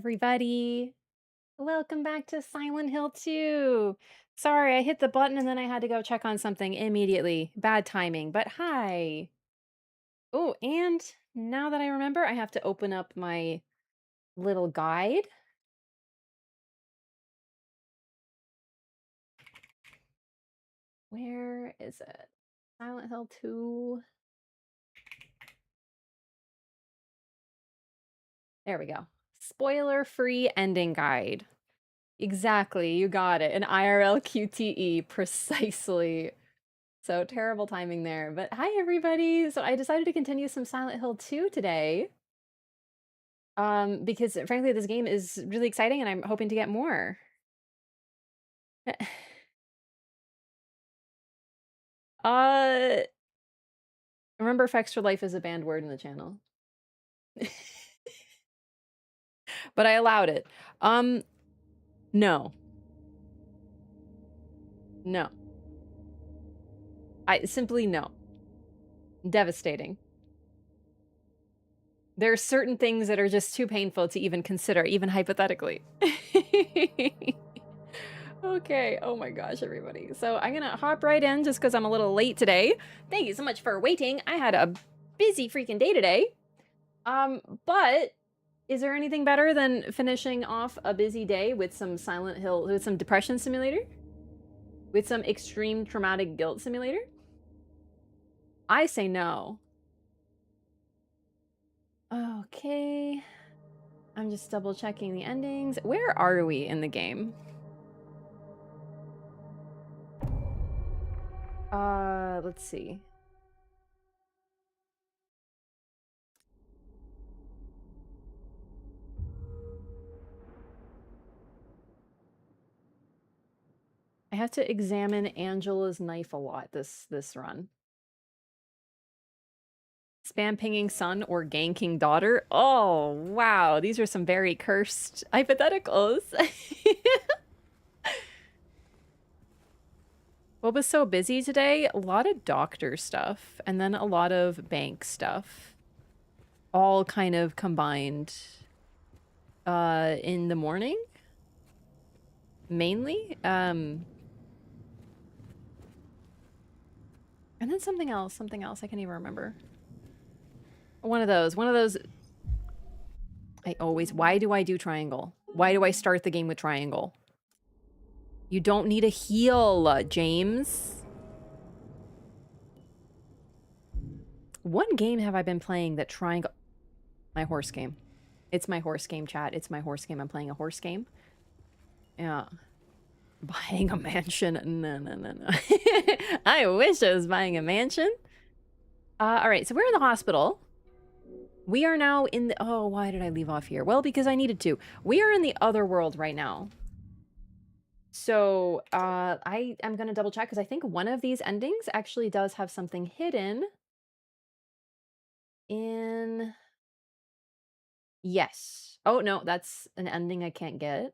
everybody. Welcome back to Silent Hill 2. Sorry, I hit the button and then I had to go check on something immediately. Bad timing, but hi. Oh, and now that I remember, I have to open up my little guide. Where is it? Silent Hill 2. There we go. Spoiler-free ending guide. Exactly, you got it. An IRL QTE, precisely. So terrible timing there. But hi everybody. So I decided to continue some Silent Hill 2 today. Because frankly this game is really exciting and I'm hoping to get more. uh remember Effects for Life is a banned word in the channel. But I allowed it. No. No. I simply no. Devastating. There are certain things that are just too painful to even consider, even hypothetically. Okay, oh my gosh, everybody. So I'm gonna hop right in just because I'm a little late today. Thank you so much for waiting. I had a busy freaking day today. But is there anything better than finishing off a busy day with some Silent Hill, with some Depression Simulator? With some Extreme Traumatic Guilt Simulator? I say no. Okay. I'm just double checking the endings. Where are we in the game? Let's see. I have to examine Angela's knife a lot this run. Spam pinging son or ganking daughter? Oh, wow. These are some very cursed hypotheticals. What was so busy today? A lot of doctor stuff and then a lot of bank stuff. All kind of combined in the morning. Mainly. And then something else. I can't even remember. One of those. Why do I do triangle? Why do I start the game with triangle? You don't need a heal, James. One game have I been playing that triangle... My horse game. It's my horse game, chat. It's my horse game. I'm playing a horse game. Yeah. Buying a mansion? No. I wish I was buying a mansion. Alright, so we're in the hospital. We are now in the... Oh, why did I leave off here? Well, because I needed to. We are in the other world right now. So, I am gonna double check because I think one of these endings actually does have something hidden in... Yes. Oh, no, that's an ending I can't get.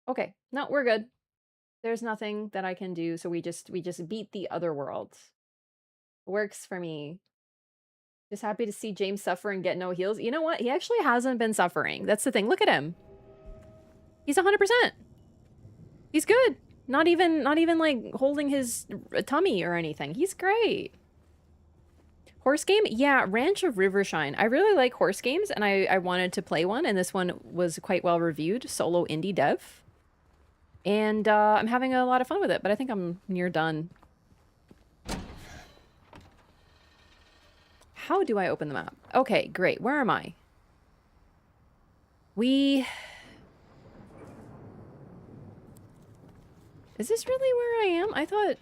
Okay, no, we're good. There's nothing that I can do, so we just beat the other world. Works for me. Just happy to see James suffer and get no heals. You know what? He actually hasn't been suffering. That's the thing. Look at him. He's 100%. He's good. Not even like holding his tummy or anything. He's great. Horse game? Yeah, Ranch of Rivershine. I really like horse games and I wanted to play one, and this one was quite well reviewed. Solo indie dev. And I'm having a lot of fun with it, but I think I'm near done. How do I open the map? Okay, great. Where am I? Is this really where I am? I thought...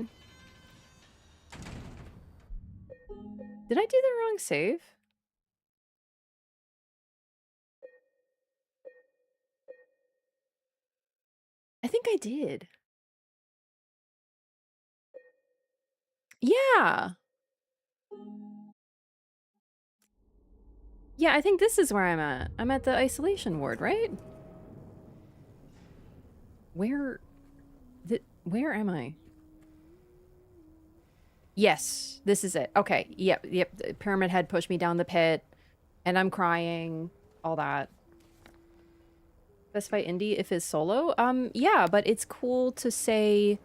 Did I do the wrong save? I think I did. Yeah. Yeah, I think this is where I'm at. I'm at the isolation ward, right? Where... Where am I? Yes, this is it. Okay, yep. The Pyramid Head pushed me down the pit, and I'm crying. All that. Specify indie if it's solo? Yeah, but it's cool to say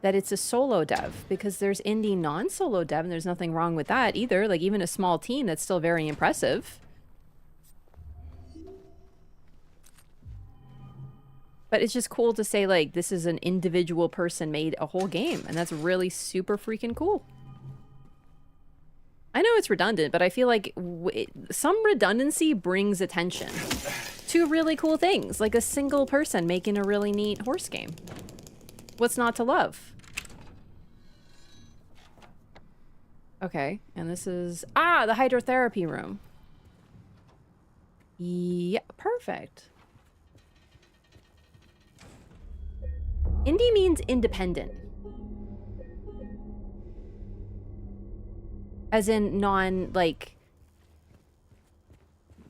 that it's a solo dev, because there's indie non-solo dev, and there's nothing wrong with that either. Like, even a small team, that's still very impressive. But it's just cool to say, like, this is an individual person made a whole game, and that's really super freaking cool. I know it's redundant, but I feel like some redundancy brings attention to really cool things, like a single person making a really neat horse game. What's not to love? Okay, and this is... Ah, the hydrotherapy room. Yeah, perfect. Indie means independent. As in like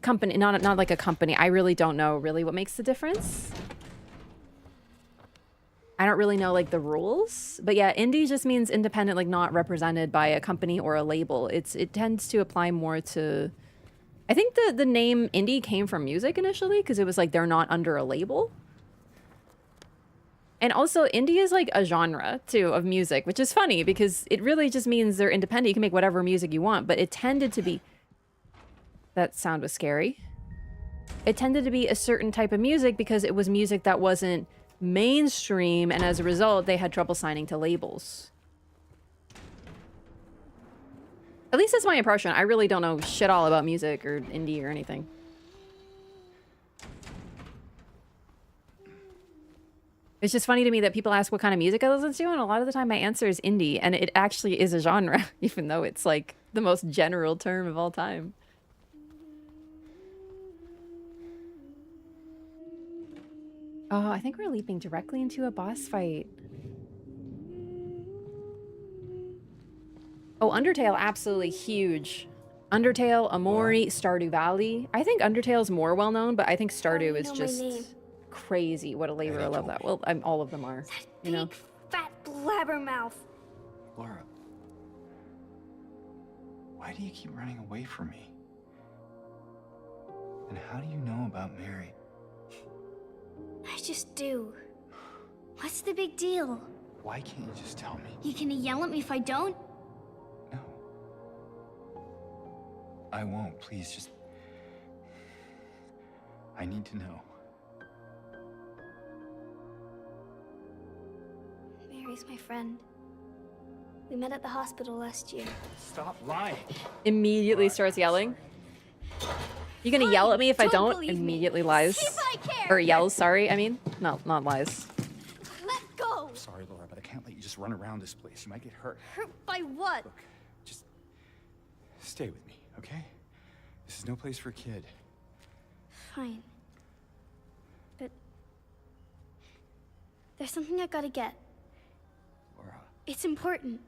company, not like a company. I really don't know really what makes the difference. I don't really know like the rules, but yeah, indie just means independent, like not represented by a company or a label. It tends to apply more to, I think the name indie came from music initially, because it was like they're not under a label. And also, indie is like a genre, too, of music, which is funny because it really just means they're independent. You can make whatever music you want, but it tended to be... That sound was scary. It tended to be a certain type of music because it was music that wasn't mainstream, and as a result, they had trouble signing to labels. At least that's my impression. I really don't know shit all about music or indie or anything. It's just funny to me that people ask what kind of music I listen to, and a lot of the time my answer is indie, and it actually is a genre, even though it's like the most general term of all time. Oh, I think we're leaping directly into a boss fight. Oh, Undertale, absolutely huge. Undertale, Amori, Stardew Valley. I think Undertale's more well-known, but I think Stardew is just... crazy. What a labor. I love that. Well, all of them are, you know. Big, fat blabbermouth. Laura, why do you keep running away from me? And how do you know about Mary? I just do. What's the big deal? Why can't you just tell me? You gonna yell at me if I don't? No. I won't. Please, just... I need to know. Mary's my friend. We met at the hospital last year. Stop lying. Immediately starts yelling. You gonna yell at me if I don't? Immediately lies. See if I care. Or yells, sorry, I mean. No, not lies. Let go. I'm sorry, Laura, but I can't let you just run around this place. You might get hurt. Hurt by what? Look, just stay with me, okay? This is no place for a kid. Fine. But there's something I gotta get. Laura. It's important.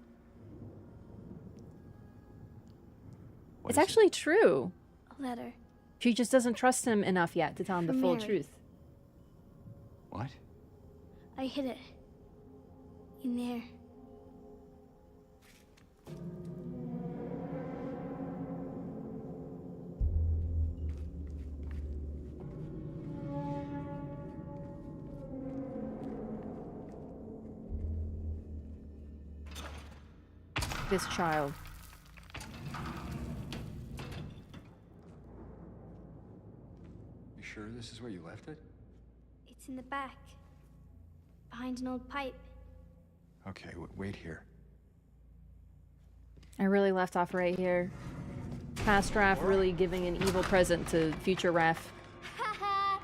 It's actually true. A letter. She just doesn't trust him enough yet to tell him the full truth. What? I hid it. In there. This child. You sure this is where you left it? It's in the back. Behind an old pipe. Okay, wait here. I really left off right here. Past Wraff really giving an evil present to future Wraff. Haha!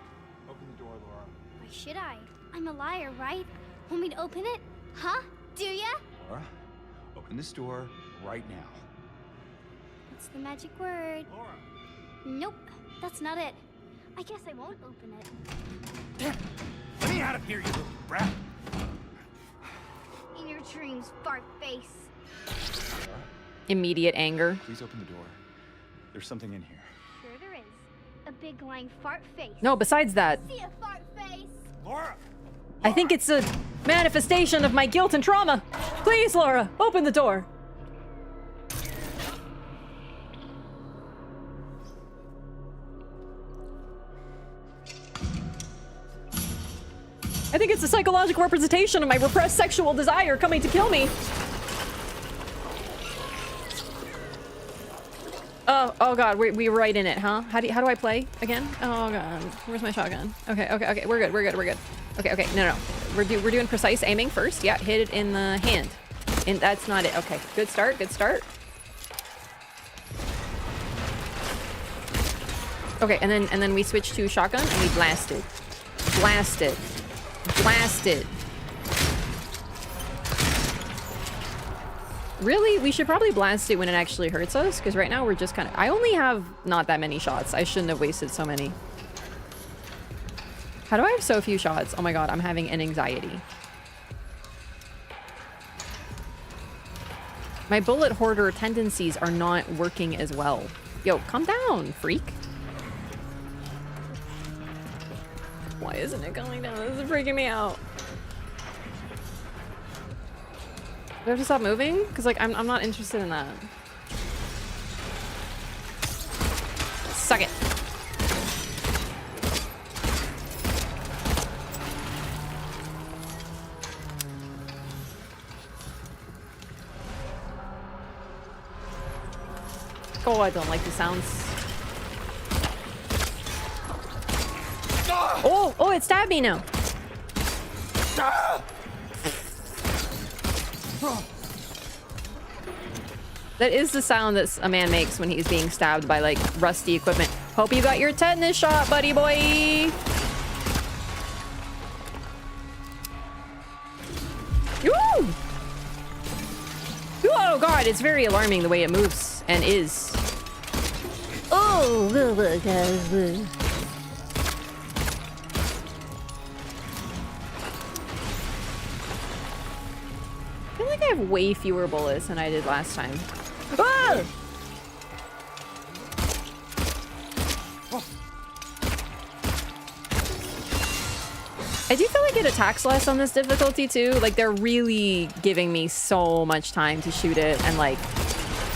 Open the door, Laura. Why should I? I'm a liar, right? Want me to open it? Huh? Do ya? Laura, open this door right now. What's the magic word? Laura! Nope, that's not it. I guess I won't open it. Damn! Let me out of here, you little brat! In your dreams, fart face. Immediate anger. Please open the door. There's something in here. Sure there is. A big lying fart face. No, besides that. See a fart face? Laura! I think it's a manifestation of my guilt and trauma. Please, Laura, open the door. I think it's a psychological representation of my repressed sexual desire coming to kill me. Oh god, we're right in it, huh? How do I play again? Oh god, where's my shotgun? Okay, we're good. Okay, no. We're doing precise aiming first. Yeah, hit it in the hand. And that's not it. Okay, good start. Okay, and then we switch to shotgun and we blast it. Blast it. Really? We should probably blast it when it actually hurts us, because right now we're just kind of... I only have not that many shots. I shouldn't have wasted so many. How do I have so few shots? Oh my god, I'm having an anxiety. My bullet hoarder tendencies are not working as well. Yo, calm down, freak. Why isn't it going down? This is freaking me out. Do I have to stop moving? Because, like, I'm not interested in that. Suck it. Oh, I don't like the sounds. Oh, it stabbed me now. That is the sound that a man makes when he's being stabbed by, like, rusty equipment. Hope you got your tetanus shot, buddy boy. Woo! Oh god, it's very alarming the way it moves and is. Oh, I feel like I have way fewer bullets than I did last time. Ah! I do feel like it attacks less on this difficulty too. Like, they're really giving me so much time to shoot it and, like,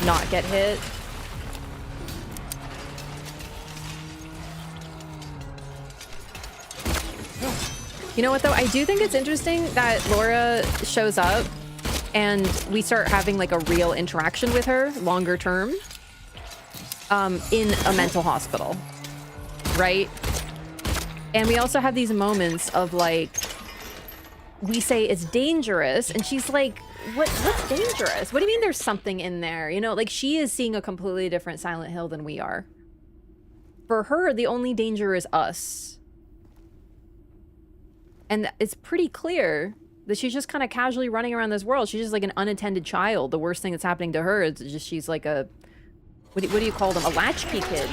not get hit. You know what, though? I do think it's interesting that Laura shows up and we start having, like, a real interaction with her longer term in a mental hospital, right? And we also have these moments of, like, we say it's dangerous and she's like, what's dangerous? What do you mean there's something in there? You know, like, she is seeing a completely different Silent Hill than we are. For her, the only danger is us. And it's pretty clear that she's just kind of casually running around this world. She's just like an unattended child. The worst thing that's happening to her is just she's like a... What do you call them? A latchkey kid.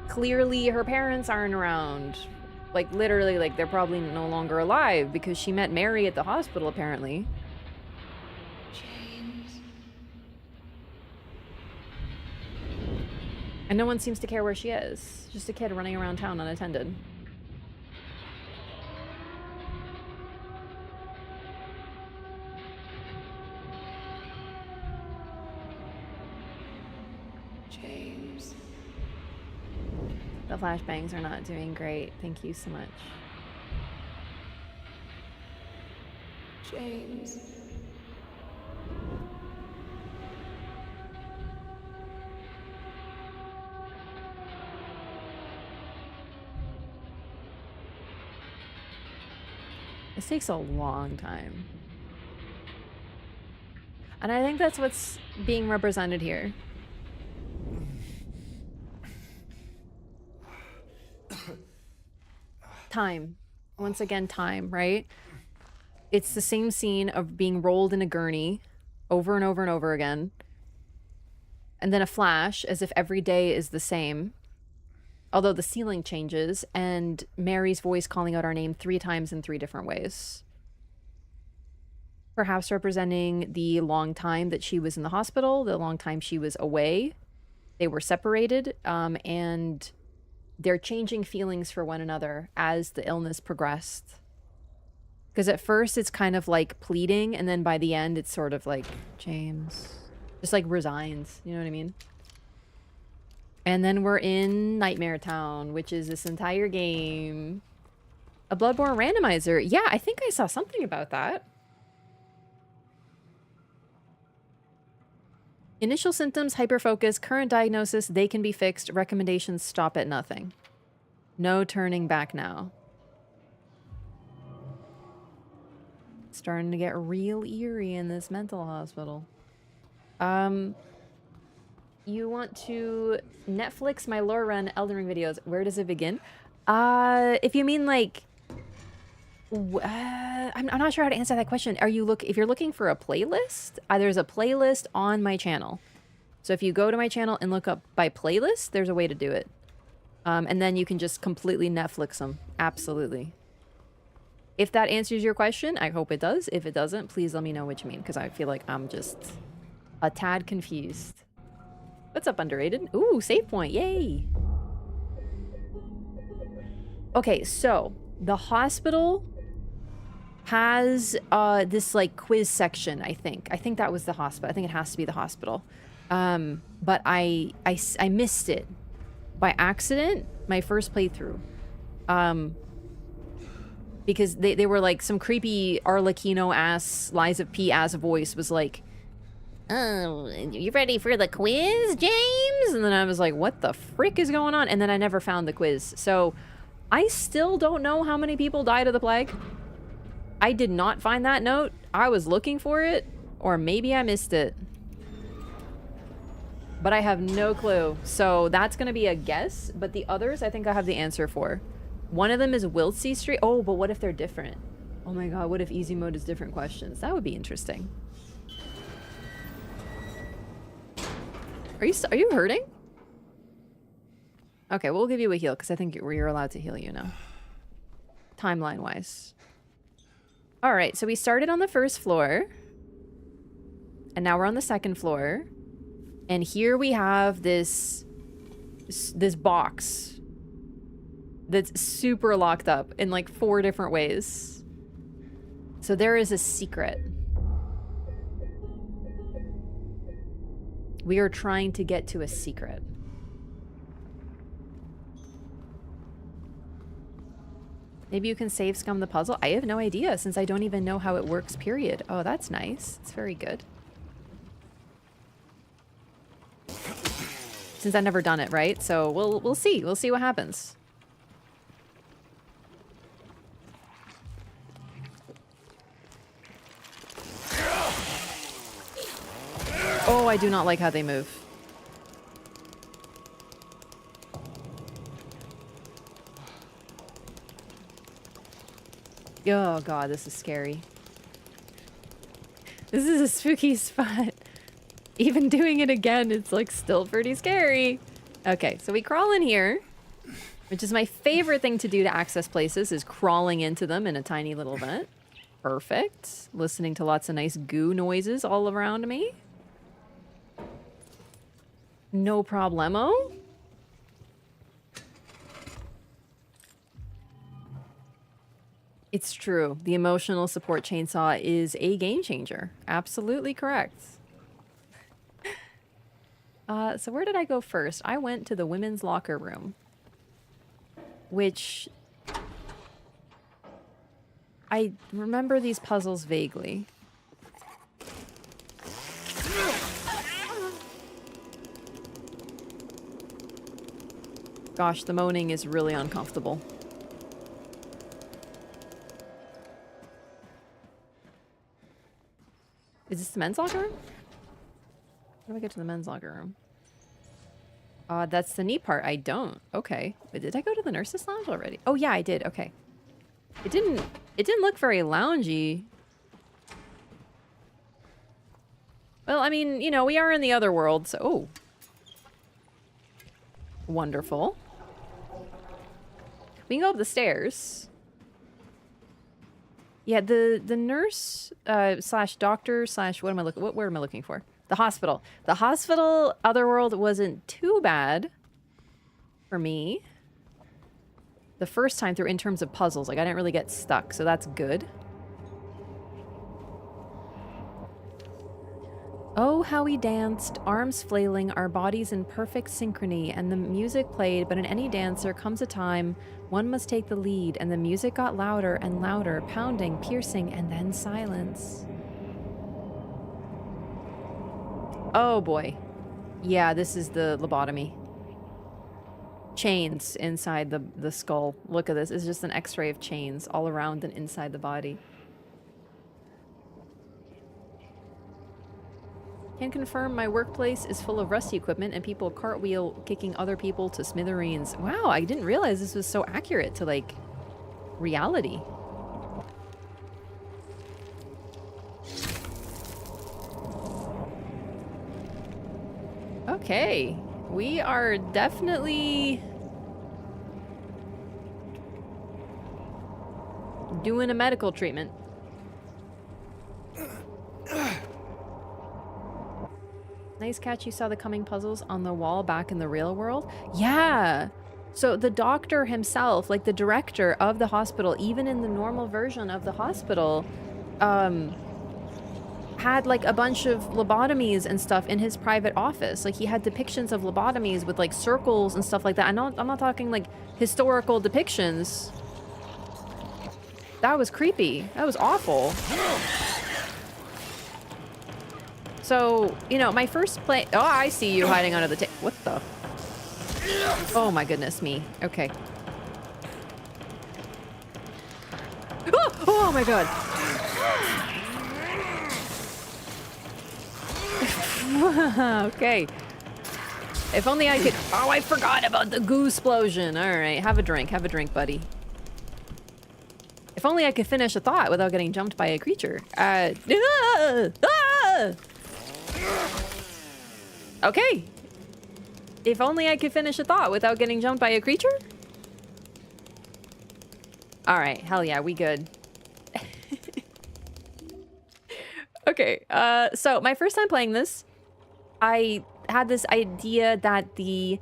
Clearly, her parents aren't around. Like, literally, like, they're probably no longer alive because she met Mary at the hospital, apparently. And no one seems to care where she is. Just a kid running around town unattended. James. The flashbangs are not doing great. Thank you so much. James. This takes a long time. And I think that's what's being represented here. Time. Once again, time, right? It's the same scene of being rolled in a gurney over and over and over again. And then a flash, as if every day is the same. Although the ceiling changes, and Mary's voice calling out our name 3 times in 3 different ways. Perhaps representing the long time that she was in the hospital, the long time she was away. They were separated, and they're changing feelings for one another as the illness progressed. Because at first it's kind of like pleading, and then by the end it's sort of like, James, just like resigns, you know what I mean? And then we're in Nightmare Town, which is this entire game. A Bloodborne randomizer. Yeah, I think I saw something about that. Initial symptoms, hyperfocus, current diagnosis, they can be fixed. Recommendations, stop at nothing. No turning back now. Starting to get real eerie in this mental hospital. You want to Netflix my lore run Elden Ring videos. Where does it begin? If you mean like... I'm not sure how to answer that question. If you're looking for a playlist, there's a playlist on my channel. So if you go to my channel and look up by playlist, there's a way to do it. And then you can just completely Netflix them. Absolutely. If that answers your question, I hope it does. If it doesn't, please let me know what you mean, because I feel like I'm just a tad confused. What's up, Underrated? Ooh, save point. Yay. Okay, so the hospital has this like quiz section, I think. I think that was the hospital. I think it has to be the hospital. But I missed it by accident my first playthrough. Because they were like some creepy Arlecchino ass Lies of P ass voice was like, "Oh, you ready for the quiz, James?" And then I was like, what the frick is going on? And then I never found the quiz. So I still don't know how many people died of the plague. I did not find that note. I was looking for it, or maybe I missed it. But I have no clue. So that's going to be a guess, but the others I think I have the answer for. One of them is Wiltsey Street. Oh, but what if they're different? Oh my god, what if easy mode is different questions? That would be interesting. Are you hurting? Okay, we'll give you a heal, because I think you're allowed to heal you now. Timeline-wise. Alright, so we started on the first floor. And now we're on the second floor. And here we have this box that's super locked up in like 4 different ways. So there is a secret. We are trying to get to a secret. Maybe you can save scum the puzzle? I have no idea, since I don't even know how it works, period. Oh, that's nice. It's very good. Since I've never done it, right? So we'll see. We'll see what happens. Oh, I do not like how they move. Oh god, this is scary. This is a spooky spot. Even doing it again, it's like still pretty scary. Okay, so we crawl in here, which is my favorite thing to do to access places, is crawling into them in a tiny little vent. Perfect. Listening to lots of nice goo noises all around me. No problemo. It's true. The emotional support chainsaw is a game changer. Absolutely correct. So where did I go first? I went to the women's locker room, which I remember these puzzles vaguely. Gosh, the moaning is really uncomfortable. Is this the men's locker room? How do I get to the men's locker room? That's the neat part. I don't. Okay. But did I go to the nurse's lounge already? Oh yeah, I did. Okay. It didn't look very loungy. Well, I mean, you know, we are in the other world, so... Oh. Wonderful. We can go up the stairs. Yeah, the nurse slash doctor slash what am I looking for? The hospital. The hospital otherworld wasn't too bad for me. the first time through in terms of puzzles. Like, I didn't really get stuck, so that's good. Oh, how we danced, arms flailing, our bodies in perfect synchrony, and the music played, but in any dance there comes a time one must take the lead, and the music got louder and louder, pounding, piercing, and then silence. Oh boy. Yeah, this is the lobotomy. Chains inside the skull. Look at this. It's just an x-ray of chains all around and inside the body. Can confirm my workplace is full of rusty equipment and people cartwheel kicking other people to smithereens. Wow, I didn't realize this was so accurate to, like, reality. Okay, we are definitely doing a medical treatment. Nice catch, you saw the coming puzzles on the wall back in the real world? Yeah! So the doctor himself, like the director of the hospital, even in the normal version of the hospital, had like a bunch of lobotomies and stuff in his private office. Like he had depictions of lobotomies with like circles and stuff like that. I'm not talking like historical depictions. That was creepy. That was awful. So, you know, my first play... Oh, I see you hiding under the table. What the... Oh my goodness me. Okay. Oh, oh my god. Okay. If only I could... Oh, I forgot about the goo explosion. Alright, have a drink, buddy. If only I could finish a thought without getting jumped by a creature. Okay. If only I could finish a thought without getting jumped by a creature? Alright, hell yeah, we good. Okay, so my first time playing this, I had this idea that the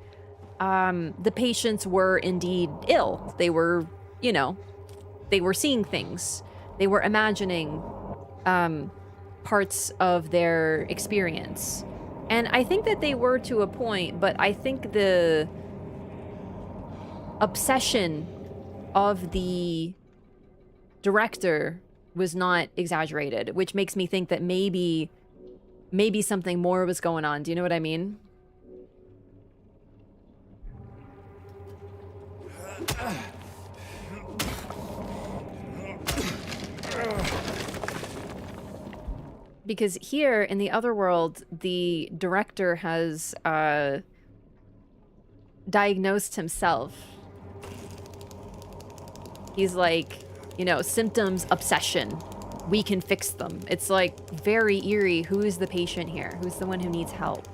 patients were indeed ill. They were, you know, they were seeing things. They were imagining parts of their experience. And I think that they were to a point, but I think the obsession of the director was not exaggerated, which makes me think that maybe something more was going on. Do you know what I mean? Because here in the other world, the director has diagnosed himself. He's like, you know, symptoms, obsession. We can fix them. It's like very eerie. Who is the patient here? Who's the one who needs help?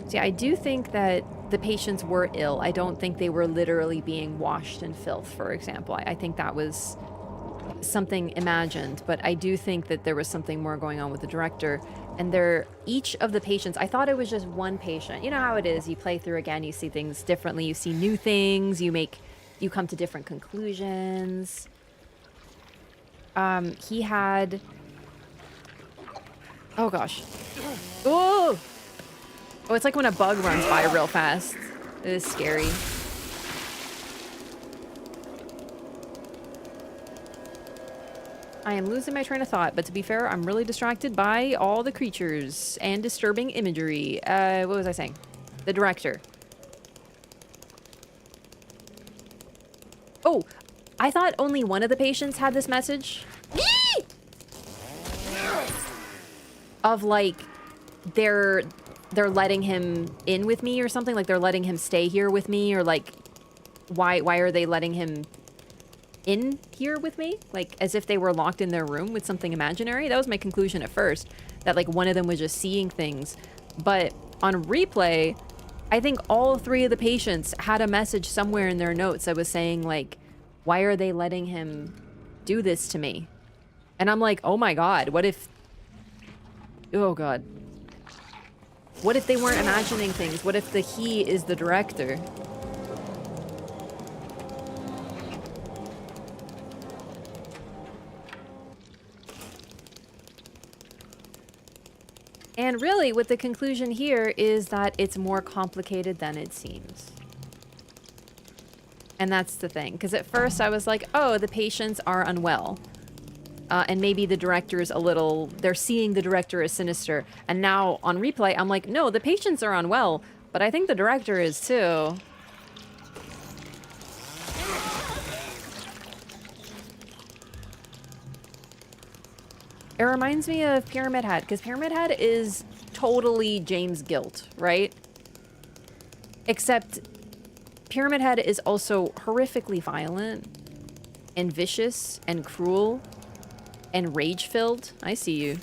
See, I do think that the patients were ill. I don't think they were literally being washed in filth, for example. I think that was something imagined, but I do think that there was something more going on with the director. And each of the patients, I thought it was just one patient. You know how it is, you play through again, you see things differently, you see new things, you come to different conclusions. He had... Oh gosh. Oh! Oh, it's like when a bug runs by real fast. It is scary. I am losing my train of thought, but to be fair, I'm really distracted by all the creatures and disturbing imagery. What was I saying? The director. Oh, I thought only one of the patients had this message. Of like, they're letting him in with me or something, like they're letting him stay here with me, or like why are they letting him in here with me, like as if they were locked in their room with something imaginary. That was my conclusion at first, that like one of them was just seeing things. But on replay, I think all three of the patients had a message somewhere in their notes that was saying like, why are they letting him do this to me? And I'm like, oh my god, what if... Oh god. What if they weren't imagining things? What if the he is the director? And really, what the conclusion here is that it's more complicated than it seems. And that's the thing. Because at first I was like, oh, the patients are unwell. And maybe the director is a little... They're seeing the director as sinister. And now on replay, I'm like, no, the patients are unwell. But I think the director is too. It reminds me of Pyramid Head, because Pyramid Head is totally James' guilt, right? Except Pyramid Head is also horrifically violent and vicious and cruel and rage-filled. I see you.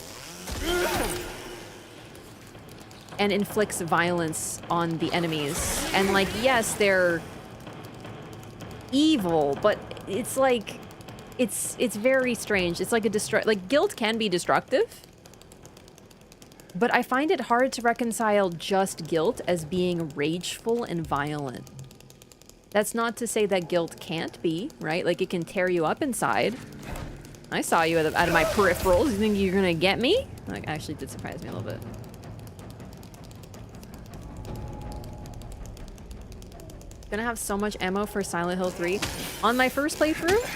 And inflicts violence on the enemies. And like, yes, they're evil, but it's like... It's very strange. It's like like guilt can be destructive, but I find it hard to reconcile just guilt as being rageful and violent. That's not to say that guilt can't be, right? Like it can tear you up inside. I saw you out of my peripherals. You think you're gonna get me? Like actually did surprise me a little bit. Gonna have so much ammo for Silent Hill 3. On my first playthrough,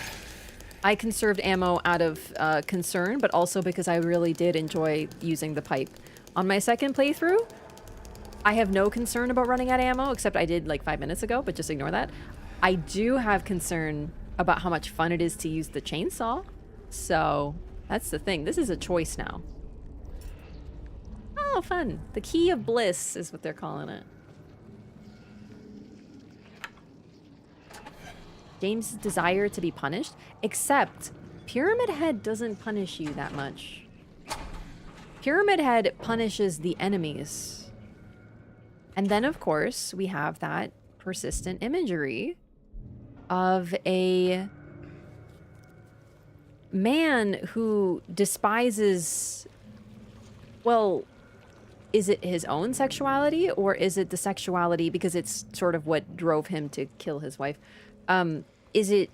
I conserved ammo out of concern, but also because I really did enjoy using the pipe. On my second playthrough, I have no concern about running out of ammo, except I did like 5 minutes ago, but just ignore that. I do have concern about how much fun it is to use the chainsaw. So that's the thing. This is a choice now. Oh, fun. The key of bliss is what they're calling it. James' desire to be punished, except Pyramid Head doesn't punish you that much. Pyramid Head punishes the enemies. And then, of course, we have that persistent imagery of a man who despises, well, is it his own sexuality, or is it the sexuality because it's sort of what drove him to kill his wife? Is it...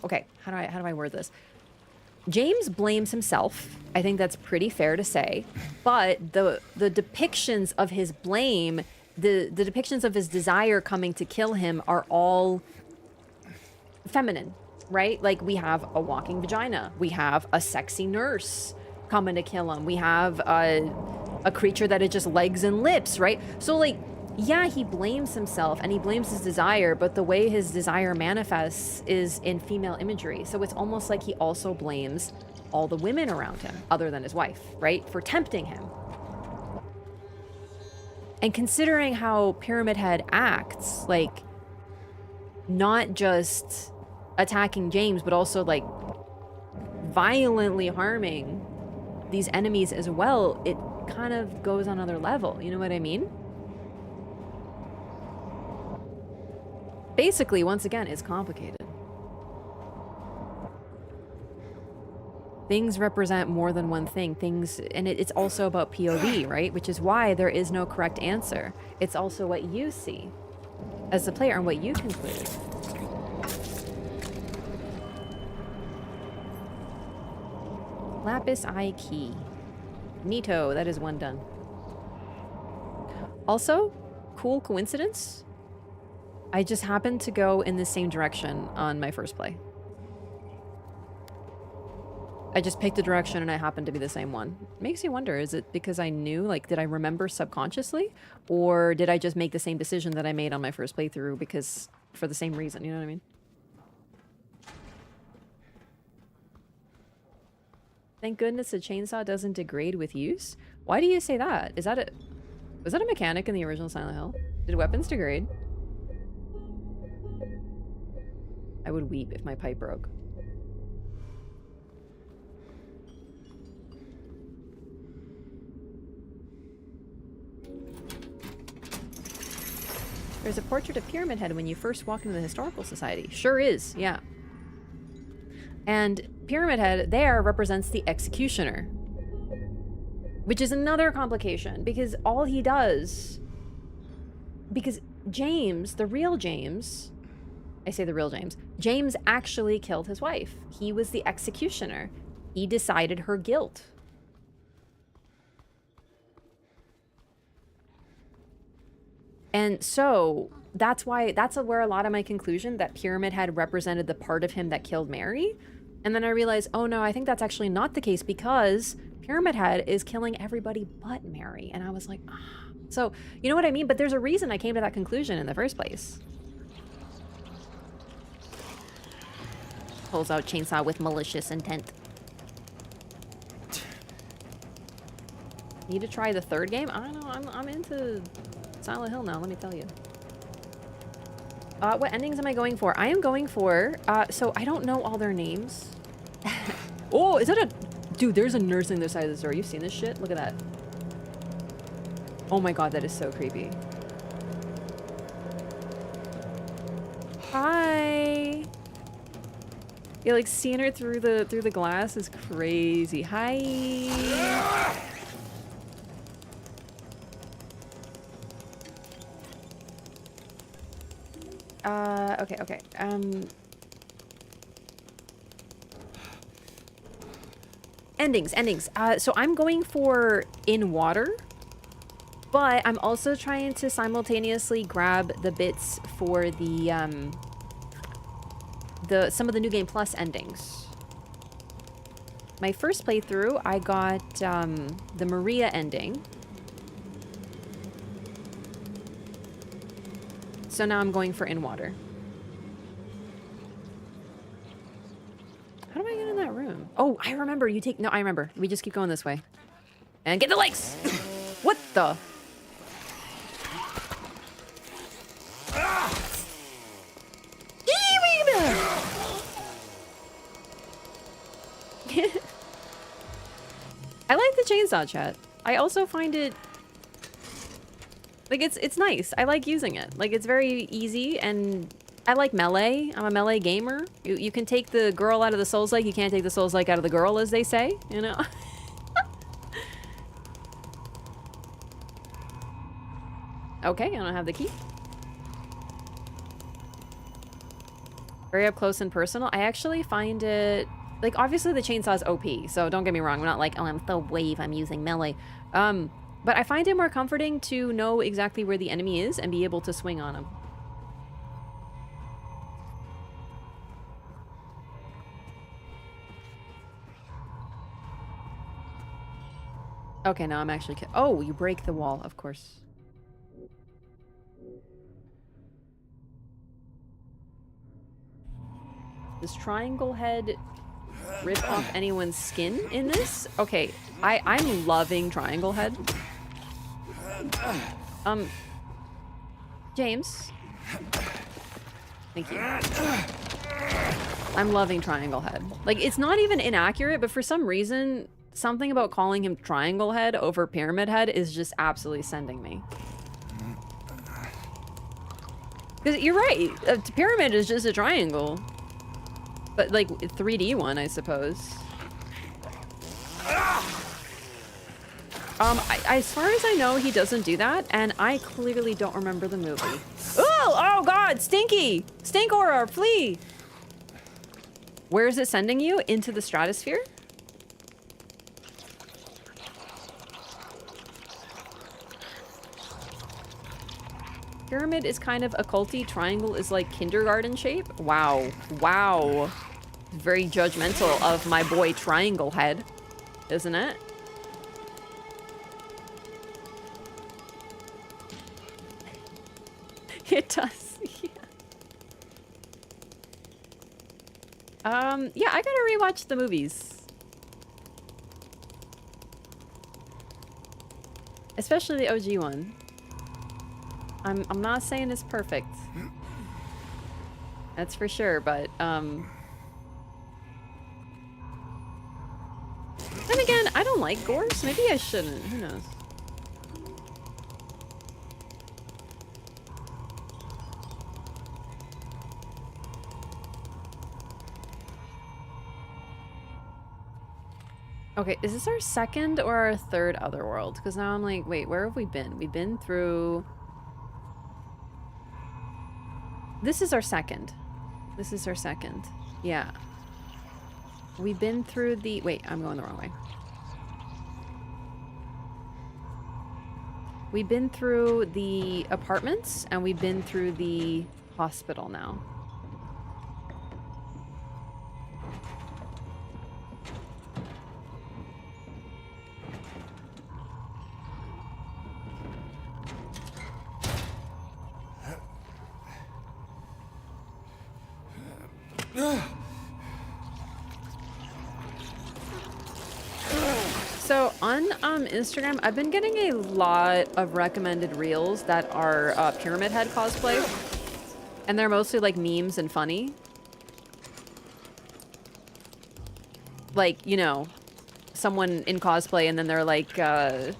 Okay, how do I word this? James blames himself. I think that's pretty fair to say. But the depictions of his blame, the depictions of his desire coming to kill him are all feminine, right? Like, we have a walking vagina. We have a sexy nurse coming to kill him. We have a creature that is just legs and lips, right? So, like, yeah, he blames himself and he blames his desire, but the way his desire manifests is in female imagery. So it's almost like he also blames all the women around him, other than his wife, right? For tempting him. And considering how Pyramid Head acts, like, not just attacking James, but also, like, violently harming these enemies as well, it kind of goes on another level. You know what I mean? Basically, once again, it's complicated. Things represent more than one thing. Things, and it's also about POV, right? Which is why there is no correct answer. It's also what you see as the player and what you conclude. Lapis Eye Key. Neato, that is one done. Also, cool coincidence. I just happened to go in the same direction on my first play. I just picked a direction and I happened to be the same one. Makes you wonder, is it because I knew, like, did I remember subconsciously? Or did I just make the same decision that I made on my first playthrough because, for the same reason, you know what I mean? Thank goodness the chainsaw doesn't degrade with use. Why do you say that? Is that was that a mechanic in the original Silent Hill? Did weapons degrade? I would weep if my pipe broke. There's a portrait of Pyramid Head when you first walk into the Historical Society. Sure is, yeah. And Pyramid Head there represents the executioner. Which is another complication, because all he does... Because James, the real James... I say the real James. James actually killed his wife. He was the executioner. He decided her guilt. And so that's why, that's where a lot of my conclusion that Pyramid Head represented the part of him that killed Mary. And then I realized, oh no, I think that's actually not the case, because Pyramid Head is killing everybody but Mary. And I was like, ah. So, you know what I mean? But there's a reason I came to that conclusion in the first place. Pulls out chainsaw with malicious intent. Need to try the third game? I don't know, I'm into Silent Hill now, let me tell you. What endings am I going for? I am going for, so I don't know all their names. Oh, is that a... Dude, there's a nurse on the side of the store. You've seen this shit? Look at that. Oh my god, that is so creepy. Hi! Yeah, like, seeing her through the glass is crazy. Hi! Okay. Endings. So I'm going for in water, but I'm also trying to simultaneously grab the bits for the some of the New Game Plus endings. My first playthrough, I got the Maria ending. So now I'm going for in water. How do I get in that room? Oh, I remember. You take... No, I remember. We just keep going this way. And get the legs! What the... I like the chainsaw chat. I also find it... Like, it's nice. I like using it. Like, it's very easy, and I like melee. I'm a melee gamer. You can take the girl out of the Souls-like. You can't take the Souls-like out of the girl, as they say, you know? Okay, I don't have the key. Very up close and personal. I actually find it... Like, obviously the chainsaw is OP, so don't get me wrong. I'm not like, oh, I'm so wave, I'm using melee. But I find it more comforting to know exactly where the enemy is and be able to swing on him. Okay, now I'm actually... Oh, you break the wall, of course. Does Triangle Head rip off anyone's skin in this? Okay, I'm loving Triangle Head. James. Thank you. I'm loving Triangle Head. Like, it's not even inaccurate, but for some reason, something about calling him Triangle Head over Pyramid Head is just absolutely sending me. Because you're right, a pyramid is just a triangle. But, like, 3D one, I suppose. As far as I know, he doesn't do that, and I clearly don't remember the movie. Oh god, Stinky! Stink aura, flee! Where is it sending you? Into the stratosphere? Pyramid is kind of occulty. Triangle is like kindergarten shape. Wow. Wow. Very judgmental of my boy Triangle Head, isn't it? It does. Yeah, I gotta rewatch the movies. Especially the OG one. I'm not saying it's perfect. That's for sure, but then again, I don't like gore, so maybe I shouldn't. Who knows? Okay, is this our second or our third otherworld? Because now I'm like, wait, where have we been? We've been through... This is our second. This is our second. Yeah. We've been through the... Wait, I'm going the wrong way. We've been through the apartments, and we've been through the hospital now. So on Instagram, I've been getting a lot of recommended reels that are Pyramid Head cosplay. And they're mostly like memes and funny. Like, you know, someone in cosplay and then they're like, because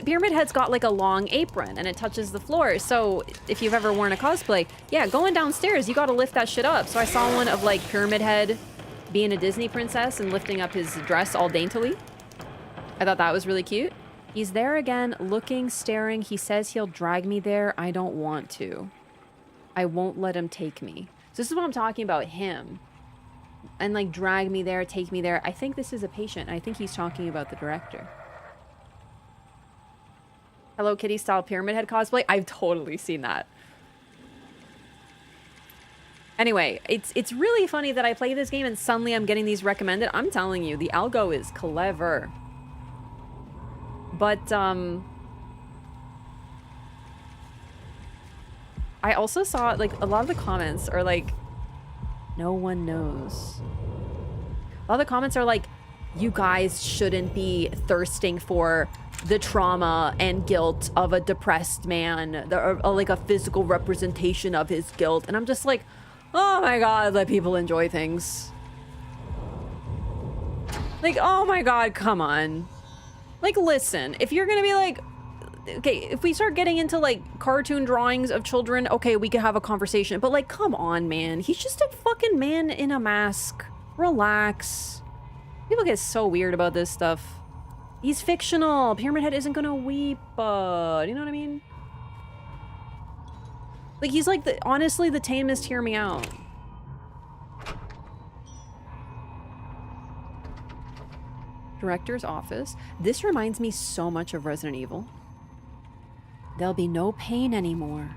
Pyramid Head's got like a long apron and it touches the floor. So if you've ever worn a cosplay, yeah, going downstairs, you gotta lift that shit up. So I saw one of like Pyramid Head being a Disney princess and lifting up his dress all daintily. I thought that was really cute. He's there again, looking, staring. He says he'll drag me there. I don't want to. I won't let him take me. So this is what I'm talking about, him. And like drag me there, take me there. I think this is a patient. I think he's talking about the director. Hello Kitty style Pyramid Head cosplay. I've totally seen that. Anyway, it's really funny that I play this game and suddenly I'm getting these recommended. I'm telling you, the algo is clever. But, I also saw, like, a lot of the comments are like, no one knows. A lot of the comments are like, you guys shouldn't be thirsting for the trauma and guilt of a depressed man, or like a physical representation of his guilt. And I'm just like, oh my god, let people enjoy things. Like, oh my god, come on. Like, listen, if you're gonna be like, okay, if we start getting into like cartoon drawings of children, okay, we can have a conversation. But like, come on, man. He's just a fucking man in a mask. Relax. People get so weird about this stuff. He's fictional. Pyramid Head isn't gonna weep. You know what I mean? Like, he's like, honestly, the tamest hear me out. Director's office. This reminds me so much of Resident Evil. There'll be no pain anymore.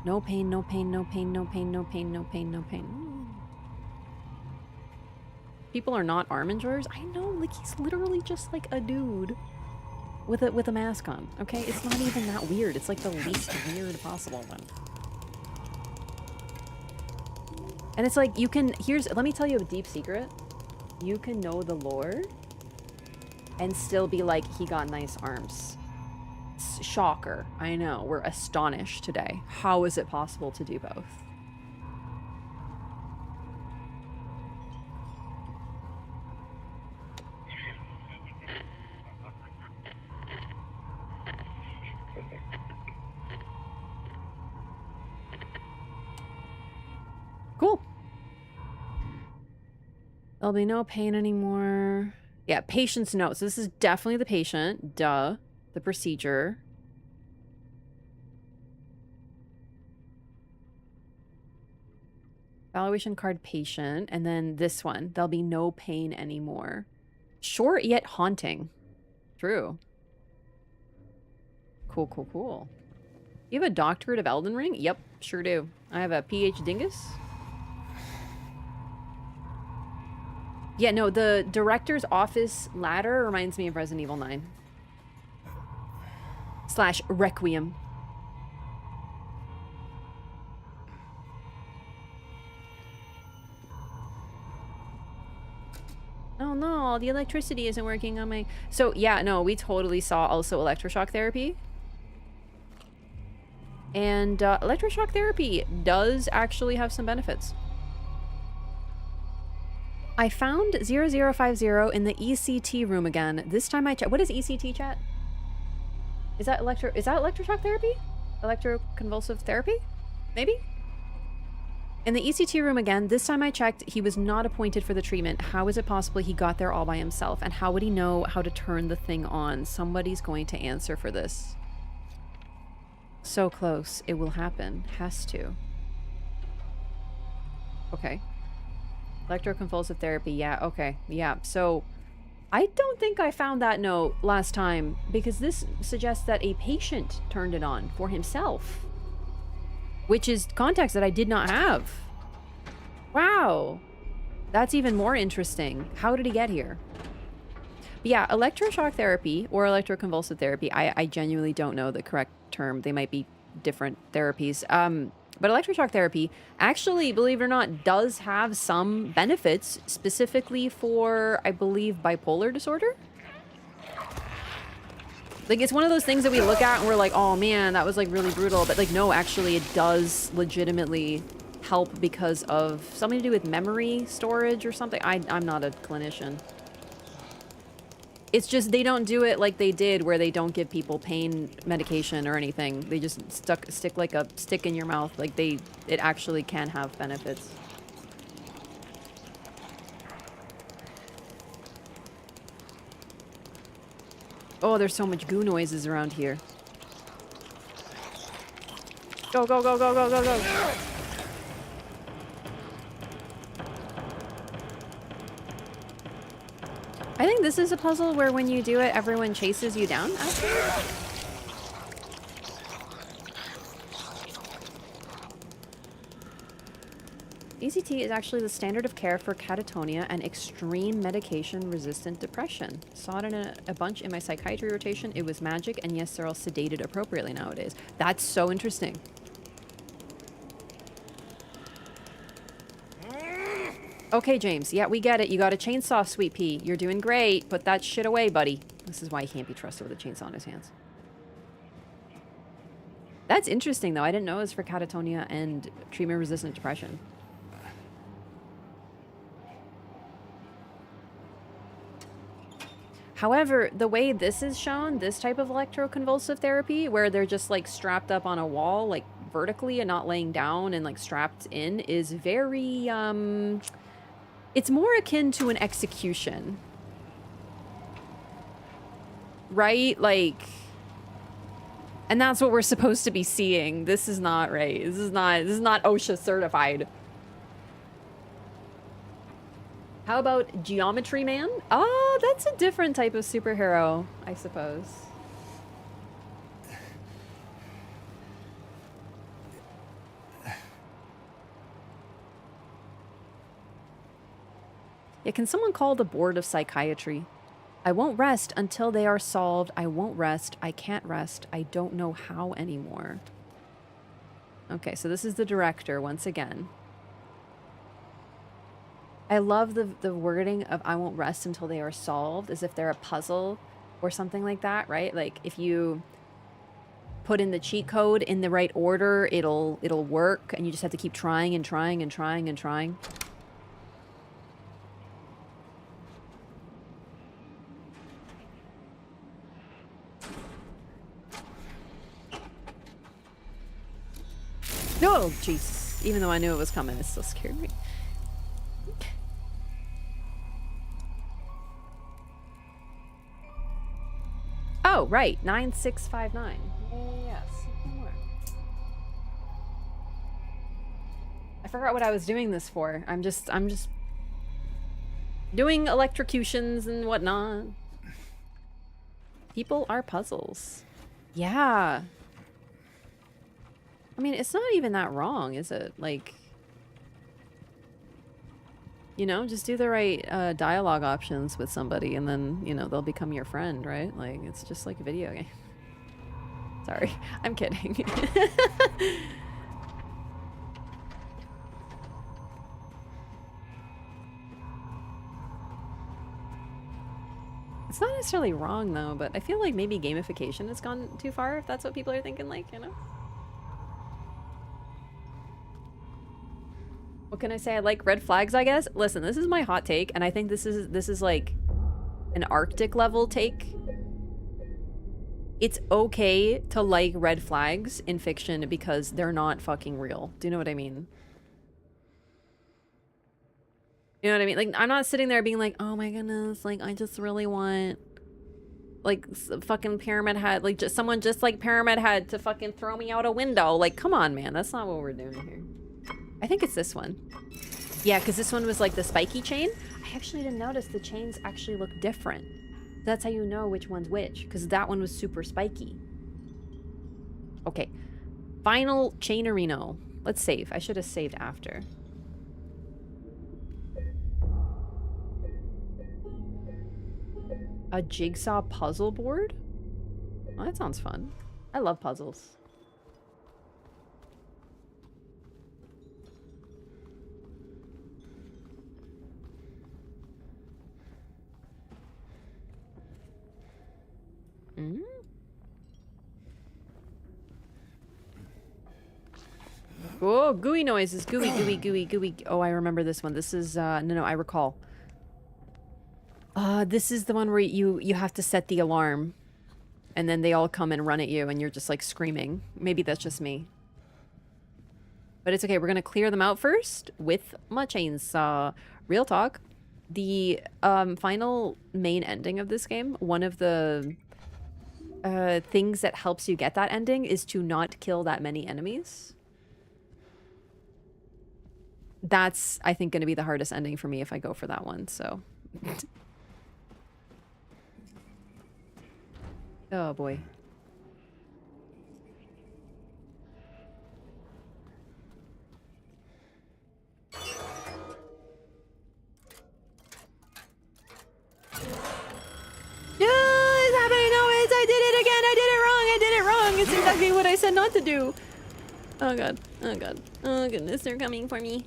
No pain, no pain, no pain, no pain, no pain, no pain, no pain. People are not arm enjoyers. I know, like, he's literally just like a dude with a mask on. Okay, it's not even that weird. It's like the least weird possible one. And it's like, you can, let me tell you a deep secret. You can know the lore and still be like, he got nice arms. Shocker. I know, we're astonished today. How is it possible to do both? Cool. There'll be no pain anymore. Yeah, patient's notes. This is definitely the patient. Duh. The procedure. Evaluation card patient. And then this one. There'll be no pain anymore. Short yet haunting. True. Cool, cool, cool. You have a doctorate of Elden Ring? Yep, sure do. I have a PH dingus. Yeah, no, the director's office ladder reminds me of Resident Evil 9. / Requiem. Oh no, the electricity isn't working on my... So yeah, no, we totally saw also electroshock therapy. And electroshock therapy does actually have some benefits. I found 0050 in the ECT room again. This time I checked. What is ECT, chat? Is that electroshock therapy? Electroconvulsive therapy? Maybe? In the ECT room again, this time I checked, he was not appointed for the treatment. How is it possible he got there all by himself? And how would he know how to turn the thing on? Somebody's going to answer for this. So close. It will happen. Has to. Okay. Electroconvulsive therapy. Yeah, okay. Yeah, so I don't think I found that note last time because this suggests that a patient turned it on for himself. Which is context that I did not have. Wow. That's even more interesting. How did he get here? But yeah, electroshock therapy or electroconvulsive therapy, I genuinely don't know the correct term. They might be different therapies. But electroshock therapy actually, believe it or not, does have some benefits specifically for, I believe, bipolar disorder. Like, it's one of those things that we look at and we're like, oh man, that was like really brutal. But like, no, actually it does legitimately help because of something to do with memory storage or something. I'm not a clinician. It's just they don't do it like they did where they don't give people pain medication or anything. They just stick like a stick in your mouth. Like it actually can have benefits. Oh, there's so much goo noises around here. Go, go, go, go, go, go, go. I think this is a puzzle where when you do it, everyone chases you down after. ECT is actually the standard of care for catatonia and extreme medication-resistant depression. Saw it in a bunch in my psychiatry rotation. It was magic, and yes, they're all sedated appropriately nowadays. That's so interesting. Okay, James. Yeah, we get it. You got a chainsaw, sweet pea. You're doing great. Put that shit away, buddy. This is why he can't be trusted with a chainsaw in his hands. That's interesting, though. I didn't know it was for catatonia and treatment-resistant depression. However, the way this is shown, this type of electroconvulsive therapy, where they're just like strapped up on a wall, like vertically and not laying down and like strapped in, is very, it's more akin to an execution. Right? Like, and that's what we're supposed to be seeing. This is not right. This is not OSHA certified. How about Geometry Man? Oh, that's a different type of superhero, I suppose. Yeah, can someone call the board of psychiatry? I won't rest until they are solved. I won't rest. I can't rest. I don't know how anymore. Okay, so this is the director once again. I love the wording of I won't rest until they are solved, as if they're a puzzle or something like that, right? Like if you put in the cheat code in the right order, it'll work, and you just have to keep trying and trying and trying and trying. No, jeez. Even though I knew it was coming, it still scared me. Oh, right. 9659. Yes. I forgot what I was doing this for. I'm just doing electrocutions and whatnot. People are puzzles. Yeah. I mean, it's not even that wrong, is it? Like, you know, just do the right dialogue options with somebody and then, you know, they'll become your friend, right? Like, it's just like a video game. Sorry, I'm kidding. It's not necessarily wrong, though, but I feel like maybe gamification has gone too far, if that's what people are thinking, like, you know? What can I say? I like red flags, I guess. Listen, this is my hot take, and I think this is like an Arctic level take. It's okay to like red flags in fiction because they're not fucking real. Do you know what I mean? You know what I mean? Like, I'm not sitting there being like, oh my goodness, like, I just really want, like, fucking Pyramid Head, like, just someone just like Pyramid Head to fucking throw me out a window. Like, come on, man. That's not what we're doing here. I think it's this one. Yeah, because this one was like the spiky chain. I actually didn't notice the chains actually look different. That's how you know which one's which, because that one was super spiky. Okay. Final Chainerino. Let's save. I should have saved after. A jigsaw puzzle board? Oh, that sounds fun. I love puzzles. Mm? Oh, gooey noises. Gooey, gooey, gooey, gooey. Oh, I remember this one. This is, no, I recall. This is the one where you have to set the alarm. And then they all come and run at you and you're just like screaming. Maybe that's just me. But it's okay. We're gonna clear them out first with my chainsaw. Real talk. The final main ending of this game, one of the things that helps you get that ending is to not kill that many enemies. That's, I think, going to be the hardest ending for me if I go for that one, so. Oh, boy. No, it's happening. No, I did it again. I did it wrong. I did it wrong. It's exactly what I said not to do. Oh, God. Oh, God. Oh, goodness. They're coming for me.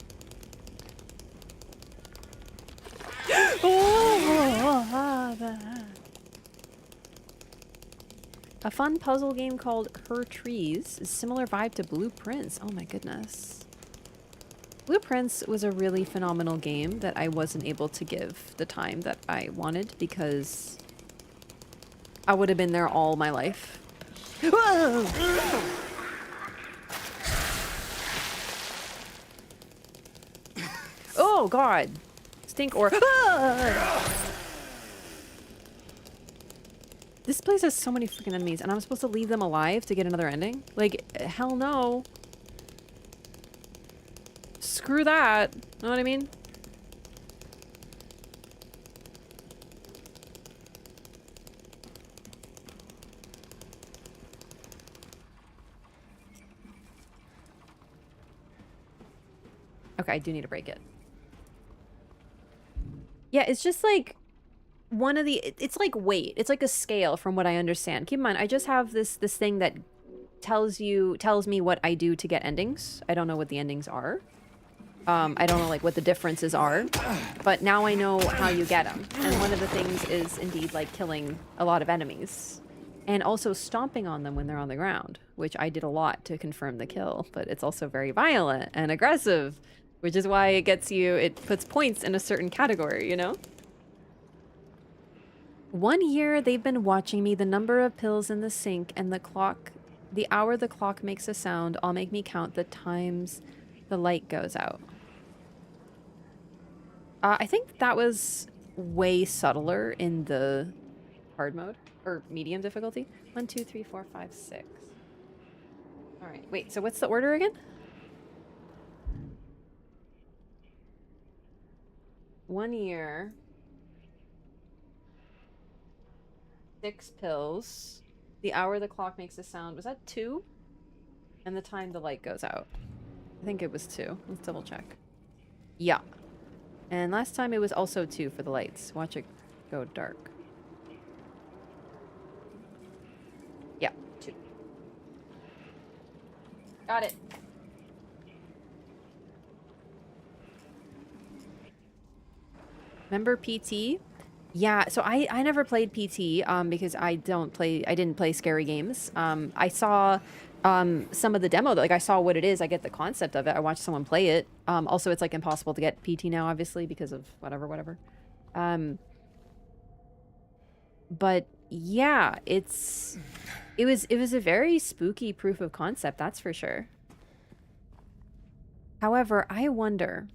A fun puzzle game called Her Trees is similar vibe to Blueprints. Oh my goodness. Blueprints was a really phenomenal game that I wasn't able to give the time that I wanted because I would have been there all my life. Oh God. Stink or This place has so many freaking enemies and I'm supposed to leave them alive to get another ending? Like, hell no. Screw that. Know what I mean? Okay, I do need to break it. Yeah, it's just like one of the it's like weight. It's like a scale from what I understand. Keep in mind, I just have this thing that tells me what I do to get endings. I don't know what the endings are. I don't know like what the differences are, but now I know how you get them. And one of the things is indeed like killing a lot of enemies and also stomping on them when they're on the ground, which I did a lot to confirm the kill, but it's also very violent and aggressive, which is why it gets you, it puts points in a certain category, you know? 1 year they've been watching me, the number of pills in the sink and the clock, the hour the clock makes a sound, all make me count the times the light goes out. I think that was way subtler in the hard mode or medium difficulty. 1, 2, 3, 4, 5, 6. All right, wait, so what's the order again? 1 year. 6 pills. The hour the clock makes a sound. Was that 2? And the time the light goes out. I think it was 2. Let's double check. Yeah. And last time it was also 2 for the lights. Watch it go dark. Yeah, 2. Got it. Remember PT? Yeah, so I never played PT because I didn't play scary games. I saw some of the demo, like I saw what it is, I get the concept of it. I watched someone play it. Also it's like impossible to get PT now obviously because of whatever. But yeah, it was a very spooky proof of concept, that's for sure. However, I wonder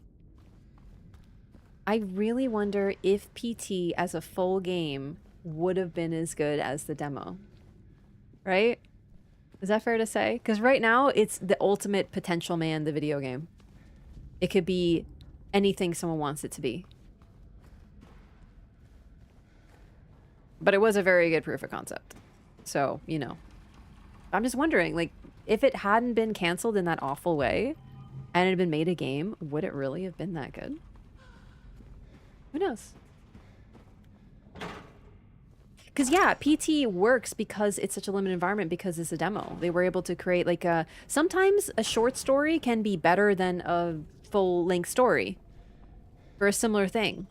I really wonder if PT as a full game would have been as good as the demo. Right? Is that fair to say? Because right now, it's the ultimate potential man, the video game. It could be anything someone wants it to be. But it was a very good proof of concept. So, you know. I'm just wondering, like, if it hadn't been canceled in that awful way, and it had been made a game, would it really have been that good? Who knows? Because, yeah, PT works because it's such a limited environment because it's a demo. They were able to create, like, a... Sometimes a short story can be better than a full-length story for a similar thing.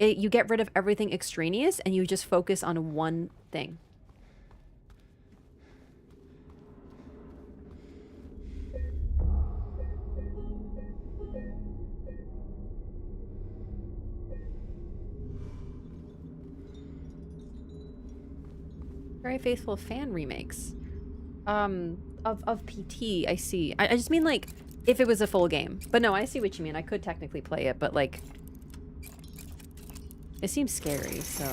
You get rid of everything extraneous, and you just focus on one thing. Very faithful fan remakes. Of PT, I see. I just mean, like, if it was a full game. But no, I see what you mean. I could technically play it, but, like... It seems scary, so...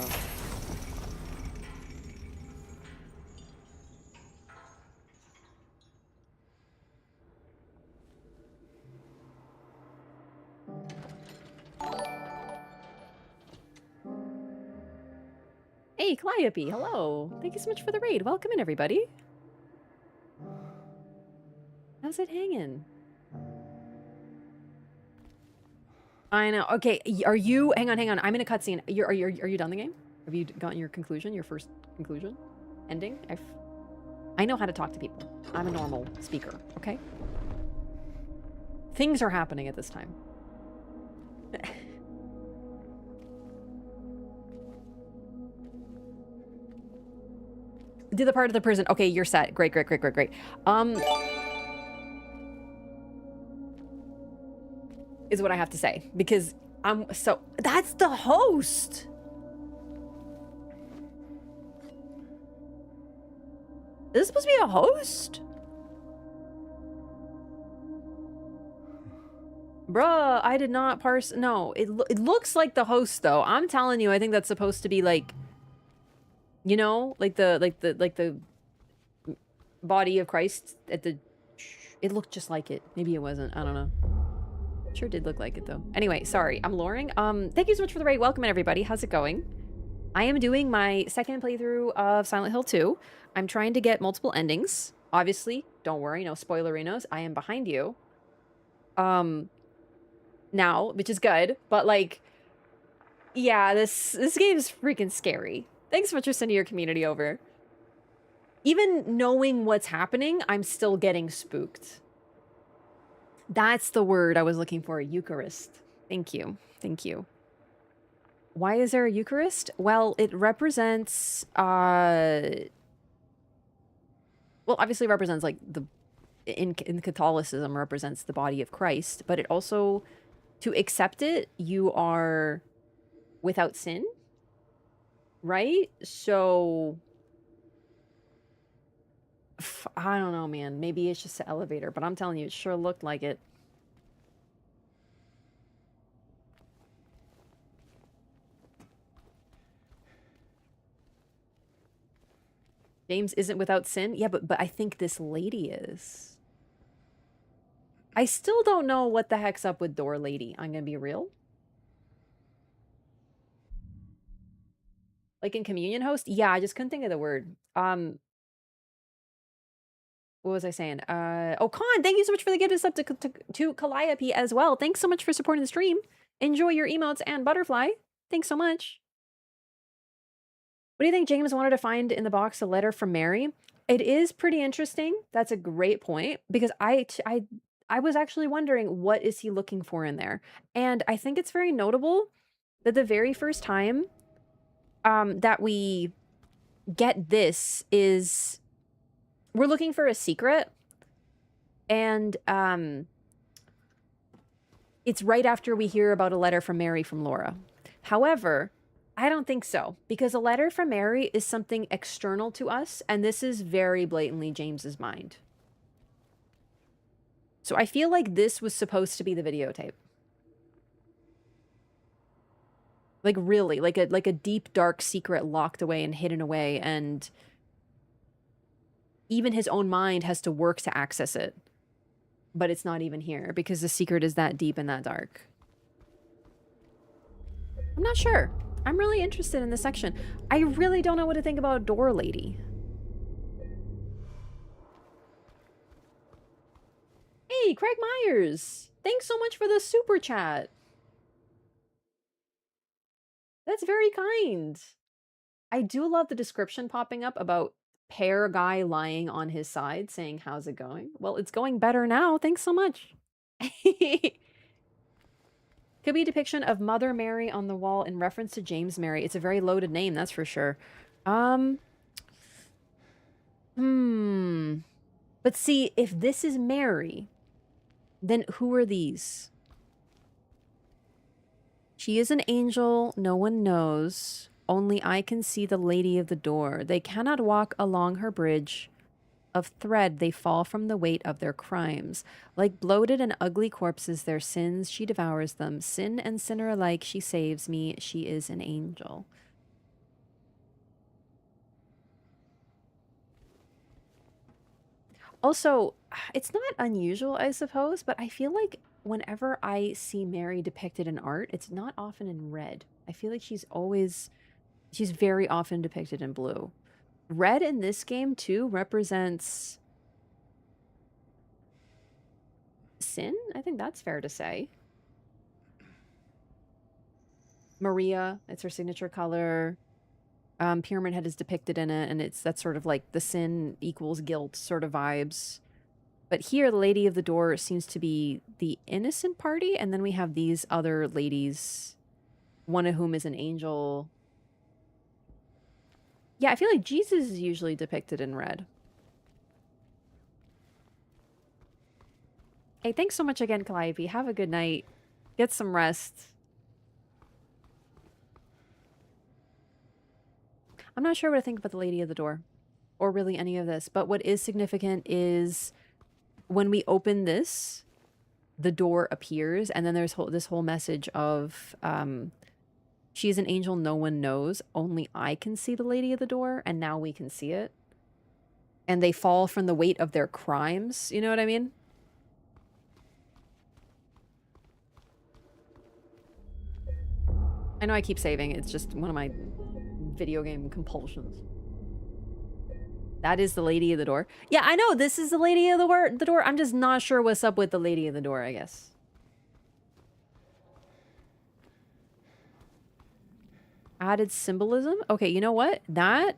Hey, Calliope, hello! Thank you so much for the raid. Welcome in, everybody. How's it hanging? I know. Okay, are you... Hang on. I'm in a cutscene. Are you done the game? Have you gotten your conclusion? Your first conclusion? Ending? I know how to talk to people. I'm a normal speaker, okay? Things are happening at this time. Did the part of the prison. Okay, you're set. Great. Is what I have to say. Because so... That's the host! Is this supposed to be a host? Bruh, I did not parse... No, it looks like the host, though. I'm telling you, I think that's supposed to be, like... You know? Like the body of Christ at the... It looked just like it. Maybe it wasn't. I don't know. Sure did look like it, though. Anyway, sorry. I'm Loring. Thank you so much for the raid. Welcome in, everybody. How's it going? I am doing my second playthrough of Silent Hill 2. I'm trying to get multiple endings. Obviously, don't worry, no spoilerinos. I am behind you. Now, which is good, but like, yeah, this game's freaking scary. Thanks so much for sending your community over. Even knowing what's happening, I'm still getting spooked. That's the word I was looking for, Eucharist. Thank you. Thank you. Why is there a Eucharist? Well, it represents, well, obviously represents, like, in Catholicism represents the body of Christ, but it also, to accept it, you are without sin, right? So, I don't know, man. Maybe it's just an elevator, but I'm telling you, it sure looked like it. James isn't without sin? Yeah, but I think this lady is. I still don't know what the heck's up with Door Lady. I'm gonna be real. Like in Communion Host? Yeah, I just couldn't think of the word. What was I saying? Oh, Khan, thank you so much for the gift sub to Calliope as well. Thanks so much for supporting the stream. Enjoy your emotes and Butterfly. Thanks so much. What do you think James wanted to find in the box? A letter from Mary? It is pretty interesting. That's a great point because I was actually wondering what is he looking for in there. And I think it's very notable that the very first time that we get this is we're looking for a secret. And it's right after we hear about a letter from Mary from Laura. However, I don't think so, because a letter from Mary is something external to us, and this is very blatantly James's mind. So I feel like this was supposed to be the videotape. Like really, like a deep dark secret locked away and hidden away, and even his own mind has to work to access it. But it's not even here because the secret is that deep and that dark. I'm not sure. I'm really interested in this section. I really don't know what to think about Door Lady. Hey, Craig Myers! Thanks so much for the super chat. That's very kind. I do love the description popping up about pear guy lying on his side saying, "How's it going?" Well, it's going better now. Thanks so much. Could be a depiction of Mother Mary on the wall in reference to James Mary. It's a very loaded name, that's for sure. But see, if this is Mary, then who are these? She is an angel, no one knows. Only I can see the lady of the door. They cannot walk along her bridge of thread. They fall from the weight of their crimes. Like bloated and ugly corpses, their sins, she devours them. Sin and sinner alike, she saves me. She is an angel. Also, it's not unusual, I suppose, but I feel like whenever I see Mary depicted in art, it's not often in red. I feel like she's very often depicted in blue. Red in this game, too, represents sin? I think that's fair to say. Maria, it's her signature color. Pyramid Head is depicted in it, and that's sort of like the sin equals guilt sort of vibes. But here, the Lady of the Door seems to be the innocent party, and then we have these other ladies, one of whom is an angel. Yeah, I feel like Jesus is usually depicted in red. Hey, thanks so much again, Calliope. Have a good night. Get some rest. I'm not sure what to think about the Lady of the Door, or really any of this, but what is significant is when we open this, the door appears, and then there's this whole message of she is an angel no one knows, only I can see the Lady of the Door, and now we can see it. And they fall from the weight of their crimes, you know what I mean? I know I keep saving, it's just one of my video game compulsions. That is the Lady of the Door. Yeah, I know, this is the Lady of the Door. I'm just not sure what's up with the Lady of the Door, I guess. Added symbolism? Okay, you know what? That...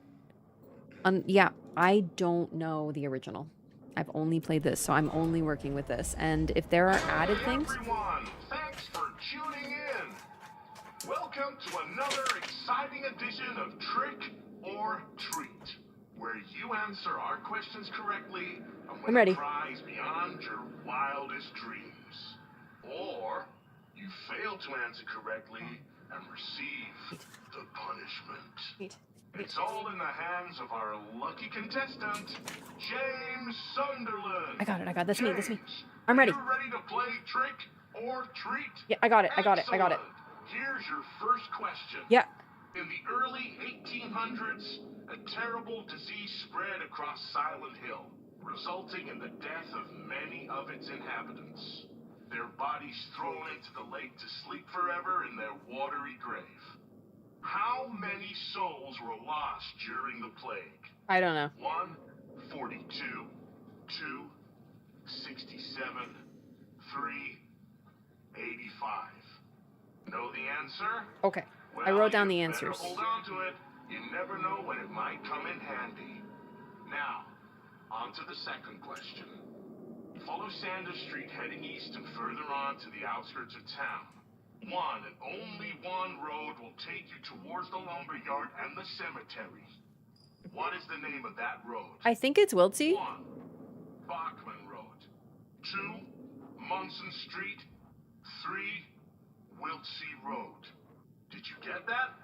yeah, I don't know the original. I've only played this, so I'm only working with this. And if there are added things... Everyone, thanks for tuning in. Welcome to another exciting edition of Trick or Treat, where you answer our questions correctly and I'm win ready. a prize beyond your wildest dreams. Or you fail to answer correctly and receive the punishment. Wait. It's all in the hands of our lucky contestant, James Sunderland. I got it. That's me. James, I'm ready. Are you ready to play Trick or Treat? Yeah, I got it. Excellent. Here's your first question. Yeah. In the early 1800s, a terrible disease spread across Silent Hill, resulting in the death of many of its inhabitants. Their bodies thrown into the lake to sleep forever in their watery grave. How many souls were lost during the plague? I don't know. 1, 42, 2, 67, 3, 85. Know the answer? Okay. Well, I wrote down the you answers. better hold on to it. You never know when it might come in handy. Now, on to the second question. Follow Sanders Street heading east and further on to the outskirts of town. One and only one road will take you towards the lumberyard and the cemetery. What is the name of that road? I think it's Wiltsey. 1. Bachman Road. 2. Munson Street. 3. Wiltsey Road. Did you get that?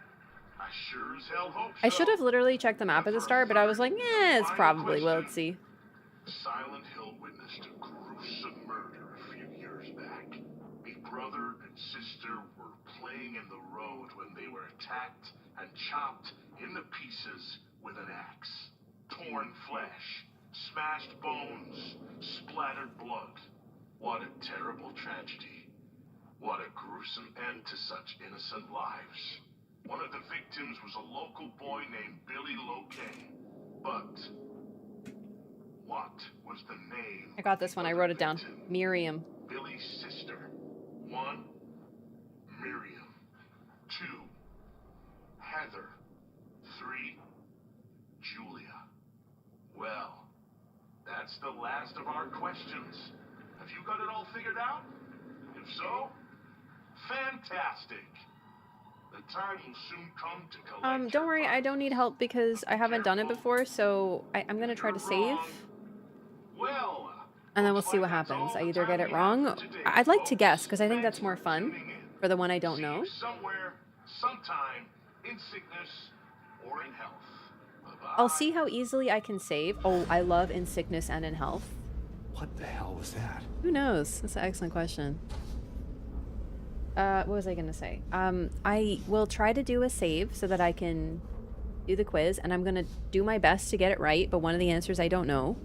I sure as hell hope so. I should have literally checked the map at the start, but I was like, eh, it's probably Wiltsey. Silent Hill witnessed a gruesome murder a few years back. A brother and sister were playing in the road when they were attacked and chopped into pieces with an axe. Torn flesh, smashed bones, splattered blood. What a terrible tragedy. What a gruesome end to such innocent lives. One of the victims was a local boy named Billy Loque. But what was the name? I got this one. I wrote it down. Miriam. Billy's sister. 1. Miriam. 2. Heather. 3. Julia. Well, that's the last of our questions. Have you got it all figured out? If so, fantastic. The time will soon come to collect Don't your worry, I don't need help because I haven't done it before, so I'm gonna try to save. Well, And then we'll see what happens. I either get it wrong. I'd like to guess, because I think that's more fun for the one I don't know. Somewhere, sometime, in sickness or in health. Bye-bye. I'll see how easily I can save. Oh, I love in sickness and in health. What the hell was that? Who knows? That's an excellent question. What was I gonna say? I will try to do a save so that I can do the quiz, and I'm gonna do my best to get it right, but one of the answers I don't know.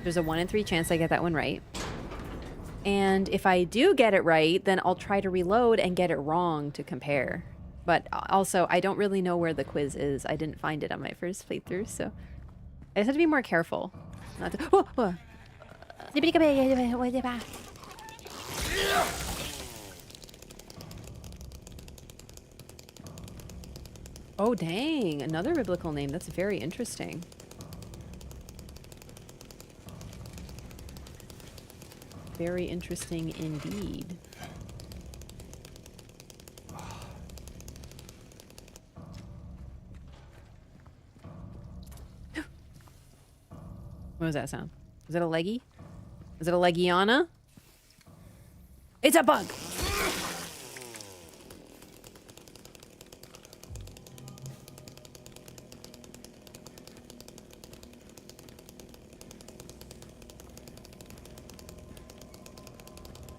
There's a 1 in 3 chance I get that one right. And if I do get it right, then I'll try to reload and get it wrong to compare. But also, I don't really know where the quiz is. I didn't find it on my first playthrough, so I just have to be more careful. Not to... Whoa, whoa. Oh, dang. Another biblical name. That's very interesting. Very interesting indeed. What was that sound? Was it a leggy? Is it a Legiana? It's a bug!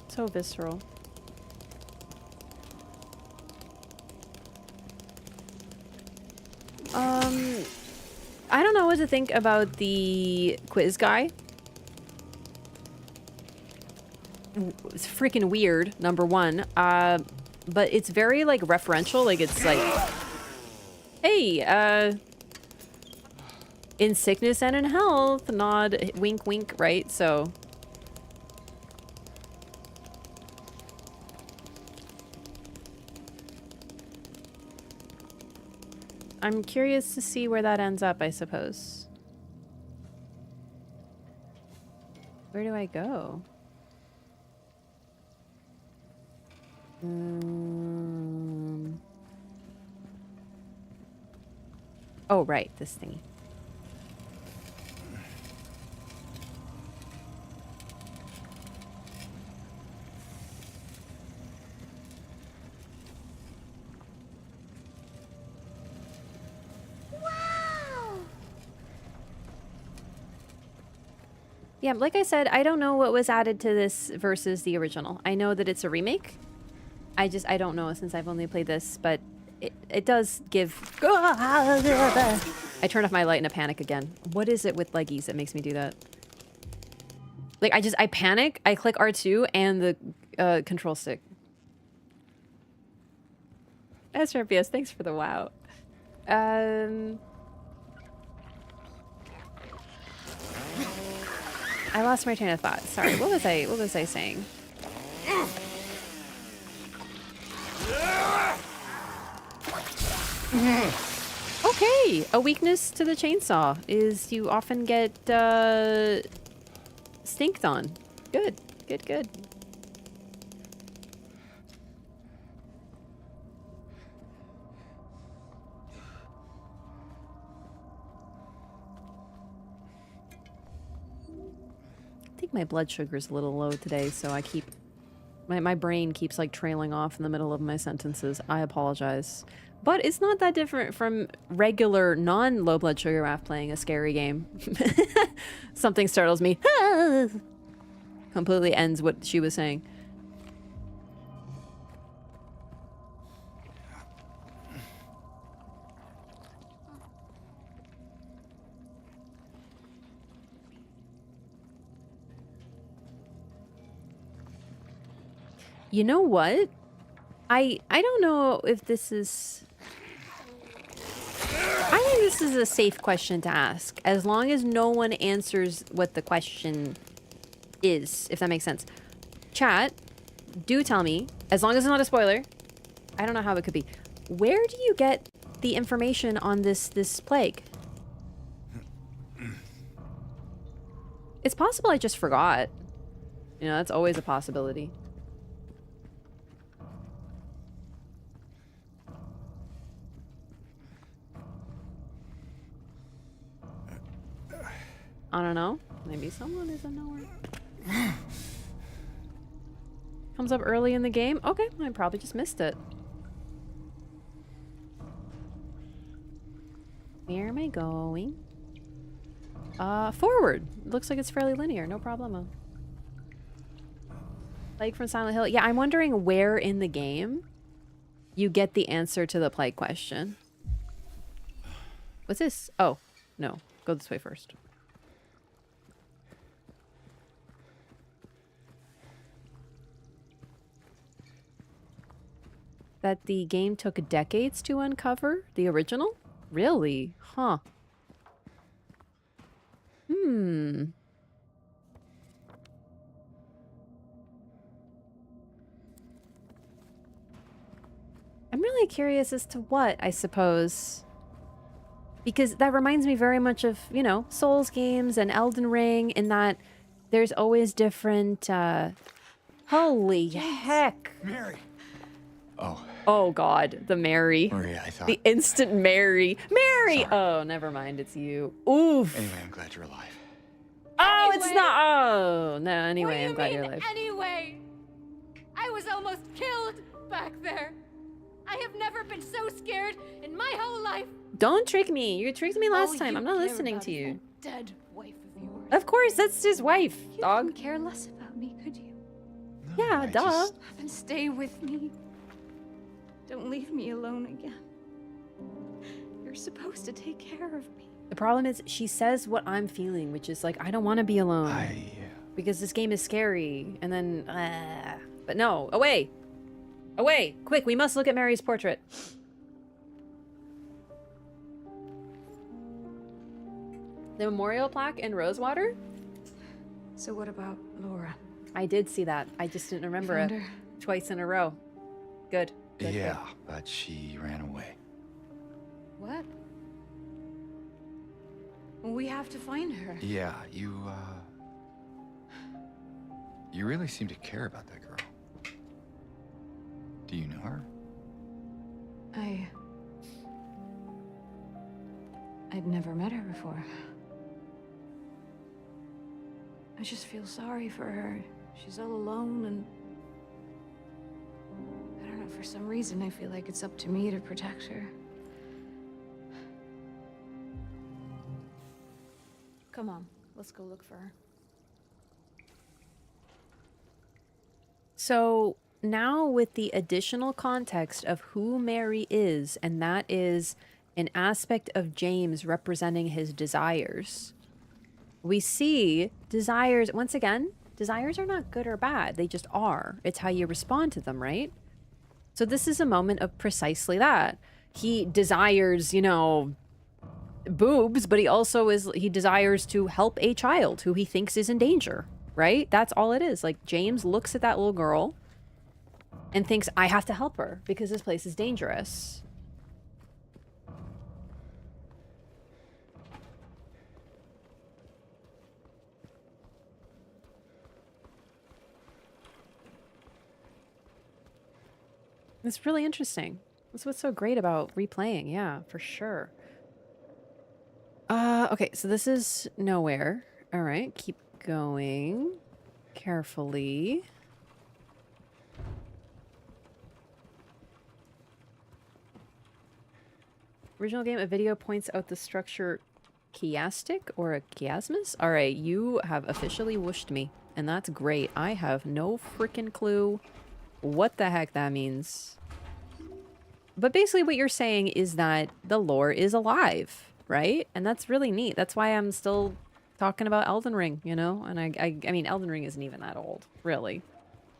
So visceral. I don't know what to think about the quiz guy. It's freaking weird, number one. But it's very, like, referential. Like, it's like, hey, in sickness and in health, nod, wink, wink, right? So... I'm curious to see where that ends up, I suppose. Where do I go? Oh, right, this thingy. Yeah, like I said, I don't know what was added to this versus the original. I know that it's a remake. I don't know since I've only played this, but it does give... I turned off my light in a panic again. What is it with leggies that makes me do that? Like, I panic, I click R2 and the control stick. SRPS, thanks for the wow. I lost my train of thought. Sorry, what was I saying? Okay, a weakness to the chainsaw is you often get stinked on. Good, good, good. I think my blood sugar's a little low today, so I keep... My brain keeps, like, trailing off in the middle of my sentences. I apologize. But it's not that different from regular non-low blood sugar Wraff playing a scary game. Something startles me. Completely ends what she was saying. You know what? I don't know if this is... I think this is a safe question to ask, as long as no one answers what the question is, if that makes sense. Chat, do tell me, as long as it's not a spoiler, I don't know how it could be. Where do you get the information on this plague? It's possible I just forgot. You know, that's always a possibility. I don't know. Maybe someone isn't nowhere. Comes up early in the game? Okay, I probably just missed it. Where am I going? Forward. Looks like it's fairly linear. No problemo. Plague from Silent Hill. Yeah, I'm wondering where in the game you get the answer to the plague question. What's this? Oh, no. Go this way first. That the game took decades to uncover? The original? Really? Huh. Hmm. I'm really curious as to what, I suppose. Because that reminds me very much of, you know, Souls games and Elden Ring, in that there's always different, holy heck. Mary. Oh. Oh god, the Mary. Maria, I thought... The instant Mary. Mary! Sorry. Oh, never mind, it's you. Oof. Anyway, I'm glad you're alive. Oh, Anyway. it's not. Oh, no, anyway, What do I'm you glad mean, you're alive. anyway? I was almost killed back there. I have never been so scared in my whole life. Don't trick me. You tricked me last All time. you I'm not care listening about to is you. that dead wife of yours. Of course, that's his wife, You dog. couldn't care less about me, could you? No, Yeah, I duh. just- Then stay with me. Don't leave me alone again. You're supposed to take care of me. The problem is she says what I'm feeling, which is like, I don't want to be alone. Because this game is scary. And then, but no, away. Away, quick, we must look at Mary's portrait. The memorial plaque in Rosewater? So what about Laura? I did see that. I just didn't remember it. Found her? Twice in a row. Good. Good, Yeah, but she ran away. What? We have to find her. Yeah, you really seem to care about that girl. Do you know her? I'd never met her before. I just feel sorry for her. She's all alone, and I don't know, for some reason I feel like it's up to me to protect her. Come on, let's go look for her. So now with the additional context of who Mary is, and that is an aspect of James representing his desires, we see desires, once again, desires are not good or bad. They just are. It's how you respond to them, right? So this is a moment of precisely that. He desires, you know, boobs, but he desires to help a child who he thinks is in danger, right? That's all it is. Like, James looks at that little girl and thinks, I have to help her because this place is dangerous. It's really interesting. That's what's so great about replaying. Yeah, for sure. Okay, so this is nowhere. All right, keep going carefully. Original game, a video points out the structure chiastic or a chiasmus. All right, you have officially whooshed me, and that's great. I have no freaking clue what the heck that means. But basically what you're saying is that the lore is alive, right? And that's really neat. That's why I'm still talking about Elden Ring, you know? And I mean, Elden Ring isn't even that old, really.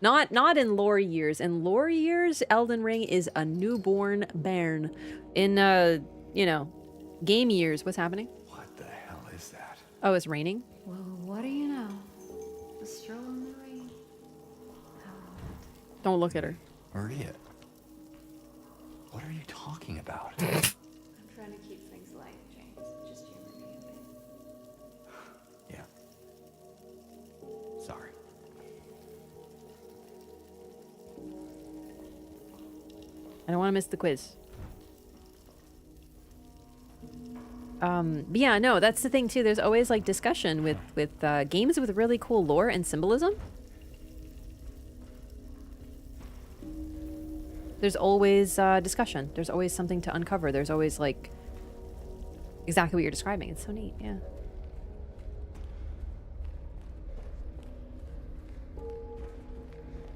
Not in lore years. In lore years, Elden Ring is a newborn bairn. In you know, game years, what's happening? What the hell is that? Oh, it's raining? Well, what do you know? A stroll in the rain. Don't look at her. Maria. What are you talking about? I'm trying to keep things light, James. Just humor me a bit. Yeah. Sorry. I don't want to miss the quiz. But yeah, no, that's the thing too. There's always like discussion with games with really cool lore and symbolism. There's always discussion. There's always something to uncover. There's always like exactly what you're describing. It's so neat, yeah.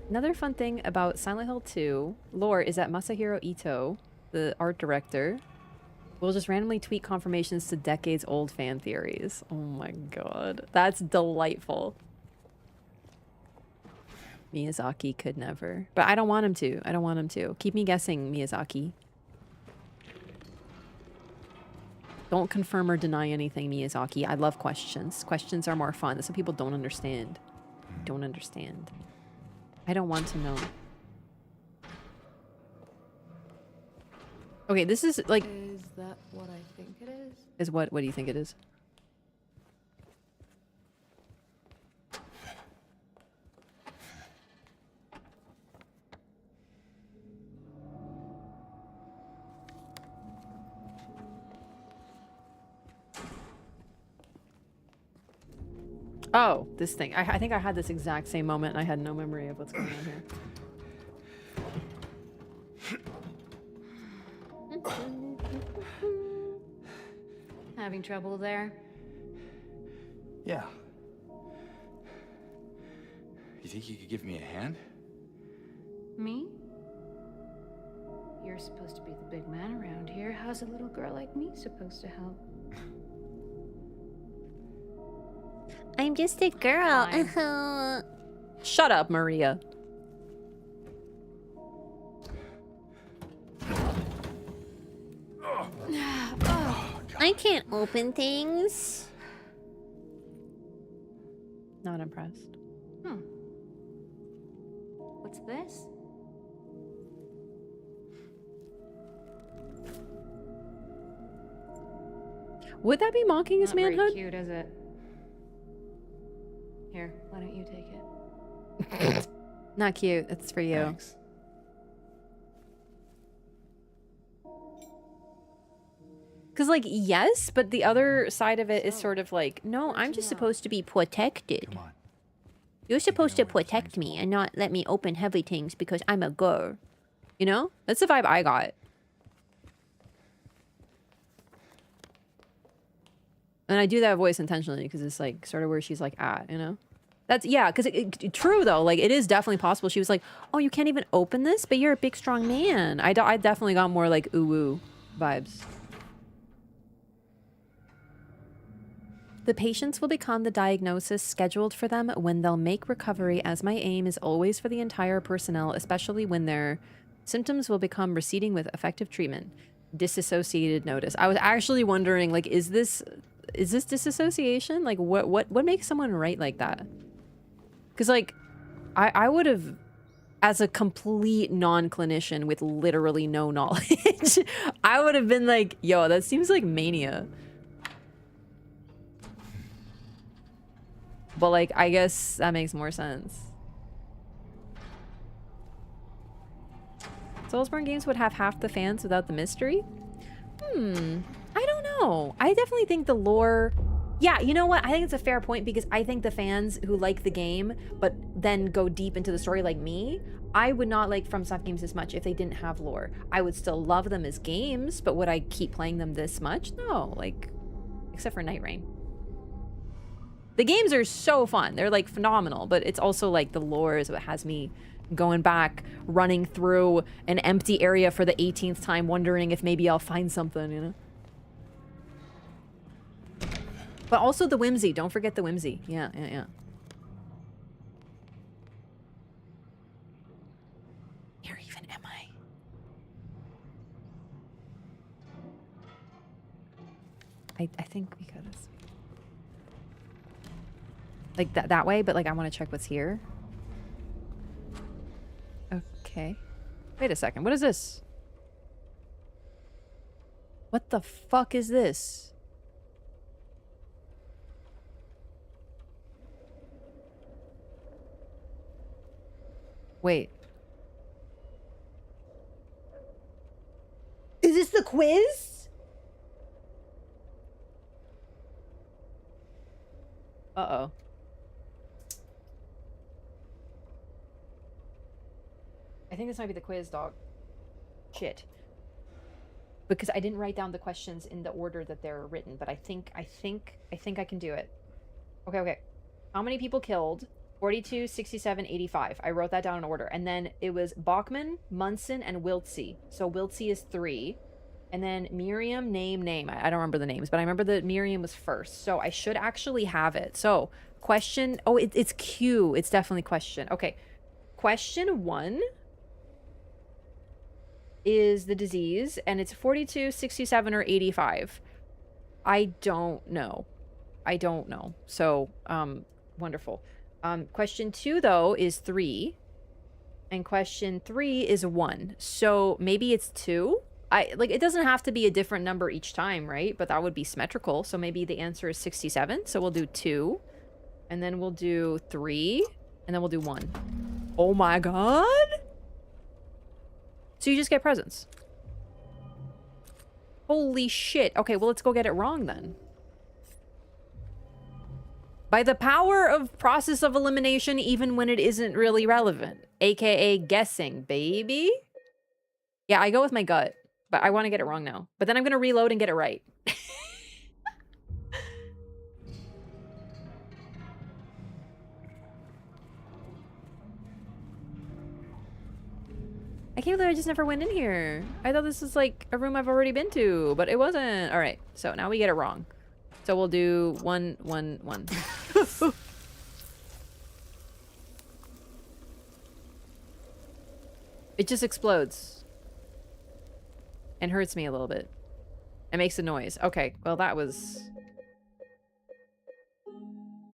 Another fun thing about Silent Hill 2 lore is that Masahiro Ito, the art director, will just randomly tweet confirmations to decades-old fan theories. Oh my god. That's delightful. Miyazaki could never. But I don't want him to. I don't want him to. Keep me guessing, Miyazaki. Don't confirm or deny anything, Miyazaki. I love questions. Questions are more fun. That's what people don't understand. Don't understand. I don't want to know. Okay, this is like... Is that what I think it is? Is what? What do you think it is? Oh, this thing. I think I had this exact same moment and I had no memory of what's going on here. Having trouble there? Yeah. You think you could give me a hand? Me? You're supposed to be the big man around here. How's a little girl like me supposed to help? I'm just a girl. Fine. Shut up, Maria. I can't open things. Not impressed. What's this? Would that be mocking his Not very manhood? cute, is it? Here, why don't you take it? Not cute. It's for you. Thanks. Because, like, yes, but the other side of it is sort of like, no, I'm just Supposed to be protected. Come on. You're supposed to know where protect things me and not let me open heavy things because I'm a girl. You know? That's the vibe I got. And I do that voice intentionally because it's like sort of where she's like at, you know? That's, yeah, because true though, like it is definitely possible. She was like, oh, you can't even open this, but you're a big, strong man. I definitely got more like ooh-woo vibes. The patients will become the diagnosis scheduled for them when they'll make recovery, as my aim is always for the entire personnel, especially when their symptoms will become receding with effective treatment. Disassociated notice. I was actually wondering, like, is this disassociation? Like, what makes someone write like that? Because, like, I would have, as a complete non-clinician with literally no knowledge, I would have been like, yo, that seems like mania. But, like, I guess that makes more sense. Soulsborne games would have half the fans without the mystery? I don't know. I definitely think the lore... Yeah, you know what? I think it's a fair point because I think the fans who like the game but then go deep into the story like me, I would not like FromSoft games as much if they didn't have lore. I would still love them as games, but would I keep playing them this much? No, like, except for Night Rain. The games are so fun. They're like phenomenal, but it's also like the lore is what has me going back, running through an empty area for the 18th time, wondering if maybe I'll find something, you know? But also the whimsy. Don't forget the whimsy. Yeah, yeah, yeah. I think because like that way, but like I want to check what's here. Okay. Wait a second. What is this? What the fuck is this? Wait. Is this the quiz? Uh-oh. I think this might be the quiz, dog. Shit. Because I didn't write down the questions in the order that they're written, but I think I can do it. Okay. How many people killed? 42, 67, 85. I wrote that down in order. And then it was Bachman, Munson, and Wiltsey. So Wiltsey is 3. And then Miriam, name. I don't remember the names, but I remember that Miriam was first. So I should actually have it. So question... Oh, it's Q. It's definitely question. Okay. Question 1 is the disease, and it's 42, 67, or 85. I don't know. So, wonderful. Question 2, though, is 3. And question 3 is 1. So maybe it's 2? It doesn't have to be a different number each time, right? But that would be symmetrical. So maybe the answer is 67. So we'll do 2. And then we'll do 3. And then we'll do 1. Oh my god! So you just get presents. Holy shit. Okay, well, let's go get it wrong then. By the power of process of elimination, even when it isn't really relevant. AKA guessing, baby. Yeah, I go with my gut, but I want to get it wrong now. But then I'm going to reload and get it right. I can't believe I just never went in here. I thought this was like a room I've already been to, but it wasn't. All right, so now we get it wrong. So we'll do 1, 1, 1. It just explodes. And hurts me a little bit. It makes a noise. Okay, well that was...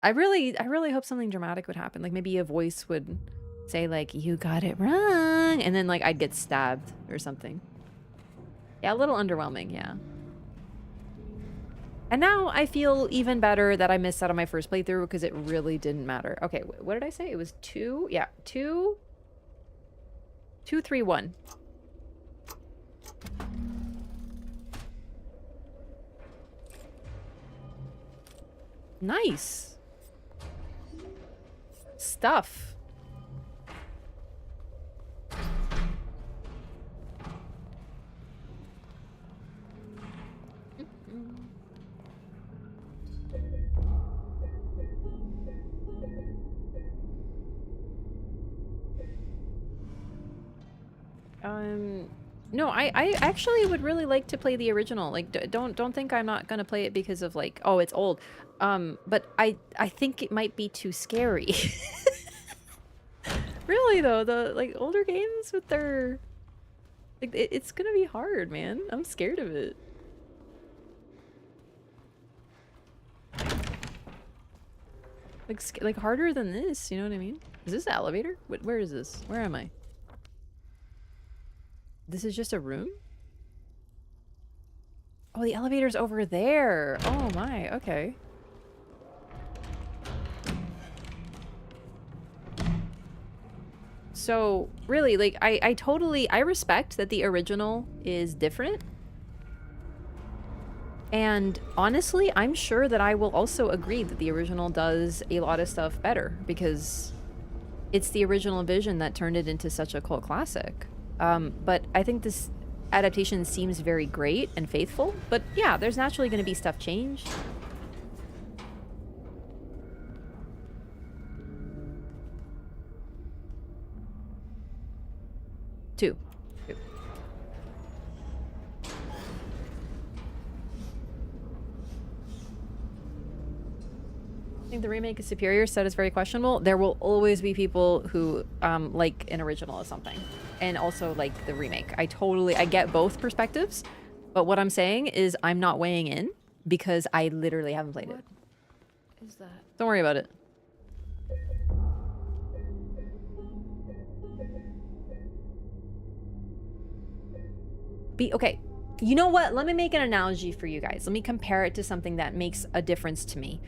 I really hope something dramatic would happen. Like maybe a voice would say like, you got it wrong. And then like I'd get stabbed or something. Yeah, a little underwhelming, yeah. And now I feel even better that I missed out on my first playthrough because it really didn't matter. Okay, what did I say? It was 2? Yeah, 2, 2, 3, 1. Nice. Stuff. No, I actually would really like to play the original. Like, don't think I'm not gonna play it because of like, oh, it's old. But I think it might be too scary. Really though, the like older games with their like it's gonna be hard, man. I'm scared of it. Like harder than this, you know what I mean? Is this the elevator? Where is this? Where am I? This is just a room? Oh, the elevator's over there. Oh my, okay. So, really, like, I respect that the original is different. And honestly, I'm sure that I will also agree that the original does a lot of stuff better because it's the original vision that turned it into such a cult classic. But I think this adaptation seems very great and faithful. But yeah, there's naturally going to be stuff changed. Two. I think the remake is superior. Said is very questionable. There will always be people who like an original or something, and also like the remake. I get both perspectives, but what I'm saying is I'm not weighing in because I literally haven't played it. What is that? Don't worry about it. Okay. You know what? Let me make an analogy for you guys. Let me compare it to something that makes a difference to me.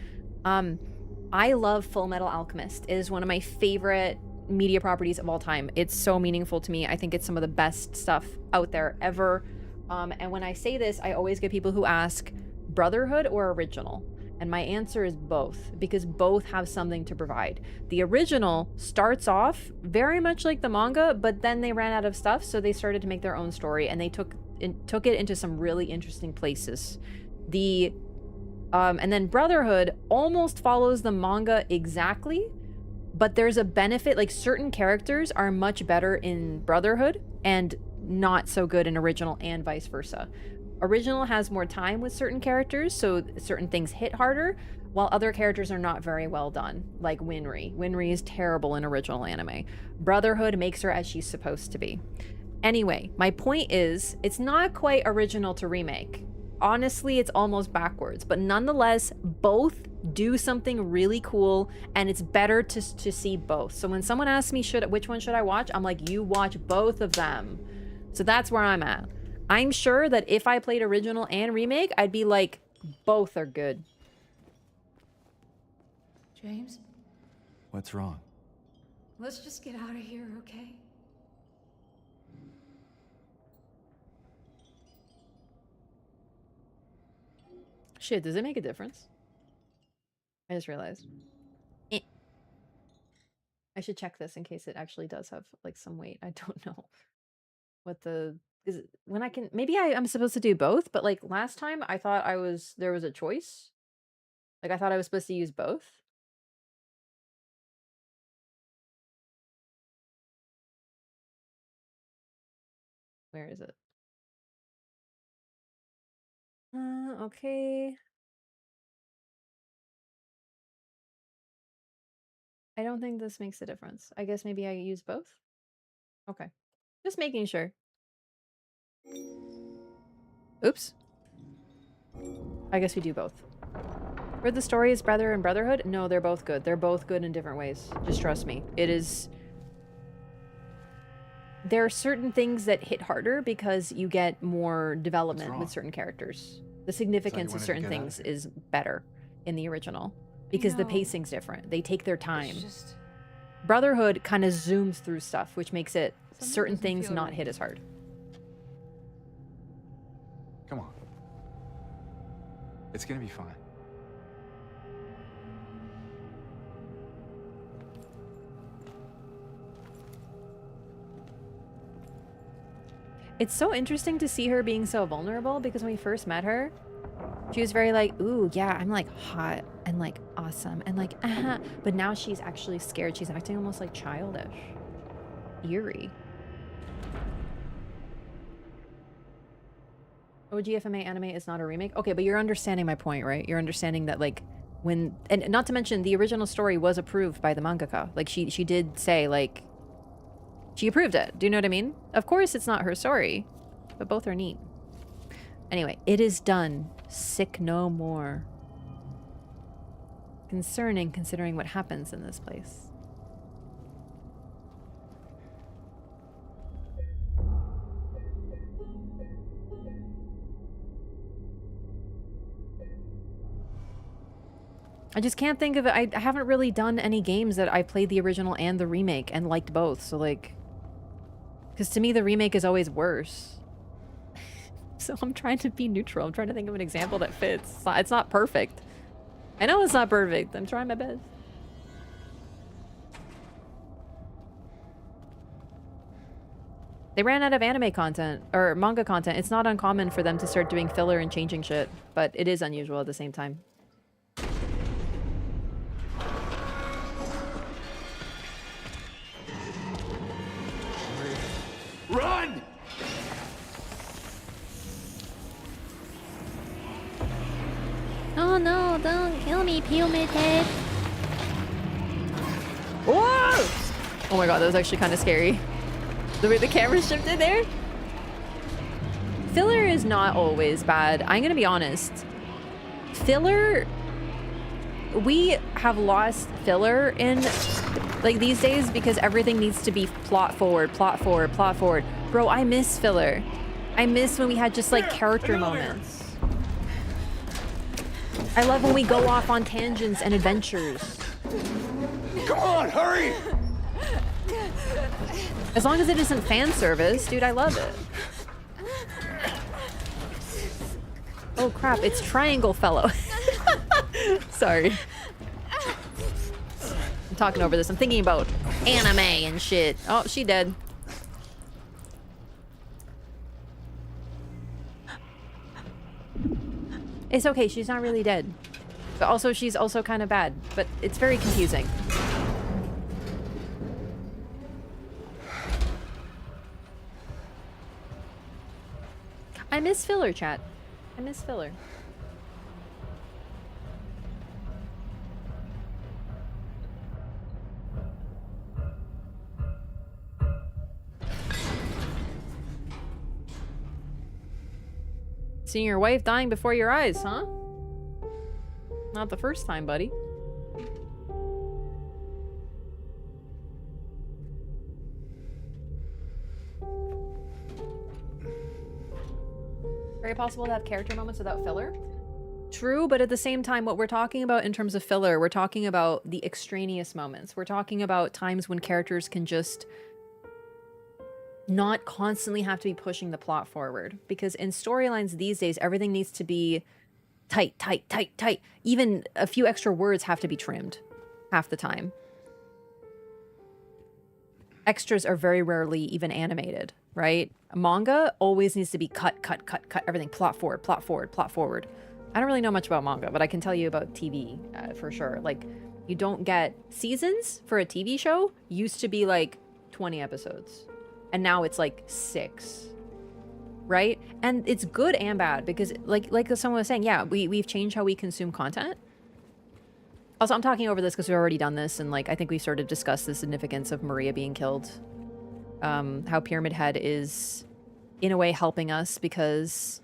I love Full Metal Alchemist. It is one of my favorite media properties of all time. It's so meaningful to me. I think it's some of the best stuff out there ever. And when I say this, I always get people who ask Brotherhood or original. And my answer is both, because both have something to provide. The original starts off very much like the manga, but then they ran out of stuff, so they started to make their own story, and they took it into some really interesting places. And then Brotherhood almost follows the manga exactly, but there's a benefit, like certain characters are much better in Brotherhood and not so good in original, and vice versa. Original has more time with certain characters, so certain things hit harder, while other characters are not very well done, like Winry. Winry is terrible in original anime. Brotherhood makes her as she's supposed to be. Anyway, my point is, it's not quite original to remake. Honestly, it's almost backwards, but nonetheless, both do something really cool, and it's better to see both. So when someone asks me which one should I watch, I'm like, you watch both of them. So that's where I'm at. I'm sure that if I played original and remake, I'd be like, both are good. James, What's wrong? let's just get out of here, okay? Shit, does it make a difference? I just realized. I should check this in case it actually does have like some weight. I don't know what when I can, maybe I'm supposed to do both, but like last time I thought there was a choice. Like I thought I was supposed to use both. Where is it? Okay. I don't think this makes a difference. I guess maybe I use both? Okay. Just making sure. Oops. I guess we do both. Were the stories Brother and Brotherhood? No, they're both good. They're both good in different ways. Just trust me. It is... There are certain things that hit harder because you get more development with certain characters. The significance of certain things is better in the original because the pacing's different. They take their time. Brotherhood kind of zooms through stuff, which makes it certain things not hit as hard. Come on. It's gonna be fine. It's so interesting to see her being so vulnerable because when we first met her, she was very like, ooh, yeah, I'm like hot and like awesome and like, but now she's actually scared. She's acting almost like childish. Eerie. OGFMA anime is not a remake. Okay, but you're understanding my point, right? You're understanding that like and not to mention the original story was approved by the mangaka. Like she did say like, she approved it. Do you know what I mean? Of course it's not her story, but both are neat. Anyway, it is done. Sick no more. Concerning considering what happens in this place. I just can't think of it. I haven't really done any games that I played the original and the remake and liked both. So like, because to me the remake is always worse. So I'm trying to be neutral. I'm trying to think of an example that fits. It's not perfect. I know it's not perfect. I'm trying my best. They ran out of anime content or manga content. It's not uncommon for them to start doing filler and changing shit, but it is unusual at the same time. Run! Oh no, don't kill me, Pyramid Head. Whoa! Oh my god, that was actually kind of scary. The way the camera shifted there. Filler is not always bad. I'm gonna be honest. Filler, we have lost filler in like these days because everything needs to be plot forward, plot forward, plot forward. Bro, I miss filler. I miss when we had just like character moments. I love when we go off on tangents and adventures. Come on, hurry! As long as it isn't fan service, dude, I love it. Oh crap, it's Triangle Fellow. Sorry. I'm talking over this. I'm thinking about anime and shit. Oh, she dead. It's okay, she's not really dead. But also, she's also kind of bad. But it's very confusing. I miss filler, chat. I miss filler. Seeing your wife dying before your eyes, huh? Not the first time, buddy. Very possible to have character moments without filler. True, but at the same time, what we're talking about in terms of filler, we're talking about the extraneous moments. We're talking about times when characters can just not constantly have to be pushing the plot forward. Because in storylines these days, everything needs to be tight, tight, tight, tight. Even a few extra words have to be trimmed half the time. Extras are very rarely even animated, right? Manga always needs to be cut, cut, cut, cut. Everything plot forward, plot forward, plot forward. I don't really know much about manga, but I can tell you about TV for sure. Like, you don't get seasons for a TV show used to be like 20 episodes. And now it's like 6. Right? And it's good and bad because like someone was saying, yeah, we've changed how we consume content. Also, I'm talking over this because we've already done this, and like I think we sort of discussed the significance of Maria being killed. How Pyramid Head is in a way helping us because,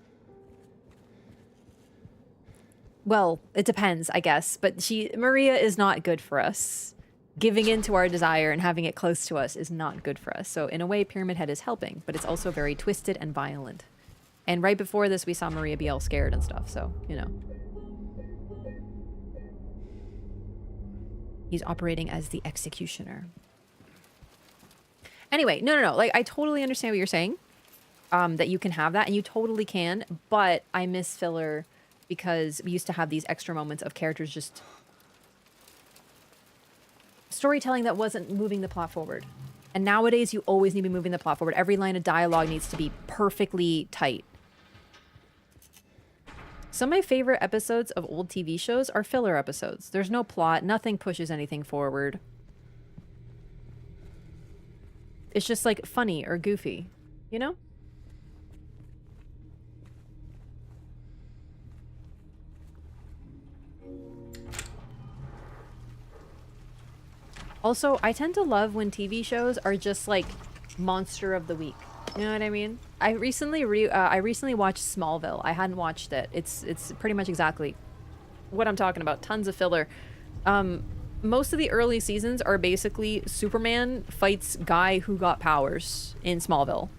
well, it depends, I guess, but Maria is not good for us. Giving in to our desire and having it close to us is not good for us. So in a way, Pyramid Head is helping, but it's also very twisted and violent. And right before this, we saw Maria be all scared and stuff, so, you know. He's operating as the executioner. Anyway, no. Like, I totally understand what you're saying. That you can have that, and you totally can, but I miss filler because we used to have these extra moments of characters just storytelling that wasn't moving the plot forward. And nowadays, you always need to be moving the plot forward. Every line of dialogue needs to be perfectly tight. Some of my favorite episodes of old TV shows are filler episodes. There's no plot. Nothing pushes anything forward. It's just like funny or goofy, you know? Also, I tend to love when TV shows are just like monster of the week. You know what I mean? I recently watched Smallville. I hadn't watched it. It's pretty much exactly what I'm talking about. Tons of filler. Most of the early seasons are basically Superman fights guy who got powers in Smallville.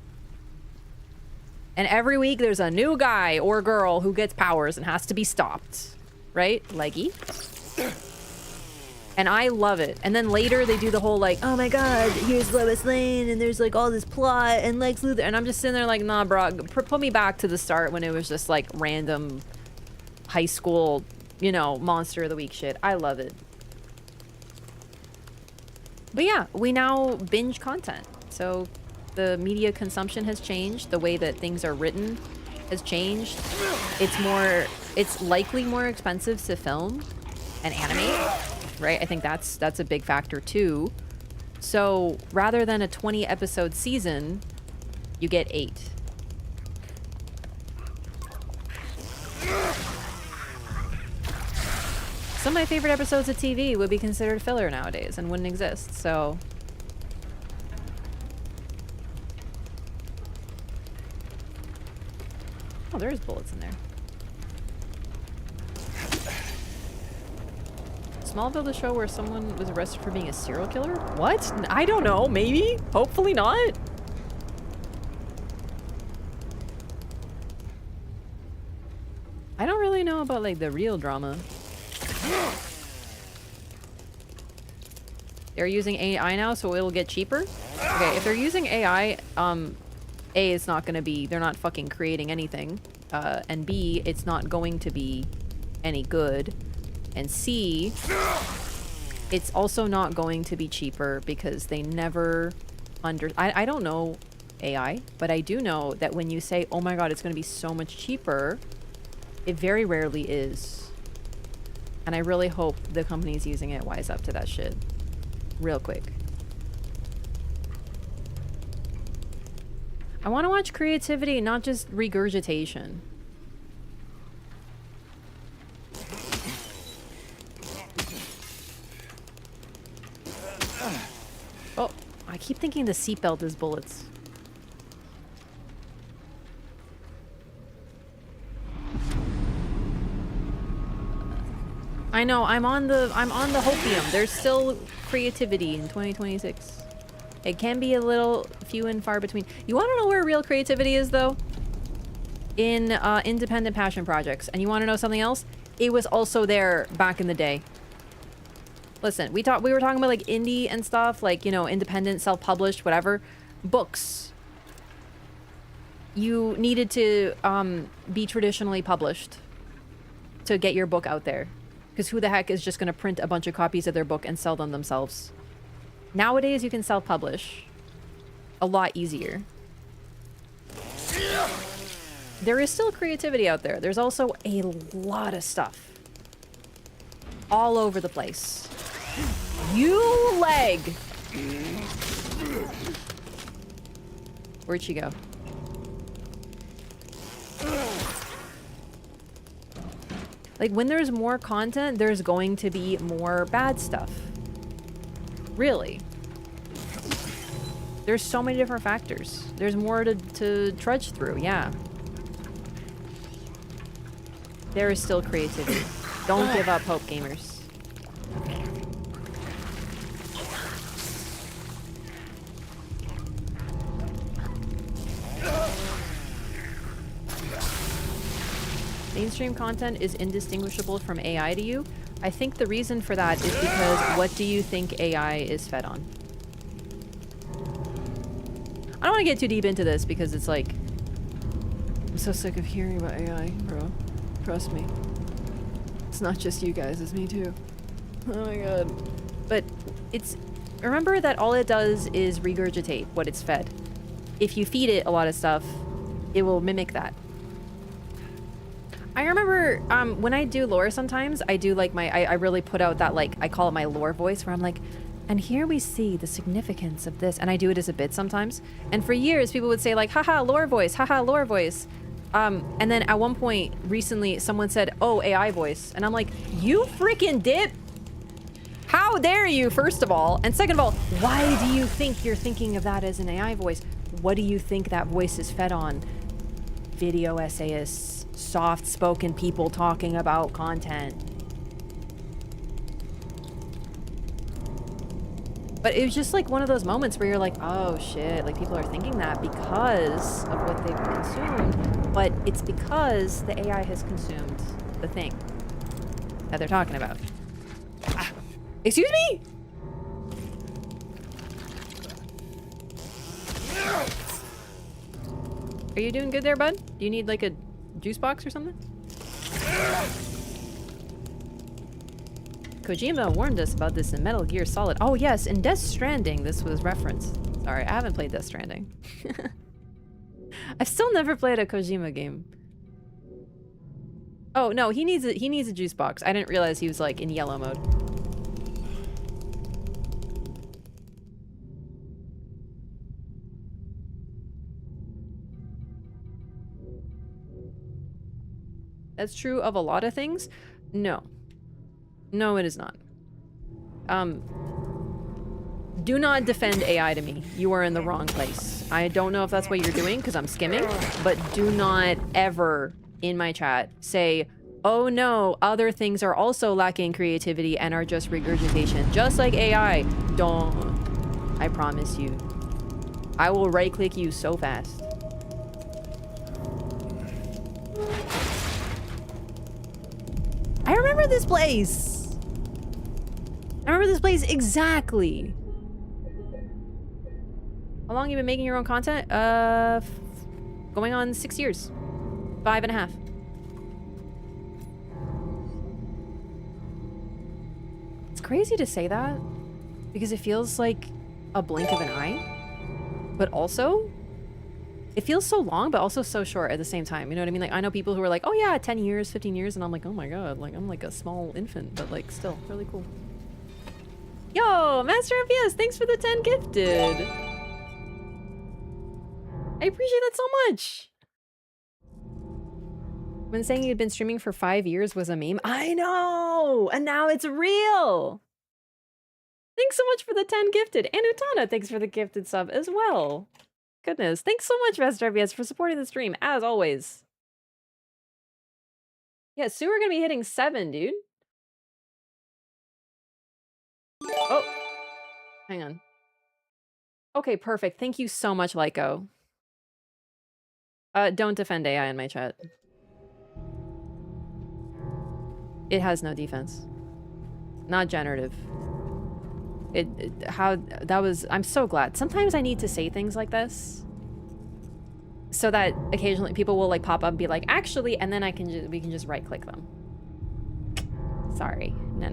And every week there's a new guy or girl who gets powers and has to be stopped. Right? Leggy. And I love it. And then later they do the whole like, oh my god, here's Lois Lane and there's like all this plot and Lex Luthor. And I'm just sitting there like, nah, bro, put me back to the start when it was just like random high school, you know, monster of the week shit. I love it. But yeah, we now binge content. So the media consumption has changed. The way that things are written has changed. It's likely more expensive to film and animate. Right? I think that's a big factor too. So rather than a 20 episode season, you get 8. Some of my favorite episodes of TV would be considered filler nowadays and wouldn't exist, so. Oh, there's bullets in there. Smallville the show where someone was arrested for being a serial killer? What? I don't know. Maybe. Hopefully not. I don't really know about like the real drama. They're using AI now, so it'll get cheaper? Okay, if they're using AI, A, it's not gonna be, they're not fucking creating anything. And B, it's not going to be any good. And C, it's also not going to be cheaper because they never I don't know AI, but I do know that when you say, oh my god, it's gonna be so much cheaper, it very rarely is. And I really hope the companies using it wise up to that shit. Real quick. I want to watch creativity, not just regurgitation. Oh, I keep thinking the seatbelt is bullets. I know, I'm on the hopium. There's still creativity in 2026. It can be a little few and far between. You want to know where real creativity is, though? In independent passion projects. And you want to know something else? It was also there back in the day. Listen, we were talking about like indie and stuff, like, you know, independent, self-published, whatever. Books. You needed to be traditionally published to get your book out there. Because who the heck is just going to print a bunch of copies of their book and sell them themselves? Nowadays, you can self-publish. A lot easier. There is still creativity out there. There's also a lot of stuff. All over the place. You leg! Where'd she go? Like, when there's more content, there's going to be more bad stuff. Really. There's so many different factors. There's more to trudge through, yeah. There is still creativity. Don't give up hope, gamers. Mainstream content is indistinguishable from AI to you. I think the reason for that is because what do you think AI is fed on? I don't want to get too deep into this because it's like, I'm so sick of hearing about AI, bro. Trust me. It's not just you guys, it's me too. Oh my god. But it's, remember that all it does is regurgitate what it's fed. If you feed it a lot of stuff, it will mimic that. I remember when I do lore sometimes, I do like I really put out that, like, I call it my lore voice, where I'm like, and here we see the significance of this. And I do it as a bit sometimes. And for years, people would say like, haha, lore voice, haha, lore voice. And then at one point recently, someone said, oh, AI voice. And I'm like, you freaking dip? How dare you, first of all? And second of all, why do you think you're thinking of that as an AI voice? What do you think that voice is fed on? Video essayists, soft-spoken people talking about content. But it was just like one of those moments where you're like, oh shit, like people are thinking that because of what they've consumed, but it's because the AI has consumed the thing that they're talking about. Ah, excuse me? Are you doing good there, bud? Do you need like a juice box or something? Kojima warned us about this in Metal Gear Solid. Oh yes, in Death Stranding this was referenced. Sorry, I haven't played Death Stranding. I've still never played a Kojima game. Oh no, he needs a juice box. I didn't realize he was like in yellow mode. That's true of a lot of things? No. No, it is not. Do not defend AI to me. You are in the wrong place. I don't know if that's what you're doing because I'm skimming, but do not ever in my chat say, Oh no, other things are also lacking creativity and are just regurgitation, just like AI. Don't. I promise you. I will right-click you so fast. I remember this place. I remember this place exactly. How long have you been making your own content? Going on 6 years. 5.5. It's crazy to say that because it feels like a blink of an eye, but also it feels so long, but also so short at the same time. You know what I mean? Like, I know people who are like, oh yeah, 10 years, 15 years. And I'm like, oh my God, like, I'm like a small infant, but like still really cool. Yo, Master FPS, thanks for the 10 gifted. I appreciate that so much. When saying you'd been streaming for 5 years was a meme. I know! And now it's real! Thanks so much for the 10 gifted. And Utana, thanks for the gifted sub as well. Goodness. Thanks so much, Master FPS, for supporting the stream, as always. Yeah, soon we're gonna be hitting 7, dude. Oh. Hang on. Okay, perfect. Thank you so much, Lyco. Don't defend AI in my chat. It has no defense. Not generative. I'm so glad. Sometimes I need to say things like this so that occasionally people will like pop up and be like, actually, and then we can just right click them. Sorry. No.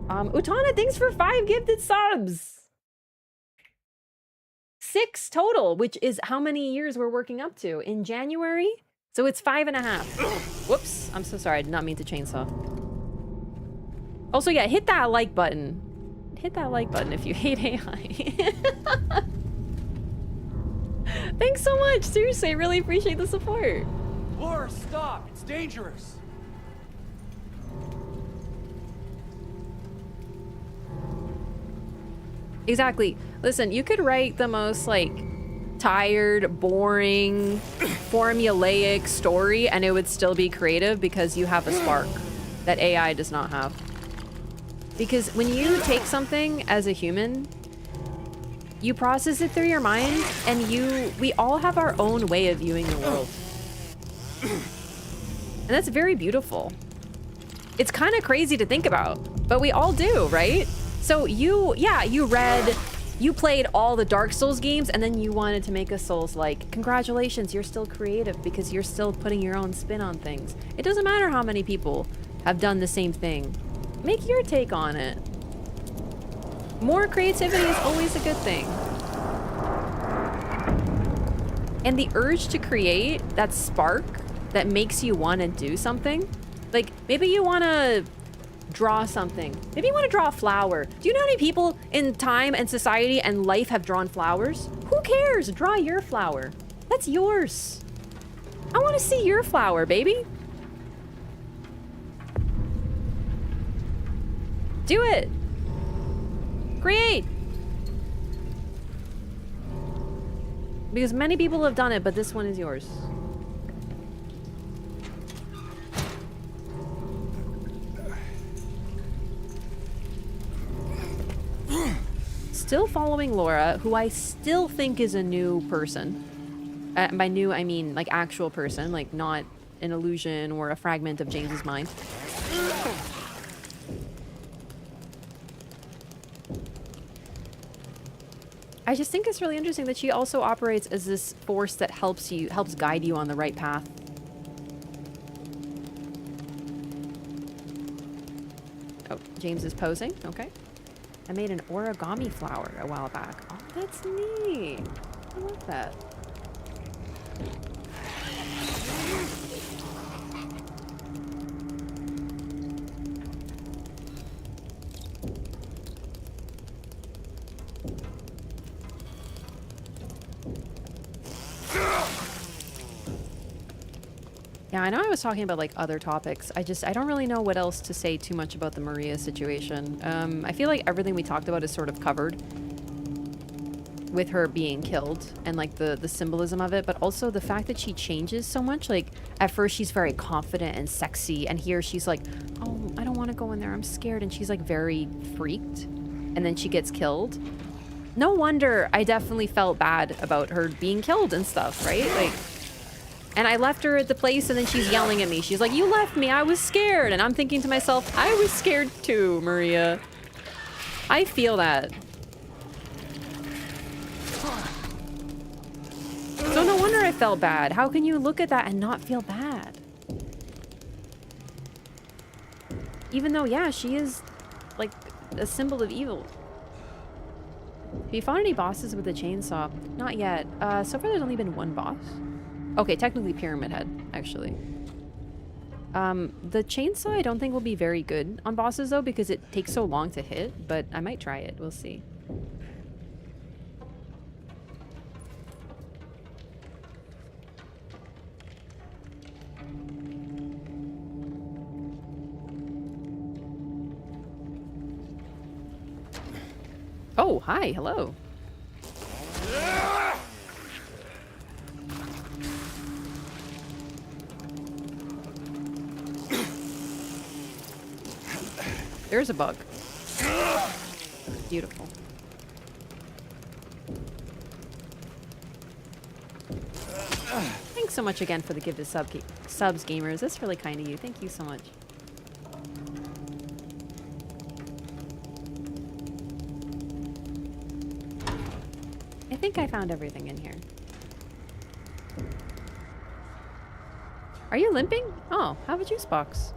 Utana, thanks for 5 gifted subs. 6 total, which is how many years we're working up to in January. So it's 5.5. Whoops. I'm so sorry. I did not mean to chainsaw. Also, yeah, hit that like button. Hit that like button if you hate AI. Thanks so much. Seriously, I really appreciate the support. Laura, stop! It's dangerous! Exactly. Listen, you could write the most, like, tired, boring, formulaic story and it would still be creative because you have a spark that AI does not have. Because when you take something as a human, you process it through your mind and we all have our own way of viewing the world. And that's very beautiful. It's kind of crazy to think about, but we all do, right? So you played all the Dark Souls games and then you wanted to make a Souls-like. Congratulations, you're still creative because you're still putting your own spin on things. It doesn't matter how many people have done the same thing. Make your take on it. More creativity is always a good thing. And the urge to create, that spark that makes you want to do something. Like, maybe you want to draw something. Maybe you want to draw a flower. Do you know how many people in time and society and life have drawn flowers? Who cares? Draw your flower. That's yours. I want to see your flower, baby. Do it. Create. Because many people have done it, but this one is yours. Still following Laura, who I still think is a new person. By new, I mean like actual person, like not an illusion or a fragment of James's mind. I just think it's really interesting that she also operates as this force that helps guide you on the right path. Oh, James is posing. Okay. I made an origami flower a while back. Oh, that's neat. I love that. Yeah, I know I was talking about like other topics. I don't really know what else to say too much about the Maria situation. I feel like everything we talked about is sort of covered. with her being killed and like the symbolism of it, but also the fact that she changes so much. Like at first she's very confident and sexy, and here she's like, oh, I don't want to go in there, I'm scared, and she's like very freaked, and then she gets killed. No wonder I definitely felt bad about her being killed and stuff, right? Like, and I left her at the place, and then she's yelling at me. She's like, you left me, I was scared. And I'm thinking to myself, I was scared too, Maria. I feel that. So no wonder I felt bad. How can you look at that and not feel bad? Even though, yeah, she is like a symbol of evil. Have you fought any bosses with a chainsaw? Not yet. So far there's only been one boss. Okay, technically Pyramid Head, actually. The chainsaw I don't think will be very good on bosses though, because it takes so long to hit, but I might try it. We'll see. Oh, hi, hello. There's a bug. Beautiful. Thanks so much again for the gift of subs, gamers. That's really kind of you. Thank you so much. I think I found everything in here. Are you limping? Oh, have a juice box.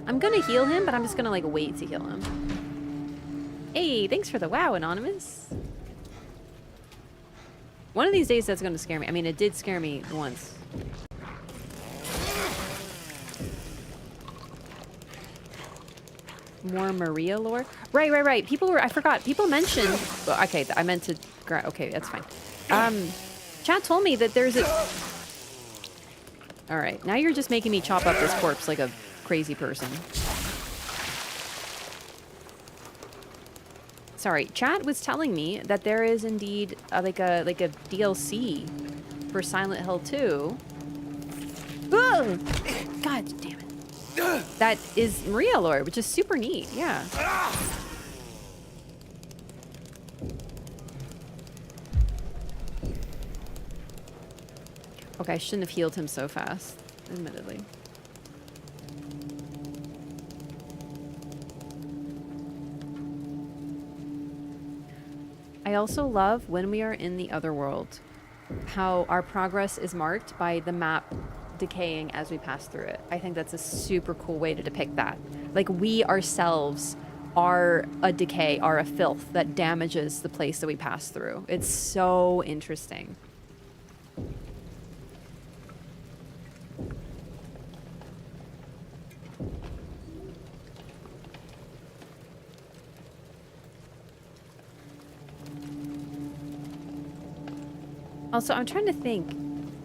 I'm gonna heal him, but I'm just gonna like wait to heal him. Hey, thanks for the wow, Anonymous. One of these days that's gonna scare me. I mean, it did scare me once. More Maria lore? Right. People were, I forgot. People mentioned, well, okay, I meant to, okay, that's fine. Chat told me that there's a, all right, now you're just making me chop up this corpse like a crazy person. Sorry, chat was telling me that there is indeed like a DLC for Silent Hill 2. Ugh! God damn it. That is Maria lore, which is super neat, yeah. Okay, I shouldn't have healed him so fast, admittedly. I also love when we are in the other world, how our progress is marked by the map decaying as we pass through it. I think that's a super cool way to depict that. Like we ourselves are a decay, are a filth that damages the place that we pass through. It's so interesting. Also, I'm trying to think.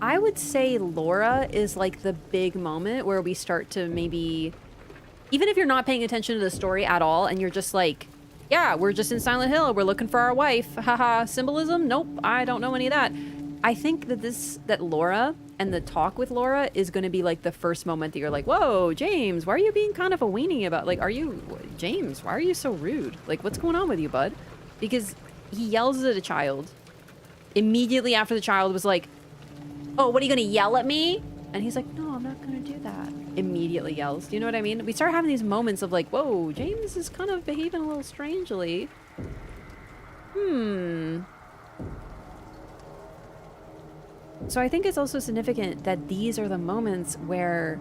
I would say Laura is like the big moment where we start to maybe, even if you're not paying attention to the story at all and you're just like, yeah, we're just in Silent Hill, we're looking for our wife, haha, symbolism? Nope, I don't know any of that. I think that that Laura and the talk with Laura is going to be like the first moment that you're like, whoa, James, why are you being kind of a weenie about, like, James, why are you so rude? Like, what's going on with you, bud? Because he yells at a child. Immediately after the child was like, oh, what are you gonna yell at me? And he's like, no, I'm not gonna do that. Immediately yells. Do you know what I mean? We start having these moments of like, whoa, James is kind of behaving a little strangely. So I think it's also significant that these are the moments where,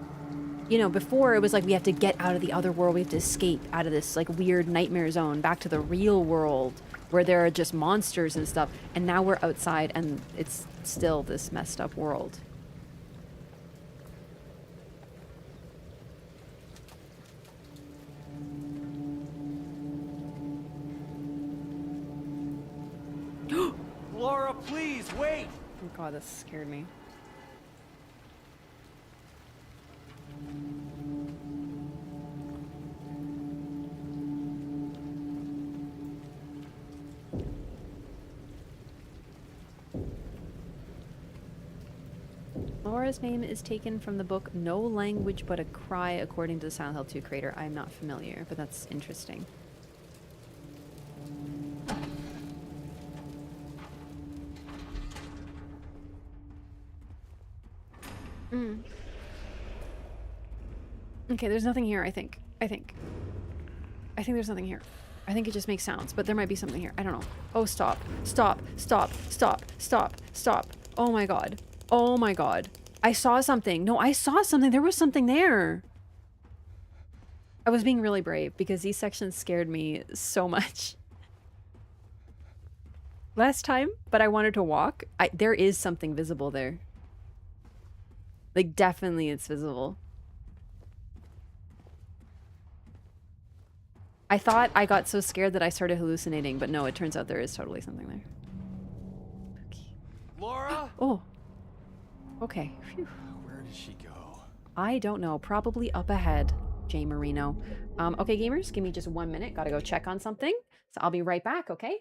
you know, before it was like we have to get out of the other world, we have to escape out of this like weird nightmare zone back to the real world where there are just monsters and stuff, and now we're outside and it's still this messed up world. Laura, please, wait! Oh god, that scared me. Laura's name is taken from the book No Language But a Cry, according to the Silent Hill 2 creator. I'm not familiar, but that's interesting. Okay, there's nothing here, I think. I think there's nothing here. I think it just makes sounds, but there might be something here. I don't know. Oh, stop. Stop. Stop. Stop. Stop. Stop. Oh my god. Oh my god. I saw something. No, I saw something. There was something there. I was being really brave because these sections scared me so much. Last time, but I wanted to walk. There is something visible there. Like, definitely it's visible. I thought I got so scared that I started hallucinating, but no, it turns out there is totally something there. Okay. Laura? Oh. Okay. Phew. Where did she go? I don't know. Probably up ahead, Jay Marino. Okay, gamers, give me just 1 minute. Gotta go check on something. So I'll be right back, okay?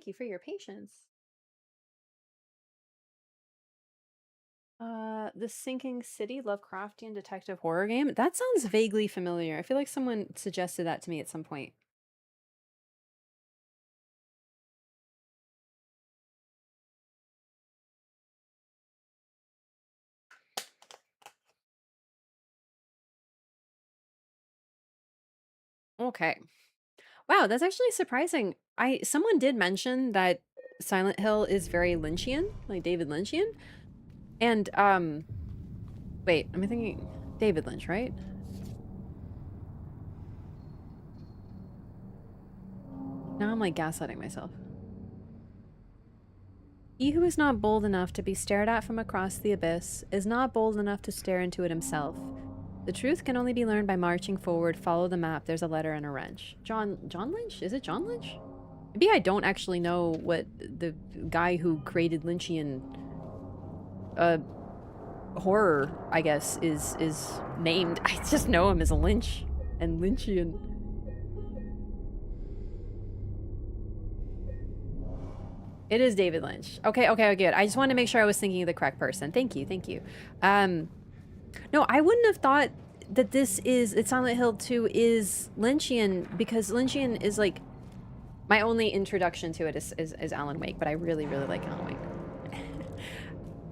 Thank you for your patience. The Sinking City Lovecraftian detective horror game. That sounds vaguely familiar. I feel like someone suggested that to me at some point. Okay. Wow, that's actually surprising. Someone did mention that Silent Hill is very Lynchian, like David Lynchian. And wait, am I thinking David Lynch, right? Now I'm like gaslighting myself. He who is not bold enough to be stared at from across the abyss is not bold enough to stare into it himself. The truth can only be learned by marching forward. Follow the map. There's a letter and a wrench. John Lynch? Is it John Lynch? Maybe I don't actually know what the guy who created Lynchian horror, I guess, is named. I just know him as a Lynch and Lynchian. It is David Lynch. Okay, good. I just wanted to make sure I was thinking of the correct person. Thank you. No, I wouldn't have thought that Silent Hill 2 is Lynchian, because Lynchian is like, my only introduction to it is Alan Wake, but I really, really like Alan Wake.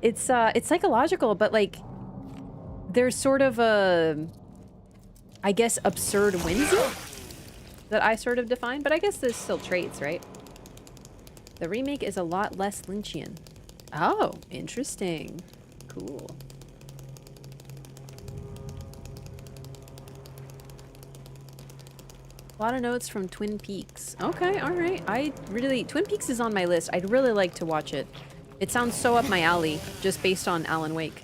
It's psychological, but like, there's sort of a, I guess, absurd whimsy that I sort of define, but I guess there's still traits, right? The remake is a lot less Lynchian. Oh, interesting. Cool. A lot of notes from Twin Peaks. Okay, alright. Twin Peaks is on my list. I'd really like to watch it. It sounds so up my alley, just based on Alan Wake.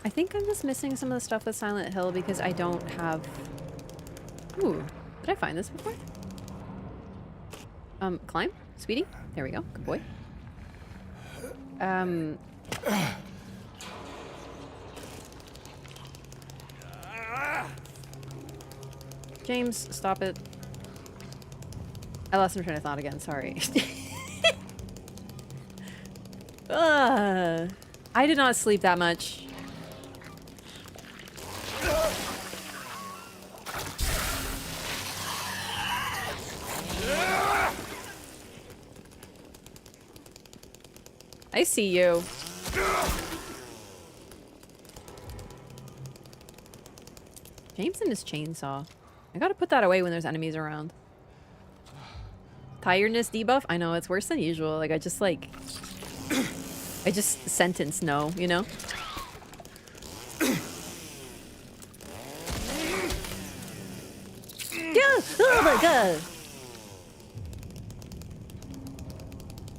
I think I'm just missing some of the stuff with Silent Hill because I don't have... Ooh, did I find this before? Climb? Sweetie? There we go. Good boy. James, stop it. I lost my train of thought again, sorry. I did not sleep that much. I see you. James and his chainsaw. I gotta put that away when there's enemies around. Tiredness debuff? I know, it's worse than usual. Like, I just sentence no, you know? Yeah! Oh my god!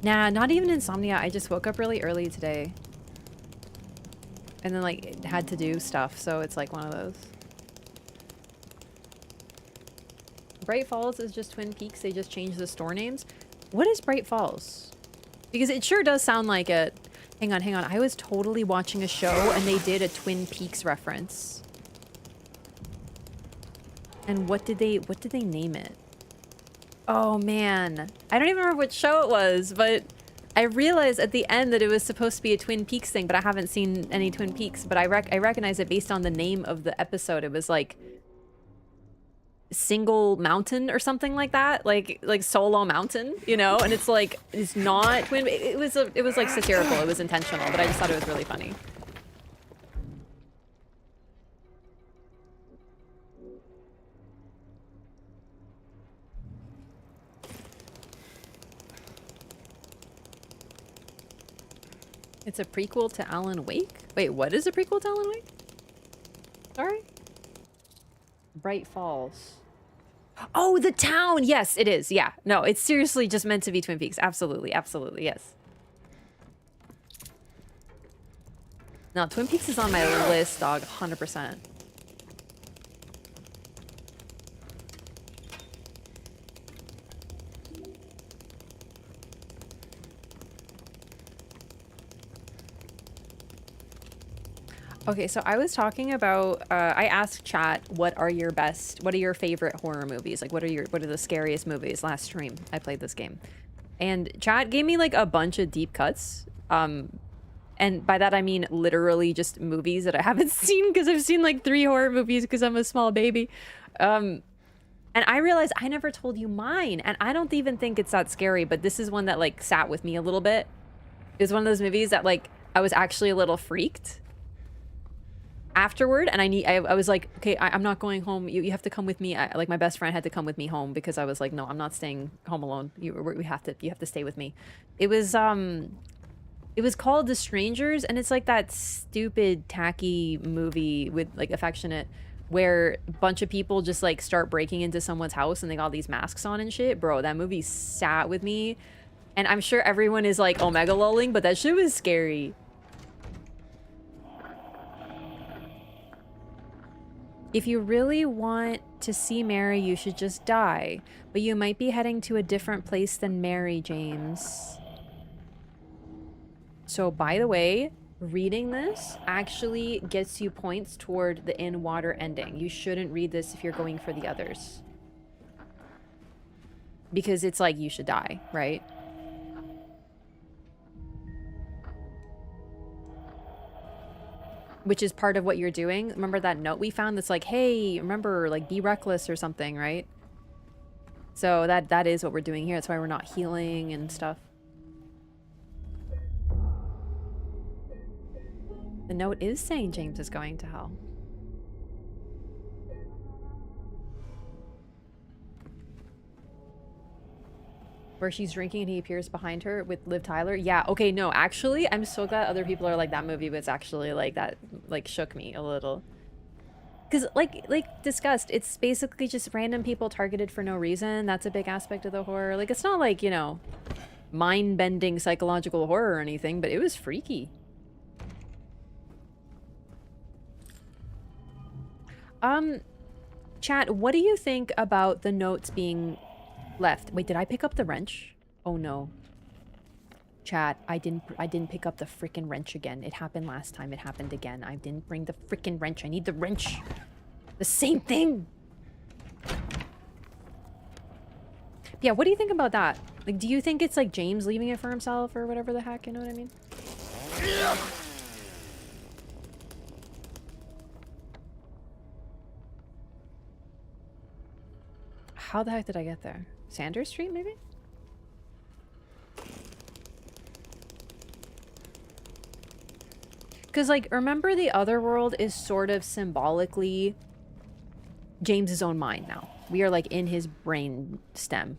Nah, not even insomnia. I just woke up really early today. And then, like, had to do stuff, so it's like one of those. Bright Falls is just Twin Peaks. They just changed the store names. What is Bright Falls? Because it sure does sound like it. Hang on. I was totally watching a show and they did a Twin Peaks reference. And what did they name it? Oh man, I don't even remember what show it was, but I realized at the end that it was supposed to be a Twin Peaks thing, but I haven't seen any Twin Peaks, but I recognize it based on the name of the episode. It was like Single Mountain or something like that, like Solo Mountain, you know? And it's like, it's not Twin, it was like satirical, it was intentional, but I just thought it was really funny. It's a prequel to Alan Wake? Wait, what is a prequel to Alan Wake? Sorry? Bright Falls. Oh, the town! Yes, it is. Yeah. No, it's seriously just meant to be Twin Peaks. Absolutely. Absolutely. Yes. No, Twin Peaks is on my list, dog. 100%. Okay, so I was talking about, I asked chat, what are your favorite horror movies? Like, what are the scariest movies? Last stream, I played this game. And chat gave me, like, a bunch of deep cuts. And by that I mean literally just movies that I haven't seen, because I've seen, like, 3 horror movies because I'm a small baby. And I realized I never told you mine, and I don't even think it's that scary, but this is one that, like, sat with me a little bit. It was one of those movies that, like, I was actually a little freaked afterward, and I was like, okay, I'm not going home. You have to come with me. Like, my best friend had to come with me home because I was like, no, I'm not staying home alone. You have to stay with me. It was called The Strangers, and it's like that stupid tacky movie with, like, affectionate, where a bunch of people just, like, start breaking into someone's house and they got all these masks on and shit. Bro, that movie sat with me, and I'm sure everyone is like omega lolling, but that shit was scary. If you really want to see Mary, you should just die. But you might be heading to a different place than Mary, James. So, by the way, reading this actually gets you points toward the in-water ending. You shouldn't read this if you're going for the others. Because it's like, you should die, right? Which is part of what you're doing. Remember that note we found that's like, hey, remember, like, be reckless or something, right? So that is what we're doing here. That's why we're not healing and stuff. The note is saying James is going to hell. Where she's drinking and he appears behind her with Liv Tyler. Yeah, okay, no, actually, I'm so glad other people are like, that movie was actually like, that, like, shook me a little. Because, like discussed, it's basically just random people targeted for no reason. That's a big aspect of the horror. Like, it's not like, you know, mind-bending psychological horror or anything, but it was freaky. Chat, what do you think about the notes being left? Wait, did I pick up the wrench? Oh no. Chat, I didn't pick up the freaking wrench again. It happened last time. It happened again. I didn't bring the freaking wrench. I need the wrench. The same thing. Yeah, what do you think about that? Like, do you think it's like James leaving it for himself or whatever the heck, you know what I mean? How the heck did I get there? Sanders Street, maybe? Because, like, remember the other world is sort of symbolically James's own mind now. We are, like, in his brain stem.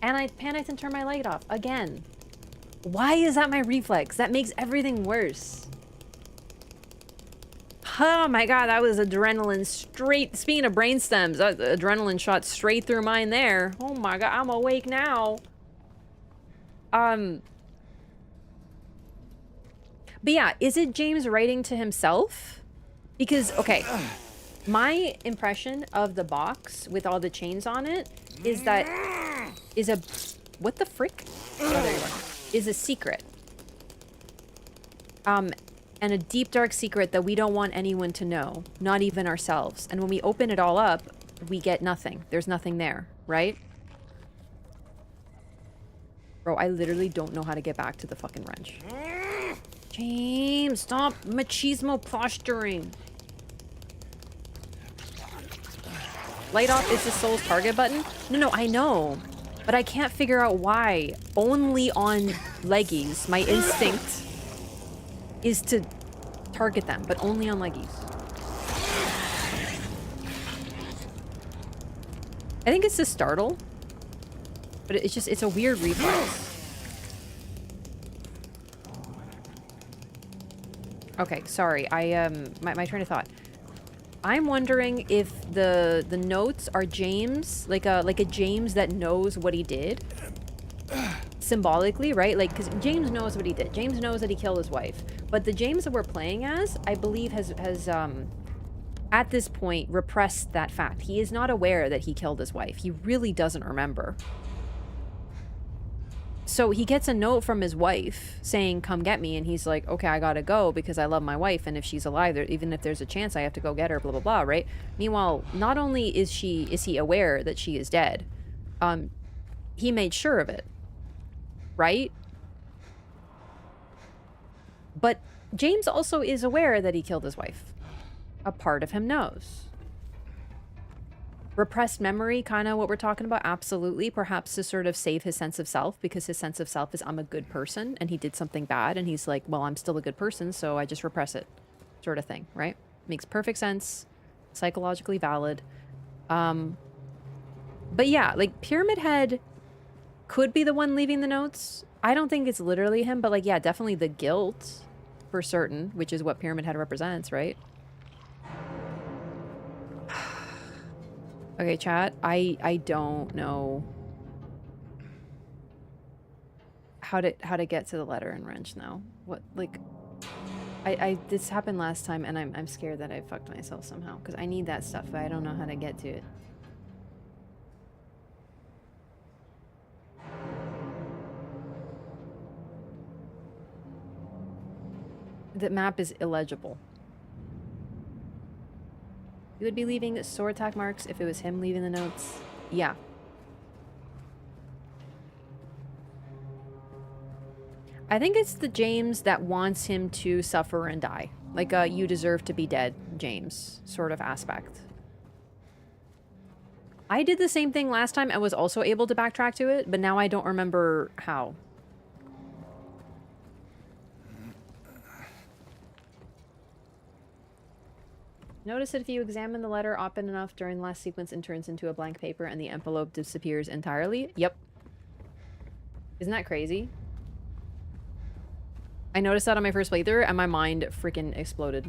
And I panicked and turned my light off again. Why is that my reflex? That makes everything worse. Oh my god, that was adrenaline straight. Speaking of brain stems, adrenaline shot straight through mine there. Oh my god, I'm awake now. But yeah, is it James writing to himself? Because, okay, my impression of the box with all the chains on it is that what the frick? Oh, there you are. Is a secret. And a deep, dark secret that we don't want anyone to know, not even ourselves. And when we open it all up, we get nothing. There's nothing there, right? Bro, I literally don't know how to get back to the fucking wrench. James, stop machismo posturing. Light off is the soul's target button? No, I know. But I can't figure out why. Only on leggies, my instinct is to target them, but only on leggies. I think it's to startle, but it's a weird reflex. Okay, sorry. My train of thought. I'm wondering if the notes are James, like a James that knows what he did, symbolically, right? Like, because James knows what he did. James knows that he killed his wife, but the James that we're playing as, I believe, has at this point, repressed that fact. He is not aware that he killed his wife. He really doesn't remember. So he gets a note from his wife saying, come get me. And he's like, okay, I gotta go because I love my wife. And if she's alive, even if there's a chance, I have to go get her, blah, blah, blah, right? Meanwhile, not only is he aware that she is dead, he made sure of it, right? But James also is aware that he killed his wife. A part of him knows. Repressed memory, kind of what we're talking about, absolutely. Perhaps to sort of save his sense of self, because his sense of self is, I'm a good person, and he did something bad, and he's like, well, I'm still a good person, so I just repress it, sort of thing, right? Makes perfect sense, psychologically valid. But yeah, like, Pyramid Head could be the one leaving the notes. I don't think it's literally him, but like, yeah, definitely the guilt, for certain, which is what Pyramid Head represents, right? Okay, chat, I don't know how to get to the letter in wrench now. What, like, this happened last time, and I'm scared that I fucked myself somehow, because I need that stuff, but I don't know how to get to it. The map is illegible. He would be leaving sword attack marks if it was him leaving the notes. Yeah. I think it's the James that wants him to suffer and die. Like a you deserve to be dead, James sort of aspect. I did the same thing last time and was also able to backtrack to it, but now I don't remember how. Notice that if you examine the letter often enough during the last sequence, it turns into a blank paper and the envelope disappears entirely. Yep. Isn't that crazy? I noticed that on my first playthrough and my mind freaking exploded.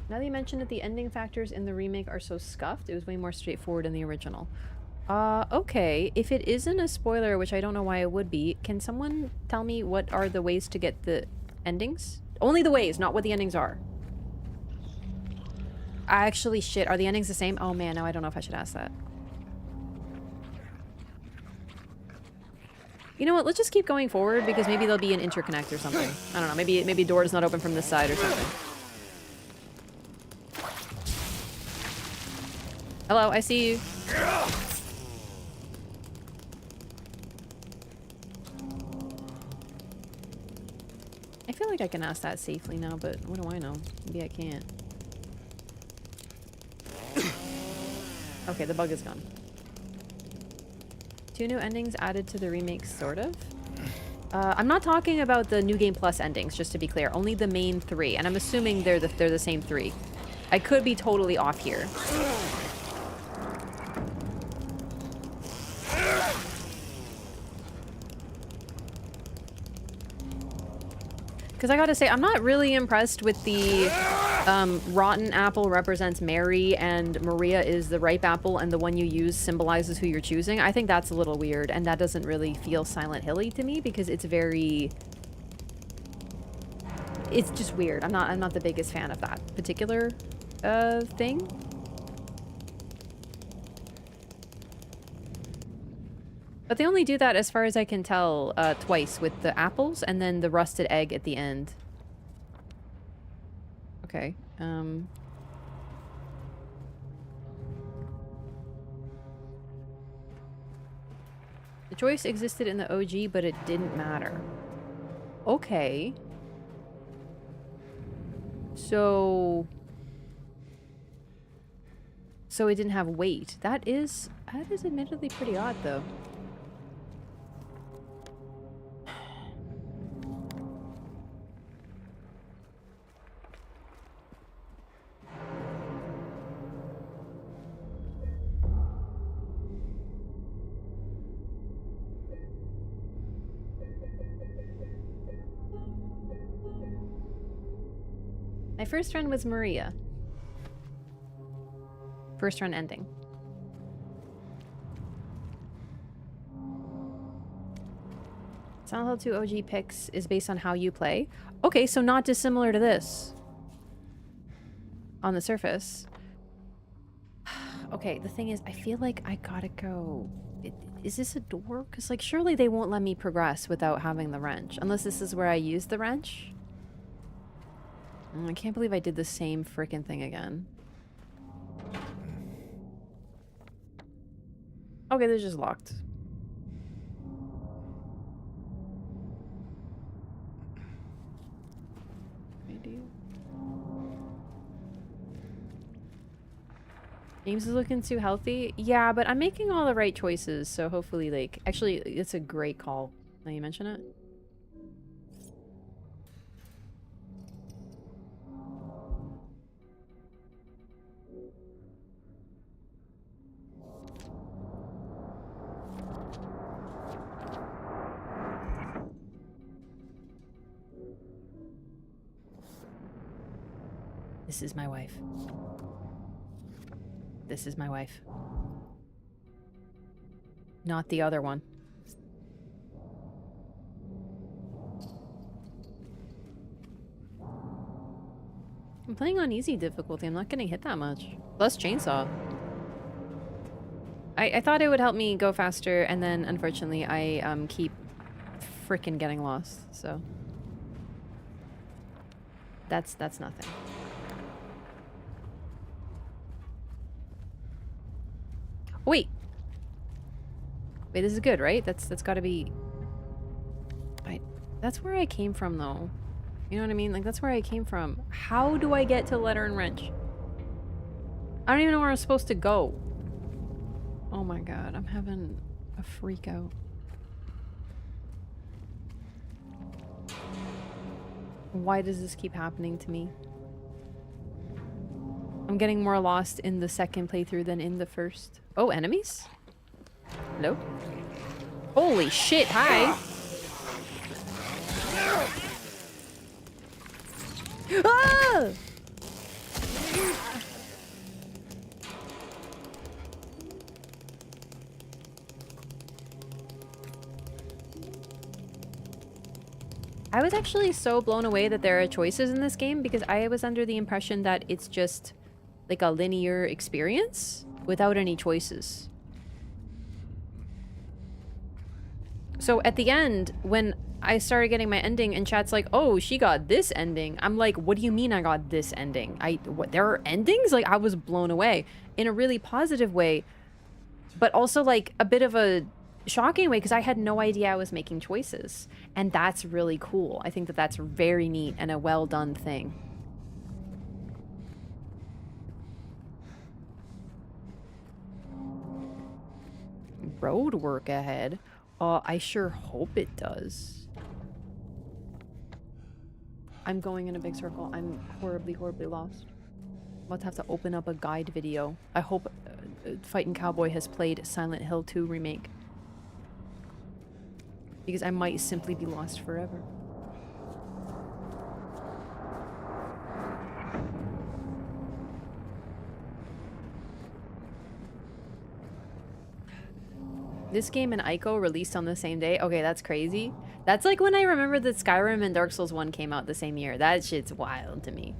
Now that you mentioned that the ending factors in the remake are so scuffed, it was way more straightforward in the original. Okay. If it isn't a spoiler, which I don't know why it would be, can someone tell me what are the ways to get the endings? Only the ways, not what the endings are. Actually, shit. Are the endings the same? Oh man, now I don't know if I should ask that. You know what? Let's just keep going forward because maybe there'll be an interconnect or something. I don't know. Maybe a door does not open from this side or something. Hello, I see you. I feel like I can ask that safely now, but what do I know? Maybe I can't. Okay, the bug is gone. 2 new endings added to the remake, sort of. I'm not talking about the New Game Plus endings, just to be clear. Only the main 3, and I'm assuming they're the same 3. I could be totally off here. Because I gotta say, I'm not really impressed with the rotten apple represents Mary and Maria is the ripe apple and the one you use symbolizes who you're choosing. I think that's a little weird and that doesn't really feel Silent Hill-y to me because it's very... It's just weird. I'm not the biggest fan of that particular thing. But they only do that, as far as I can tell, twice, with the apples and then the rusted egg at the end. Okay, The choice existed in the OG, but it didn't matter. Okay. So it didn't have weight. That is admittedly pretty odd, though. My first run was Maria. First run ending. Silent Hill 2 OG picks is based on how you play. Okay, so not dissimilar to this. On the surface. Okay, the thing is, I feel like I gotta go. Is this a door? Because, like, surely they won't let me progress without having the wrench. Unless this is where I use the wrench. I can't believe I did the same freaking thing again. Okay, they're just locked. James is looking too healthy. Yeah, but I'm making all the right choices, so hopefully, like... Actually, it's a great call. Now you mention it. This is my wife. This is my wife. Not the other one. I'm playing on easy difficulty. I'm not getting hit that much. Plus chainsaw. I thought it would help me go faster, and then unfortunately I keep freaking getting lost, so that's nothing. Wait, this is good, right? That's gotta be... That's where I came from, though. You know what I mean? Like, that's where I came from. How do I get to letter and wrench? I don't even know where I'm supposed to go. Oh my god, I'm having a freak out. Why does this keep happening to me? I'm getting more lost in the second playthrough than in the first. Oh, enemies? Hello? Holy shit, hi! Ah! I was actually so blown away that there are choices in this game because I was under the impression that it's just like a linear experience without any choices. So at the end, when I started getting my ending and chat's like, oh, she got this ending. I'm like, what do you mean I got this ending? What, there are endings? Like, I was blown away in a really positive way, but also like a bit of a shocking way because I had no idea I was making choices. And that's really cool. I think that that's very neat and a well done thing. Road work ahead. I sure hope it does. I'm going in a big circle. I'm horribly, horribly lost. I'm about to have to open up a guide video. I hope Fightin' Cowboy has played Silent Hill 2 Remake. Because I might simply be lost forever. This game and Ico released on the same day? Okay, that's crazy. That's like when I remember that Skyrim and Dark Souls 1 came out the same year. That shit's wild to me.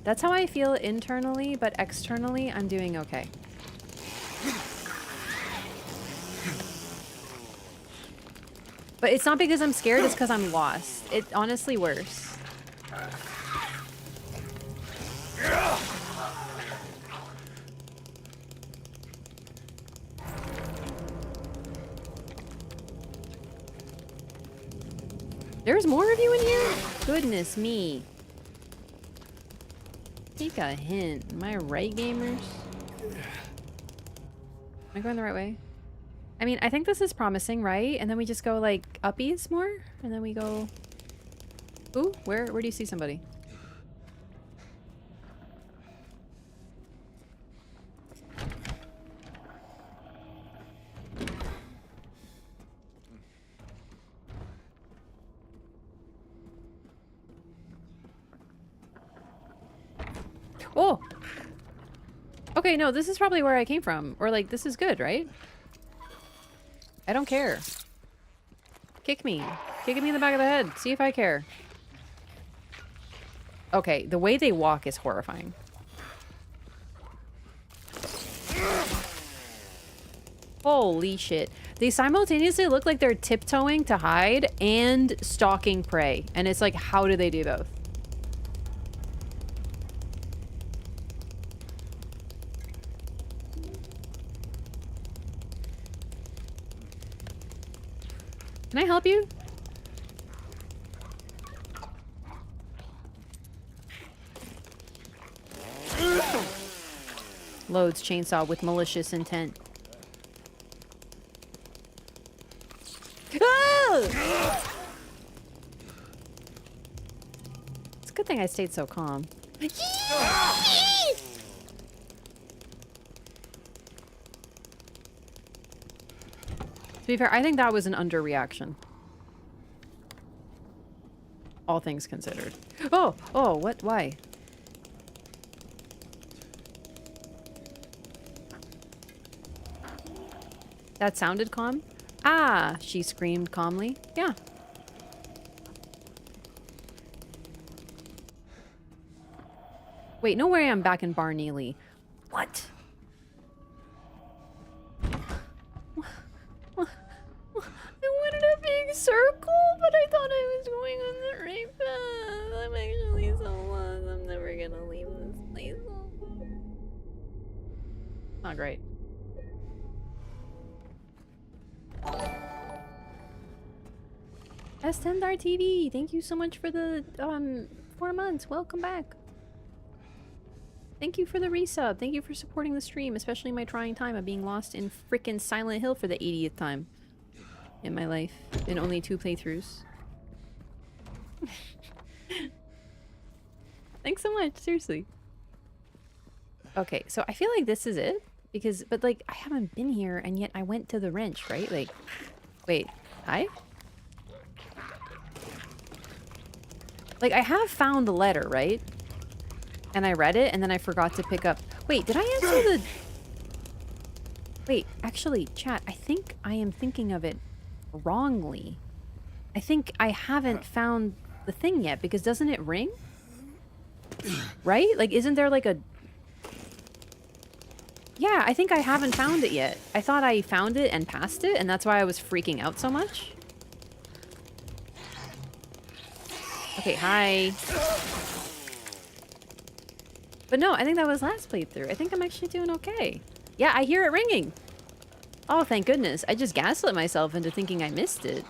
That's how I feel internally, but externally, I'm doing okay. But it's not because I'm scared, it's because I'm lost. It's honestly worse. There's more of you in here? Goodness me. Take a hint. Am I right, gamers? Am I going the right way? I mean, I think this is promising, right? And then we just go, like, uppies more? And then we go... Ooh, where do you see somebody? Oh! Okay, no, this is probably where I came from. Or, like, this is good, right? I don't care. Kick me. Kick me in the back of the head. See if I care. Okay, the way they walk is horrifying. Holy shit. They simultaneously look like they're tiptoeing to hide and stalking prey. And it's like, how do they do both? Can I help you? Loads chainsaw with malicious intent. Ah! It's a good thing I stayed so calm. To be fair, I think that was an underreaction. All things considered. Oh! Oh, what? Why? That sounded calm? Ah! She screamed calmly. Yeah. Wait, no way I'm back in Bar Neely. What? I wanted a big circle, but I thought I was going on the right path. I'm actually so lost. I'm never gonna leave this place. Not great. Estendar TV, thank you so much for the 4 months. Welcome back. Thank you for the resub. Thank you for supporting the stream, especially my trying time of being lost in frickin' Silent Hill for the 80th time in my life in only 2 playthroughs. Thanks so much, seriously. Okay, so I feel like this is it because, but like I haven't been here and yet I went to the wrench, right? Like, wait, hi? Like I have found the letter, right? And I read it and then I forgot to pick up. Wait, did I answer the... Wait, actually, chat, I think I am thinking of it wrongly. I think I haven't found the thing yet because doesn't it ring? Right? Like, isn't there like a... Yeah, I think I haven't found it yet. I thought I found it and passed it and that's why I was freaking out so much. Okay, hi. But no, I think that was last playthrough. I think I'm actually doing okay. Yeah, I hear it ringing. Oh, thank goodness. I just gaslit myself into thinking I missed it.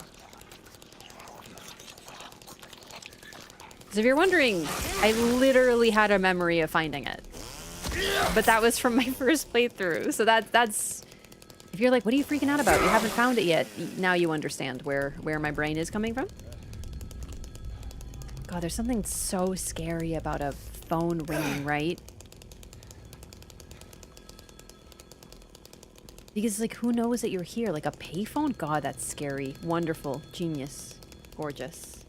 So if you're wondering, I literally had a memory of finding it. But that was from my first playthrough. So that's... If you're like, what are you freaking out about? You haven't found it yet. Now you understand where my brain is coming from. God, there's something so scary about a phone ringing, right? Because, like, who knows that you're here? Like, a payphone? God, that's scary. Wonderful. Genius. Gorgeous.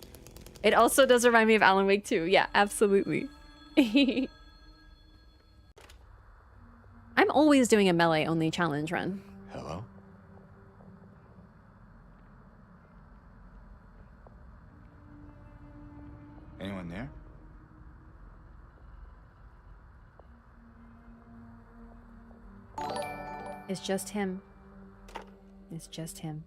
It also does remind me of Alan Wake 2. Yeah, absolutely. I'm always doing a melee-only challenge run. Hello? Anyone there? It's just him. It's just him.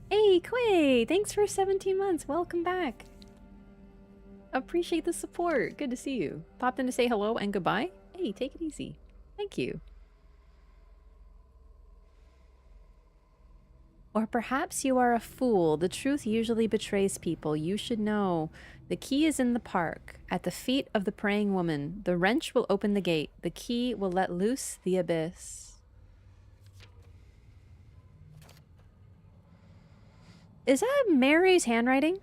Hey, Quay! Thanks for 17 months. Welcome back. Appreciate the support. Good to see you. Popped in to say hello and goodbye. Hey, take it easy. Thank you. Or perhaps you are a fool. The truth usually betrays people. You should know. The key is in the park, at the feet of the praying woman. The wrench will open the gate. The key will let loose the abyss. Is that Mary's handwriting?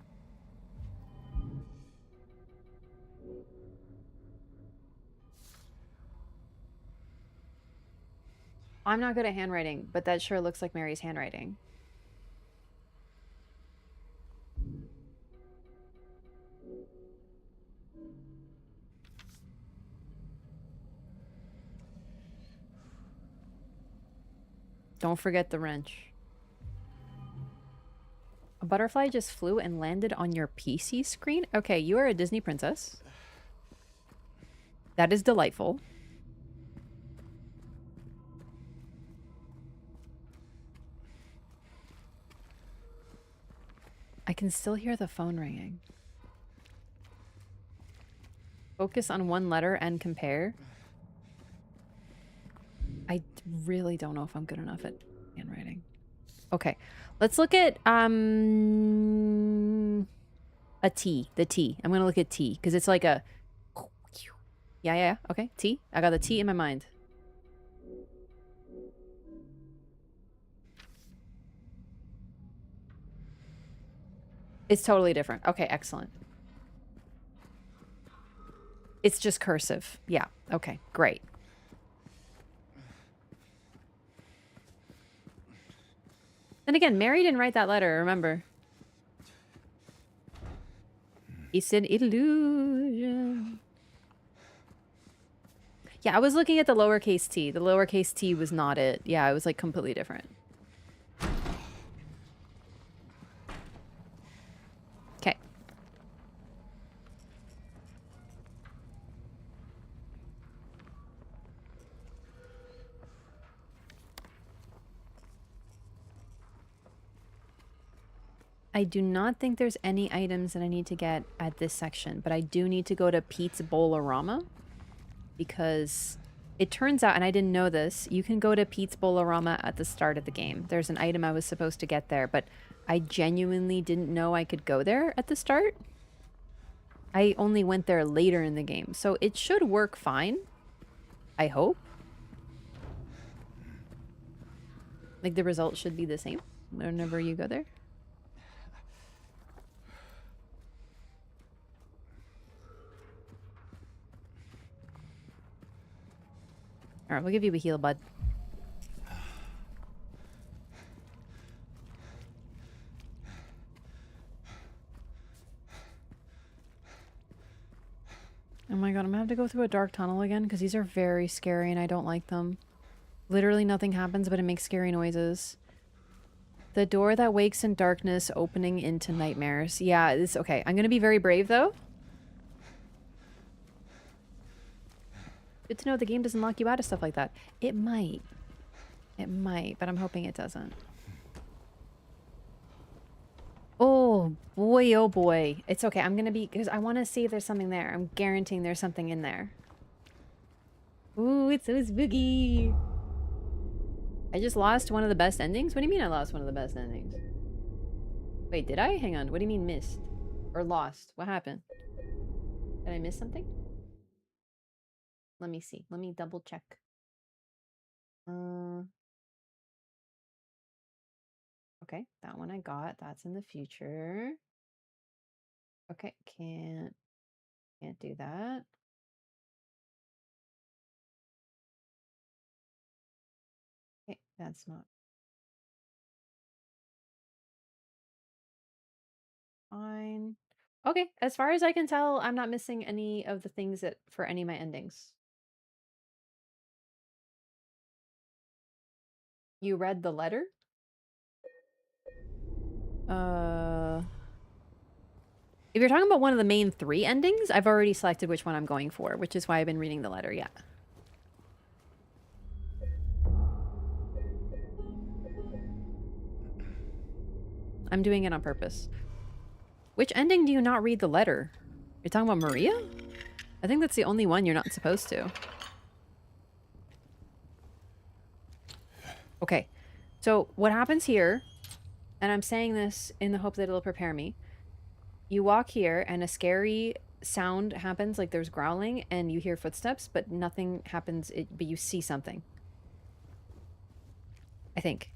I'm not good at handwriting, but that sure looks like Mary's handwriting. Don't forget the wrench. A butterfly just flew and landed on your PC screen? Okay, you are a Disney princess. That is delightful. I can still hear the phone ringing. Focus on one letter and compare. I really don't know if I'm good enough at handwriting. Okay, let's look at a T. The T. I'm gonna look at T because it's like a. Yeah. Okay, T. I got the T in my mind. It's totally different. Okay, excellent. It's just cursive. Yeah. Okay, great. And again, Mary didn't write that letter, remember. It's an illusion. Yeah, I was looking at the lowercase t. The lowercase t was not it. Yeah, it was like completely different. Okay. I do not think there's any items that I need to get at this section, but I do need to go to Pete's Bowl-O-Rama because it turns out, and I didn't know this, you can go to Pete's Bowl-O-Rama at the start of the game. There's an item I was supposed to get there, but I genuinely didn't know I could go there at the start. I only went there later in the game, so it should work fine. I hope. Like, the result should be the same whenever you go there. Alright, we'll give you a heal, bud. Oh my god, I'm gonna have to go through a dark tunnel again because these are very scary and I don't like them. Literally nothing happens, but it makes scary noises. The door that wakes in darkness, opening into nightmares. Yeah, it's okay. I'm gonna be very brave though. Good to know the game doesn't lock you out of stuff like that. It might. It might, but I'm hoping it doesn't. Oh boy, oh boy. It's okay. I'm gonna be, because I want to see if there's something there. I'm guaranteeing there's something in there. Ooh, it's so spooky. I just lost one of the best endings? What do you mean I lost one of the best endings? Wait, did I? Hang on. What do you mean missed? Or lost? What happened? Did I miss something? Let me see. Let me double check. Okay, that one I got. That's in the future. Okay, can't do that. Okay, that's not fine. Okay, as far as I can tell, I'm not missing any of the things that for any of my endings. You read the letter? If you're talking about one of the main 3 endings, I've already selected which one I'm going for, which is why I've been reading the letter, yeah. I'm doing it on purpose. Which ending do you not read the letter? You're talking about Maria? I think that's the only one you're not supposed to. Okay, so what happens here, and I'm saying this in the hope that it'll prepare me. You walk here and a scary sound happens, like there's growling and you hear footsteps, but nothing happens, but you see something. I think.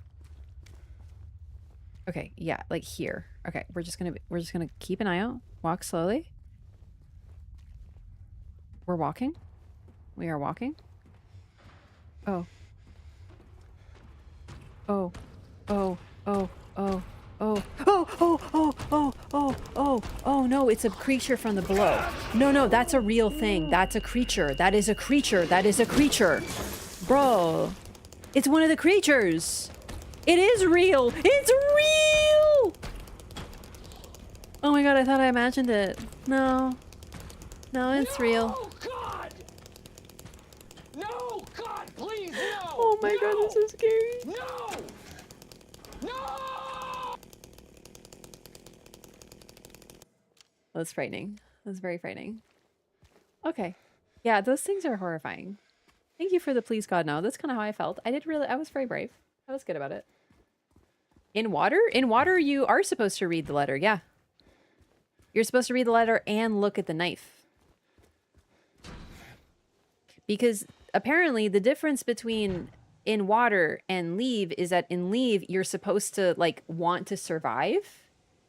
Okay, yeah, like here. Okay, we're just gonna keep an eye out. Walk slowly. We're walking. We are walking. Oh. Oh. Oh. Oh. Oh. Oh. Oh. Oh. Oh. Oh. Oh. Oh. Oh no, it's a creature from the below. No, that's a real thing. That's a creature. That is a creature. That is a creature. Bro. It's one of the creatures. It is real! It's real! Oh my god, I thought I imagined it. No. No, it's real. No, God! No, God, please, no! Oh my god, this is scary. No! No! That's frightening. That's very frightening. Okay. Yeah, those things are horrifying. Thank you for the please God no. That's kind of how I felt. I was very brave. I was good about it. In water? In water, you are supposed to read the letter, yeah. You're supposed to read the letter and look at the knife. Because apparently the difference between in water and leave is that in leave, you're supposed to, like, want to survive.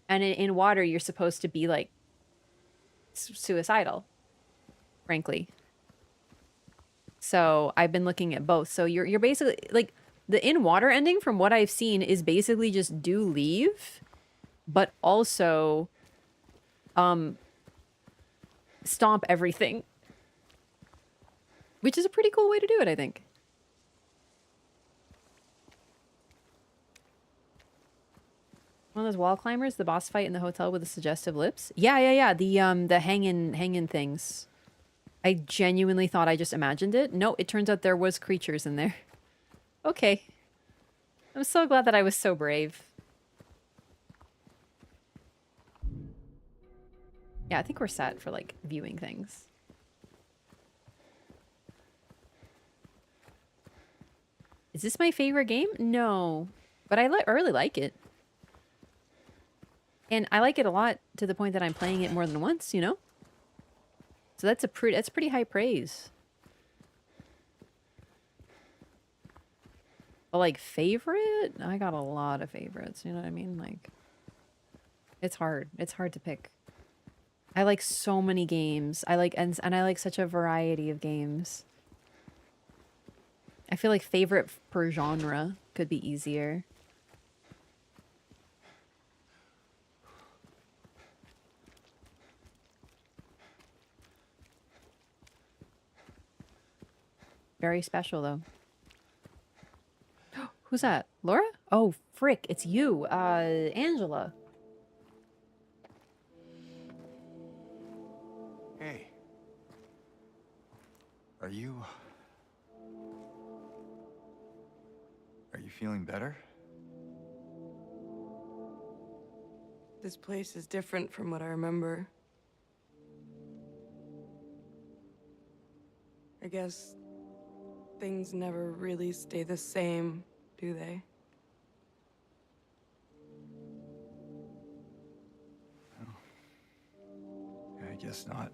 And in water, you're supposed to be, like, suicidal, frankly. So I've been looking at both. So you're basically, like, the in water ending from what I've seen is basically just do leave, but also stomp everything. Which is a pretty cool way to do it, I think. One of those wall climbers, the boss fight in the hotel with the suggestive lips. Yeah. The hanging things. I genuinely thought I just imagined it. No, it turns out there was creatures in there. Okay. I'm so glad that I was so brave. Yeah, I think we're set for, like, viewing things. Is this my favorite game? No. But I really like it. And I like it a lot to the point that I'm playing it more than once, you know? So that's pretty high praise. But, like, favorite? I got a lot of favorites, you know what I mean? Like, it's hard. It's hard to pick. I like so many games. I like and I like such a variety of games. I feel like favorite per genre could be easier. Very special, though. Who's that? Laura? Oh, frick, it's you. Angela. Hey. Are you feeling better? This place is different from what I remember. I guess things never really stay the same, do they? I guess not.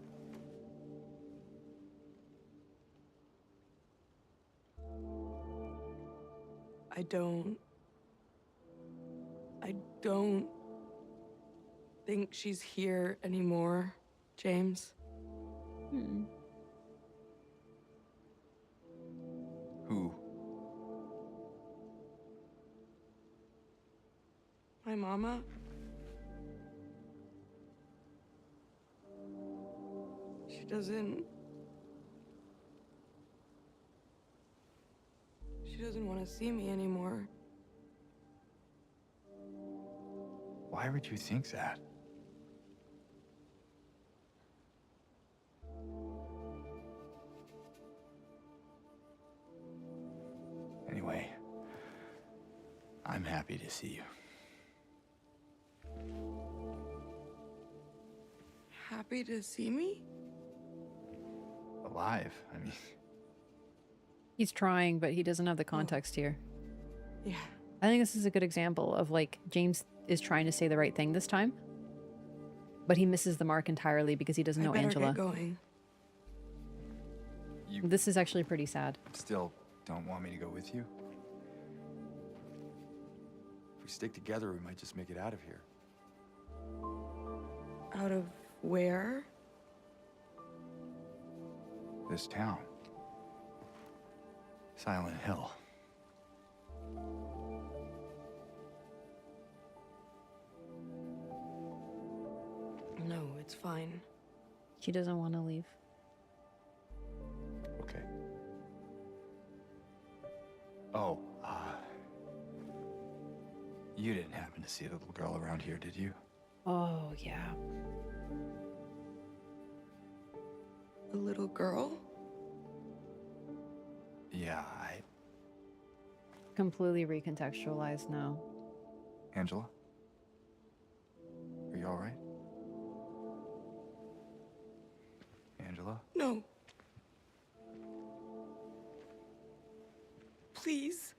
I don't think she's here anymore, James. Who? My mama? She doesn't want to see me anymore. Why would you think that? Anyway, I'm happy to see you. Happy to see me? Alive, I mean. He's trying, but he doesn't have the context here. Yeah. I think this is a good example of, like, James is trying to say the right thing this time, but he misses the mark entirely because he doesn't know Angela. Get going. You This is actually pretty sad. still don't want me to go with you? If we stick together, we might just make it out of here. Out of where? This town. Silent Hill. No, it's fine. She doesn't want to leave. Okay. Oh, You didn't happen to see the little girl around here, did you? Oh, yeah. A little girl? Yeah, Completely recontextualized now. Angela? Are you alright? Angela? No. Please.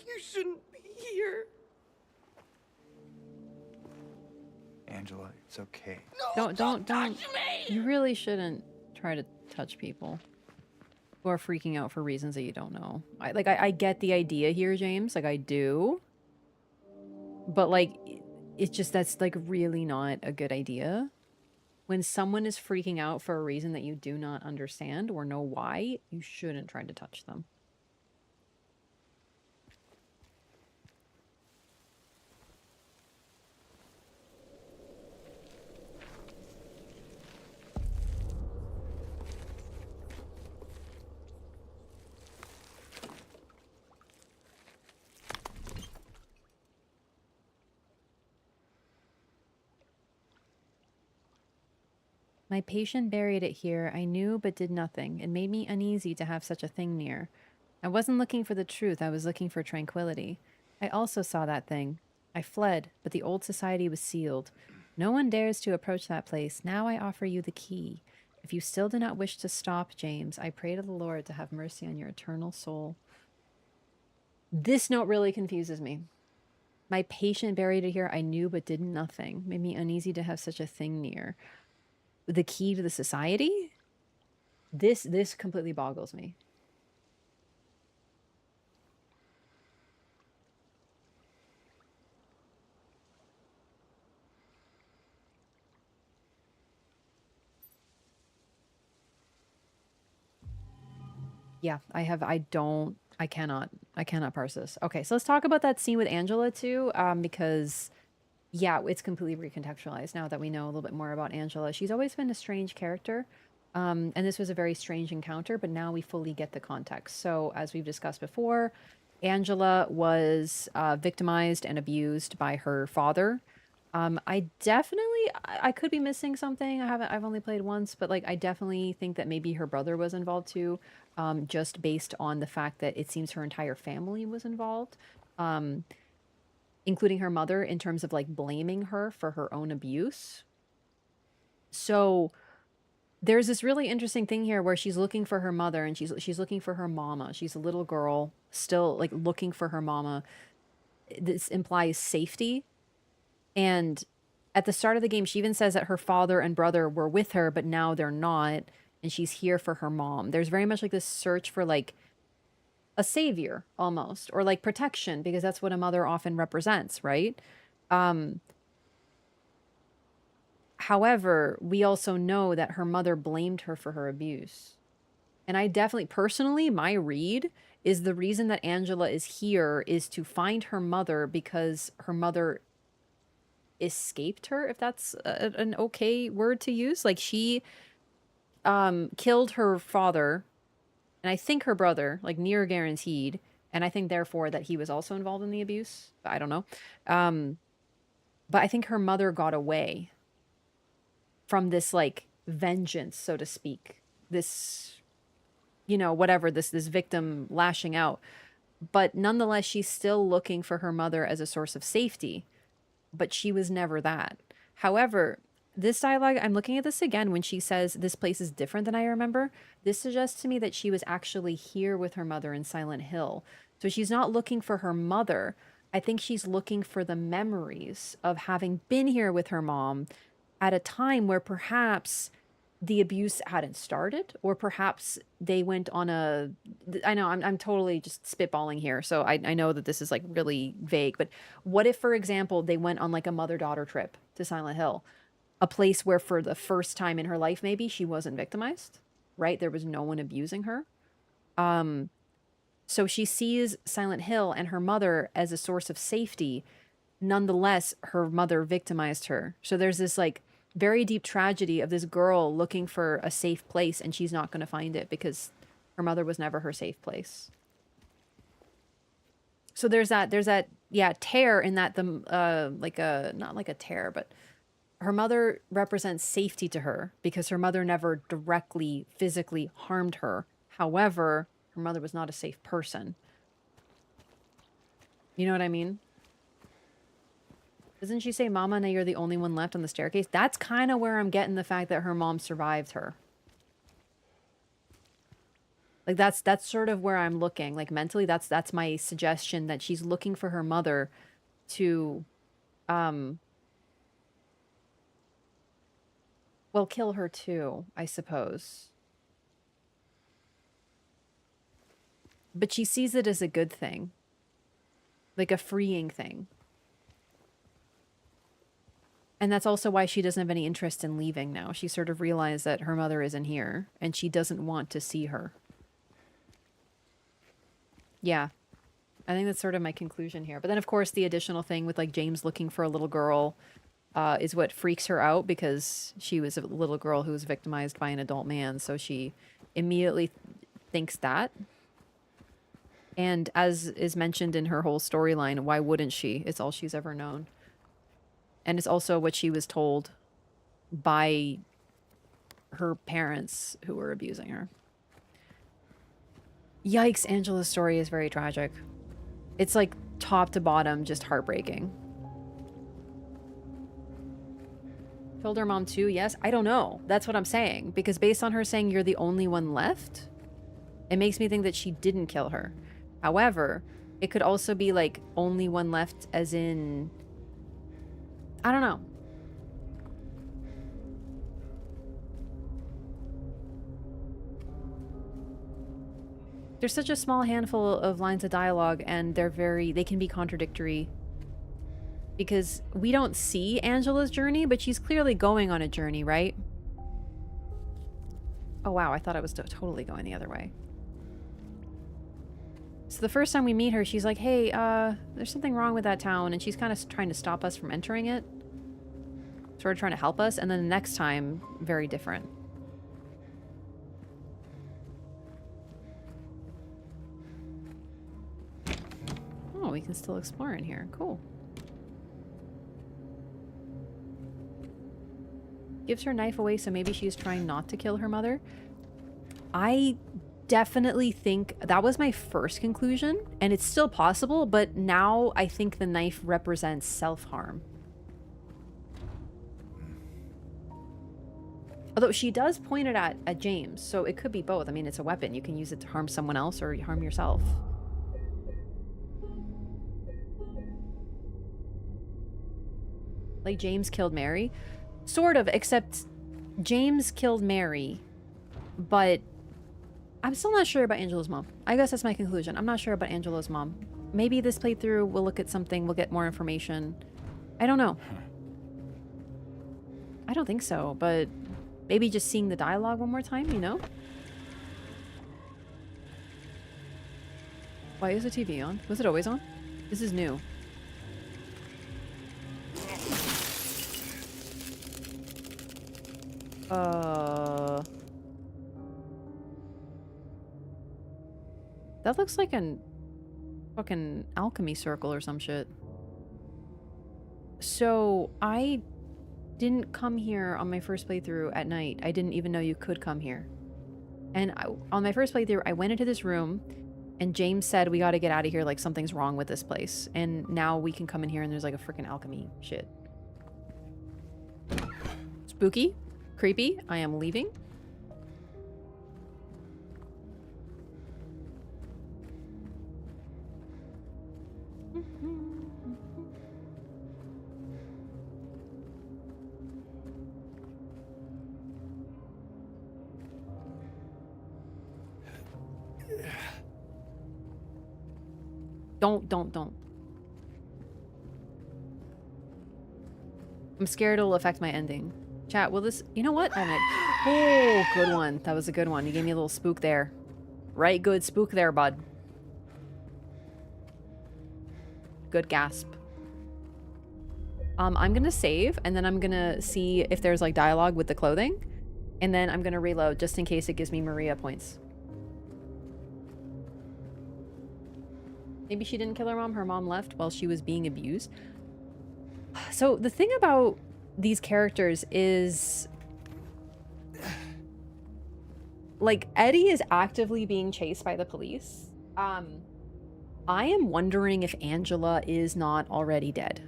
You shouldn't be here. Angela, it's okay. Don't. You really shouldn't try to touch people who are freaking out for reasons that you don't know. I get the idea here, James. Like, I do. But, like, it's just that's, like, really not a good idea. When someone is freaking out for a reason that you do not understand or know why, you shouldn't try to touch them. My patient buried it here. I knew but did nothing. It made me uneasy to have such a thing near. I wasn't looking for the truth. I was looking for tranquility. I also saw that thing. I fled, but the old society was sealed. No one dares to approach that place. Now I offer you the key. If you still do not wish to stop, James, I pray to the Lord to have mercy on your eternal soul. This note really confuses me. My patient buried it here. I knew but did nothing. Made me uneasy to have such a thing near. The key to the society? This completely boggles me. Yeah, I cannot parse this. Okay, so let's talk about that scene with Angela too, because yeah, it's completely recontextualized now that we know a little bit more about Angela. She's always been a strange character, and this was a very strange encounter, but now we fully get the context. So as we've discussed before, Angela was victimized and abused by her father. I could be missing something. I've only played once, but like, I definitely think that maybe her brother was involved too, just based on the fact that it seems her entire family was involved, including her mother, in terms of like blaming her for her own abuse. So there's this really interesting thing here where she's looking for her mother and she's looking for her mama. She's a little girl still like looking for her mama. This implies safety. And at the start of the game, she even says that her father and brother were with her, but now they're not. And she's here for her mom. There's very much like this search for like a savior almost, or like protection, because that's what a mother often represents, right? However, we also know that her mother blamed her for her abuse. And I definitely, personally, my read is the reason that Angela is here is to find her mother because her mother escaped her, if that's an okay word to use. Like, she killed her father and I think her brother, like near guaranteed, and I think therefore that he was also involved in the abuse. I don't know. But I think her mother got away from this like vengeance, so to speak. This, you know, whatever, this victim lashing out. But nonetheless, she's still looking for her mother as a source of safety. But she was never that. However, this dialogue, I'm looking at this again when she says this place is different than I remember. This suggests to me that she was actually here with her mother in Silent Hill. So she's not looking for her mother. I think she's looking for the memories of having been here with her mom at a time where perhaps the abuse hadn't started, or perhaps they went on a, I know I'm totally just spitballing here, so I know that this is like really vague, but what if, for example, they went on like a mother-daughter trip to Silent Hill, a place where for the first time in her life maybe she wasn't victimized, right? There was no one abusing her. So she sees Silent Hill and her mother as a source of safety. Nonetheless, her mother victimized her. So there's this like very deep tragedy of this girl looking for a safe place, and she's not going to find it because her mother was never her safe place. So there's that yeah, tear in that the like a not like a tear, but her mother represents safety to her because her mother never directly physically harmed her. However, her mother was not a safe person. You know what I mean? Doesn't she say, Mama, now you're the only one left on the staircase? That's kind of where I'm getting the fact that her mom survived her. Like that's sort of where I'm looking. Like mentally, that's my suggestion, that she's looking for her mother to well, kill her too, I suppose. But she sees it as a good thing. Like a freeing thing. And that's also why she doesn't have any interest in leaving now. She sort of realized that her mother isn't here and she doesn't want to see her. Yeah. I think that's sort of my conclusion here. But then, of course, the additional thing with like James looking for a little girl is what freaks her out, because she was a little girl who was victimized by an adult man. So she immediately thinks that. And as is mentioned in her whole storyline, why wouldn't she? It's all she's ever known. And it's also what she was told by her parents who were abusing her. Yikes, Angela's story is very tragic. It's like top to bottom, just heartbreaking. Killed her mom too? Yes? I don't know. That's what I'm saying. Because based on her saying you're the only one left, it makes me think that she didn't kill her. However, it could also be like only one left as in... I don't know. There's such a small handful of lines of dialogue, and they can be contradictory. Because we don't see Angela's journey, but she's clearly going on a journey, right? Oh wow, I thought I was totally going the other way. So the first time we meet her, she's like, hey, there's something wrong with that town, and she's kind of trying to stop us from entering it. Sort of trying to help us, and then the next time, very different. Oh, we can still explore in here. Cool. Gives her knife away, so maybe she's trying not to kill her mother. I definitely think that was my first conclusion, and it's still possible, but now I think the knife represents self-harm. Although she does point it at James, so it could be both. I mean, it's a weapon. You can use it to harm someone else or harm yourself. Like James killed Mary? Sort of, except James killed Mary, but I'm still not sure about Angela's mom. I guess that's my conclusion. I'm not sure about Angela's mom. Maybe this playthrough we'll look at something, we'll get more information. I don't know. I don't think so, but maybe just seeing the dialogue one more time, you know? Why is the TV on? Was it always on? This is new. That looks like an fucking alchemy circle or some shit. So, I didn't come here on my first playthrough at night. I didn't even know you could come here. And on my first playthrough, I went into this room, and James said, we gotta get out of here, like something's wrong with this place. And now we can come in here and there's like a freaking alchemy shit. Spooky. Creepy. I am leaving. Don't. I'm scared it'll affect my ending. Chat, will this... You know what? Oh, good one. That was a good one. You gave me a little spook there. Right, good spook there, bud. Good gasp. I'm gonna save, and then I'm gonna see if there's, like, dialogue with the clothing. And then I'm gonna reload, just in case it gives me Maria points. Maybe she didn't kill her mom. Her mom left while she was being abused. So the thing about these characters is, like, Eddie is actively being chased by the police. I am wondering if Angela is not already dead.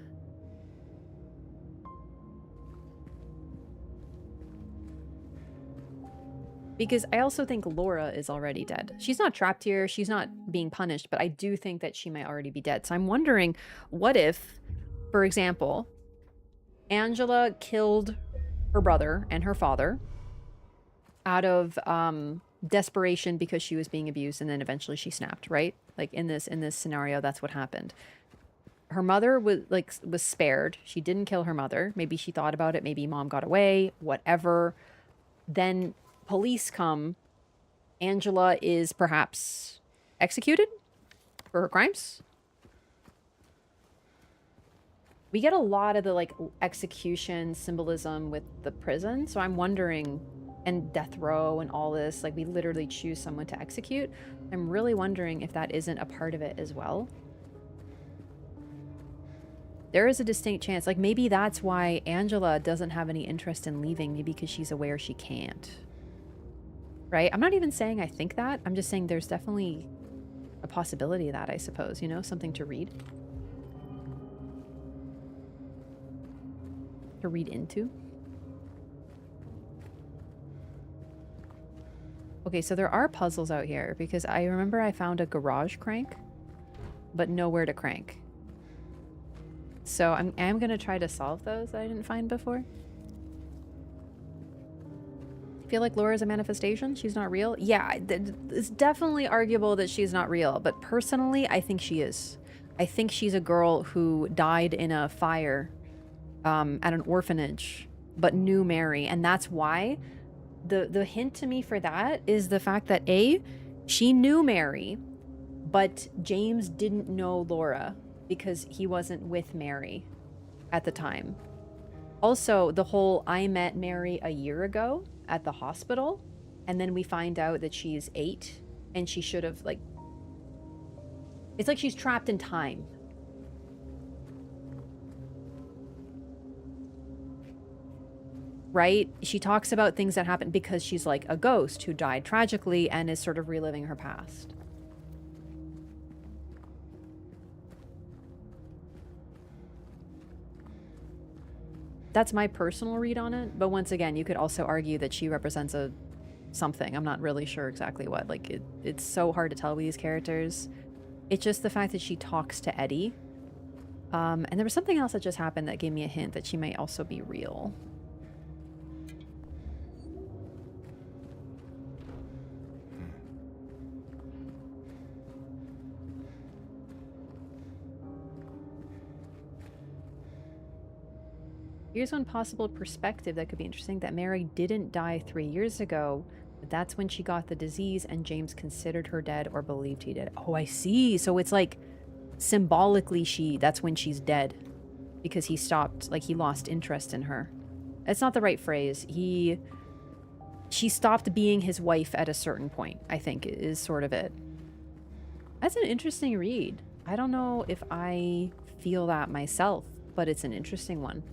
Because I also think Laura is already dead. She's not trapped here. She's not being punished, but I do think that she might already be dead. So I'm wondering, what if, for example, Angela killed her brother and her father out of desperation because she was being abused, and then eventually she snapped, right? Like in this scenario, that's what happened. Her mother was spared. She didn't kill her mother. Maybe she thought about it. Maybe mom got away, whatever. Then police come. Angela is perhaps executed for her crimes. We get a lot of the like execution symbolism with the prison, so I'm wondering, and death row and all this, like we literally choose someone to execute. I'm really wondering if that isn't a part of it as well. There is a distinct chance, like maybe that's why Angela doesn't have any interest in leaving, maybe because she's aware she can't. Right? I'm not even saying I think that. I'm just saying there's definitely a possibility of that, I suppose, you know, something to read. To read into. Okay, so there are puzzles out here because I remember I found a garage crank, but nowhere to crank. So I'm going to try to solve those that I didn't find before. Feel like Laura's a manifestation? She's not real? Yeah, it's definitely arguable that she's not real, but personally, I think she is. I think she's a girl who died in a fire at an orphanage, but knew Mary, and that's why the hint to me for that is the fact that A, she knew Mary, but James didn't know Laura because he wasn't with Mary at the time. Also, the whole I met Mary a year ago at the hospital, and then we find out that she's 8 and she should have, like, it's like she's trapped in time. Right? She talks about things that happened because she's like a ghost who died tragically and is sort of reliving her past. That's my personal read on it, but once again, you could also argue that she represents a something. I'm not really sure exactly what. Like, it's so hard to tell with these characters. It's just the fact that she talks to Eddie. And there was something else that just happened that gave me a hint that she might also be real. Here's one possible perspective that could be interesting, that Mary didn't die 3 years ago, but that's when she got the disease and James considered her dead or believed he did. Oh, I see. So it's like symbolically that's when she's dead because he stopped, like he lost interest in her. It's not the right phrase. She stopped being his wife at a certain point, I think is sort of it. That's an interesting read. I don't know if I feel that myself, but it's an interesting one.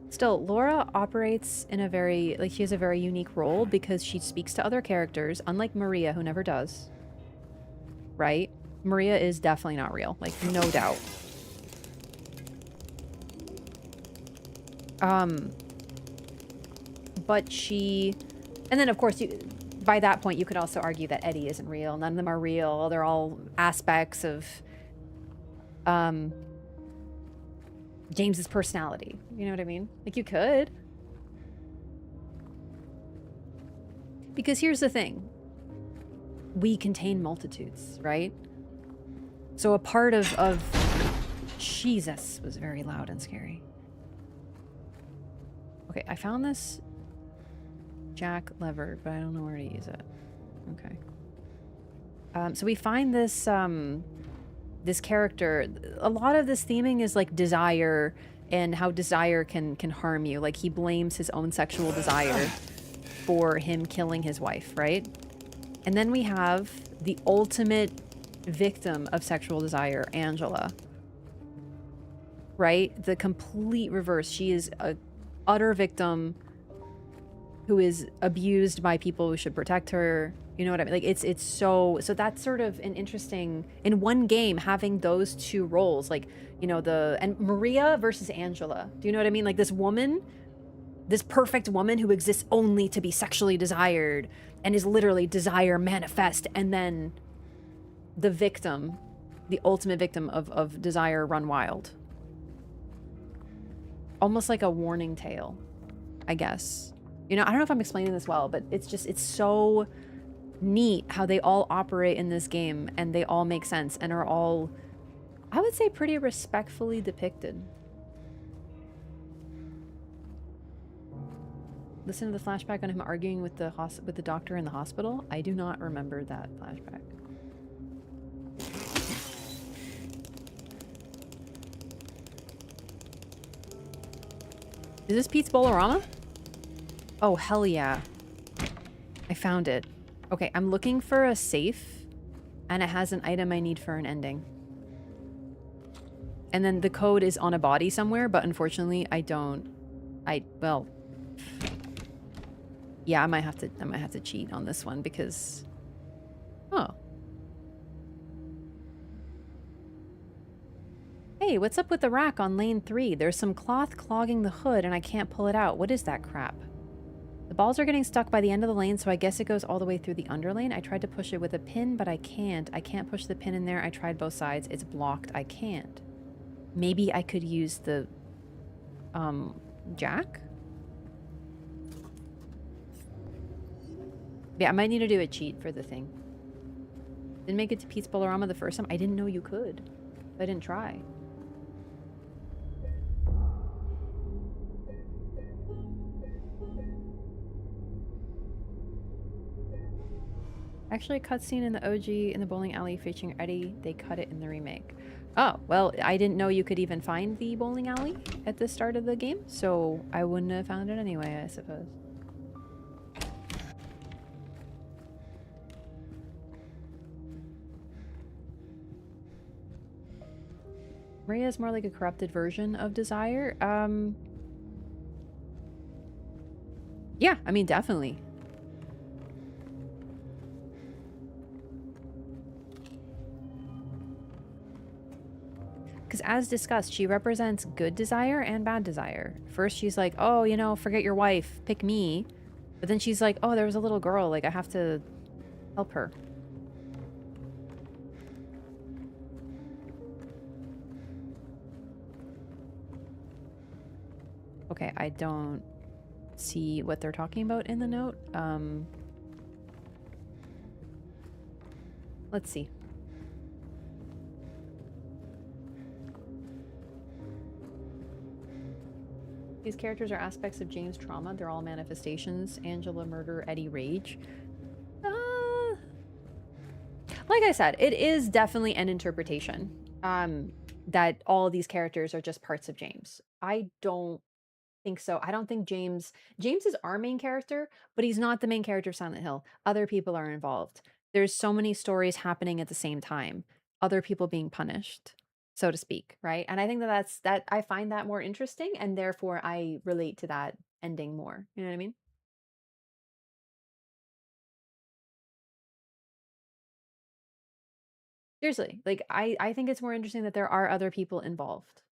Still, Laura operates in a very, like, she has a very unique role because she speaks to other characters, unlike Maria, who never does. Right? Maria is definitely not real, like, no doubt. But she, and then of course, by that point, you could also argue that Eddie isn't real. None of them are real. They're all aspects of, James's personality. You know what I mean? Like, you could. Because here's the thing. We contain multitudes, right? So a part of Jesus was very loud and scary. Okay, I found this jack lever, but I don't know where to use it. Okay. So we find this this character. A lot of this theming is like desire and how desire can harm you. Like, he blames his own sexual desire for him killing his wife, right? And then we have the ultimate victim of sexual desire, Angela. Right? The complete reverse. She is a utter victim who is abused by people who should protect her. You know what I mean? Like it's so that's sort of an interesting in one game having those two roles, like, you know, and Maria versus Angela. Do you know what I mean? Like this woman, this perfect woman who exists only to be sexually desired and is literally desire manifest, and then the victim, the ultimate victim of desire run wild. Almost like a warning tale, I guess. You know, I don't know if I'm explaining this well, but it's so neat how they all operate in this game, and they all make sense and are all, I would say, pretty respectfully depicted. Listen to the flashback on him arguing with the doctor in the hospital. I do not remember that flashback. Is this Pete's Bolorama? Oh, hell yeah. I found it. Okay, I'm looking for a safe, and it has an item I need for an ending. And then the code is on a body somewhere, but unfortunately well, yeah, I might have to cheat on this one because, oh. Hey, what's up with the rack on lane 3? There's some cloth clogging the hood and I can't pull it out. What is that crap? The balls are getting stuck by the end of the lane, so I guess it goes all the way through the underlane. I tried to push it with a pin, but I can't. I can't push the pin in there. I tried both sides. It's blocked. I can't. Maybe I could use the, jack? Yeah, I might need to do a cheat for the thing. Didn't make it to Pete's Bolorama the first time. I didn't know you could. I didn't try. Actually, a cutscene in the OG in the bowling alley featuring Eddie. They cut it in the remake. Oh, well, I didn't know you could even find the bowling alley at the start of the game, so I wouldn't have found it anyway, I suppose. Maria is more like a corrupted version of Desire. Yeah, I mean, definitely. Because as discussed, she represents good desire and bad desire. First, she's like, oh, you know, forget your wife, pick me. But then she's like, oh, there was a little girl, like, I have to help her. Okay, I don't see what they're talking about in the note. Let's see. These characters are aspects of James' trauma. They're all manifestations. Angela murder, Eddie rage. Like I said, it is definitely an interpretation. That all of these characters are just parts of James. I don't think so. I don't think James is our main character, but he's not the main character of Silent Hill. Other people are involved. There's so many stories happening at the same time. Other people being punished, so to speak, right? And I think that I find that more interesting, and therefore I relate to that ending more. You know what I mean? Seriously, like I think it's more interesting that there are other people involved.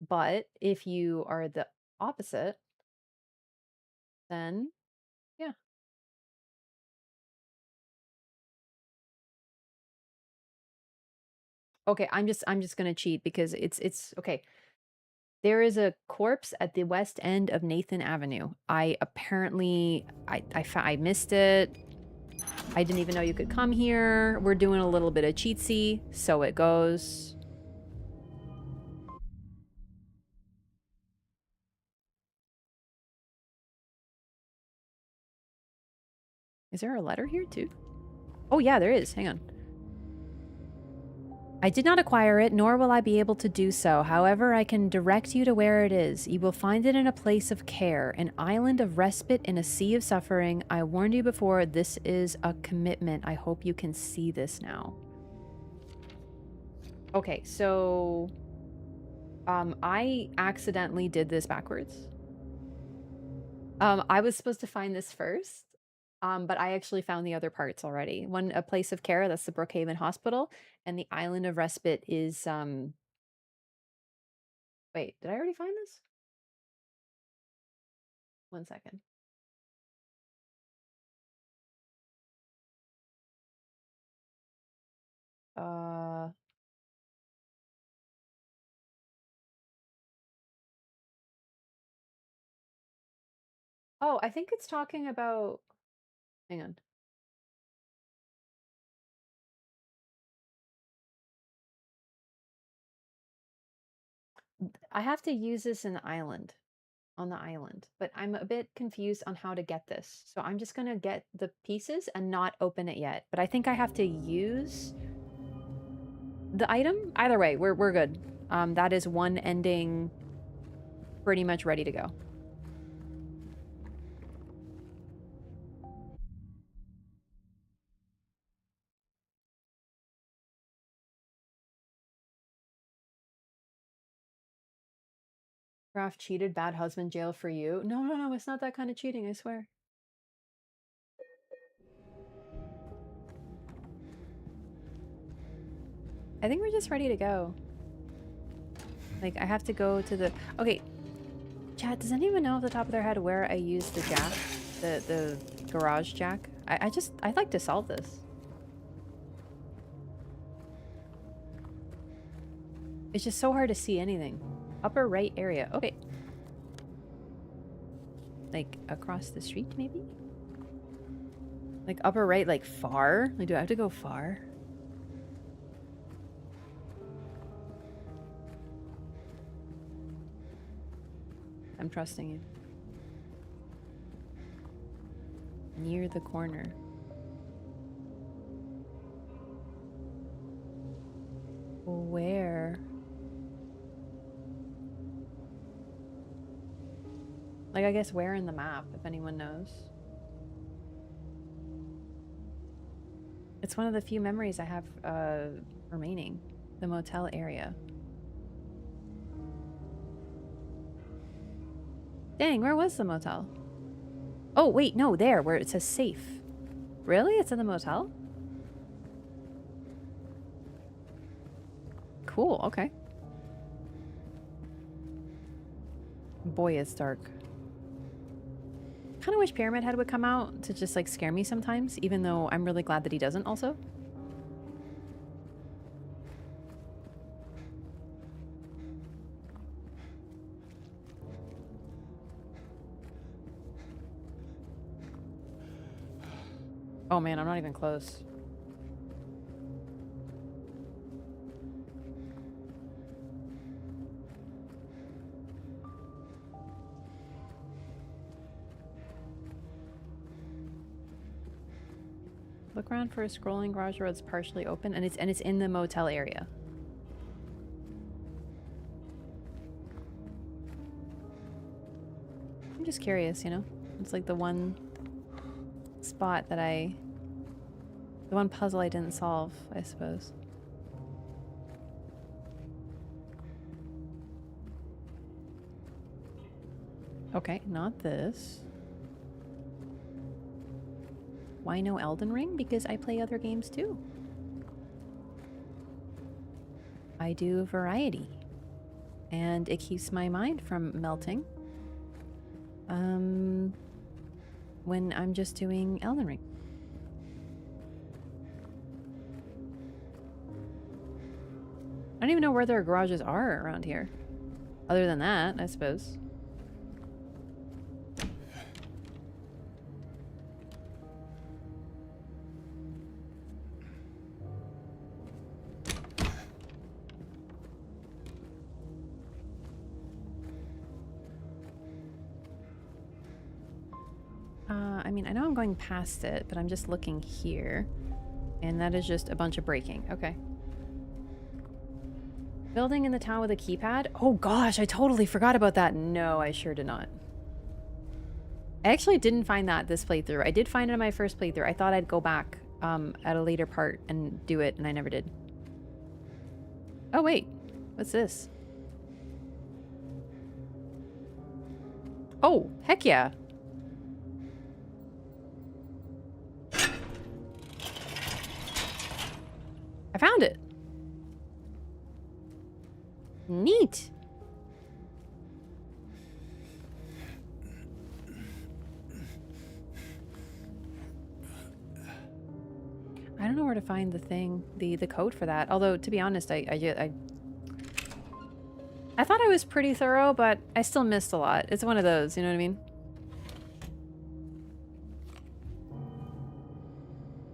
But if you are the opposite, then yeah. Okay, I'm just gonna cheat because it's okay. There is a corpse at the west end of Nathan Avenue. I apparently I missed it. I didn't even know you could come here. We're doing a little bit of cheatsy, so it goes. Is there a letter here too? Oh yeah, there is. Hang on. I did not acquire it, nor will I be able to do so. However, I can direct you to where it is. You will find it in a place of care, an island of respite in a sea of suffering. I warned you before, this is a commitment. I hope you can see this now. Okay, so... I accidentally did this backwards. I was supposed to find this first, but I actually found the other parts already. A place of care, that's the Brookhaven Hospital, and the island of respite is, wait, did I already find this? One second. Uh... Oh, I think it's talking about... Hang on. I have to use this in the island. On the island. But I'm a bit confused on how to get this. So I'm just gonna get the pieces and not open it yet. But I think I have to use the item. Either way, we're good. That is one ending pretty much ready to go. Wraff cheated, bad husband, jail for you. No, it's not that kind of cheating, I swear. I think we're just ready to go. Like, I have to go to the... Okay, chat, does anyone know off the top of their head where I used the jack? The garage jack? I'd like to solve this. It's just so hard to see anything. Upper right area. Okay. Like, across the street, maybe? Like, upper right, like, far? Like, do I have to go far? I'm trusting you. Near the corner. Where? Like, I guess where in the map, if anyone knows. It's one of the few memories I have remaining. The motel area. Dang, where was the motel? Oh, wait, no, there, where it says safe. Really? It's in the motel? Cool, okay. Boy, it's dark. Kind of wish Pyramid Head would come out to just, like, scare me sometimes, even though I'm really glad that he doesn't also. Oh man, I'm not even close. Look around for a scrolling garage door that's partially open, and it's in the motel area. I'm just curious, you know? It's like the one spot that the one puzzle I didn't solve, I suppose. Okay, not this. Why no Elden Ring? Because I play other games too. I do a variety. And it keeps my mind from melting. When I'm just doing Elden Ring. I don't even know where their garages are around here. Other than that, I suppose. I mean, I know I'm going past it, but I'm just looking here. And that is just a bunch of breaking. Okay. Building in the town with a keypad? Oh gosh, I totally forgot about that. No, I sure did not. I actually didn't find that this playthrough. I did find it in my first playthrough. I thought I'd go back at a later part and do it, and I never did. Oh wait, what's this? Oh, heck yeah. I found it. Neat. I don't know where to find the thing, the code for that. Although, to be honest, I thought I was pretty thorough, but I still missed a lot. It's one of those, you know what I mean?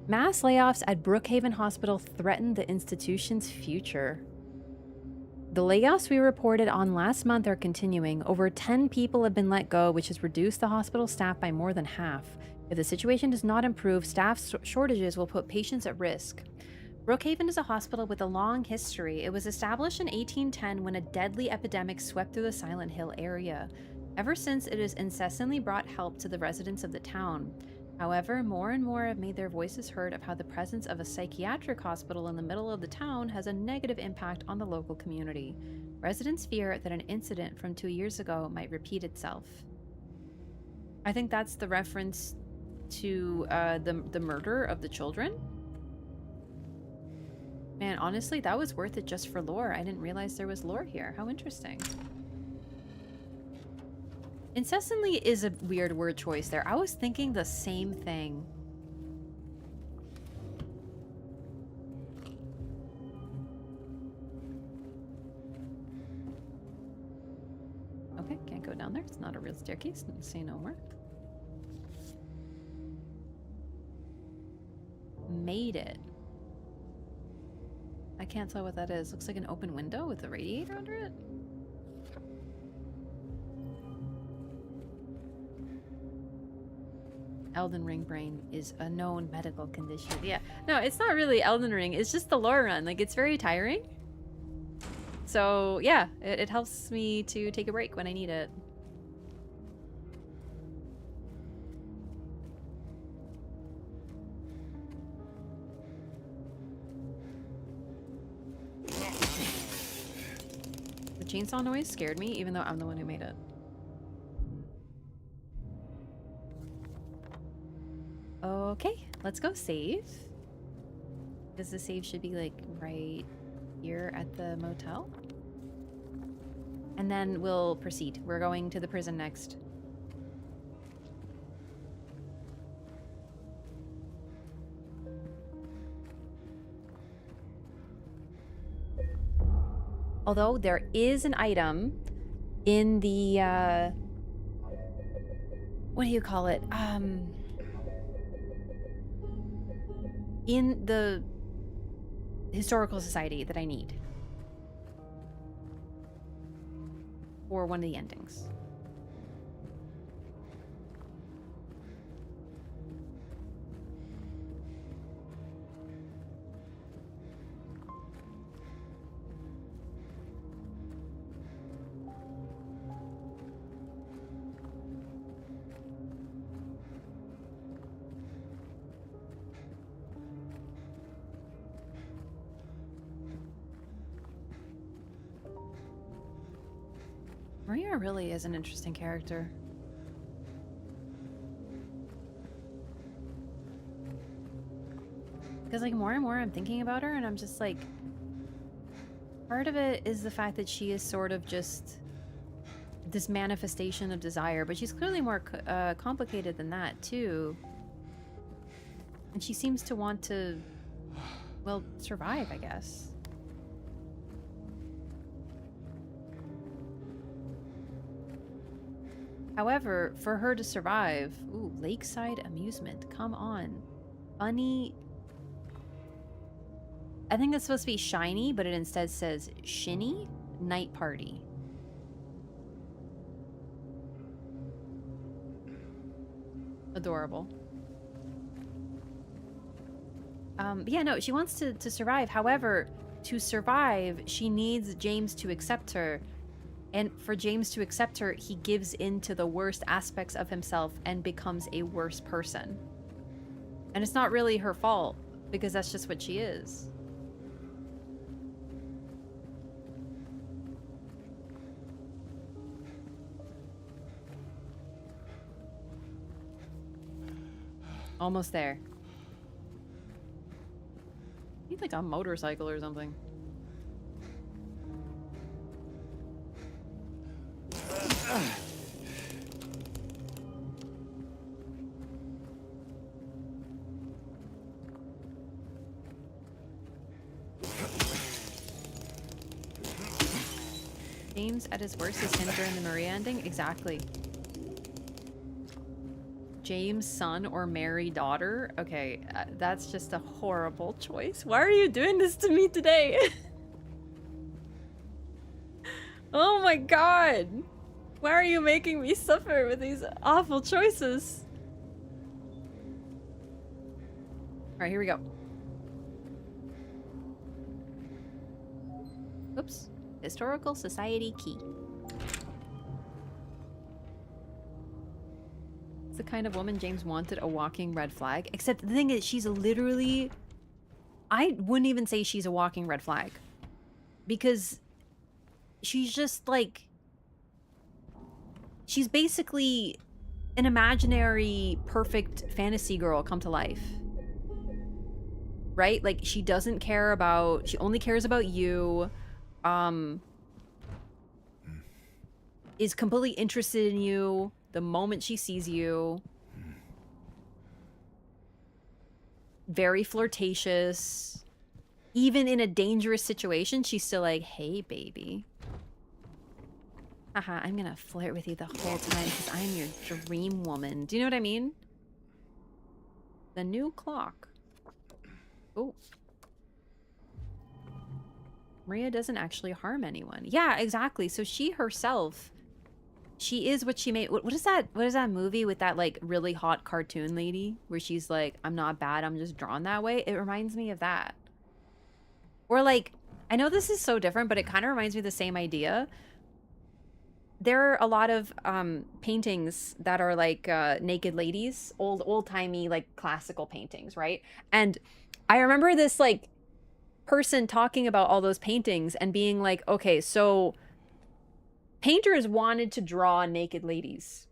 Mass layoffs at Brookhaven Hospital threaten the institution's future. The layoffs we reported on last month are continuing. Over 10 people have been let go, which has reduced the hospital staff by more than half. If the situation does not improve, staff shortages will put patients at risk. Brookhaven is a hospital with a long history. It was established in 1810 when a deadly epidemic swept through the Silent Hill area. Ever since, it has incessantly brought help to the residents of the town. However, more and more have made their voices heard of how the presence of a psychiatric hospital in the middle of the town has a negative impact on the local community. Residents fear that an incident from 2 years ago might repeat itself. I think that's the reference to the murder of the children. Man, honestly, that was worth it just for lore. I didn't realize there was lore here. How interesting. Incessantly is a weird word choice there. I was thinking the same thing. Okay, can't go down there. It's not a real staircase. Say no more. Made it. I can't tell what that is. Looks like an open window with a radiator under it. Elden Ring brain is a known medical condition. Yeah. No, it's not really Elden Ring. It's just the lore run. Like, it's very tiring. So, yeah, it helps me to take a break when I need it. The chainsaw noise scared me, even though I'm the one who made it. Okay, let's go save. Because the save should be like right here at the motel. And then we'll proceed. We're going to the prison next. Although there is an item in the what do you call it? In the historical society that I need for one of the endings. Maria really is an interesting character. Because, like, more and more I'm thinking about her, and I'm just like... Part of it is the fact that she is sort of just this manifestation of desire, but she's clearly more complicated than that, too. And she seems to want to, well, survive, I guess. However, for her to survive... Ooh, Lakeside Amusement. Come on. Funny... I think it's supposed to be shiny, but it instead says shinny night party. Adorable. Yeah, no, she wants to survive. However, to survive, she needs James to accept her. And for James to accept her, he gives in to the worst aspects of himself and becomes a worse person. And it's not really her fault, because that's just what she is. Almost there. Need like a motorcycle or something. James at his worst is him during the Maria ending? Exactly. James' son or Mary daughter? Okay, that's just a horrible choice. Why are you doing this to me today? Oh my god! Why are you making me suffer with these awful choices? Alright, here we go. Oops. Historical Society key. It's the kind of woman James wanted, a walking red flag. Except the thing is, she's literally... I wouldn't even say she's a walking red flag. Because she's just like... She's basically an imaginary, perfect fantasy girl come to life. Right? Like, she doesn't care about... She only cares about you. Is completely interested in you the moment she sees you. Very flirtatious. Even in a dangerous situation, she's still like, hey, baby. Haha, I'm gonna flirt with you the whole time because I'm your dream woman. Do you know what I mean? The new clock. Oh. Maria doesn't actually harm anyone. Yeah, exactly. So she herself, she is what she made. What is that? What is that movie with that like really hot cartoon lady where she's like, I'm not bad, I'm just drawn that way? It reminds me of that. Or like, I know this is so different, but it kind of reminds me of the same idea. There are a lot of paintings that are like naked ladies, old-timey like classical paintings, right? And I remember this like person talking about all those paintings and being like, okay, so painters wanted to draw naked ladies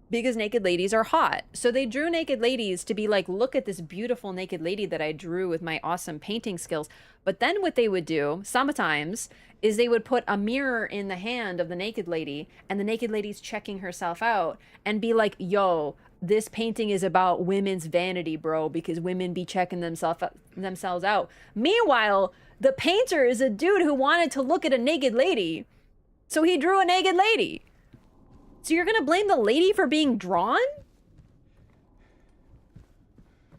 because naked ladies are hot. So they drew naked ladies to be like, look at this beautiful naked lady that I drew with my awesome painting skills. But then what they would do sometimes is they would put a mirror in the hand of the naked lady and the naked lady's checking herself out and be like, yo, this painting is about women's vanity, bro, because women be checking themselves out. Meanwhile, the painter is a dude who wanted to look at a naked lady. So he drew a naked lady. So you're gonna blame the lady for being drawn?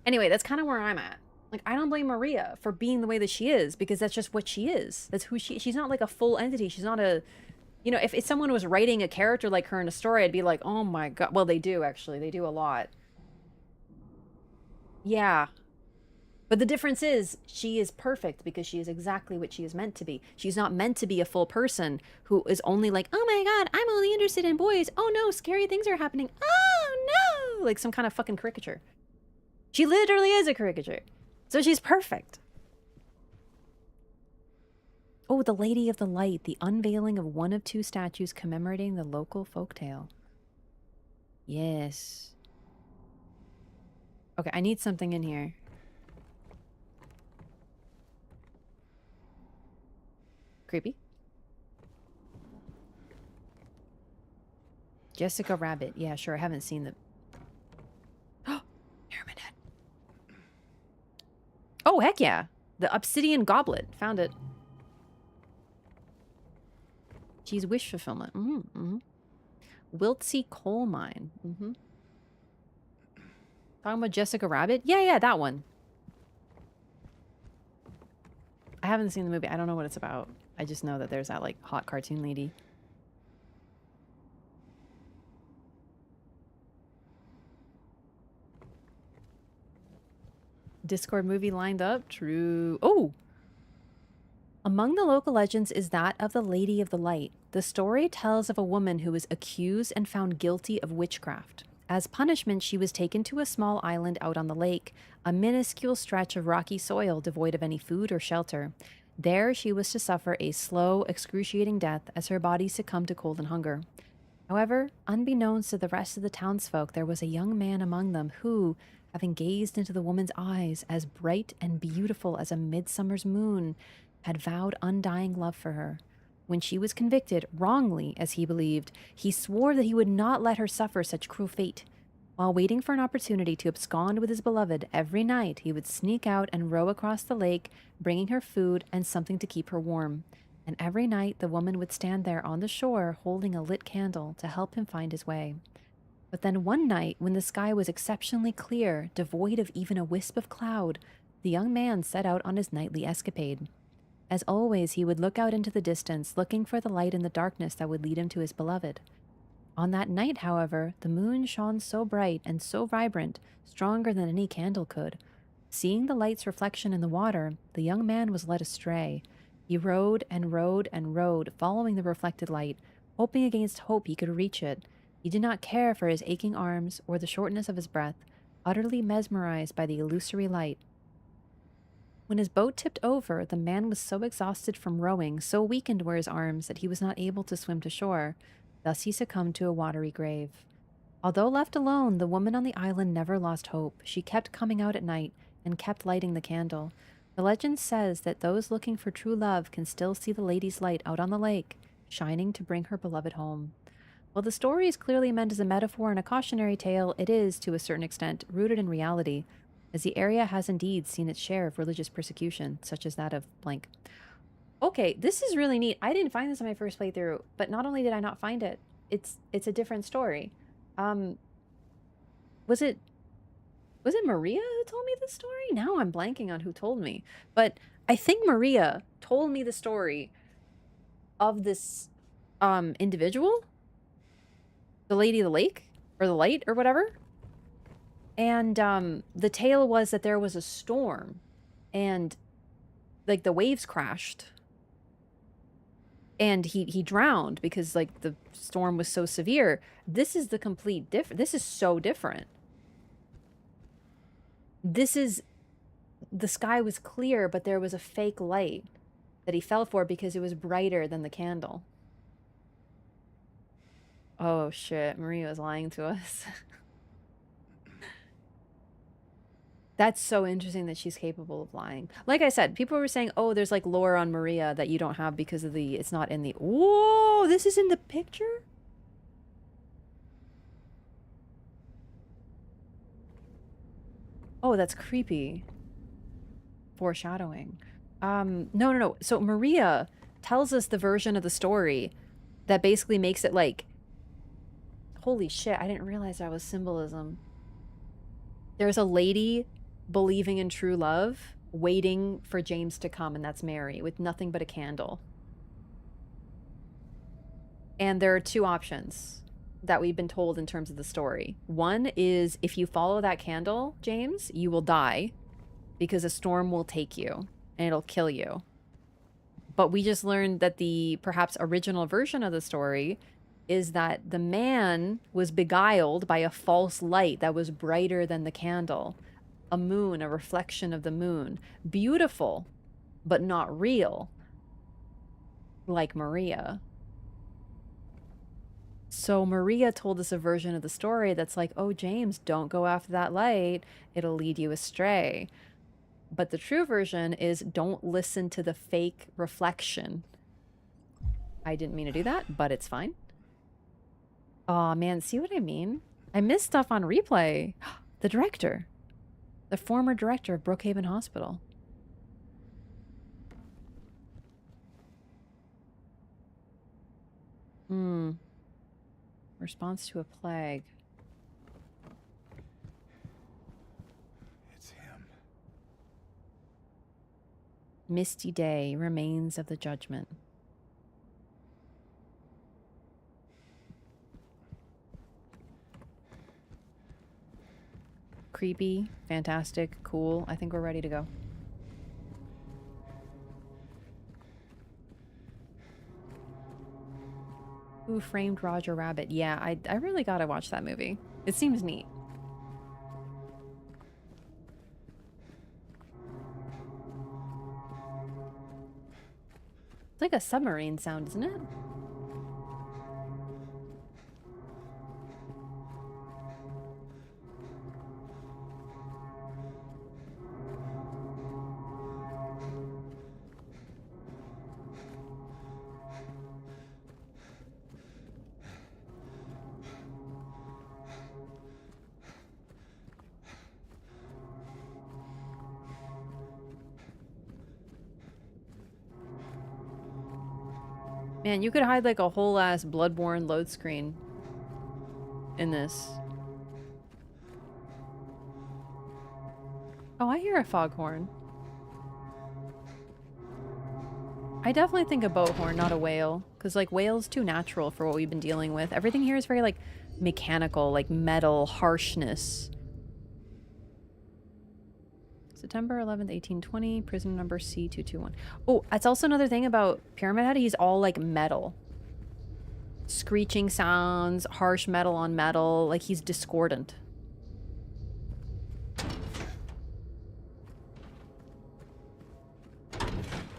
Anyway, that's kind of where I'm at. Like, I don't blame Maria for being the way that she is, because that's just what she is. That's who she's not like a full entity. She's not a, you know, if someone was writing a character like her in a story, I'd be like, oh my god. Well, they do, actually. They do a lot. Yeah. But the difference is, she is perfect because she is exactly what she is meant to be. She's not meant to be a full person who is only like, oh my god, I'm only interested in boys. Oh no, scary things are happening. Oh no! Like some kind of fucking caricature. She literally is a caricature. So she's perfect. Oh, the Lady of the Light. The unveiling of one of two statues commemorating the local folktale. Yes. Okay, I need something in here. Creepy. Jessica Rabbit. Yeah, sure. I haven't seen the... Oh! Pyramid Head. Oh, heck yeah. The Obsidian Goblet. Found it. She's wish fulfillment. Wiltsea Coal Mine. Talking about Jessica Rabbit? Yeah, that one. I haven't seen the movie. I don't know what it's about. I just know that there's that, like, hot cartoon lady. Discord movie lined up? True. Oh! Among the local legends is that of the Lady of the Light. The story tells of a woman who was accused and found guilty of witchcraft. As punishment, she was taken to a small island out on the lake, a minuscule stretch of rocky soil devoid of any food or shelter. There, she was to suffer a slow, excruciating death as her body succumbed to cold and hunger. However, unbeknownst to the rest of the townsfolk, there was a young man among them who, having gazed into the woman's eyes as bright and beautiful as a midsummer's moon, had vowed undying love for her. When she was convicted, wrongly as he believed, he swore that he would not let her suffer such cruel fate. While waiting for an opportunity to abscond with his beloved, every night he would sneak out and row across the lake, bringing her food and something to keep her warm. And every night the woman would stand there on the shore holding a lit candle to help him find his way. But then one night, when the sky was exceptionally clear, devoid of even a wisp of cloud, the young man set out on his nightly escapade. As always, he would look out into the distance, looking for the light in the darkness that would lead him to his beloved. On that night, however, the moon shone so bright and so vibrant, stronger than any candle could. Seeing the light's reflection in the water, the young man was led astray. He rowed and rowed and rowed, following the reflected light, hoping against hope he could reach it. He did not care for his aching arms or the shortness of his breath, utterly mesmerized by the illusory light. When his boat tipped over, the man was so exhausted from rowing, so weakened were his arms, that he was not able to swim to shore. Thus he succumbed to a watery grave. Although left alone, the woman on the island never lost hope. She kept coming out at night and kept lighting the candle. The legend says that those looking for true love can still see the lady's light out on the lake, shining to bring her beloved home. While the story is clearly meant as a metaphor and a cautionary tale, it is, to a certain extent, rooted in reality, as the area has indeed seen its share of religious persecution, such as that of blank. Okay, this is really neat. I didn't find this on my first playthrough, but not only did I not find it, it's a different story. Was it Maria who told me this story? Now I'm blanking on who told me. But I think Maria told me the story of this individual, the Lady of the Lake, or the Light, or whatever. And the tale was that there was a storm, and like the waves crashed, and he drowned because like the storm was so severe. This is the complete different. This is so different. This is, the sky was clear, but there was a fake light that he fell for because it was brighter than the candle. Oh shit, Maria was lying to us. That's so interesting that she's capable of lying. Like I said, people were saying, oh, there's like lore on Maria that you don't have because of the, it's not in the, whoa, this is in the picture? Oh, that's creepy. Foreshadowing. No. So Maria tells us the version of the story that basically makes it like, holy shit, I didn't realize that was symbolism. There's a lady believing in true love, waiting for James to come, and that's Mary, with nothing but a candle. And there are two options that we've been told in terms of the story. One is, if you follow that candle, James, you will die because a storm will take you and it'll kill you. But we just learned that the perhaps original version of the story is that the man was beguiled by a false light that was brighter than the candle. A moon, a reflection of the moon. Beautiful, but not real. Like Maria. So Maria told us a version of the story that's like, oh, James, don't go after that light. It'll lead you astray. But the true version is, don't listen to the fake reflection. I didn't mean to do that, but it's fine. Oh man, see what I mean? I missed stuff on replay. The director. The former director of Brookhaven Hospital. Response to a plague. It's him. Misty day, remains of the judgment. Creepy, fantastic, cool. I think we're ready to go. Who Framed Roger Rabbit? Yeah, I really gotta watch that movie. It seems neat. It's like a submarine sound, isn't it? Man, you could hide like a whole ass Bloodborne load screen in this. Oh, I hear a foghorn. I definitely think a boat horn, not a whale. Because, like, whale's too natural for what we've been dealing with. Everything here is very, like, mechanical, like metal, harshness. September 11th, 1820, prison number C221. Oh, that's also another thing about Pyramid Head. He's all, like, metal. Screeching sounds, harsh metal on metal. Like, he's discordant.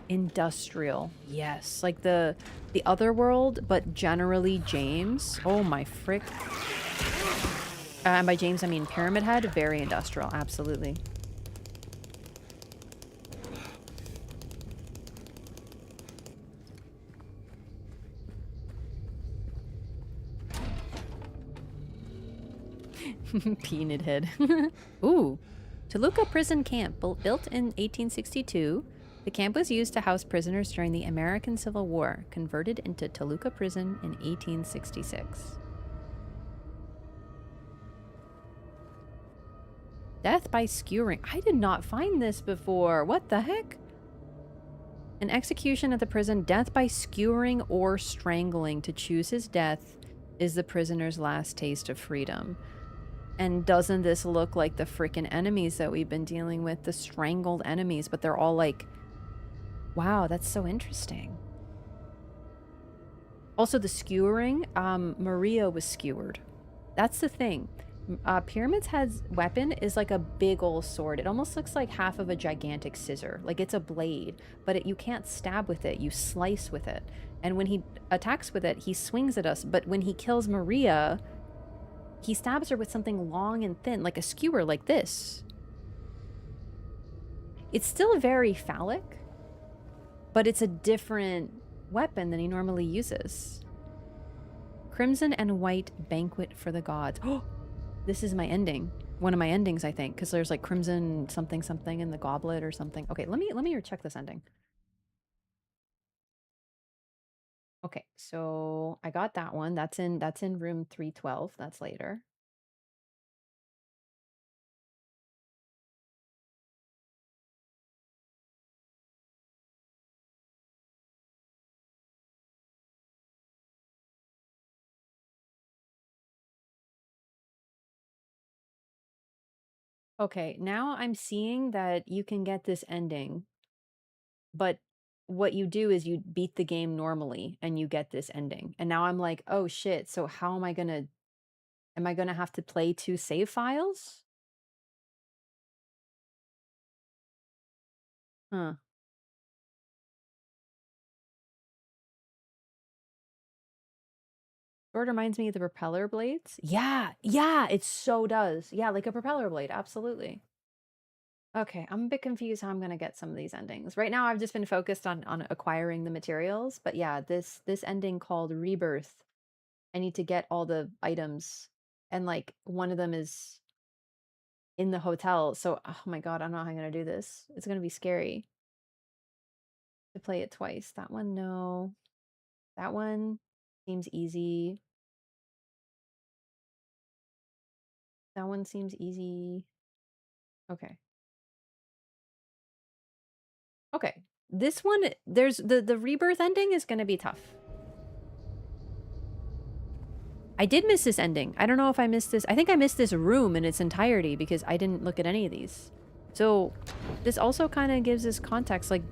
Industrial. Yes. Like the other world, but generally James. Oh my frick. And by James, I mean Pyramid Head. Very industrial. Absolutely. Peanut Head. Ooh. Toluca Prison Camp. Built in 1862. The camp was used to house prisoners during the American Civil War, converted into Toluca Prison in 1866. Death by skewering. I did not find this before. What the heck? An execution at the prison. Death by skewering or strangling. To choose his death is the prisoner's last taste of freedom. And doesn't this look like the freaking enemies that we've been dealing with? The strangled enemies, but they're all like... Wow, that's so interesting. Also, the skewering, Maria was skewered. That's the thing. Pyramid Head's weapon is like a big old sword. It almost looks like half of a gigantic scissor. Like it's a blade, but you can't stab with it. You slice with it. And when he attacks with it, he swings at us. But when he kills Maria, he stabs her with something long and thin, like a skewer like this. It's still very phallic. But it's a different weapon than he normally uses. Crimson and White Banquet for the Gods. Oh, this is my ending. One of my endings, I think, because there's like crimson something something in the goblet or something. Okay, let me check this ending. Okay, so I got that one. That's in room 312. That's later. Okay, now I'm seeing that you can get this ending, but what you do is you beat the game normally and you get this ending. And now I'm like, oh shit, so how am I gonna have to play 2 save files? Huh. Sword reminds me of the propeller blades. Yeah, yeah, it so does. Yeah, like a propeller blade, absolutely. Okay, I'm a bit confused how I'm gonna get some of these endings. Right now, I've just been focused on acquiring the materials, but yeah, this ending called Rebirth, I need to get all the items, and like one of them is in the hotel. So, oh my god, I don't know how I'm gonna do this. It's gonna be scary to play it twice. That one, no. That one seems easy. That one seems easy. Okay. Okay. This one, there's the rebirth ending is gonna be tough. I did miss this ending. I don't know if I missed this. I think I missed this room in its entirety because I didn't look at any of these. So this also kind of gives us context. Like,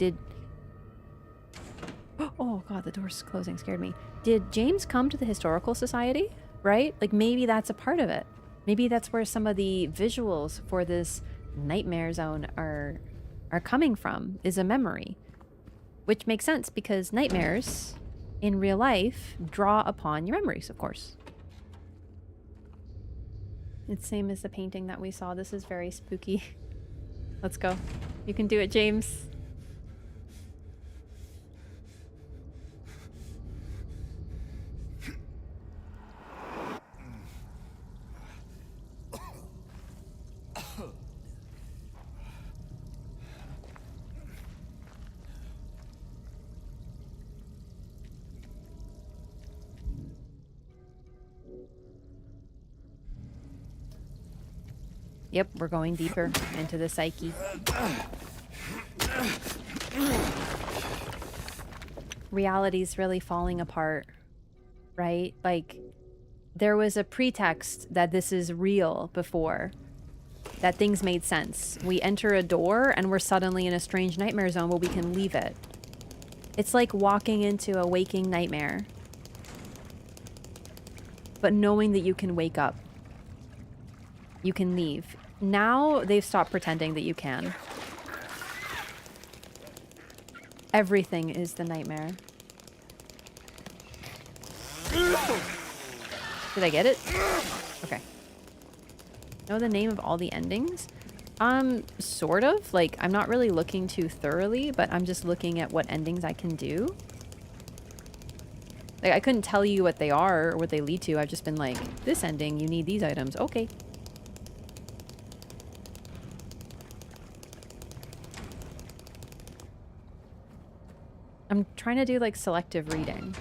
Oh god, the door's closing. Scared me. Did James come to the Historical Society? Right? Like maybe that's a part of it. Maybe that's where some of the visuals for this nightmare zone are coming from, is a memory. Which makes sense because nightmares in real life draw upon your memories, of course. It's same as the painting that we saw. This is very spooky. Let's go. You can do it, James. Yep, we're going deeper into the psyche. Reality's really falling apart, right? Like, there was a pretext that this is real before, that things made sense. We enter a door and we're suddenly in a strange nightmare zone, but we can leave it. It's like walking into a waking nightmare, but knowing that you can wake up. You can leave. Now they've stopped pretending that you can. Everything is the nightmare. Did I get it? Okay. Know the name of all the endings? Sort of. Like, I'm not really looking too thoroughly, but I'm just looking at what endings I can do. Like, I couldn't tell you what they are or what they lead to. I've just been like, this ending, you need these items. Okay. I'm trying to do like selective reading.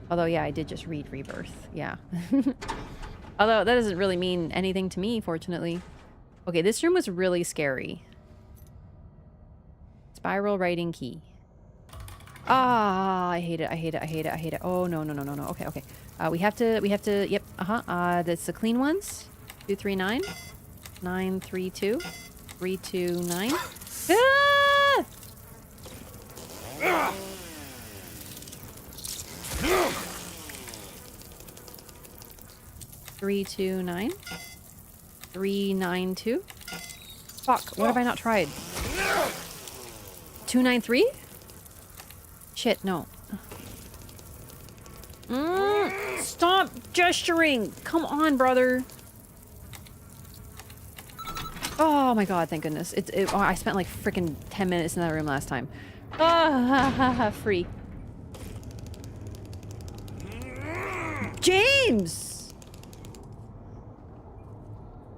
Although, yeah, I did just read Rebirth. Yeah. Although that doesn't really mean anything to me, fortunately. Okay, this room was really scary. Spiral writing key. Ah, I hate it. I hate it. I hate it. I hate it. Oh, no, no, no, no, no. Okay, okay. We have to, yep. That's the clean ones. 239. 932. 329. Ah! 329. 392. Fuck, what have I not tried? 293? Shit, no. Stop gesturing! Come on, brother. Oh my god, thank goodness. Oh, I spent like freaking 10 minutes in that room last time. Ah, free. James!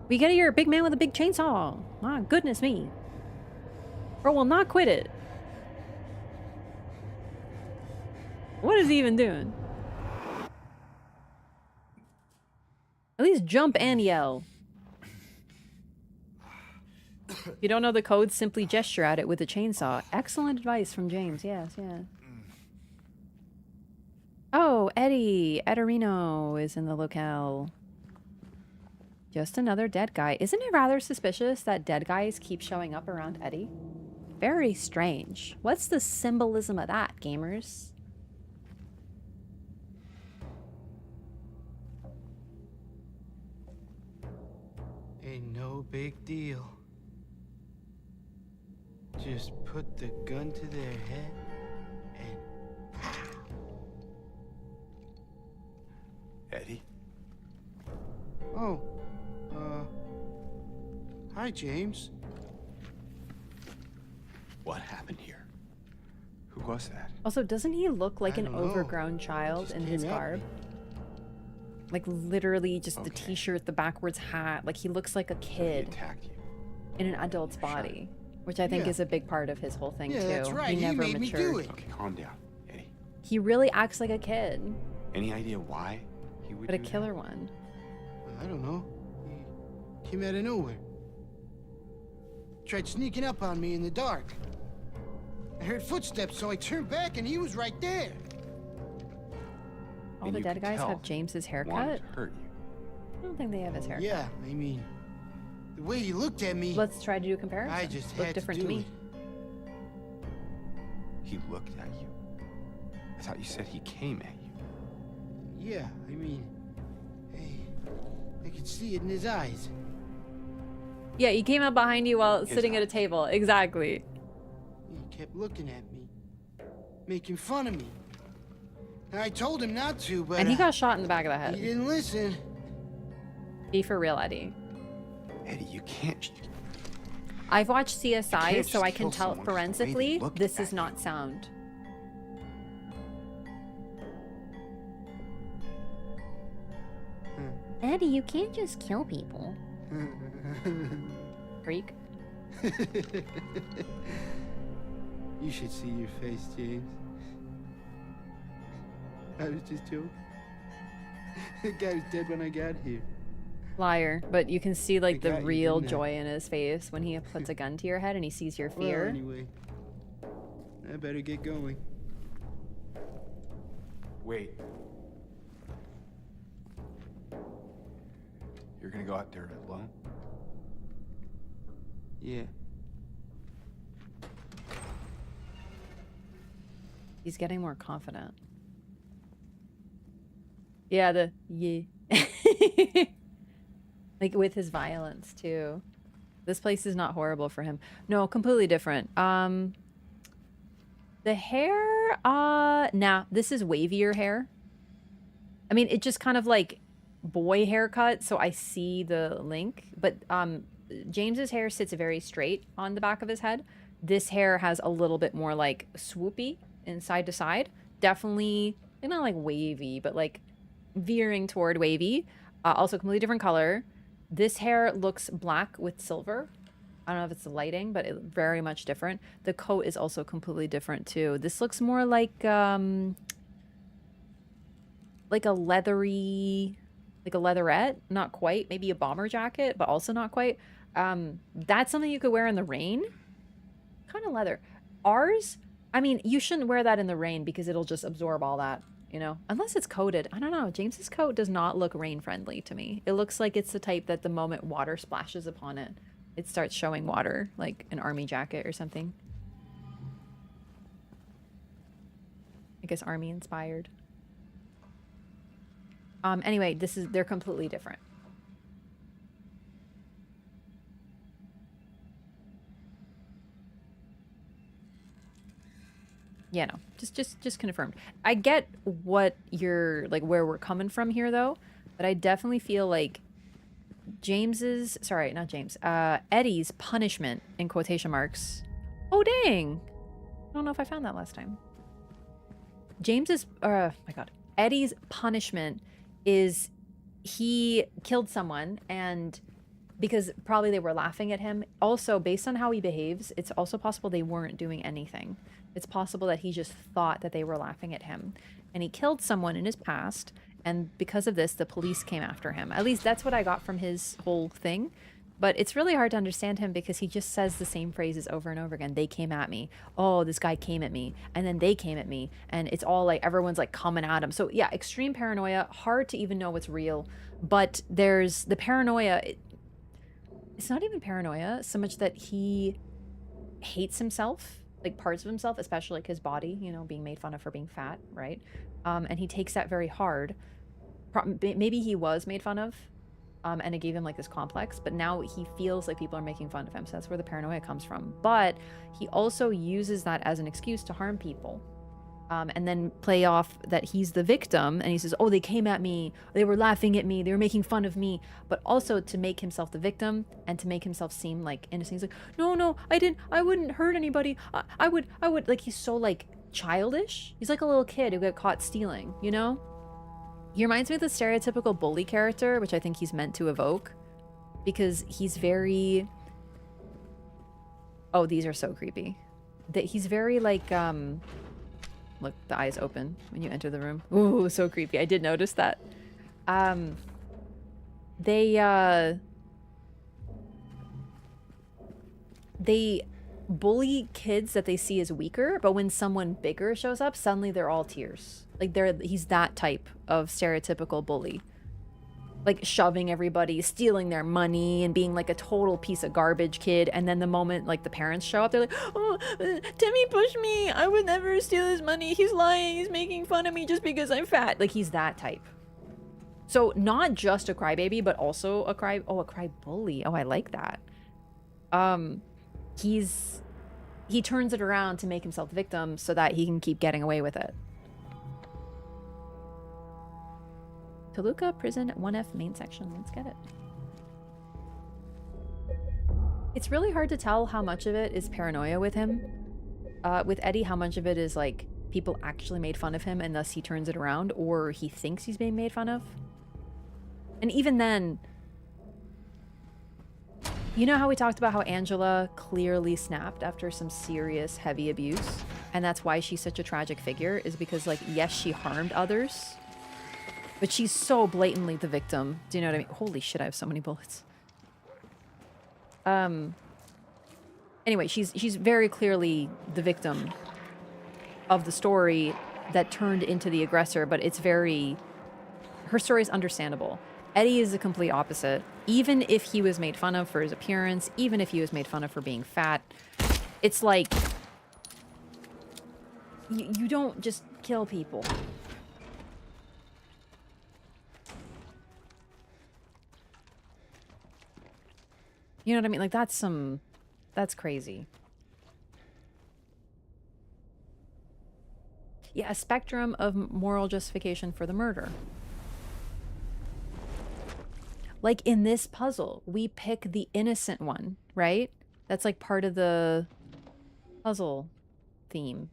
We get you're a big man with a big chainsaw. My goodness me. Bro will not quit it. What is he even doing? At least jump and yell. If you don't know the code, simply gesture at it with a chainsaw. Excellent advice from James. Yes, yeah. Oh, Eddie. Ederino is in the locale. Just another dead guy. Isn't it rather suspicious that dead guys keep showing up around Eddie? Very strange. What's the symbolism of that, gamers? Ain't no big deal. Just put the gun to their head and pow. Eddie? Oh, hi, James. What happened here? Who was that? Also, doesn't he look like I an don't know. overgrown child Just in came his at garb? me. Like literally just the Okay. t-shirt, the backwards hat. Like he looks like a He kid attacked you. in an adult's Sure. body. Which I think Yeah. is a big part of his whole thing Yeah, too. that's right. He never made me matured. do it. Okay, calm down, Eddie. He really acts like a kid, Any idea why he would but a do that? killer one. I don't know. He came out of nowhere. Tried sneaking up on me in the dark. I heard footsteps, so I turned back and he was right there. All And the you dead could guys tell have James's he wanted haircut. to hurt you. I don't think they have his haircut. Yeah, I mean, the way he looked at me, Let's try to do a comparison. I just Look had different to to do me. it. He looked at you? I thought you said he came at you. Yeah, I mean, hey, I could see it in his eyes. Yeah, he came up behind you while His sitting at a eyes. table. Exactly. He kept looking at me, making fun of me. I told him not to, but And he got shot in the back of the he head. didn't listen. Be for real, Eddie. Eddie, you can't. I've watched You CSI, can't so just I can kill tell someone 'cause the way they forensically look this at is not you. sound. Eddie, you can't just kill people. Freak. You should see your face, James. I was just joking. The guy was dead when I got here. Liar. But you can see like I the got you, real didn't I? joy in his face when he puts a gun to your head and he sees your Well, fear. anyway, I better get going. Wait. You're gonna go out there alone? Yeah. He's getting more confident. Yeah, the yeah. Like with his violence too. This place is not horrible for him. No, completely different. The hair, nah, this is wavier hair. I mean, it just kind of like boy haircut, so I see the link. But James's hair sits very straight on the back of his head. This hair has a little bit more like swoopy and side to side. Definitely, not like wavy, but like veering toward wavy. Also completely different color. This hair looks black with silver. I don't know if it's the lighting, but it's very much different. The coat is also completely different too. This looks more like a leathery, like a leatherette. Not quite. Maybe a bomber jacket, but also not quite. That's something you could wear in the rain. Kind of leather. Ours, I mean, you shouldn't wear that in the rain because it'll just absorb all that, you know? Unless it's coated. I don't know. James's coat does not look rain friendly to me. It looks like it's the type that the moment water splashes upon it, it starts showing water, like an army jacket or something. I guess army inspired. Anyway, they're completely different. Yeah, no, just confirmed. I get what you're like, where we're coming from here though, but I definitely feel like sorry, not James, Eddie's punishment in quotation marks. Oh dang, I don't know if I found that last time. James's, my God, Eddie's punishment is he killed someone, and because probably they were laughing at him. Also, based on how he behaves, it's also possible they weren't doing anything. It's possible that he just thought that they were laughing at him. And he killed someone in his past, and because of this, the police came after him. At least that's what I got from his whole thing. But it's really hard to understand him because he just says the same phrases over and over again. They came at me. Oh, this guy came at me. And then they came at me. And it's all like everyone's like coming at him. So yeah, extreme paranoia. Hard to even know what's real. But there's the paranoia. It's not even paranoia so much that he hates himself, like parts of himself, especially like his body, you know, being made fun of for being fat, right? And he takes that very hard. Maybe he was made fun of, and it gave him like this complex, but now he feels like people are making fun of him. So that's where the paranoia comes from. But he also uses that as an excuse to harm people. And then play off that he's the victim, and he says, oh, they came at me, they were laughing at me, they were making fun of me, but also to make himself the victim and to make himself seem like innocent. He's like, no, I wouldn't hurt anybody. I would, like, he's so like childish. He's like a little kid who got caught stealing, you know? He reminds me of the stereotypical bully character, which I think he's meant to evoke, because he's very, oh, these are so creepy. That he's very like, look, the eyes open when you enter the room. Ooh, so creepy. I did notice that. They bully kids that they see as weaker, but when someone bigger shows up, suddenly they're all tears. Like he's that type of stereotypical bully. like shoving everybody, stealing their money, and being like a total piece of garbage kid. And then the moment like the parents show up, they're like, "Oh, Timmy pushed me. I would never steal his money. He's lying. He's making fun of me just because I'm fat." Like he's that type. So not just a crybaby, but also a cry bully. Oh, I like that. He turns it around to make himself the victim so that he can keep getting away with it. Toluca Prison 1F main section. Let's get it. It's really hard to tell how much of it is paranoia with him. With Eddie, how much of it is like people actually made fun of him and thus he turns it around, or he thinks he's being made fun of. And even then, you know how we talked about how Angela clearly snapped after some serious heavy abuse? And that's why she's such a tragic figure, is because like, yes, she harmed others, but she's so blatantly the victim. Do you know what I mean? Holy shit, I have so many bullets. Anyway, she's very clearly the victim of the story that turned into the aggressor, but it's very... her story is understandable. Eddie is the complete opposite. Even if he was made fun of for his appearance, even if he was made fun of for being fat, it's like... you don't just kill people. You know what I mean? Like, that's crazy. Yeah, a spectrum of moral justification for the murder. Like in this puzzle, we pick the innocent one, right? That's like part of the puzzle theme.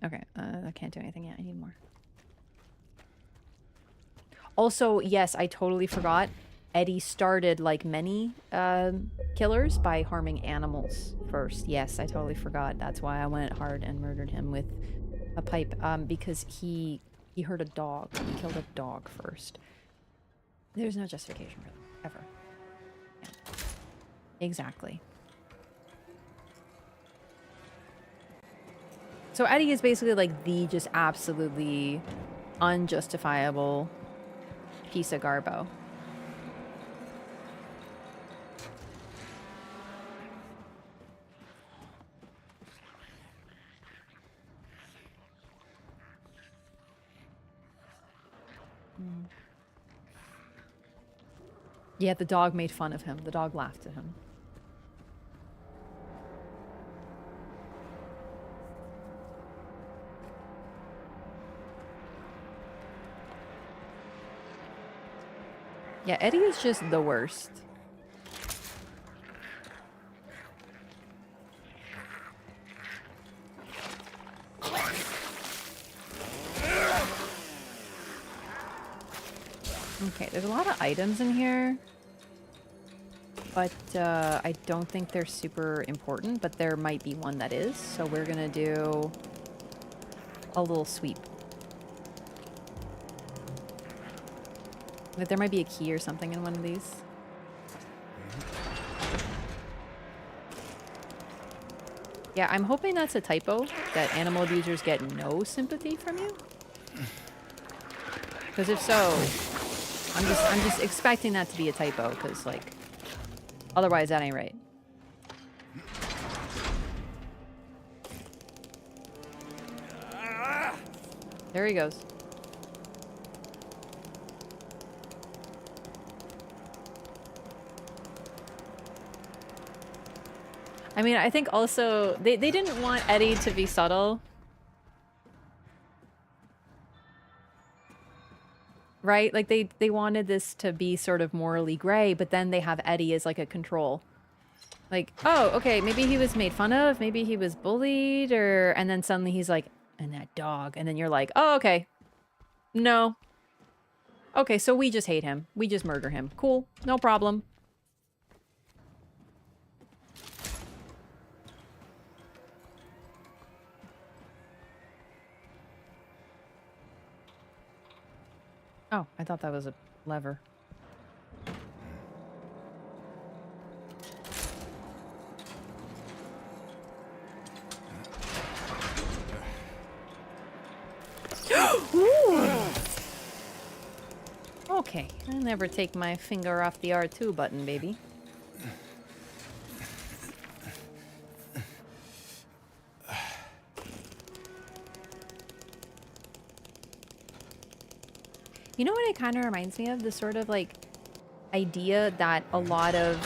Okay, I can't do anything yet. I need more. Also, yes, I totally forgot. Eddie started, like many killers, by harming animals first. Yes, I totally forgot. That's why I went hard and murdered him with a pipe. Because he hurt a dog. He killed a dog first. There's no justification for them, ever. Yeah. Exactly. So Eddie is basically like the just absolutely unjustifiable piece of garbo. Yeah, the dog made fun of him. The dog laughed at him. Yeah, Eddie is just the worst. Okay, there's a lot of items in here, but I don't think they're super important, but there might be one that is, so we're gonna do a little sweep. Like, there might be a key or something in one of these. Yeah, I'm hoping that's a typo, that animal abusers get no sympathy from you. Because if so, I'm just expecting that to be a typo, because, like, otherwise that ain't right. There he goes. I mean, I think also they didn't want Eddie to be subtle. Right? Like they wanted this to be sort of morally gray, but then they have Eddie as like a control. Like, oh, okay, maybe he was made fun of, maybe he was bullied, or and then suddenly he's like, and that dog, and then you're like, oh, okay. No. Okay, so we just hate him. We just murder him. Cool. No problem. Oh, I thought that was a lever. Okay, I never take my finger off the R2 button, baby. You know what it kind of reminds me of? The sort of like idea that a lot of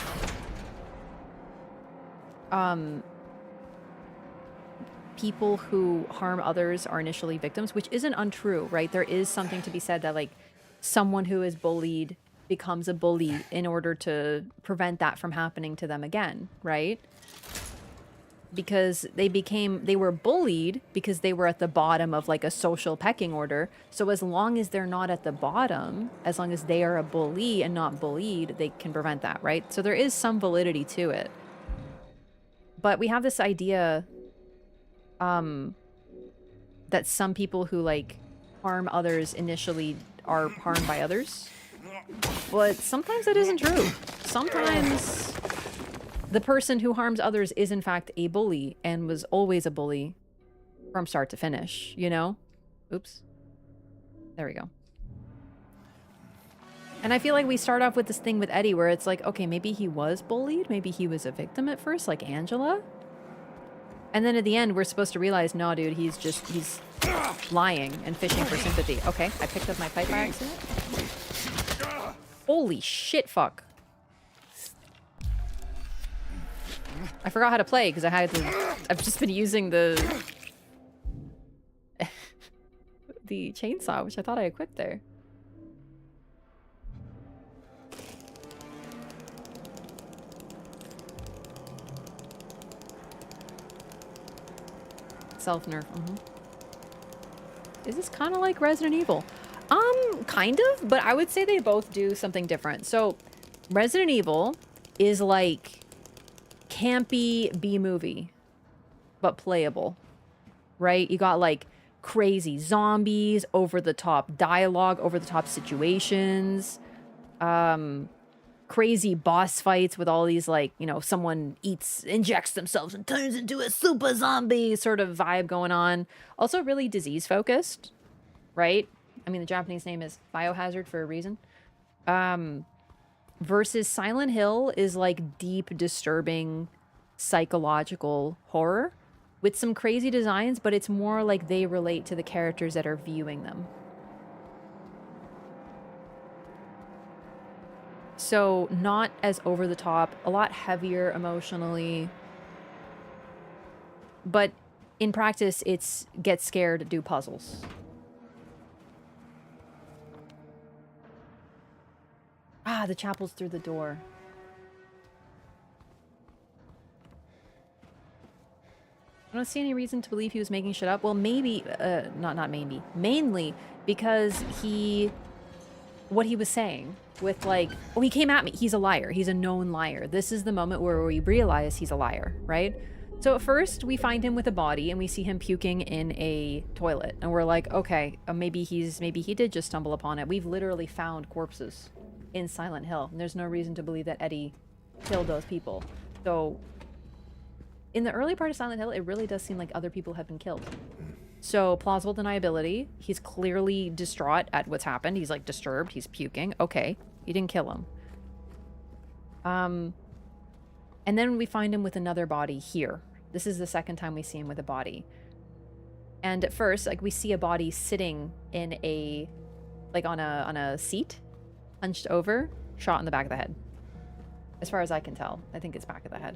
people who harm others are initially victims, which isn't untrue, right? There is something to be said that like someone who is bullied becomes a bully in order to prevent that from happening to them again, right? Because they were bullied because they were at the bottom of like a social pecking order. So as long as they're not at the bottom, as long as they are a bully and not bullied, they can prevent that, right? So there is some validity to it. But we have this idea that some people who like harm others initially are harmed by others. But sometimes that isn't true. Sometimes the person who harms others is in fact a bully and was always a bully from start to finish, you know? Oops. There we go. And I feel like we start off with this thing with Eddie where it's like, okay, maybe he was bullied. Maybe he was a victim at first, like Angela. And then at the end, we're supposed to realize, no, dude, he's lying and fishing for sympathy. Okay, I picked up my pipe by accident. Holy shit, fuck. I forgot how to play because I've just been using the chainsaw, which I thought I equipped there. Self-nerf. Is this kind of like Resident Evil? Kind of, but I would say they both do something different. So, Resident Evil is like campy B-movie, but playable, right? You got like crazy zombies, over-the-top dialogue, over-the-top situations, crazy boss fights with all these like, you know, someone injects themselves and turns into a super zombie sort of vibe going on. Also really disease focused, right? I mean, the Japanese name is Biohazard for a reason. Versus Silent Hill is like deep, disturbing, psychological horror with some crazy designs, but it's more like they relate to the characters that are viewing them. So not as over the top, a lot heavier emotionally. But in practice, it's get scared, do puzzles. Ah, the chapel's through the door. I don't see any reason to believe he was making shit up. Well, maybe, not maybe. Mainly because what he was saying with like, oh, he came at me. He's a liar. He's a known liar. This is the moment where we realize he's a liar, right? So at first we find him with a body and we see him puking in a toilet. And we're like, okay, maybe he did just stumble upon it. We've literally found corpses in Silent Hill. And there's no reason to believe that Eddie killed those people. So in the early part of Silent Hill, it really does seem like other people have been killed. So plausible deniability. He's clearly distraught at what's happened. He's like disturbed. He's puking. Okay, you didn't kill him. And then we find him with another body here. This is the second time we see him with a body. And at first, like we see a body sitting in a, like on a seat, hunched over, shot in the back of the head. As far as I can tell, I think it's back of the head.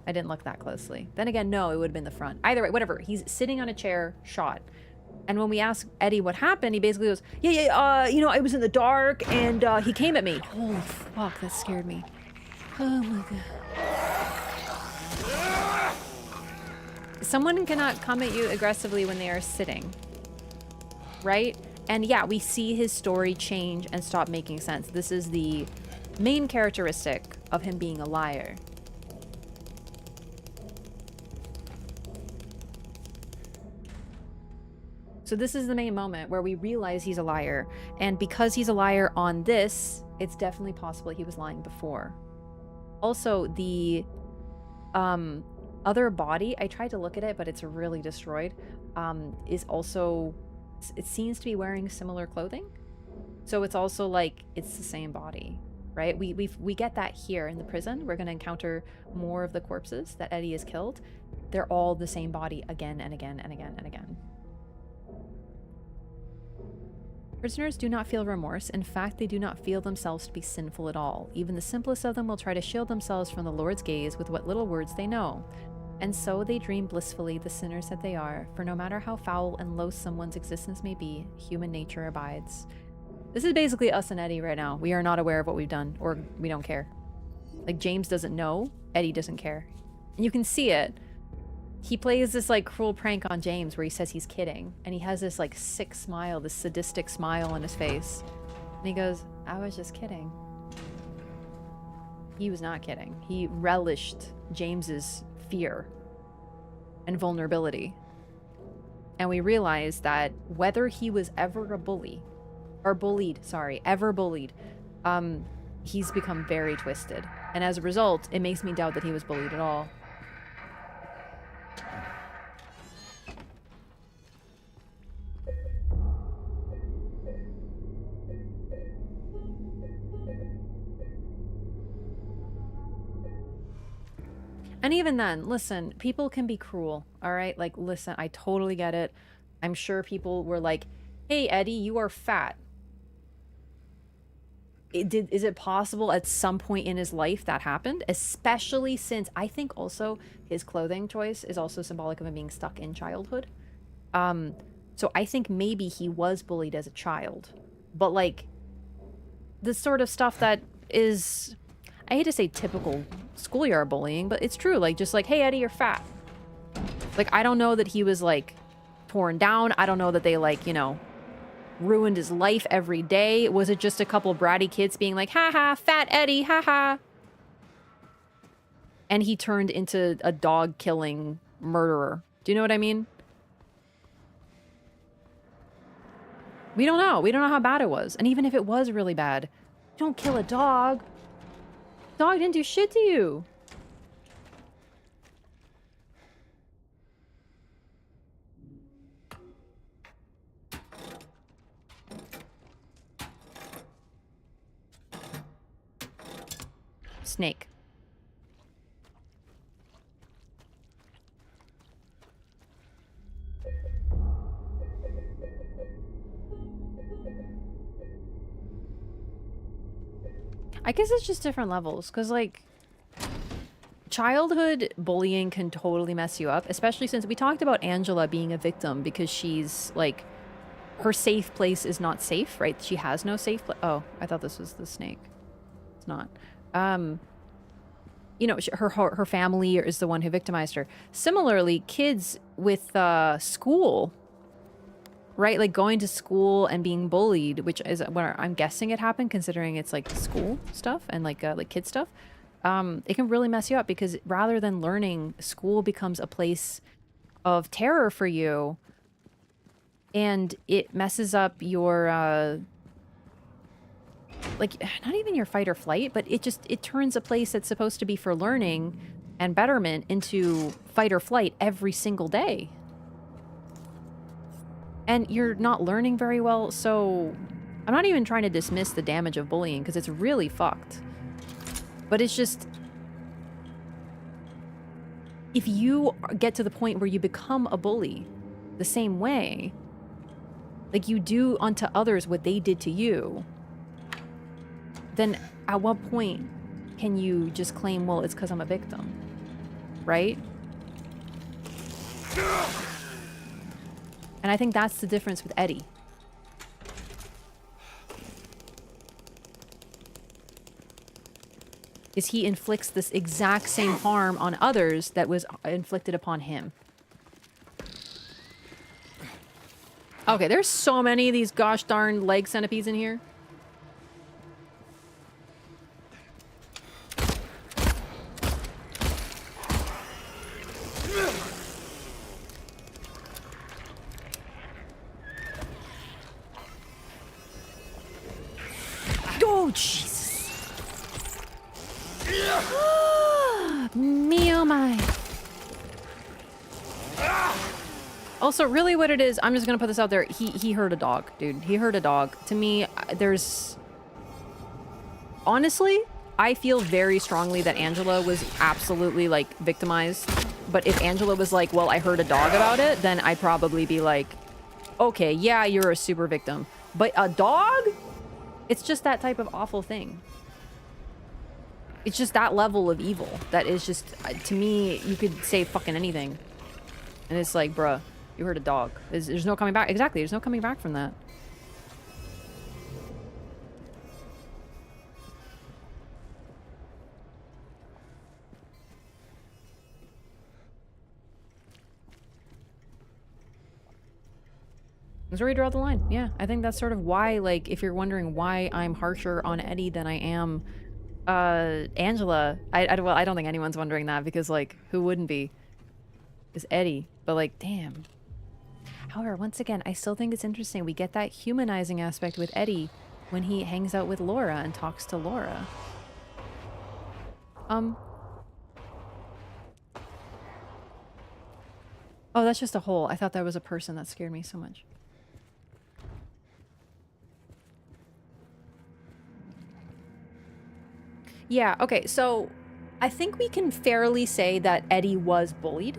I didn't look that closely. Then again, no, it would have been the front. Either way, whatever. He's sitting on a chair, shot. And when we ask Eddie what happened, he basically goes, you know, I was in the dark and he came at me. Holy fuck, that scared me. Oh my god. Someone cannot come at you aggressively when they are sitting, right? And yeah, we see his story change and stop making sense. This is the main characteristic of him being a liar. So this is the main moment where we realize he's a liar. And because he's a liar on this, it's definitely possible he was lying before. Also, the other body, I tried to look at it, but it's really destroyed, is also, it seems to be wearing similar clothing. So it's also like it's the same body, right? We get that here in the prison. We're going to encounter more of the corpses that Eddie has killed. They're all the same body again and again and again and again. Prisoners do not feel remorse. In fact, they do not feel themselves to be sinful at all. Even the simplest of them will try to shield themselves from the Lord's gaze with what little words they know. And so they dream blissfully, the sinners that they are, for no matter how foul and loathsome one's existence may be, human nature abides. This is basically us and Eddie right now. We are not aware of what we've done, or we don't care. Like, James doesn't know, Eddie doesn't care. And you can see it. He plays this like cruel prank on James where he says he's kidding, and he has this like sick smile, this sadistic smile on his face, and he goes, I was just kidding. He was not kidding. He relished James's fear and vulnerability. And we realize that whether he was ever a bully or bullied, ever bullied, he's become very twisted, and as a result it makes me doubt that he was bullied at all. And even then, listen, people can be cruel, all right? Like, listen, I totally get it. I'm sure people were like, hey, Eddie, you are fat. Is it possible at some point in his life that happened? Especially since I think also his clothing choice is also symbolic of him being stuck in childhood. So I think maybe he was bullied as a child. But, like, the sort of stuff that is... I hate to say typical schoolyard bullying, but it's true. Like, just like, hey, Eddie, you're fat. Like, I don't know that he was, like, torn down. I don't know that they, like, you know, ruined his life every day. Was it just a couple bratty kids being like, haha, fat Eddie, haha. And he turned into a dog-killing murderer. Do you know what I mean? We don't know. We don't know how bad it was. And even if it was really bad, don't kill a dog. Dog didn't do shit to you. Snake. I guess it's just different levels, because, like, childhood bullying can totally mess you up, especially since we talked about Angela being a victim because she's, like, her safe place is not safe, right? She has no safe place. Oh, I thought this was the snake. It's not. You know, her family is the one who victimized her. Similarly, kids with school, right? Like going to school and being bullied, which is where I'm guessing it happened, considering it's like school stuff and like kid stuff. It can really mess you up because rather than learning, school becomes a place of terror for you, and it messes up your like, not even your fight or flight, but it turns a place that's supposed to be for learning and betterment into fight or flight every single day. And you're not learning very well, so I'm not even trying to dismiss the damage of bullying because it's really fucked. But it's just, if you get to the point where you become a bully the same way, like you do unto others what they did to you, then at what point can you just claim, well, it's because I'm a victim, right? And I think that's the difference with Eddie. Is he inflicts this exact same harm on others that was inflicted upon him. Okay, there's so many of these gosh darn leg centipedes in here. Oh, Jesus. Me oh my. Also, really what it is, I'm just gonna put this out there. He hurt a dog, dude. He hurt a dog. To me, there's... Honestly, I feel very strongly that Angela was absolutely, like, victimized. But if Angela was like, well, I heard a dog about it, then I'd probably be like, okay, yeah, you're a super victim. But a dog? It's just that type of awful thing. It's just that level of evil that is just, to me, you could say fucking anything. And it's like, bruh, you heard a dog. There's no coming back. Exactly, there's no coming back from that. That's where we draw the line. Yeah, I think that's sort of why, like, if you're wondering why I'm harsher on Eddie than I am Angela, well, I don't think anyone's wondering that because, like, who wouldn't be? Is Eddie. But, like, damn. However, once again, I still think it's interesting. We get that humanizing aspect with Eddie when he hangs out with Laura and talks to Laura. Oh, that's just a hole. I thought that was a person. That scared me so much. Yeah, okay, so I think we can fairly say that Eddie was bullied,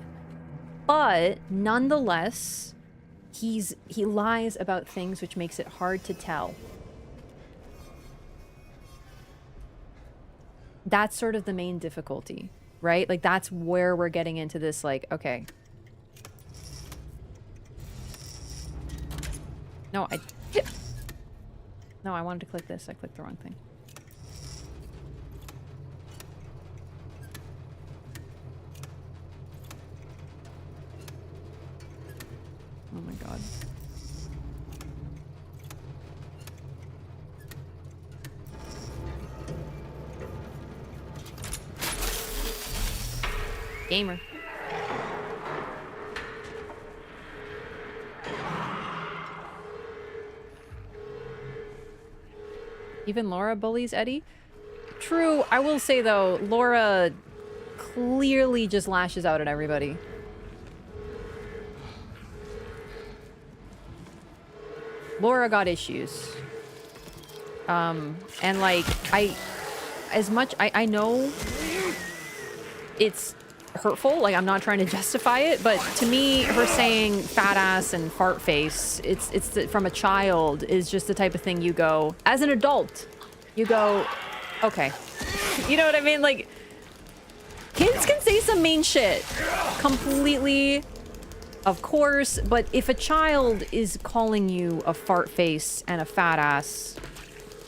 but nonetheless, he lies about things which makes it hard to tell. That's sort of the main difficulty, right? Like, that's where we're getting into this, like, okay. No, No, I wanted to click this. I clicked the wrong thing. Oh my god. Gamer. Even Laura bullies Eddie? True, I will say though, Laura clearly just lashes out at everybody. Laura got issues. And like, I know it's hurtful, like I'm not trying to justify it, but to me, her saying fat ass and fart face, from a child is just the type of thing you go, as an adult, you go, okay. You know what I mean? Like, kids can say some mean shit. Completely, of course, but if a child is calling you a fart face and a fat ass,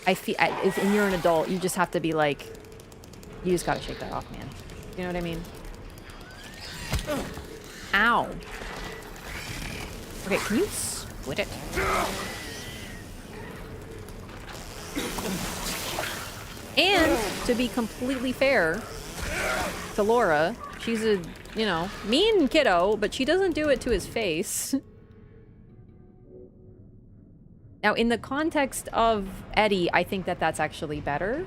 I feel, and you're an adult, you just have to be like, you just gotta shake that off, man. You know what I mean? Ow. Okay, can you split it? And to be completely fair to Laura, she's a, you know, mean kiddo, but she doesn't do it to his face. Now, in the context of Eddie, I think that that's actually better.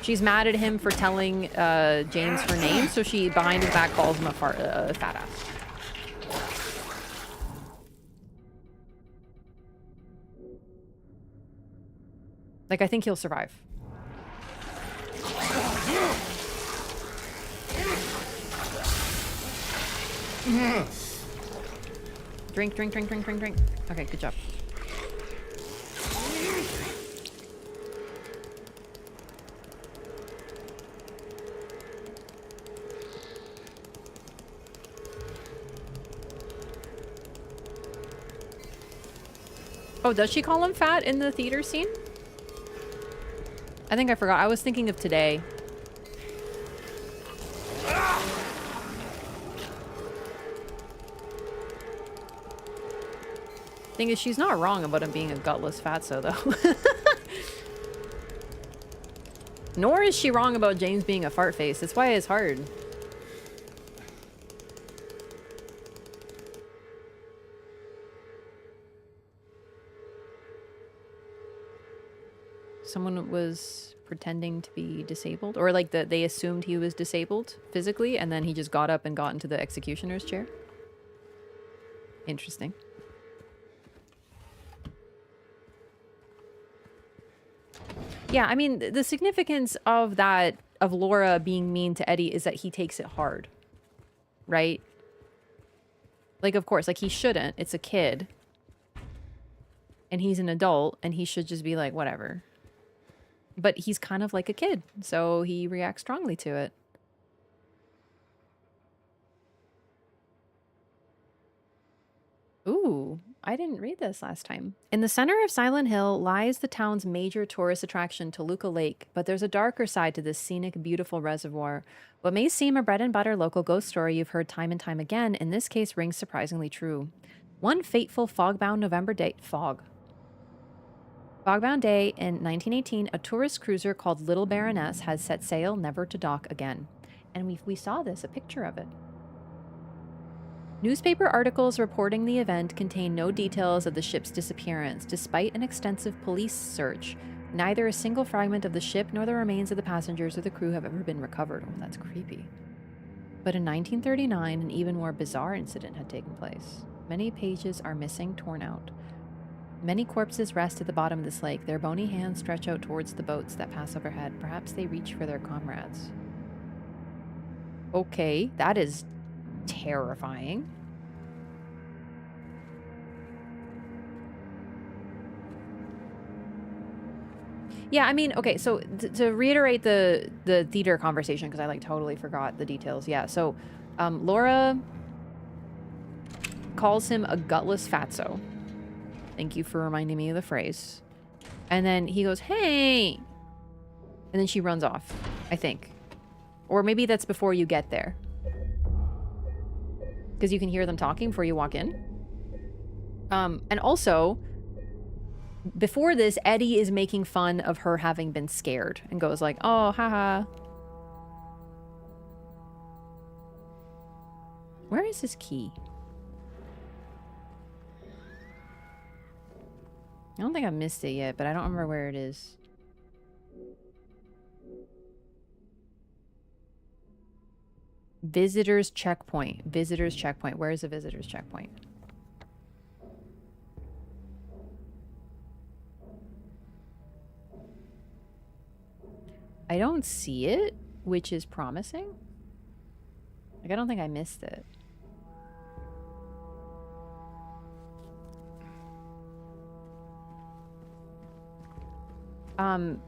She's mad at him for telling James her name, so she, behind his back, calls him a fat ass. Like, I think he'll survive. Drink, drink, drink, drink, drink, drink. Okay, good job. Oh, does she call him fat in the theater scene? I think I forgot. I was thinking of today. Thing is, she's not wrong about him being a gutless fatso, though. Nor is she wrong about James being a fart face. That's why it's hard. Someone was pretending to be disabled, or like they assumed he was disabled physically, and then he just got up and got into the executioner's chair. Interesting. Yeah, I mean, the significance of that, of Laura being mean to Eddie, is that he takes it hard, right? Like, of course, like, he shouldn't. It's a kid. And he's an adult, and he should just be like, whatever. But he's kind of like a kid, so he reacts strongly to it. Ooh, I didn't read this last time. In the center of Silent Hill lies the town's major tourist attraction, Toluca Lake, but there's a darker side to this scenic, beautiful reservoir. What may seem a bread and butter local ghost story you've heard time and time again, in this case rings surprisingly true. One fateful fog-bound November day, Fogbound day in 1918, a tourist cruiser called Little Baroness had set sail, never to dock again. And we saw this, a picture of it. Newspaper articles reporting the event contain no details of the ship's disappearance. Despite an extensive police search, neither a single fragment of the ship nor the remains of the passengers or the crew have ever been recovered. Oh, that's creepy. But in 1939, an even more bizarre incident had taken place. Many pages are missing, torn out. Many corpses rest at the bottom of this lake. Their bony hands stretch out towards the boats that pass overhead. Perhaps they reach for their comrades. Okay, that is terrifying. Yeah, I mean, okay, so to reiterate the theater conversation, because I like totally forgot the details. Yeah, so Laura calls him a gutless fatso. Thank you for reminding me of the phrase. And then he goes, hey! And then she runs off, I think. Or maybe that's before you get there. Because you can hear them talking before you walk in. And also, before this, Eddie is making fun of her having been scared. And goes like, oh, haha. Where is his key? I don't think I missed it yet, but I don't remember where it is. Visitors checkpoint. Visitors checkpoint. Where is the visitors checkpoint? I don't see it, which is promising. Like, I don't think I missed it.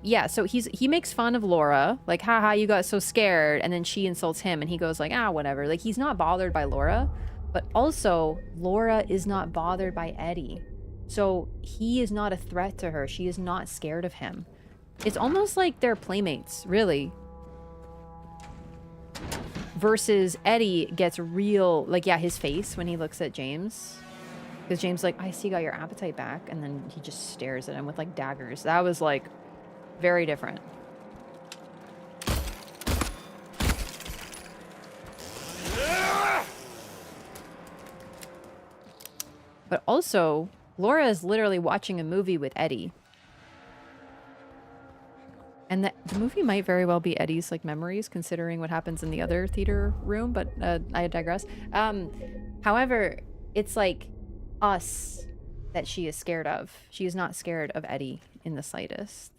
Yeah, so he makes fun of Laura, like, haha, you got so scared, and then she insults him, and he goes like, ah, whatever. Like, he's not bothered by Laura, but also, Laura is not bothered by Eddie. So, he is not a threat to her. She is not scared of him. It's almost like they're playmates, really. Versus Eddie gets real, like, yeah, his face when he looks at James. Because James like, I see you got your appetite back, and then he just stares at him with, like, daggers. That was, like, very different. But also, Laura is literally watching a movie with Eddie. And the movie might very well be Eddie's, like, memories, considering what happens in the other theater room, but I digress. However, it's, like, us that she is scared of. She is not scared of Eddie in the slightest.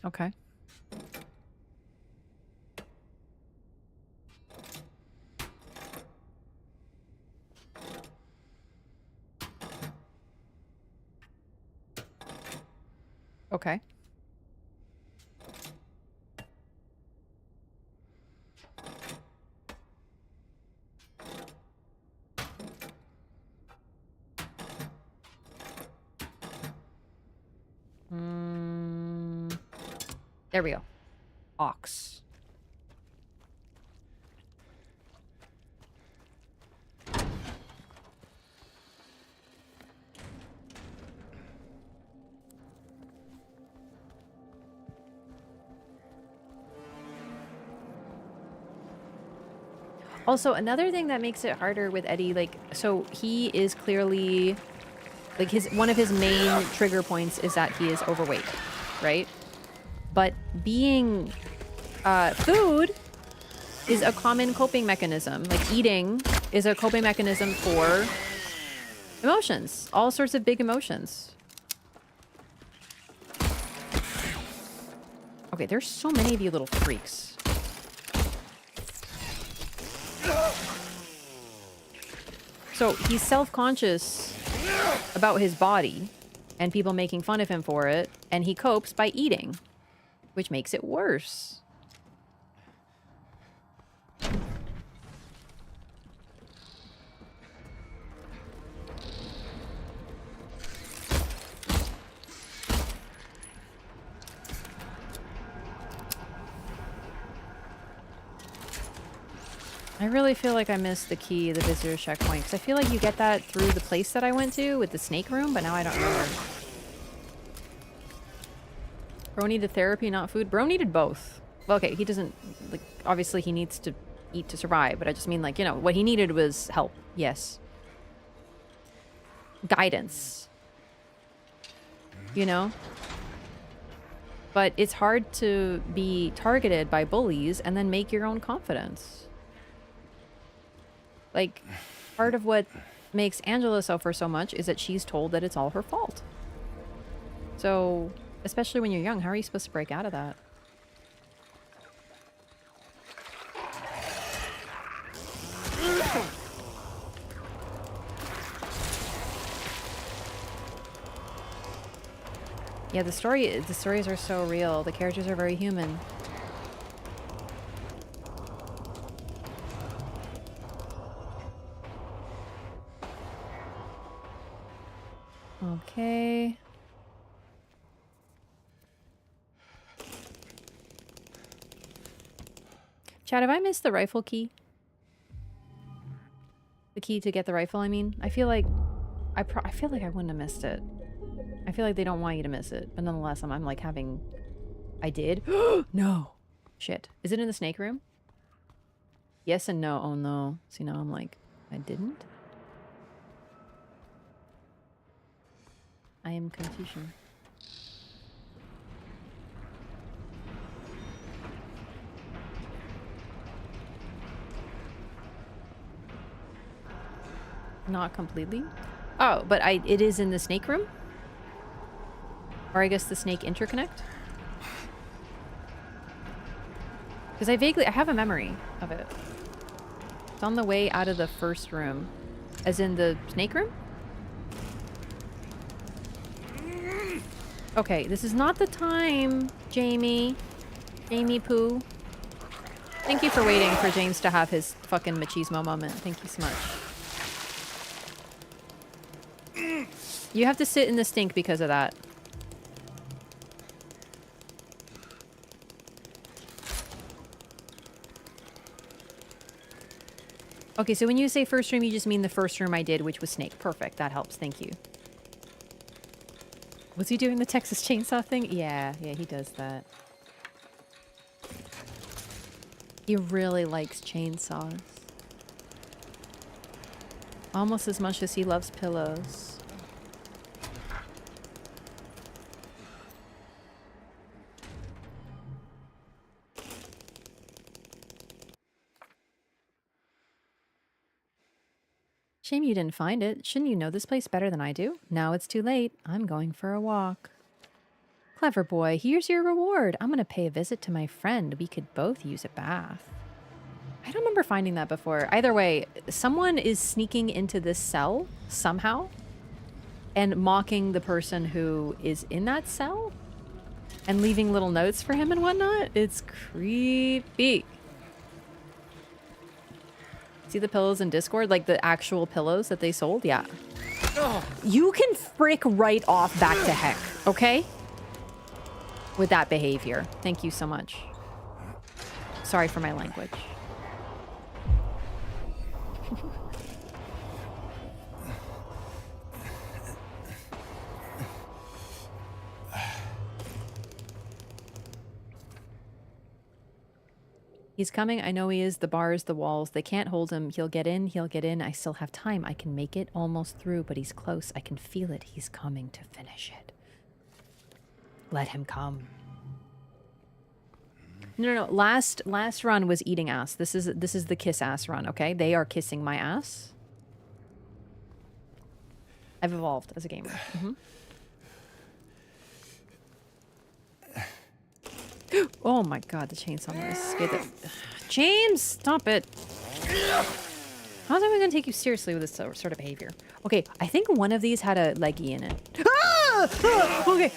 Okay. Okay. There we go. Ox. Also, another thing that makes it harder with Eddie, like, so he is clearly, like, one of his main trigger points is that he is overweight, right? But being food is a common coping mechanism. Like, eating is a coping mechanism for emotions, all sorts of big emotions. Okay, there's so many of you little freaks. So he's self-conscious about his body and people making fun of him for it, and he copes by eating, which makes it worse. I really feel like I missed the key, the visitor's checkpoint, because I feel like you get that through the place that I went to with the snake room, but now I don't remember. Bro needed therapy, not food. Bro needed both. Well, okay, he doesn't, like, obviously he needs to eat to survive, but I just mean, like, you know, what he needed was help. Yes. Guidance. You know? But it's hard to be targeted by bullies and then make your own confidence. Like, part of what makes Angela suffer so much is that she's told that it's all her fault. So, especially when you're young, how are you supposed to break out of that? Yeah, the stories are so real. The characters are very human. Okay. Chad, have I missed the rifle key? The key to get the rifle, I mean? I feel like I feel like I wouldn't have missed it. I feel like they don't want you to miss it, but nonetheless, I'm like having... I did? No! Shit. Is it in the snake room? Yes and no. Oh no. See, now I'm like, I didn't? I am confusion. Not completely? Oh, but it is in the snake room? Or I guess the snake interconnect? Because I have a memory of it. It's on the way out of the first room. As in the snake room? Okay, this is not the time, Jamie. Jamie Poo. Thank you for waiting for James to have his fucking machismo moment. Thank you so much. You have to sit in the stink because of that. Okay, so when you say first room, you just mean the first room I did, which was Snake. Perfect. That helps. Thank you. Was he doing the Texas Chainsaw thing? Yeah, he does that. He really likes chainsaws. Almost as much as he loves pillows. Shame you didn't find it. Shouldn't you know this place better than I do? Now it's too late. I'm going for a walk. Clever boy, here's your reward. I'm gonna pay a visit to my friend. We could both use a bath. I don't remember finding that before. Either way, someone is sneaking into this cell somehow and mocking the person who is in that cell and leaving little notes for him and whatnot. It's creepy. See the pillows in Discord? Like the actual pillows that they sold? Yeah. You can frick right off back to heck, okay? With that behavior. Thank you so much. Sorry for my language. He's coming. I know he is. The bars, the walls. They can't hold him. He'll get in. He'll get in. I still have time. I can make it almost through, but he's close. I can feel it. He's coming to finish it. Let him come. No. Last run was eating ass. This is the kiss ass run, okay? They are kissing my ass. I've evolved as a gamer. Oh my god, the chainsaw noise scared the... James, stop it. How's everyone gonna take you seriously with this sort of behavior? Okay, I think one of these had a leggy in it. Okay.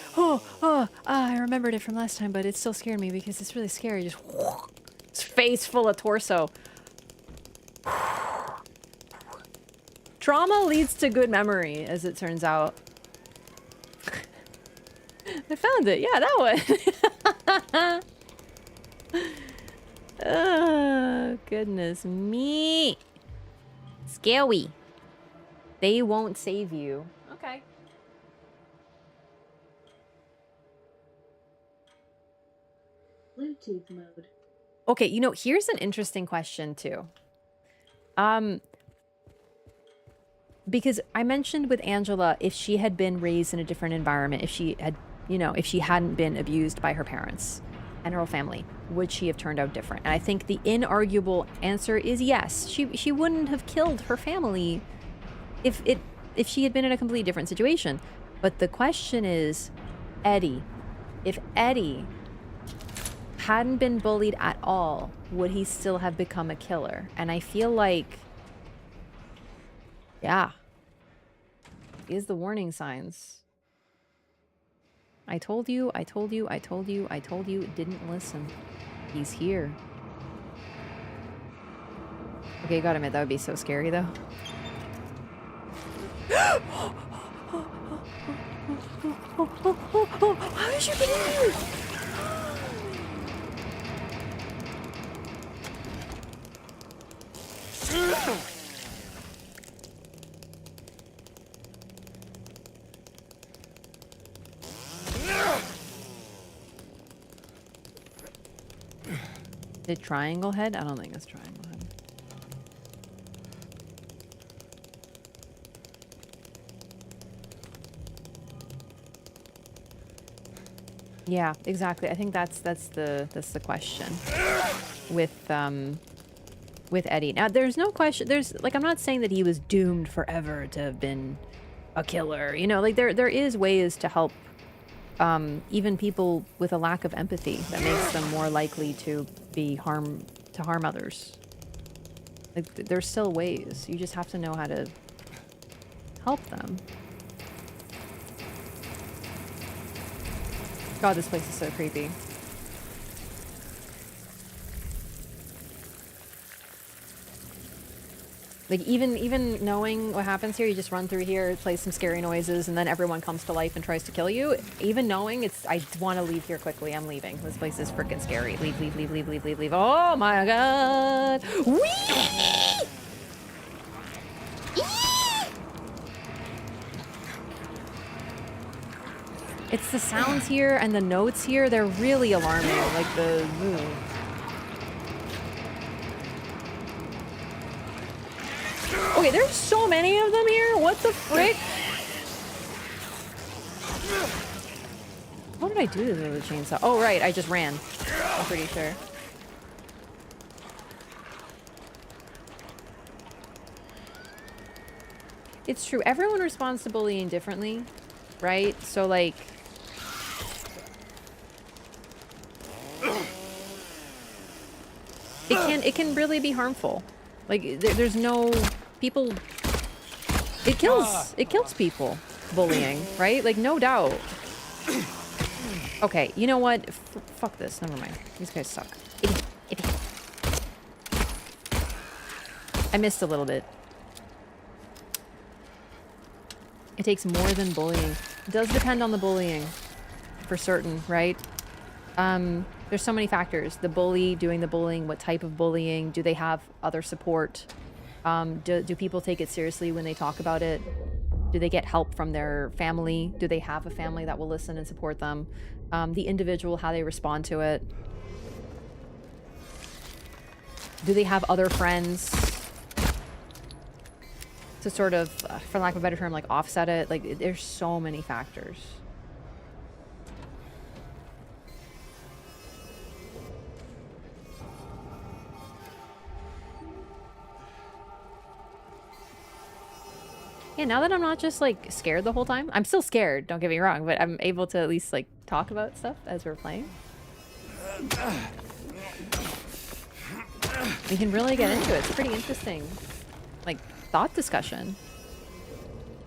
I remembered it from last time, but it still scared me because it's really scary. Just it's face full of torso. Trauma leads to good memory, as it turns out. I found it. Yeah, that one. Oh, goodness me. Scary. They won't save you. Okay. Bluetooth mode. Okay, you know, here's an interesting question too. Because I mentioned with Angela, if she had been raised in a different environment, if she had, you know, if she hadn't been abused by her parents and her whole family, would she have turned out different? And I think the inarguable answer is yes. She wouldn't have killed her family if she had been in a completely different situation. But the question is, Eddie, if Eddie hadn't been bullied at all, would he still have become a killer? And I feel like, yeah, is the warning signs. I told you, didn't listen. He's here. Okay, gotta admit, that would be so scary though. How did you get in here? Did triangle head? I don't think it's triangle head. Yeah, exactly. I think that's the question with Eddie. Now, there's no question. There's like, I'm not saying that he was doomed forever to have been a killer. You know, like there is ways to help even people with a lack of empathy that makes them more likely to harm others. Like there's still ways. You just have to know how to help them. God, this place is so creepy. Like, even knowing what happens here, you just run through here, play some scary noises, and then everyone comes to life and tries to kill you. Even knowing I want to leave here quickly. I'm leaving. This place is freaking scary. Leave. Oh my god! Whee! It's the sounds here and the notes here. They're really alarming. Like the... Okay, there's so many of them here. What the frick? What did I do to the chainsaw? Oh, right. I just ran. I'm pretty sure. It's true. Everyone responds to bullying differently, right? So, like... It can really be harmful. Like, there's no... People... It kills people, bullying, right? Like, no doubt. Okay, you know what? Fuck this. Never mind. These guys suck. Itty. I missed a little bit. It takes more than bullying. It does depend on the bullying, for certain, right? There's so many factors. The bully doing the bullying, what type of bullying, do they have other support? Do people take it seriously when they talk about it? Do they get help from their family? Do they have a family that will listen and support them? The individual, how they respond to it. Do they have other friends to sort of, for lack of a better term, like offset it? Like, there's so many factors. Yeah, now that I'm not just like scared the whole time, I'm still scared, don't get me wrong, but I'm able to at least like talk about stuff as we're playing. We can really get into it. It's pretty interesting. Like, thought discussion.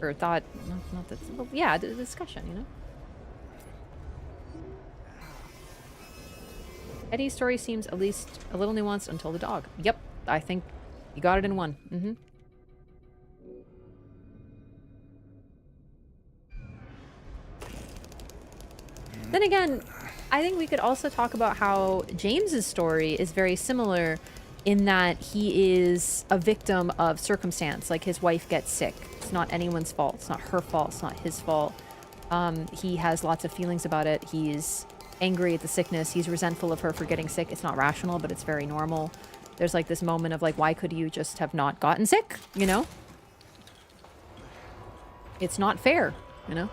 Or thought, not that, well, yeah, the discussion, you know? Eddie's story seems at least a little nuanced until the dog. Yep, I think you got it in one. Mm-hmm. Then again, I think we could also talk about how James's story is very similar in that he is a victim of circumstance. Like, his wife gets sick. It's not anyone's fault. It's not her fault. It's not his fault. He has lots of feelings about it. He's angry at the sickness. He's resentful of her for getting sick. It's not rational, but it's very normal. There's like this moment of like, why could you just have not gotten sick? You know? It's not fair, you know?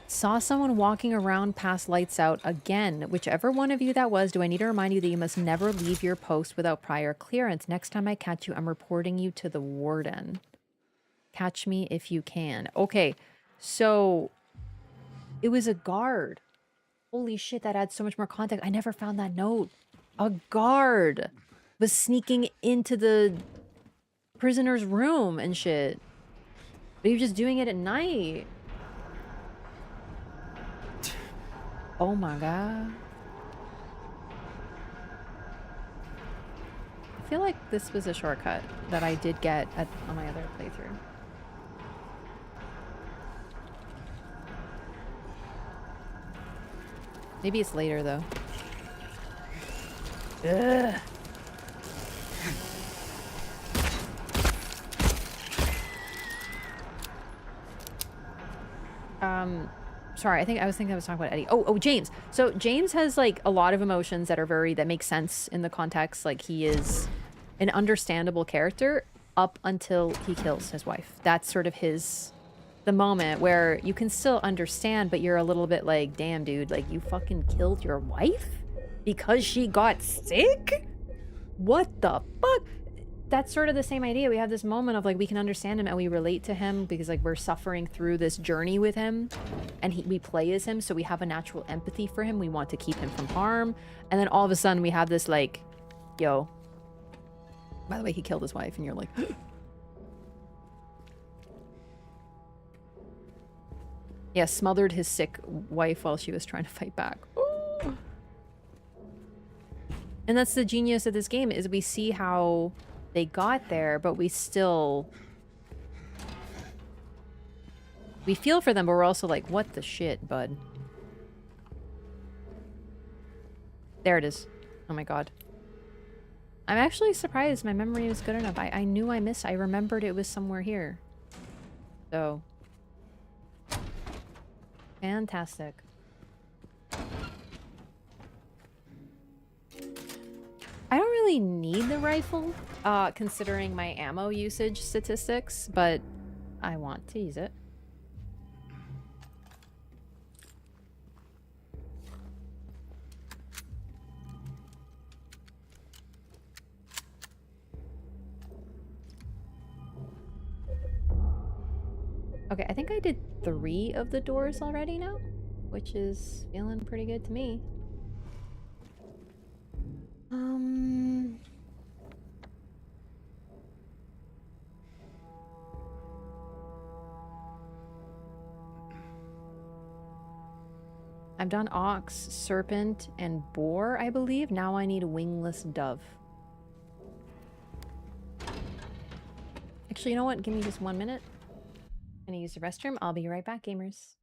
Saw someone walking around past lights out again. Whichever one of you that was, do I need to remind you that you must never leave your post without prior clearance? Next time I catch you, I'm reporting you to the warden. Catch me if you can. Okay, so it was a guard. Holy shit, that adds so much more context. I never found that note. A guard was sneaking into the prisoner's room and shit. But he was just doing it at night. Oh my god. I feel like this was a shortcut that I did get on my other playthrough. Maybe it's later though. Ugh. Sorry, I was talking about Eddie. Oh, James. So James has like a lot of emotions that are that make sense in the context. Like, he is an understandable character up until he kills his wife. That's sort of the moment where you can still understand, but you're a little bit like, damn, dude, like, you fucking killed your wife because she got sick? What the fuck? That's sort of the same idea. We have this moment of like, we can understand him and we relate to him because like we're suffering through this journey with him, and we play as him, so we have a natural empathy for him. We want to keep him from harm. And then all of a sudden we have this like, yo, by the way, he killed his wife, and you're like yeah, smothered his sick wife while she was trying to fight back. Ooh. And that's the genius of this game, is we see how they got there, but we feel for them, but we're also like, what the shit, bud? There it is. Oh my god. I'm actually surprised my memory is good enough. I knew I remembered it was somewhere here. So. Fantastic. I don't really need the rifle, considering my ammo usage statistics, but I want to use it. Okay, I think I did 3 of the doors already now, which is feeling pretty good to me. I've done ox, serpent, and boar, I believe. Now I need a wingless dove. Actually, you know what? Give me just 1 minute. I'm gonna use the restroom. I'll be right back, gamers.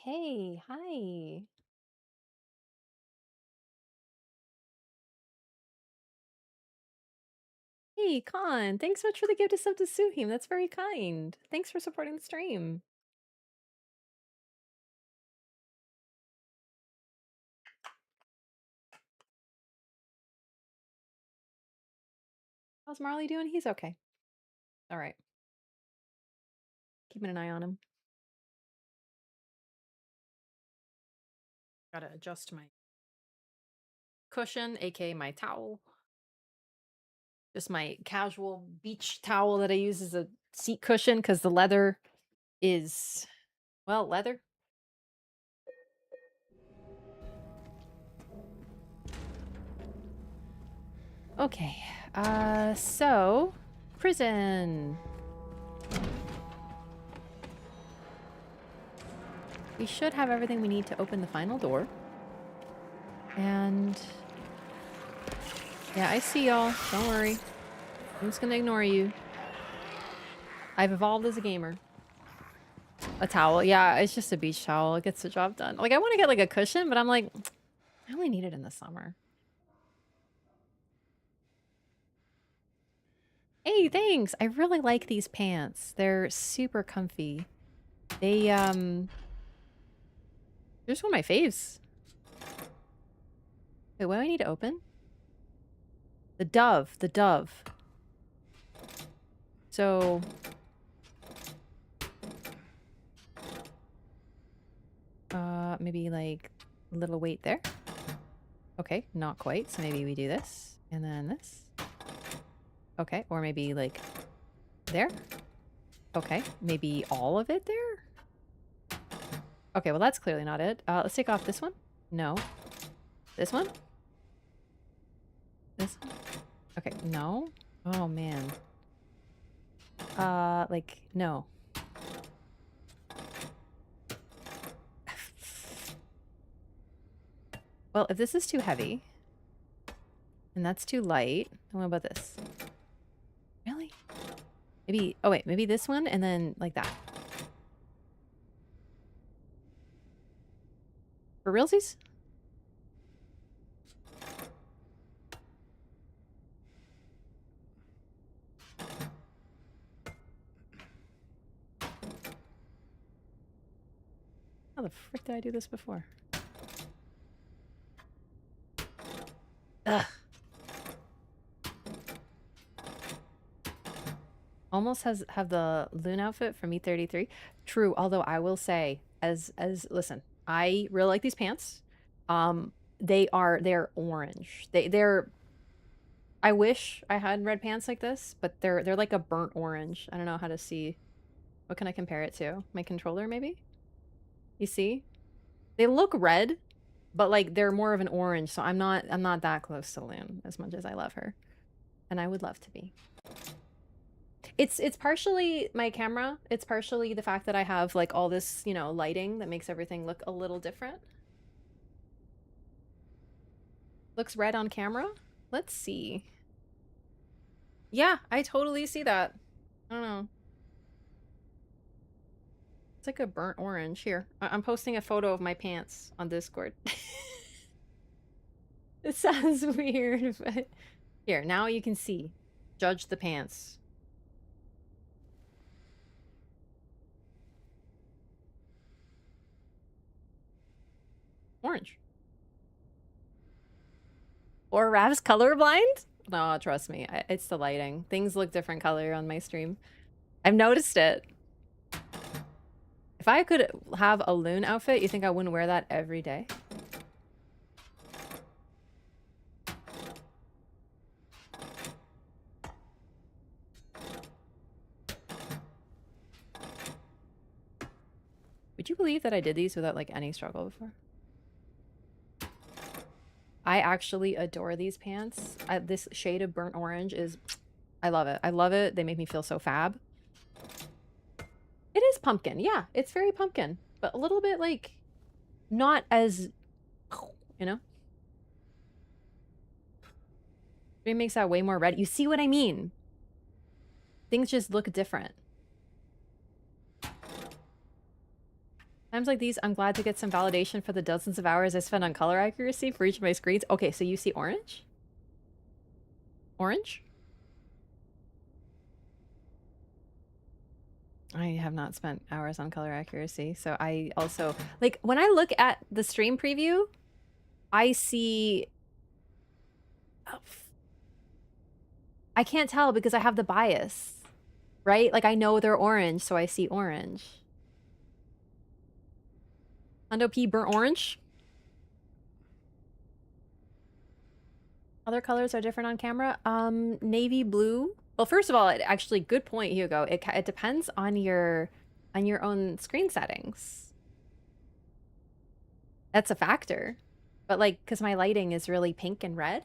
Okay, hi. Hey, Con, thanks so much for the gift of sub to Suhim. That's very kind. Thanks for supporting the stream. How's Marley doing? He's okay. All right. Keeping an eye on him. Gotta adjust my cushion, aka my towel. Just my casual beach towel that I use as a seat cushion because the leather is, well, leather. Okay, so prison. We should have everything we need to open the final door. And yeah, I see y'all. Don't worry. I'm just gonna ignore you. I've evolved as a gamer. A towel. Yeah, it's just a beach towel. It gets the job done. Like, I want to get like a cushion, but I'm like, I only need it in the summer. Hey, thanks. I really like these pants. They're super comfy. They, they're just one of my faves. Wait, what do I need to open? The dove. The dove. So... maybe like a little weight there. Okay, not quite. So maybe we do this and then this. Okay, or maybe like there. Okay, maybe all of it there. Okay, well that's clearly not it. Let's take off this one. No. This one. This one. Okay, no. Oh man. Like no. Well, if this is too heavy and that's too light, then what about this? Really? Maybe, oh wait, maybe this one and then like that. For realsies? How the frick did I do this before? Ugh. Almost have the loon outfit from E33. True, although I will say, as listen, I really like these pants. They're orange. They're I wish I had red pants like this, but they're like a burnt orange. I don't know how to see. What can I compare it to? My controller, maybe? You see? They look red, but like they're more of an orange, so I'm not that close to Loon as much as I love her. And I would love to be. It's partially my camera. It's partially the fact that I have like all this, you know, lighting that makes everything look a little different. Looks red on camera? Let's see. Yeah, I totally see that. I don't know. It's like a burnt orange. Here, I'm posting a photo of my pants on Discord. It sounds weird, but here, now you can see. Judge the pants. Orange. Or Rav's colorblind? No, trust me. It's the lighting. Things look different color on my stream. I've noticed it. If I could have a loon outfit, you think I wouldn't wear that every day? Would you believe that I did these without like any struggle before? I actually adore these pants. This shade of burnt orange is... I love it. I love it. They make me feel so fab. It is pumpkin. Yeah, it's very pumpkin. But a little bit like... Not as... You know? It makes that way more red. You see what I mean? Things just look different. Times like these, I'm glad to get some validation for the dozens of hours I spent on color accuracy for each of my screens. Okay, so you see orange? Orange? I have not spent hours on color accuracy, so I also... Like, when I look at the stream preview, I see... Oh, I can't tell because I have the bias, right? Like, I know they're orange, so I see orange. Hundo P burnt orange. Other colors are different on camera. Navy blue. Well, first of all, actually, good point, Hugo. It depends on your own screen settings. That's a factor. But like, because my lighting is really pink and red,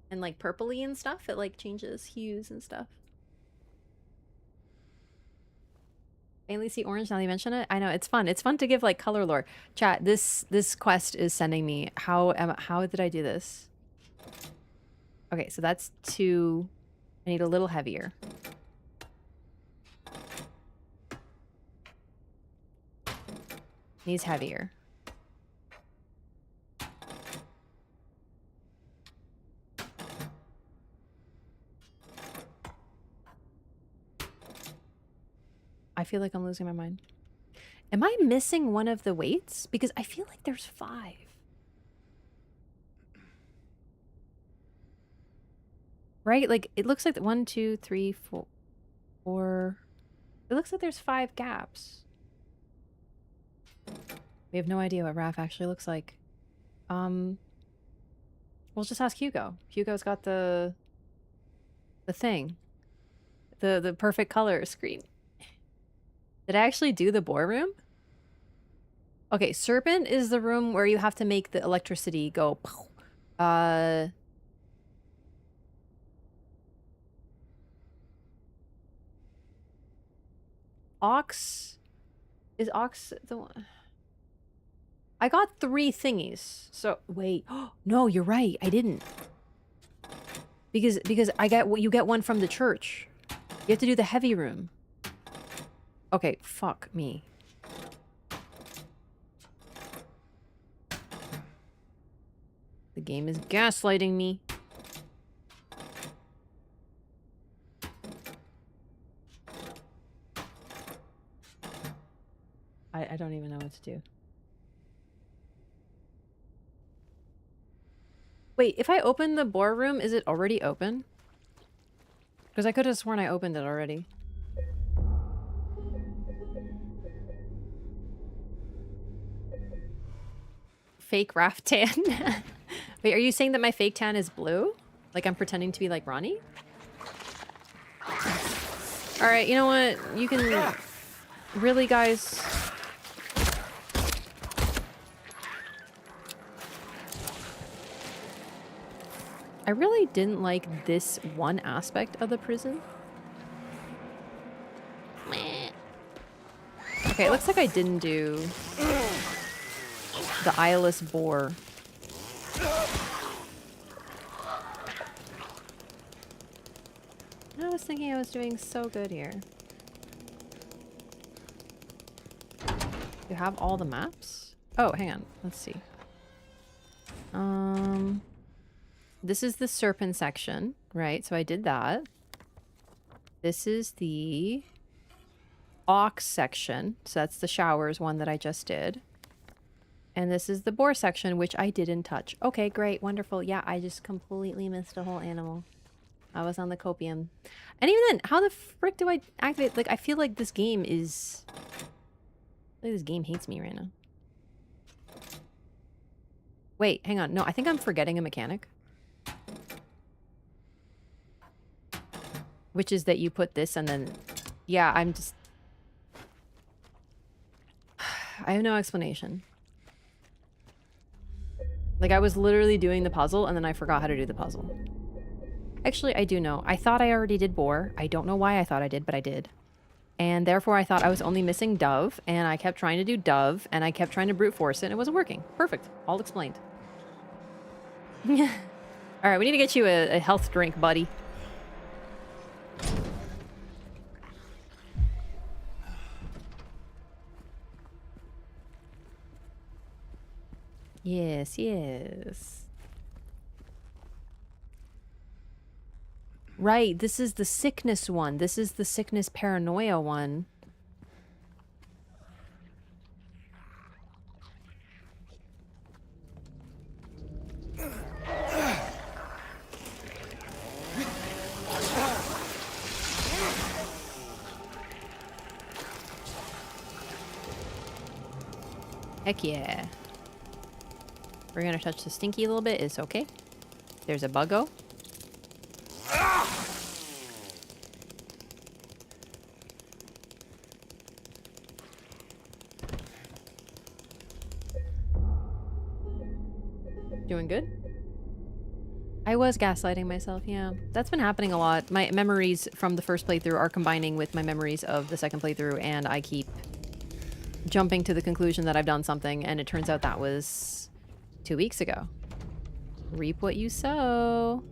and like purpley and stuff, it like changes hues and stuff. Mainly see orange now that you mention it. I know, it's fun. It's fun to give like color lore. Chat, this quest is sending me. How did I do this? Okay, so that's 2. I need a little heavier. Needs heavier. I feel like I'm losing my mind. Am I missing one of the weights? Because I feel like there's 5. Right? Like, it looks like 1, 2, 3, 4. It looks like there's 5 gaps. We have no idea what Wraff actually looks like. We'll just ask Hugo. Hugo's got the thing. The perfect color screen. Did I actually do the boar room? Okay, Serpent is the room where you have to make the electricity go. Ox... Is Ox the one... I got 3 thingies. So, wait. No, you're right. I didn't. Because I got... You get one from the church. You have to do the heavy room. Okay, fuck me. The game is gaslighting me. I don't even know what to do. Wait, if I open the boar room, is it already open? Because I could have sworn I opened it already. Fake Wraff tan. Wait, are you saying that my fake tan is blue? Like I'm pretending to be like Ronnie? Alright, you know what? You can... Really, guys? I really didn't like this one aspect of the prison. Okay, it looks like I didn't do the eyeless boar. I was thinking I was doing so good here. You have all the maps? Oh, hang on. Let's see. This is the serpent section, right? So I did that. This is the ox section. So that's the showers one that I just did. And this is the boar section, which I didn't touch. Okay, great. Wonderful. Yeah, I just completely missed a whole animal. I was on the copium. And even then, how the frick do I activate? Like, I feel like this game is... Like, this game hates me right now. Wait, hang on. No, I think I'm forgetting a mechanic. Which is that you put this and then... Yeah, I'm just... I have no explanation. Like, I was literally doing the puzzle and then I forgot how to do the puzzle. Actually, I do know. I thought I already did boar. I don't know why I thought I did, but I did. And therefore I thought I was only missing dove, and I kept trying to do dove, and I kept trying to brute force it, and it wasn't working. Perfect. All explained. Alright, we need to get you a health drink, buddy. Yes, yes. Right, this is the sickness one. This is the sickness paranoia one. Heck yeah. We're gonna touch the stinky a little bit. It's okay. There's a buggo. Doing good? I was gaslighting myself, yeah. That's been happening a lot. My memories from the first playthrough are combining with my memories of the second playthrough, and I keep jumping to the conclusion that I've done something, and it turns out that was 2 weeks ago. Reap what you sow.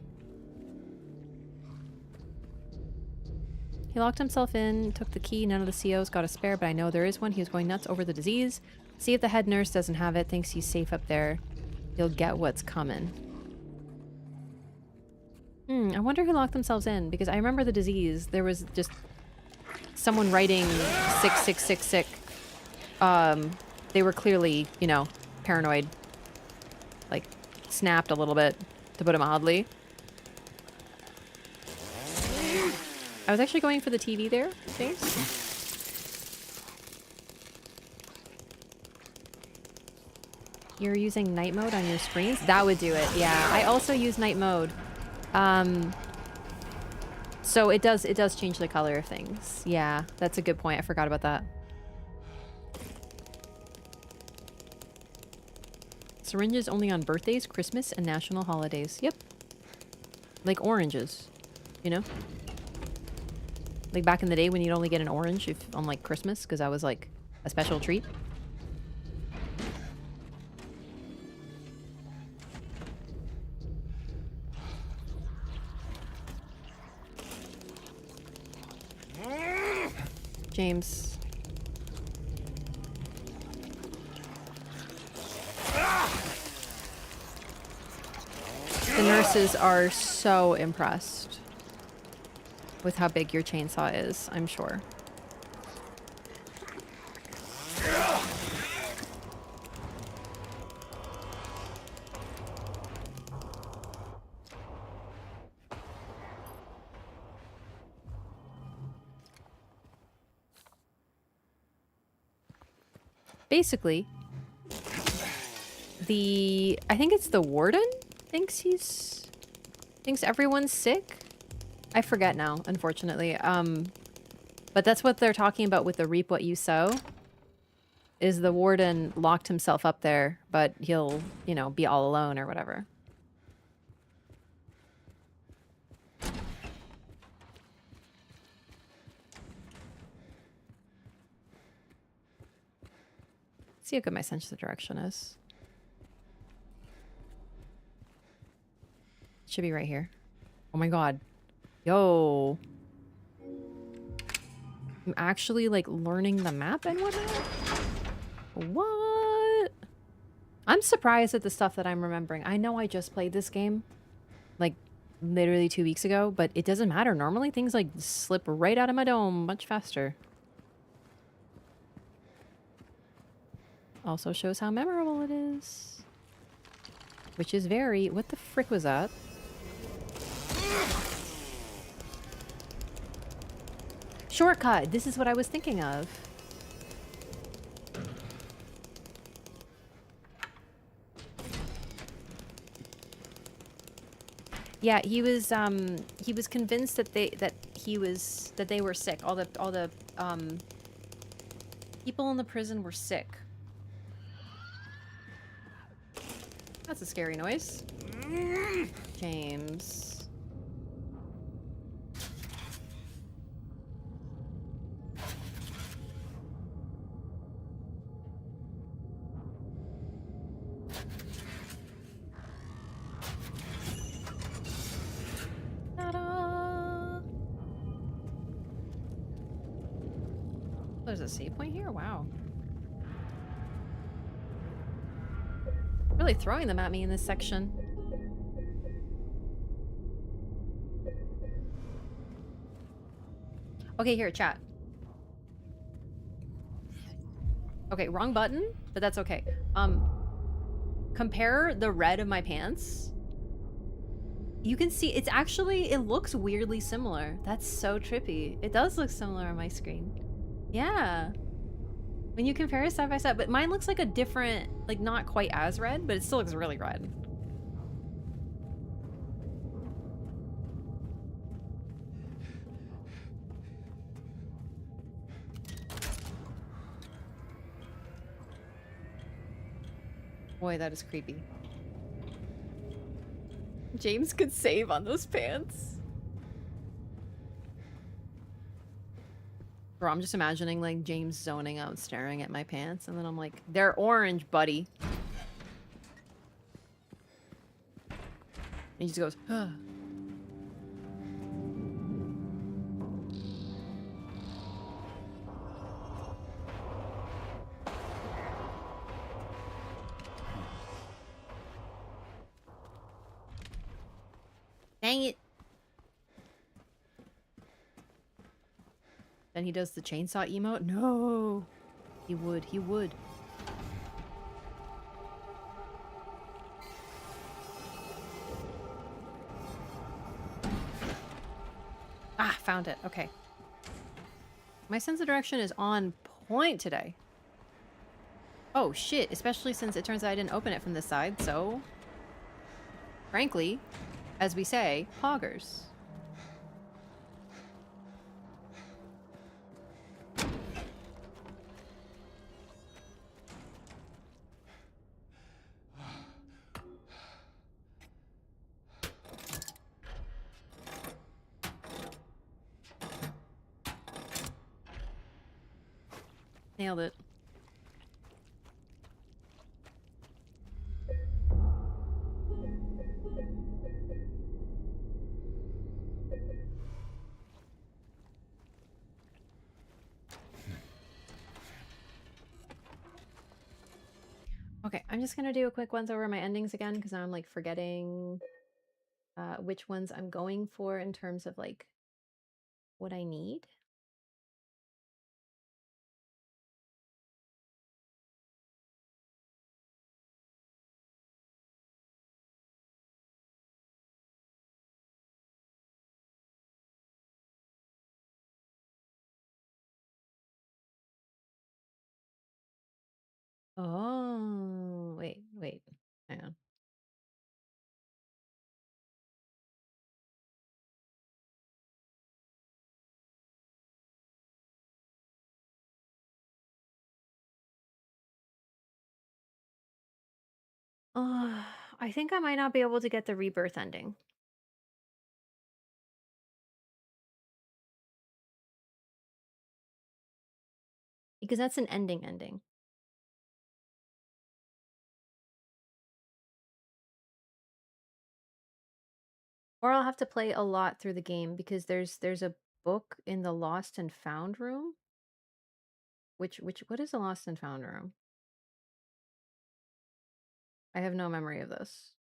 He locked himself in, took the key, none of the COs got a spare, but I know there is one. He was going nuts over the disease. See if the head nurse doesn't have it, thinks he's safe up there. He'll get what's coming. I wonder who locked themselves in, because I remember the disease. There was just someone writing 6666. They were clearly, you know, paranoid. Like, snapped a little bit, to put it mildly. I was actually going for the TV there. Thanks. You're using night mode on your screens? That would do it, yeah. I also use night mode. So it does change the color of things. Yeah, that's a good point. I forgot about that. Syringes only on birthdays, Christmas, and national holidays. Yep. Like oranges, you know? Like back in the day when you'd only get an orange if on like Christmas, because that was like a special treat. James. The nurses are so impressed with how big your chainsaw is, I'm sure. Basically, I think it's the warden thinks everyone's sick. I forget now, unfortunately. But that's what they're talking about with the reap what you sow. Is the warden locked himself up there, but he'll, you know, be all alone or whatever. See how good my sense of direction is. Should be right here. Oh my god. Yo. I'm actually like learning the map and whatnot? What? I'm surprised at the stuff that I'm remembering. I know I just played this game like literally 2 weeks ago, but it doesn't matter. Normally things like slip right out of my dome much faster. Also shows how memorable it is. Which is very... What the frick was that? Shortcut! This is what I was thinking of. Yeah, he was convinced that they were sick. All the people in the prison were sick. That's a scary noise. James. Ta-da! There's a save point here? Wow. Really throwing them at me in this section. Okay, here, chat. Okay, wrong button, but that's okay. Compare the red of my pants. You can see, it's actually, it looks weirdly similar. That's so trippy. It does look similar on my screen. Yeah. When you compare it side by side, but mine looks like a different, like not quite as red, but it still looks really red. Boy, that is creepy. James could save on those pants. Bro, I'm just imagining like James zoning out staring at my pants and then I'm like, they're orange, buddy. And he just goes, huh. Dang it. Then he does the chainsaw emote? No! He would, he would. Ah, found it. Okay. My sense of direction is on point today. Oh shit, especially since it turns out I didn't open it from this side, so... Frankly, as we say, poggers. Nailed it. Okay, I'm just gonna do a quick once over my endings again because now I'm like forgetting which ones I'm going for in terms of like what I need. Oh, wait. Hang on. Oh, I think I might not be able to get the rebirth ending. Because that's an ending. Or I'll have to play a lot through the game because there's a book in the lost and found room. Which what is the lost and found room? I have no memory of this.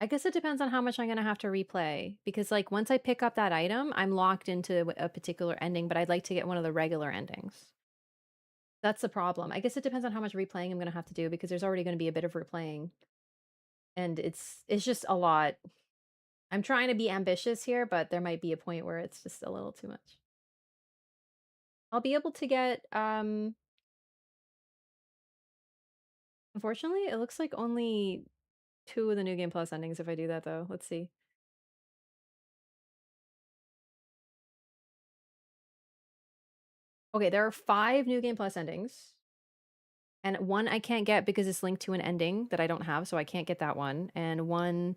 I guess it depends on how much I'm gonna have to replay because like once I pick up that item, I'm locked into a particular ending, but I'd like to get one of the regular endings. That's the problem. I guess it depends on how much replaying I'm gonna have to do because there's already gonna be a bit of replaying. And it's just a lot. I'm trying to be ambitious here, but there might be a point where it's just a little too much. I'll be able to get unfortunately, it looks like only 2 of the New Game Plus endings if I do that though. Let's see. Okay, there are 5 New Game Plus endings. And one I can't get because it's linked to an ending that I don't have, so I can't get that one. And one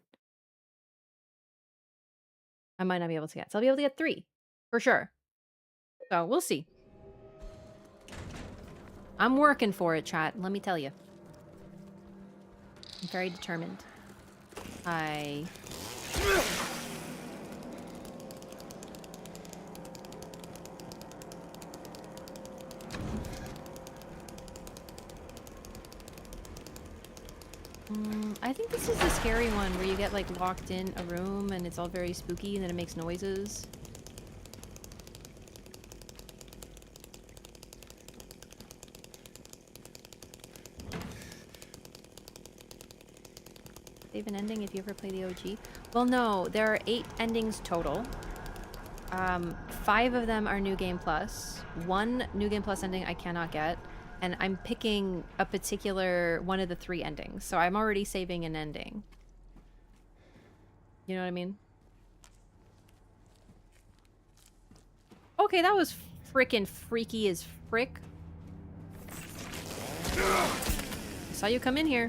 I might not be able to get. So I'll be able to get 3 for sure. So we'll see. I'm working for it, chat. Let me tell you. I'm very determined. I... I think this is the scary one where you get like locked in a room and it's all very spooky and then it makes noises. Save an ending if you ever play the OG. Well, no, there are 8 endings total. 5 of them are New Game Plus. 1 New Game Plus ending I cannot get. And I'm picking a particular one of the 3 endings. So I'm already saving an ending. You know what I mean? Okay, that was freaking freaky as frick. I saw you come in here.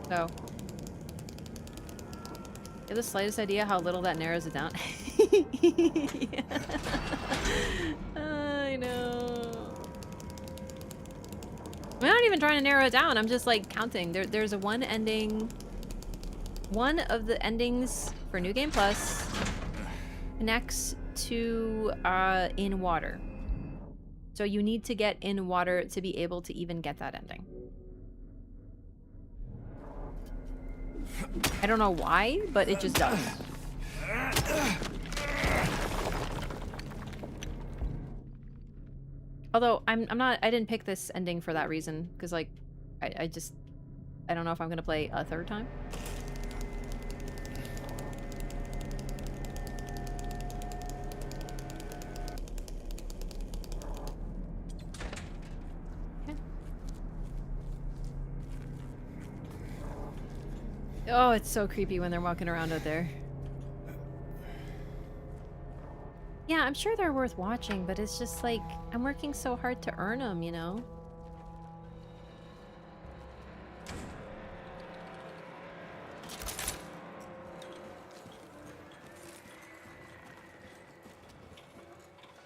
So. You have the slightest idea how little that narrows it down? Yeah. I know. I'm not even trying to narrow it down. I'm just like counting. There's a 1 ending. One of the endings for New Game Plus connects to in water. So you need to get in water to be able to even get that ending. I don't know why, but it just does. Although I didn't pick this ending for that reason because like I don't know if I'm gonna play a 3rd time. Okay. Oh, it's so creepy when they're walking around out there. Yeah, I'm sure they're worth watching, but it's just like, I'm working so hard to earn them, you know?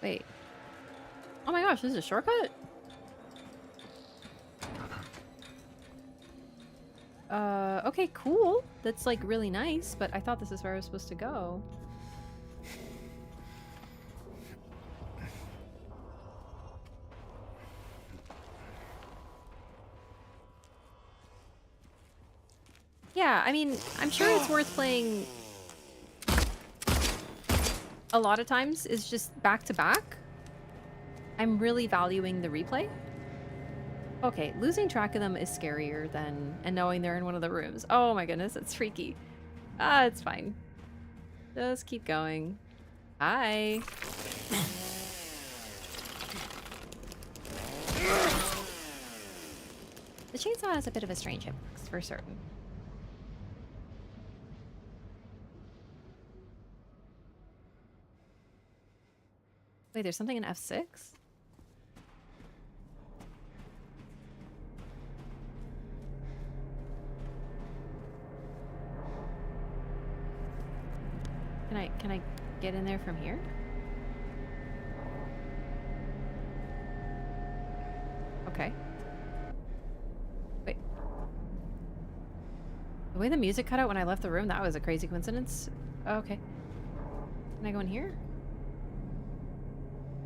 Wait. Oh my gosh, this is a shortcut? Okay, cool. That's like really nice, but I thought this is where I was supposed to go. Yeah, I mean, I'm sure it's worth playing a lot of times. Is just back to back. I'm really valuing the replay. Okay, losing track of them is scarier than and knowing they're in one of the rooms. Oh my goodness, it's freaky. Ah, it's fine. Just keep going. Hi. The chainsaw has a bit of a strange hitbox, for certain. Wait, there's something in F6? Can I get in there from here? Okay. Wait. The way the music cut out when I left the room, that was a crazy coincidence. Oh, okay. Can I go in here?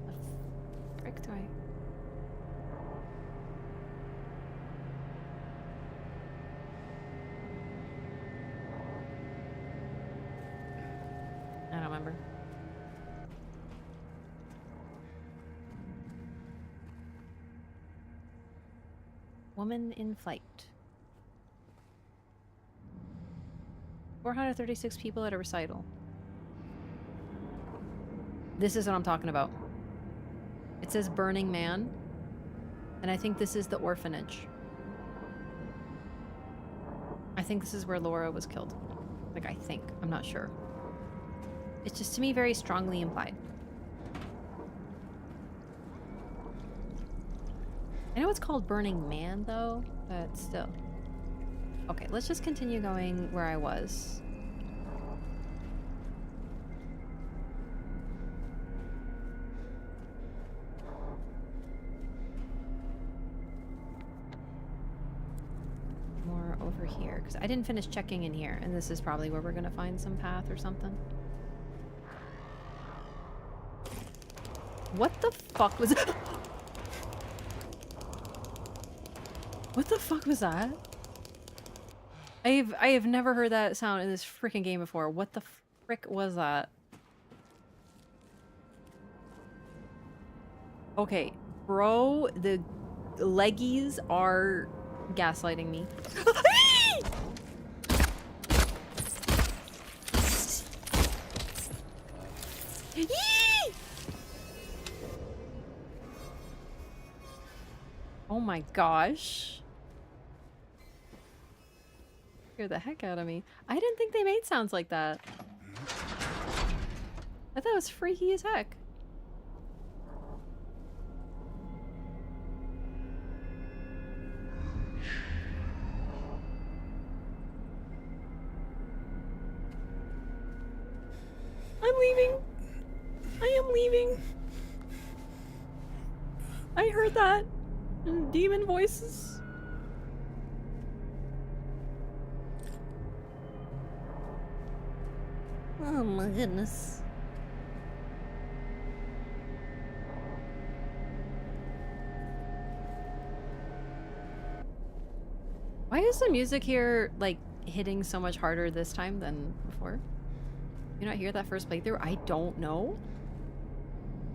The frick do I... I don't remember. Woman in flight. 436 people at a recital. This is what I'm talking about. It says Burning Man. And I think this is the orphanage. I think this is where Laura was killed. Like, I think. I'm not sure. It's just, to me, very strongly implied. I know it's called Burning Man, though, but still. Okay, let's just continue going where I was. More over here, because I didn't finish checking in here, and this is probably where we're gonna find some path or something. What the fuck was it? What the fuck was that? I have never heard that sound in this freaking game before. What the frick was that? Okay, bro, the leggies are gaslighting me. Oh my gosh. Scared the heck out of me. I didn't think they made sounds like that. I thought it was freaky as heck. I'm leaving. I am leaving. I heard that. Demon voices. Oh my goodness. Why is the music here, like, hitting so much harder this time than before? You not hear that first playthrough? I don't know.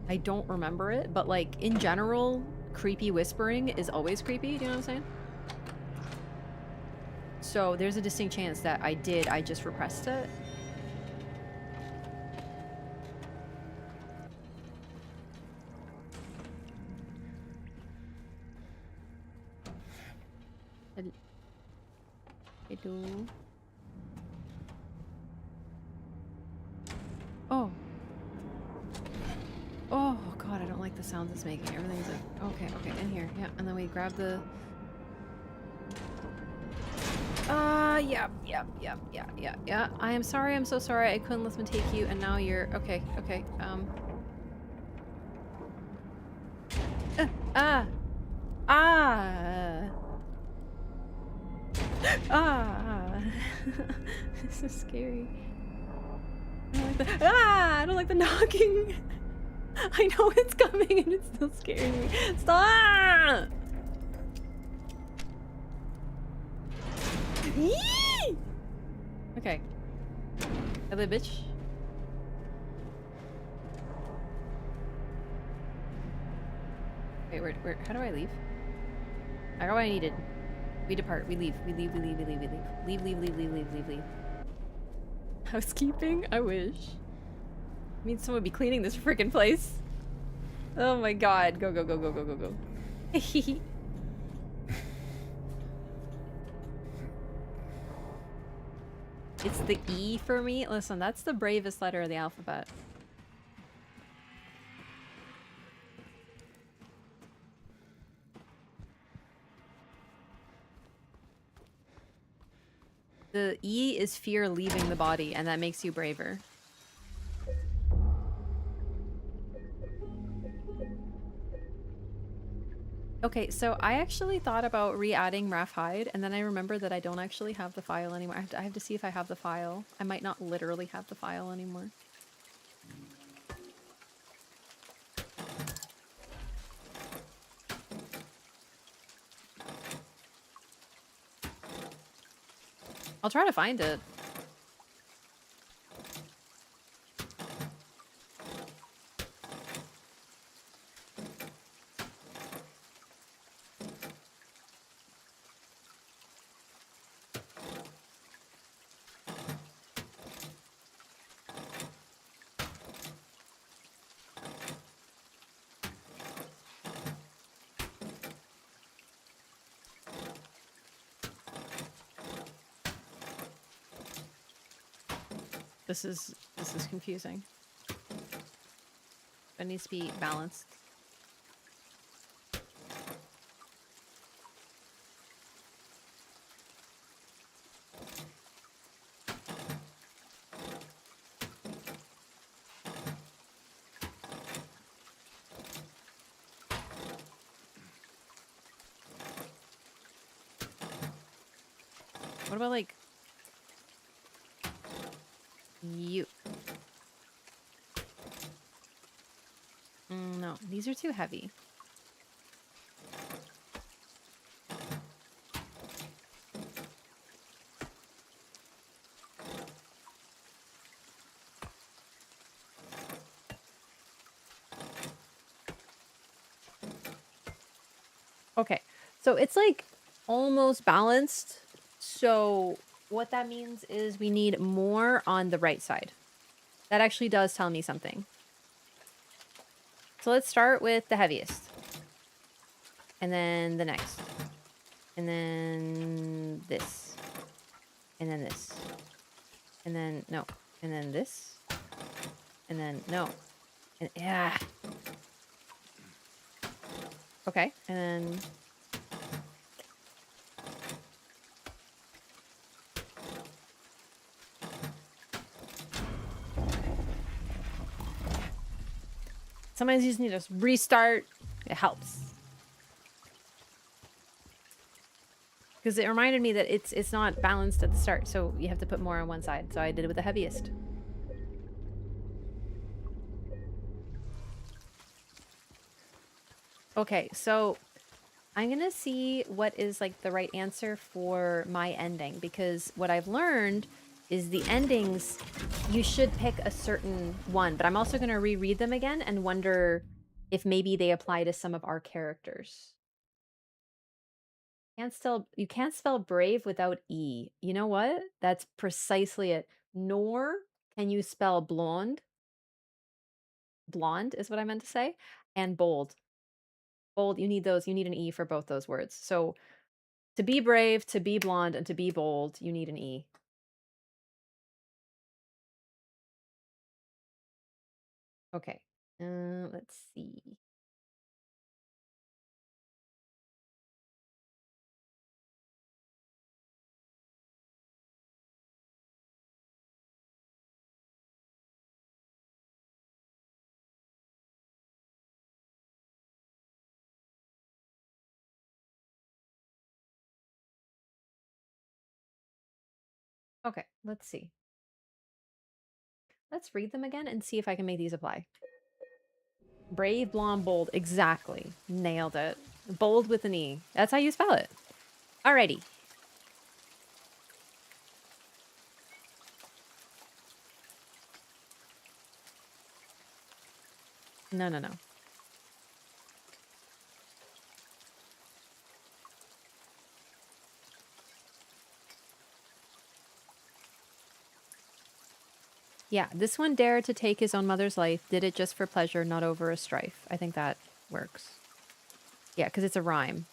I don't remember it, but, like, in general, creepy whispering is always creepy, do you know what I'm saying? So there's a distinct chance that I just repressed it. I do. Oh. Oh god, I don't like the sounds it's making. Everything's like, okay, in here. Yeah, and then we grab the... yeah. I am sorry, I'm so sorry. I couldn't let them take you, and now you're... Okay. Ah! Ah! Ah! This is scary. I don't like the I don't like the knocking. I know it's coming and it's still scaring me. Stop! Yee! Okay. Hello, bitch. Wait, where, how do I leave? I got what I needed. We depart. We leave. We leave. We leave. We leave. We leave. Leave. Leave. Leave. Leave. Leave. Leave. Leave. Housekeeping? I wish. I mean, someone would be cleaning this freaking place. Oh my god. Go, go, go, go, go, go, go. It's the E for me. Listen, that's the bravest letter of the alphabet. The E is fear leaving the body, and that makes you braver. Okay, so I actually thought about re-adding Wraff Hide, and then I remembered that I don't actually have the file anymore. I have to see if I have the file. I might not literally have the file anymore. I'll try to find it. This is confusing. It needs to be balanced. What about like you? No, these are too heavy. Okay, so it's like almost balanced. So what that means is we need more on the right side. That actually does tell me something. So let's start with the heaviest. And then the next. And then this. And then this. And then no. And then this. And then no. And yeah. Okay. And then sometimes you just need to restart. It helps. Because it reminded me that it's not balanced at the start, so you have to put more on one side. So I did it with the heaviest. Okay, so I'm gonna see what is like the right answer for my ending, because what I've learned is the endings, you should pick a certain one, but I'm also gonna reread them again and wonder if maybe they apply to some of our characters. You can't spell brave without E. You know what? That's precisely it. Nor can you spell blonde. Blonde is what I meant to say. And bold. Bold, you need those. You need an E for both those words. So to be brave, to be blonde, and to be bold, you need an E. Okay. Let's see. Okay, let's see. Let's read them again and see if I can make these apply. Brave, blonde, bold. Exactly. Nailed it. Bold with an E. That's how you spell it. Alrighty. No, no, no. Yeah, this one dared to take his own mother's life, did it just for pleasure, not over a strife. I think that works. Yeah, because it's a rhyme.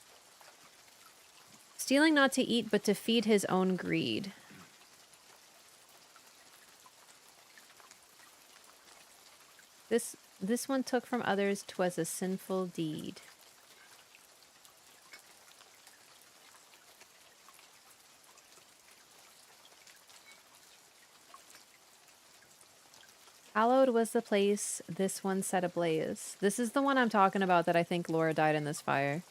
Stealing not to eat, but to feed his own greed. This one took from others, 'twas a sinful deed. Hallowed was the place this one set ablaze. This is the one I'm talking about that I think Laura died in this fire.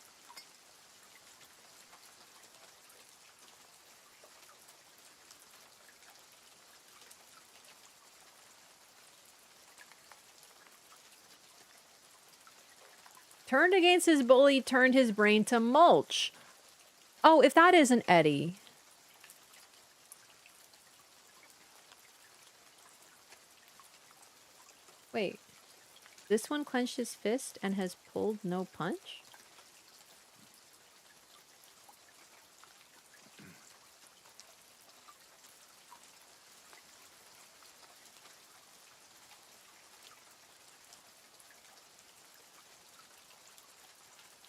Turned against his bully, turned his brain to mulch. Oh, if that isn't Eddie. Wait. This one clenched his fist and has pulled no punch?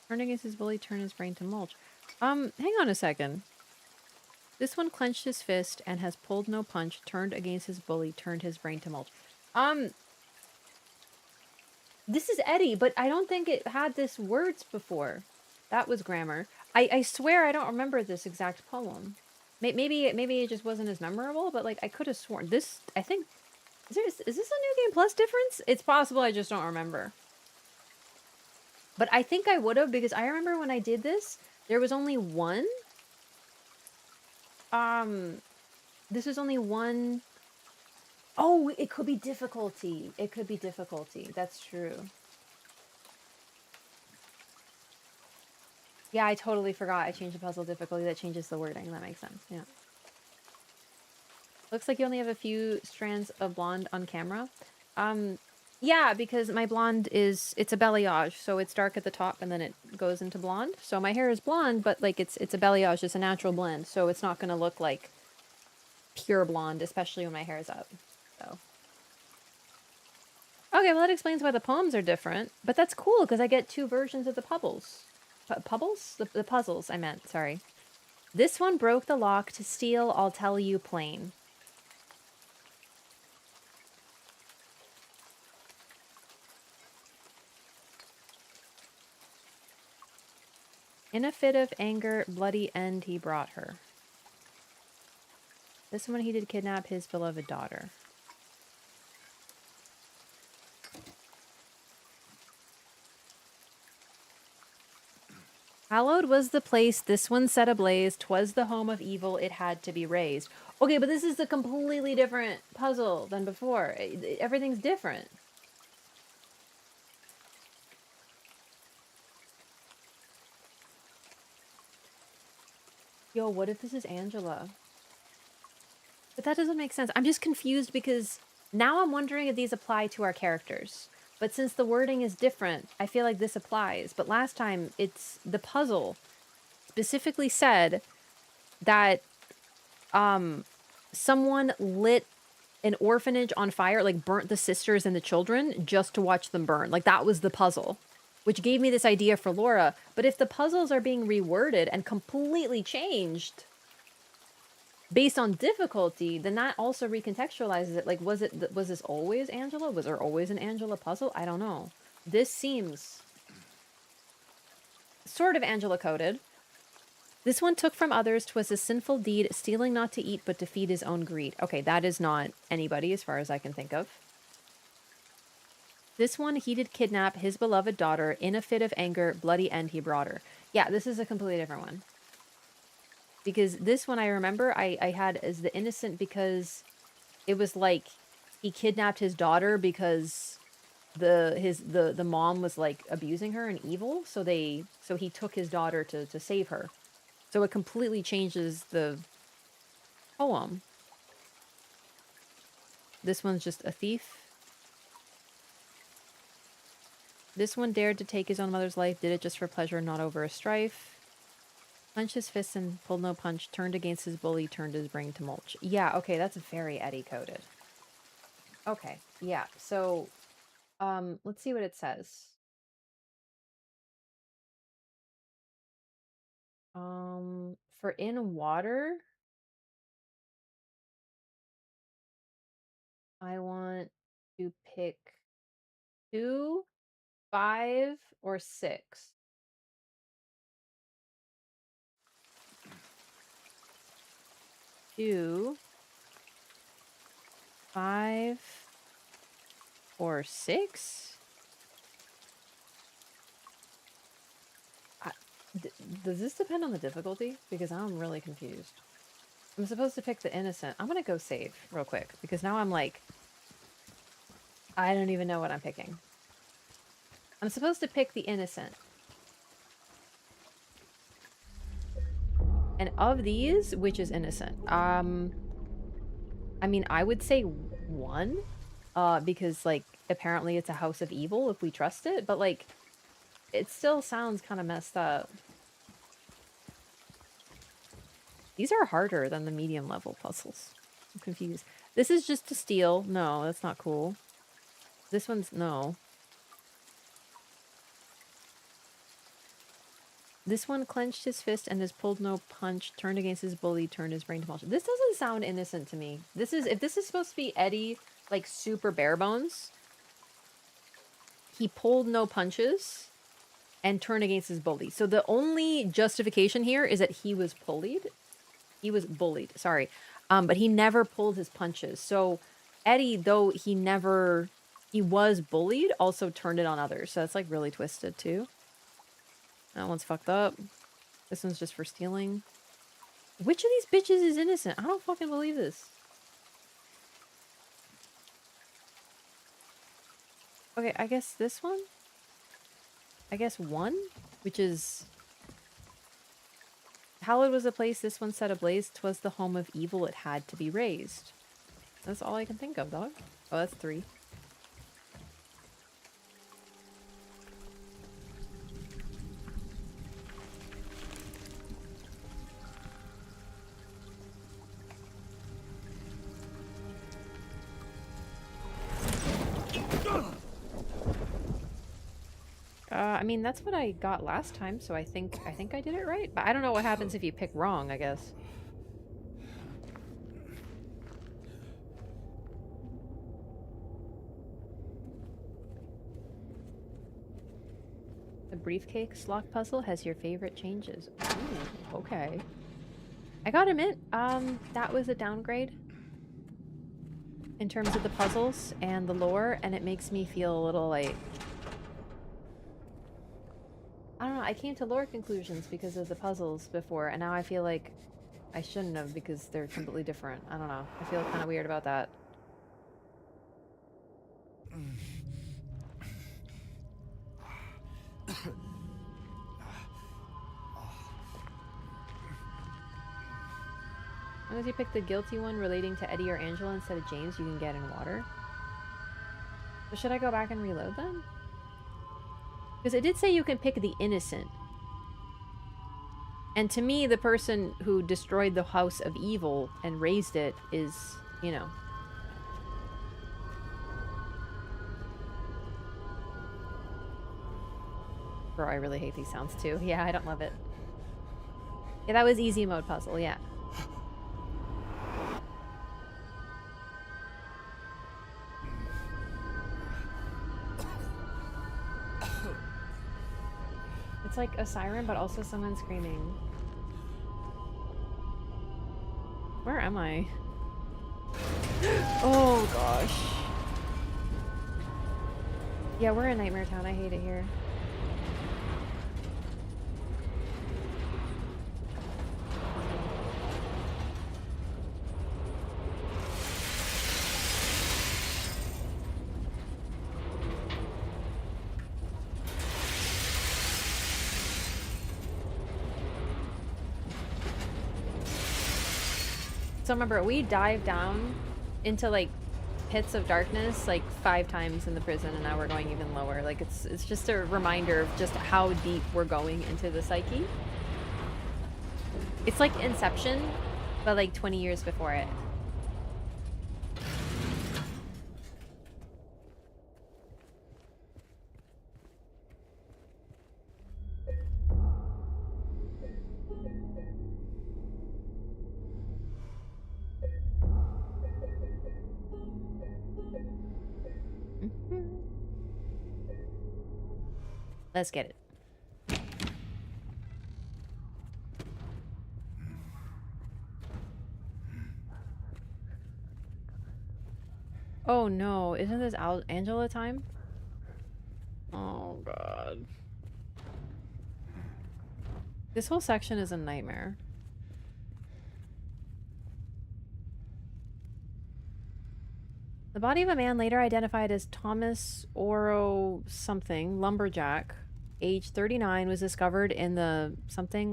Turned against his bully, turned his brain to mulch. Hang on a second. This one clenched his fist and has pulled no punch, turned against his bully, turned his brain to mulch. This is Eddie, but I don't think it had this words before. That was grammar. I swear I don't remember this exact poem. Maybe it just wasn't as memorable, but like I could have sworn this. I think is this a New Game Plus difference? It's possible I just don't remember. But I think I would have because I remember when I did this, there was only one. This was only one. Oh, it could be difficulty. It could be difficulty. That's true. Yeah, I totally forgot. I changed the puzzle difficulty. That changes the wording. That makes sense. Yeah. Looks like you only have a few strands of blonde on camera. Yeah, because my blonde it's a balayage, so it's dark at the top and then it goes into blonde. So my hair is blonde, but like it's a balayage, it's a natural blend, so it's not gonna look like pure blonde, especially when my hair is up. So. Okay, well that explains why the poems are different, but that's cool because I get two versions of the pubbles. Pubbles? The puzzles, I meant, sorry. This one broke the lock to steal, I'll tell you plain. In a fit of anger, bloody end he brought her. This one he did kidnap his beloved daughter. Hallowed was the place this one set ablaze, 'twas the home of evil, it had to be raised. Okay, but this is a completely different puzzle than before. Everything's different. Yo, what if this is Angela? But that doesn't make sense. I'm just confused because now I'm wondering if these apply to our characters. But since the wording is different, I feel like this applies. But last time, it's the puzzle specifically said that someone lit an orphanage on fire, like burnt the sisters and the children just to watch them burn. Like that was the puzzle, which gave me this idea for Laura. But if the puzzles are being reworded and completely changed based on difficulty, then that also recontextualizes it. Like, was this always Angela? Was there always an Angela puzzle? I don't know. This seems sort of Angela coded. This one took from others, 'twas a sinful deed, stealing not to eat, but to feed his own greed. Okay, that is not anybody as far as I can think of. This one he did kidnap his beloved daughter, in a fit of anger, bloody end he brought her. Yeah, this is a completely different one. Because this one I remember I had as the innocent because it was like he kidnapped his daughter because the mom was like abusing her and evil, so he took his daughter to save her. So it completely changes the poem. This one's just a thief. This one dared to take his own mother's life, did it just for pleasure, not over a strife. Clenched his fists and pulled no punch, turned against his bully, turned his brain to mulch. Yeah, okay, that's very Eddie coded. Okay, yeah, so, let's see what it says. For in water, I want to pick 2, 5, or 6. 2, 5, or 6? Does this depend on the difficulty? Because I'm really confused. I'm supposed to pick the innocent. I'm gonna go save real quick because now I'm like, I don't even know what I'm picking. I'm supposed to pick the innocent. And of these, which is innocent? I mean, I would say 1, because like apparently it's a house of evil if we trust it, but like it still sounds kind of messed up. These are harder than the medium level puzzles. I'm confused. This is just to steal. No, that's not cool. This one's no. This one clenched his fist and has pulled no punch, turned against his bully, turned his brain to mulch. This doesn't sound innocent to me. This is, if this is supposed to be Eddie, like super bare bones, he pulled no punches and turned against his bully. So the only justification here is that he was bullied. He was bullied, sorry. But he never pulled his punches. So Eddie, though he was bullied, also turned it on others. So that's like really twisted too. That one's fucked up. This one's just for stealing. Which of these bitches is innocent? I don't fucking believe this. Okay, I guess this one? I guess 1? Which is... Hallowed was a place this one set ablaze. 'Twas the home of evil, it had to be raised. That's all I can think of, dog. Oh, that's 3. I mean, that's what I got last time, so I think I did it right. But I don't know what happens if you pick wrong, I guess. The briefcase lock puzzle has your favorite changes. Ooh, okay. I gotta admit, that was a downgrade in terms of the puzzles and the lore, and it makes me feel a little like... I don't know, I came to lore conclusions because of the puzzles before, and now I feel like I shouldn't have because they're completely different. I don't know. I feel kind of weird about that. As long as you pick the guilty one relating to Eddie or Angela instead of James, you can get in water. So should I go back and reload them? Because it did say you can pick the innocent. And to me, the person who destroyed the house of evil and raised it is, you know. Bro, I really hate these sounds too. Yeah, I don't love it. Yeah, that was easy mode puzzle, yeah. It's like a siren, but also someone screaming. Where am I? Oh gosh. Yeah, we're in Nightmare Town. I hate it here. So remember, we dive down into like pits of darkness like 5 times in the prison, and now we're going even lower. Like it's just a reminder of just how deep we're going into the psyche. It's like Inception, but like 20 years before it. Let's get it. Oh no, isn't this Angela time? Oh god. This whole section is a nightmare. The body of a man later identified as Thomas Oro something, lumberjack, age 39, was discovered in the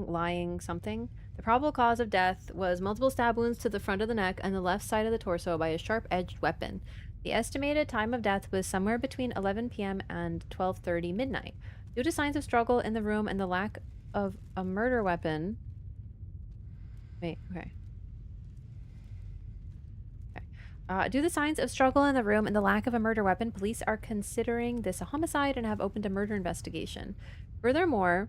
lying something. The probable cause of death was multiple stab wounds to the front of the neck and the left side of the torso by a sharp-edged weapon. The estimated time of death was somewhere between 11 p.m. and 12:30 midnight. Due to signs of struggle in the room and the lack of a murder weapon... Wait, okay. Due to the signs of struggle in the room and the lack of a murder weapon, police are considering this a homicide and have opened a murder investigation. Furthermore,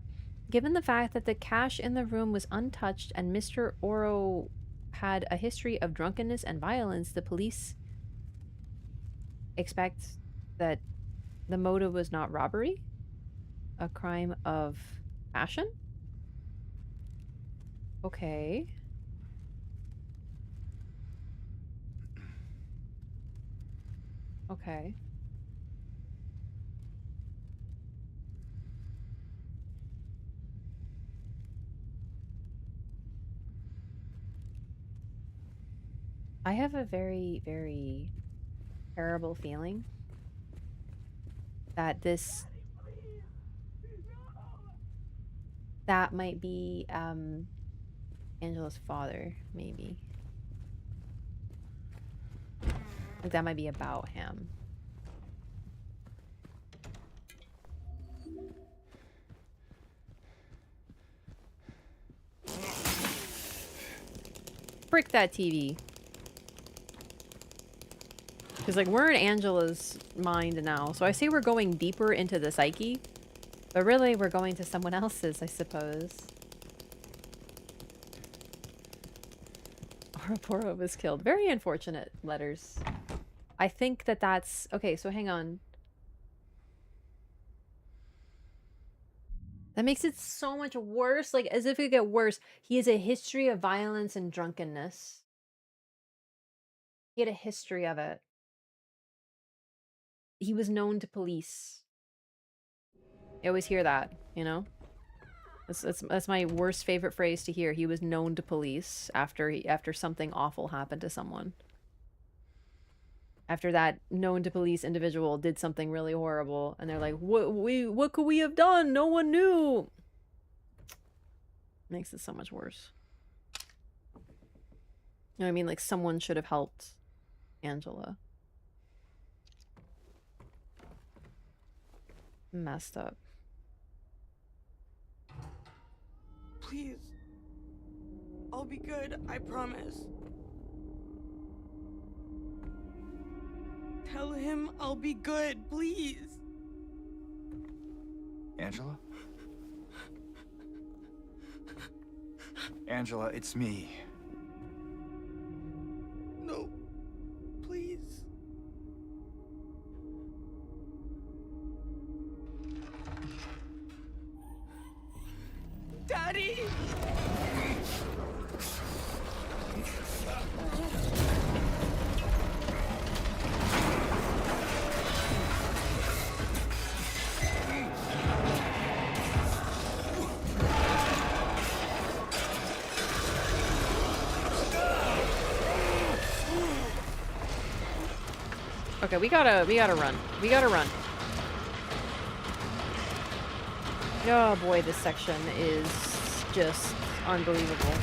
given the fact that the cash in the room was untouched and Mr. Oro had a history of drunkenness and violence, the police expect that the motive was not robbery, a crime of passion. Okay. Okay. I have a very, very terrible feeling that that might be Angela's father, maybe. Like that might be about him. Frick that TV. Because like we're in Angela's mind now. So I say we're going deeper into the psyche. But really we're going to someone else's, I suppose. Ouroboros was killed. Very unfortunate letters. I think that that's... Okay, so hang on. That makes it so much worse. Like, as if it could get worse. He has a history of violence and drunkenness. He had a history of it. He was known to police. You always hear that, you know? That's my worst favorite phrase to hear. He was known to police after something awful happened to someone. After that known to police individual did something really horrible, and they're like, what could we have done? No one knew. Makes it so much worse. You know what I mean? Like someone should have helped Angela. Messed up. Please. I'll be good, I promise. Tell him I'll be good, please. Angela? Angela, it's me. No, please. Daddy! Okay, we gotta run. We gotta run. Oh boy, this section is just unbelievable.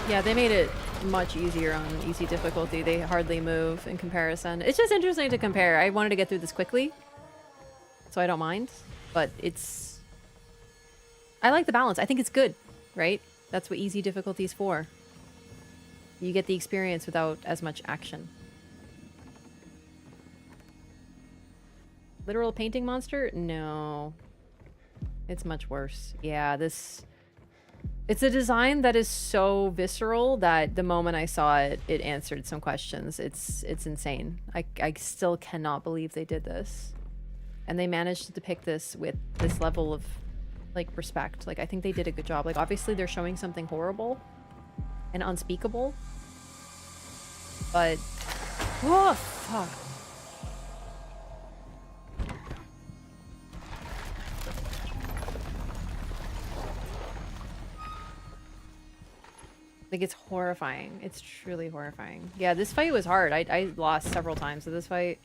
Yeah, they made it much easier on easy difficulty. They hardly move in comparison. It's just interesting to compare. I wanted to get through this quickly, so I don't mind. But it's... I like the balance. I think it's good, right? That's what easy difficulty is for. You get the experience without as much action. Literal painting monster? No. It's much worse. Yeah, this... It's a design that is so visceral that the moment I saw it, it answered some questions. It's insane. I still cannot believe they did this. And they managed to depict this with this level of, like, respect. Like, I think they did a good job. Like, obviously they're showing something horrible and unspeakable. But... Oh, fuck. Like, it's horrifying. It's truly horrifying. Yeah, this fight was hard. I lost several times with this fight.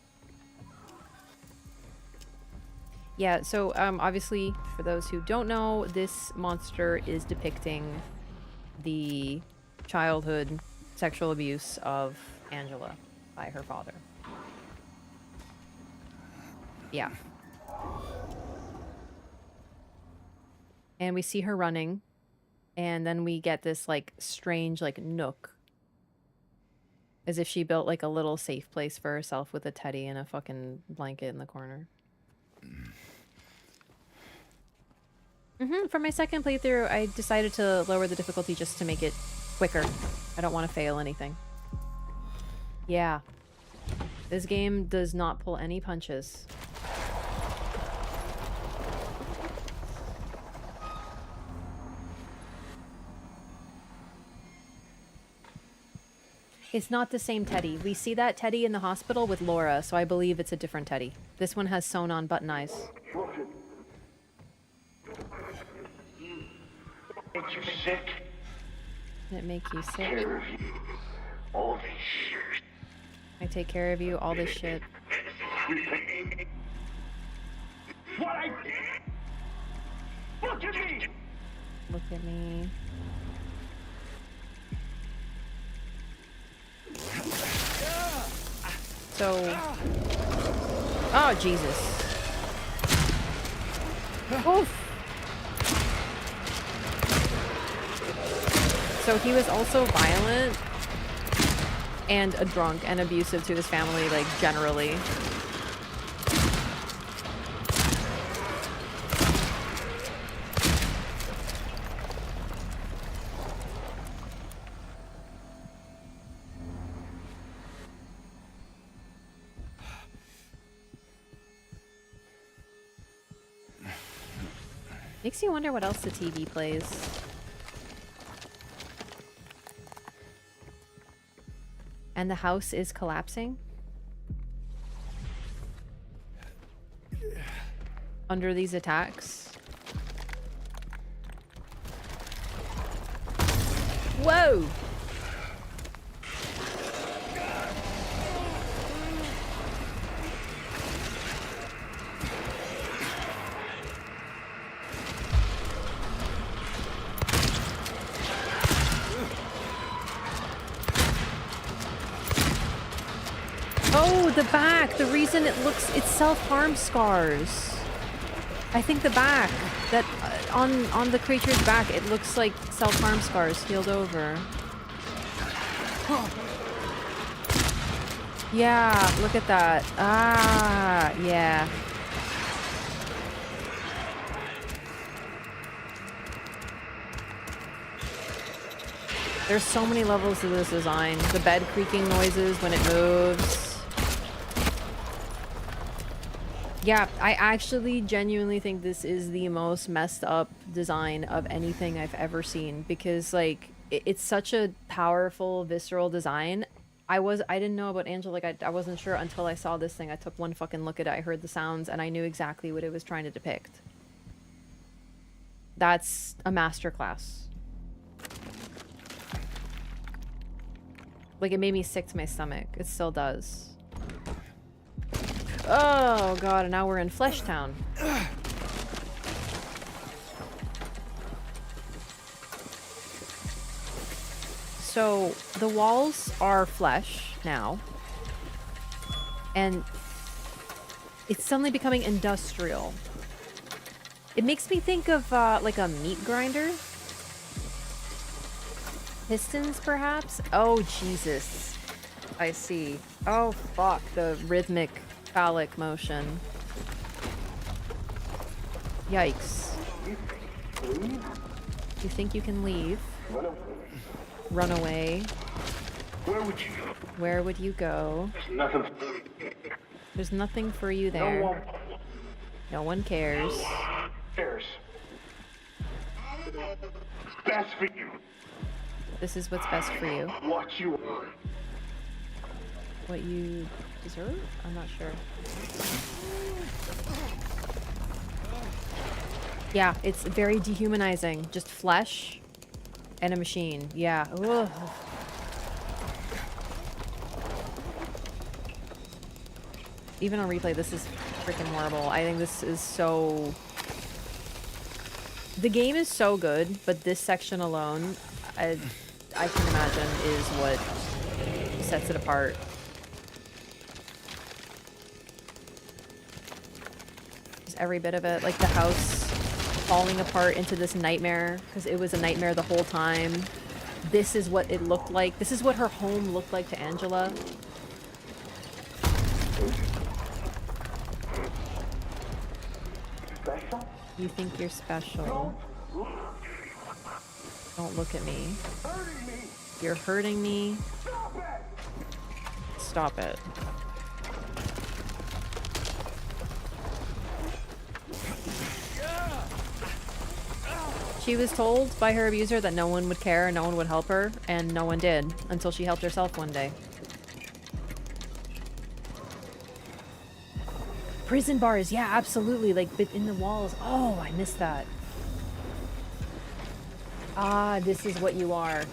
Yeah, so, obviously, for those who don't know, this monster is depicting the childhood sexual abuse of Angela by her father. Yeah. And we see her running. And then we get this, like, strange, like, nook. As if she built, like, a little safe place for herself with a teddy and a fucking blanket in the corner. For my second playthrough, I decided to lower the difficulty just to make it quicker. I don't want to fail anything. Yeah. This game does not pull any punches. It's not the same teddy. We see that teddy in the hospital with Laura, so I believe it's a different teddy. This one has sewn on button eyes. Make you sick? Did it make you sick? Care of you. All this shit. I take care of you, all this shit. What I did? Look at me! Look at me. So... Oh, Jesus. Oof. So he was also violent and a drunk and abusive to his family, like, generally. Makes you wonder what else the TV plays. And the house is collapsing? Under these attacks? Whoa! Oh, the back! The reason it looks... It's self-harm scars. I think the back. That... on the creature's back, it looks like self-harm scars healed over. Yeah, look at that. Ah, yeah. There's so many levels to this design. The bed creaking noises when it moves. Yeah, I actually genuinely think this is the most messed up design of anything I've ever seen, because, like, it's such a powerful, visceral design. I didn't know about Angela, like, I wasn't sure until I saw this thing. I took one fucking look at it, I heard the sounds, and I knew exactly what it was trying to depict. That's a masterclass. Like, it made me sick to my stomach. It still does. Oh god, and now we're in Flesh Town. So the walls are flesh now. And it's suddenly becoming industrial. It makes me think of like a meat grinder. Pistons, perhaps? Oh, Jesus. I see. Oh, fuck. The rhythmic phallic motion. Yikes. You think you can leave? Run away? Where would you go? Where would you go? Nothing. There's nothing for you there. No one cares. Cares. Best for you. This is what's best for you. What you want. What you deserve? I'm not sure. Yeah, it's very dehumanizing. Just flesh and a machine. Yeah. Ugh. Even on replay, this is freaking horrible. I think this is so... The game is so good, but this section alone, I can imagine, is what sets it apart. Just every bit of it. Like the house falling apart into this nightmare, because it was a nightmare the whole time. This is what it looked like. This is what her home looked like to Angela. You think you're special. Don't look at me. You're hurting me. Stop it. She was told by her abuser that no one would care, no one would help her, and no one did, until she helped herself one day. Prison bars, yeah, absolutely, like, but in the walls. Oh, I missed that. Ah, this is what you are.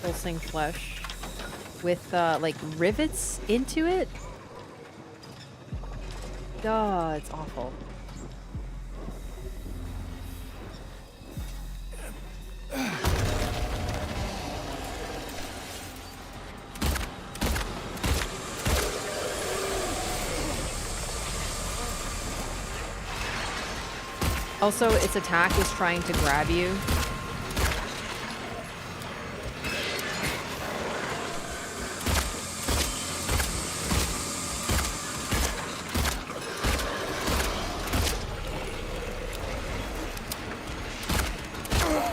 Pulsing flesh with like rivets into it. Oh, it's awful. Also, its attack is trying to grab you.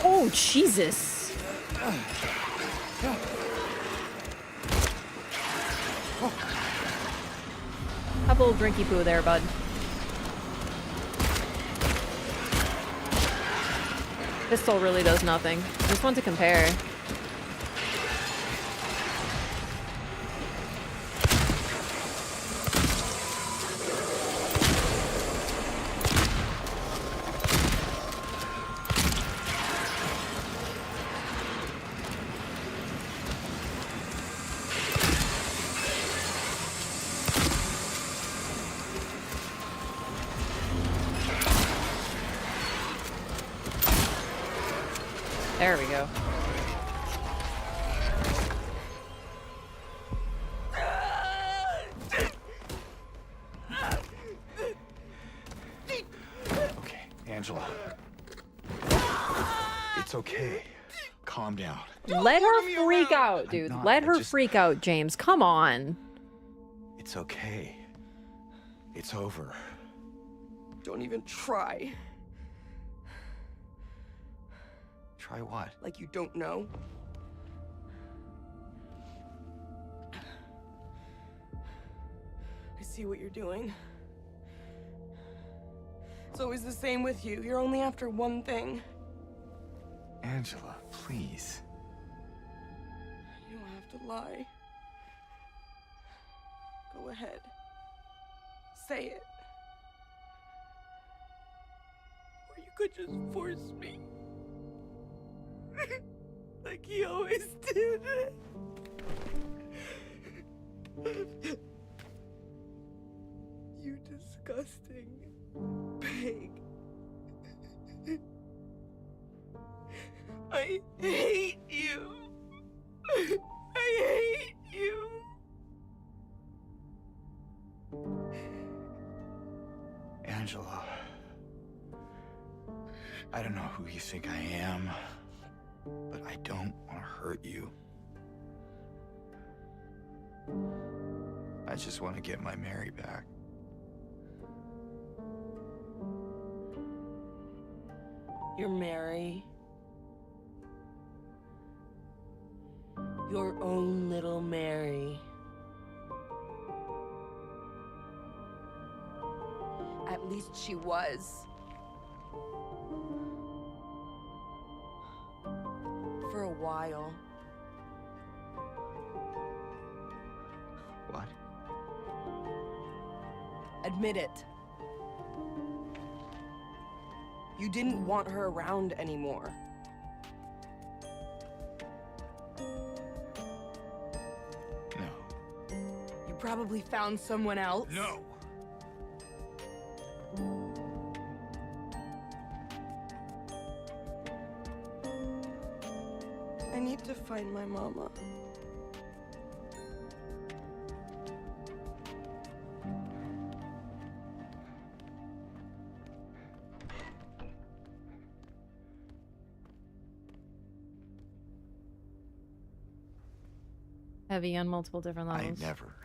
Oh, Jesus. Have a little drinky poo there, bud. Pistol really does nothing. Just want to compare. There we go. Okay, Angela. It's okay. Calm down. Let her freak out, dude. not. Let I her just- freak out, James. Come on. It's okay. It's over. Don't even try. Try what? Like you don't know. I see what you're doing. It's always the same with you. You're only after one thing. Angela, please. You don't have to lie. Go ahead. Say it. Or you could just force me. Like he always did. disgusting pig. I hate you. I hate you. Angela. I don't know who you think I am, but I don't want to hurt you. I just want to get my Mary back. You're Mary. Your own little Mary. At least she was. For a while. What? Admit it. You didn't want her around anymore. No. You probably found someone else. No! I need to find my mama. Heavy on multiple different I levels. never.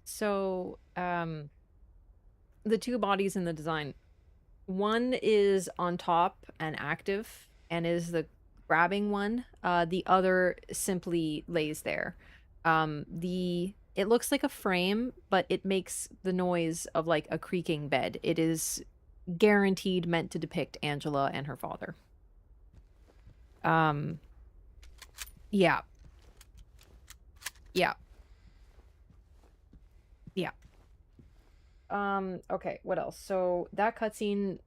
So, the two bodies in the design. One is on top and active and is the grabbing one. The other simply lays there. It looks like a frame, but it makes the noise of like a creaking bed. It is guaranteed meant to depict Angela and her father. Yeah. Yeah. Yeah. Okay, what else? So that cutscene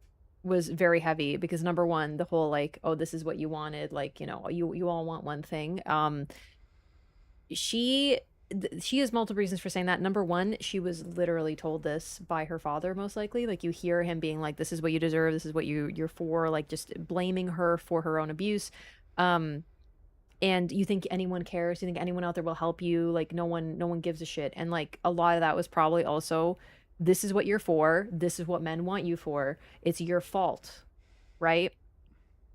was very heavy because number one, the whole like, oh, this is what you wanted, like, you know, you all want one thing. She has multiple reasons for saying that. Number one, she was literally told this by her father, most likely. Like, you hear him being like, this is what you deserve, this is what you're for, like, just blaming her for her own abuse. And you think anyone cares, you think anyone out there will help you, like no one gives a shit. And like a lot of that was probably also, this is what you're for, this is what men want you for, it's your fault, right?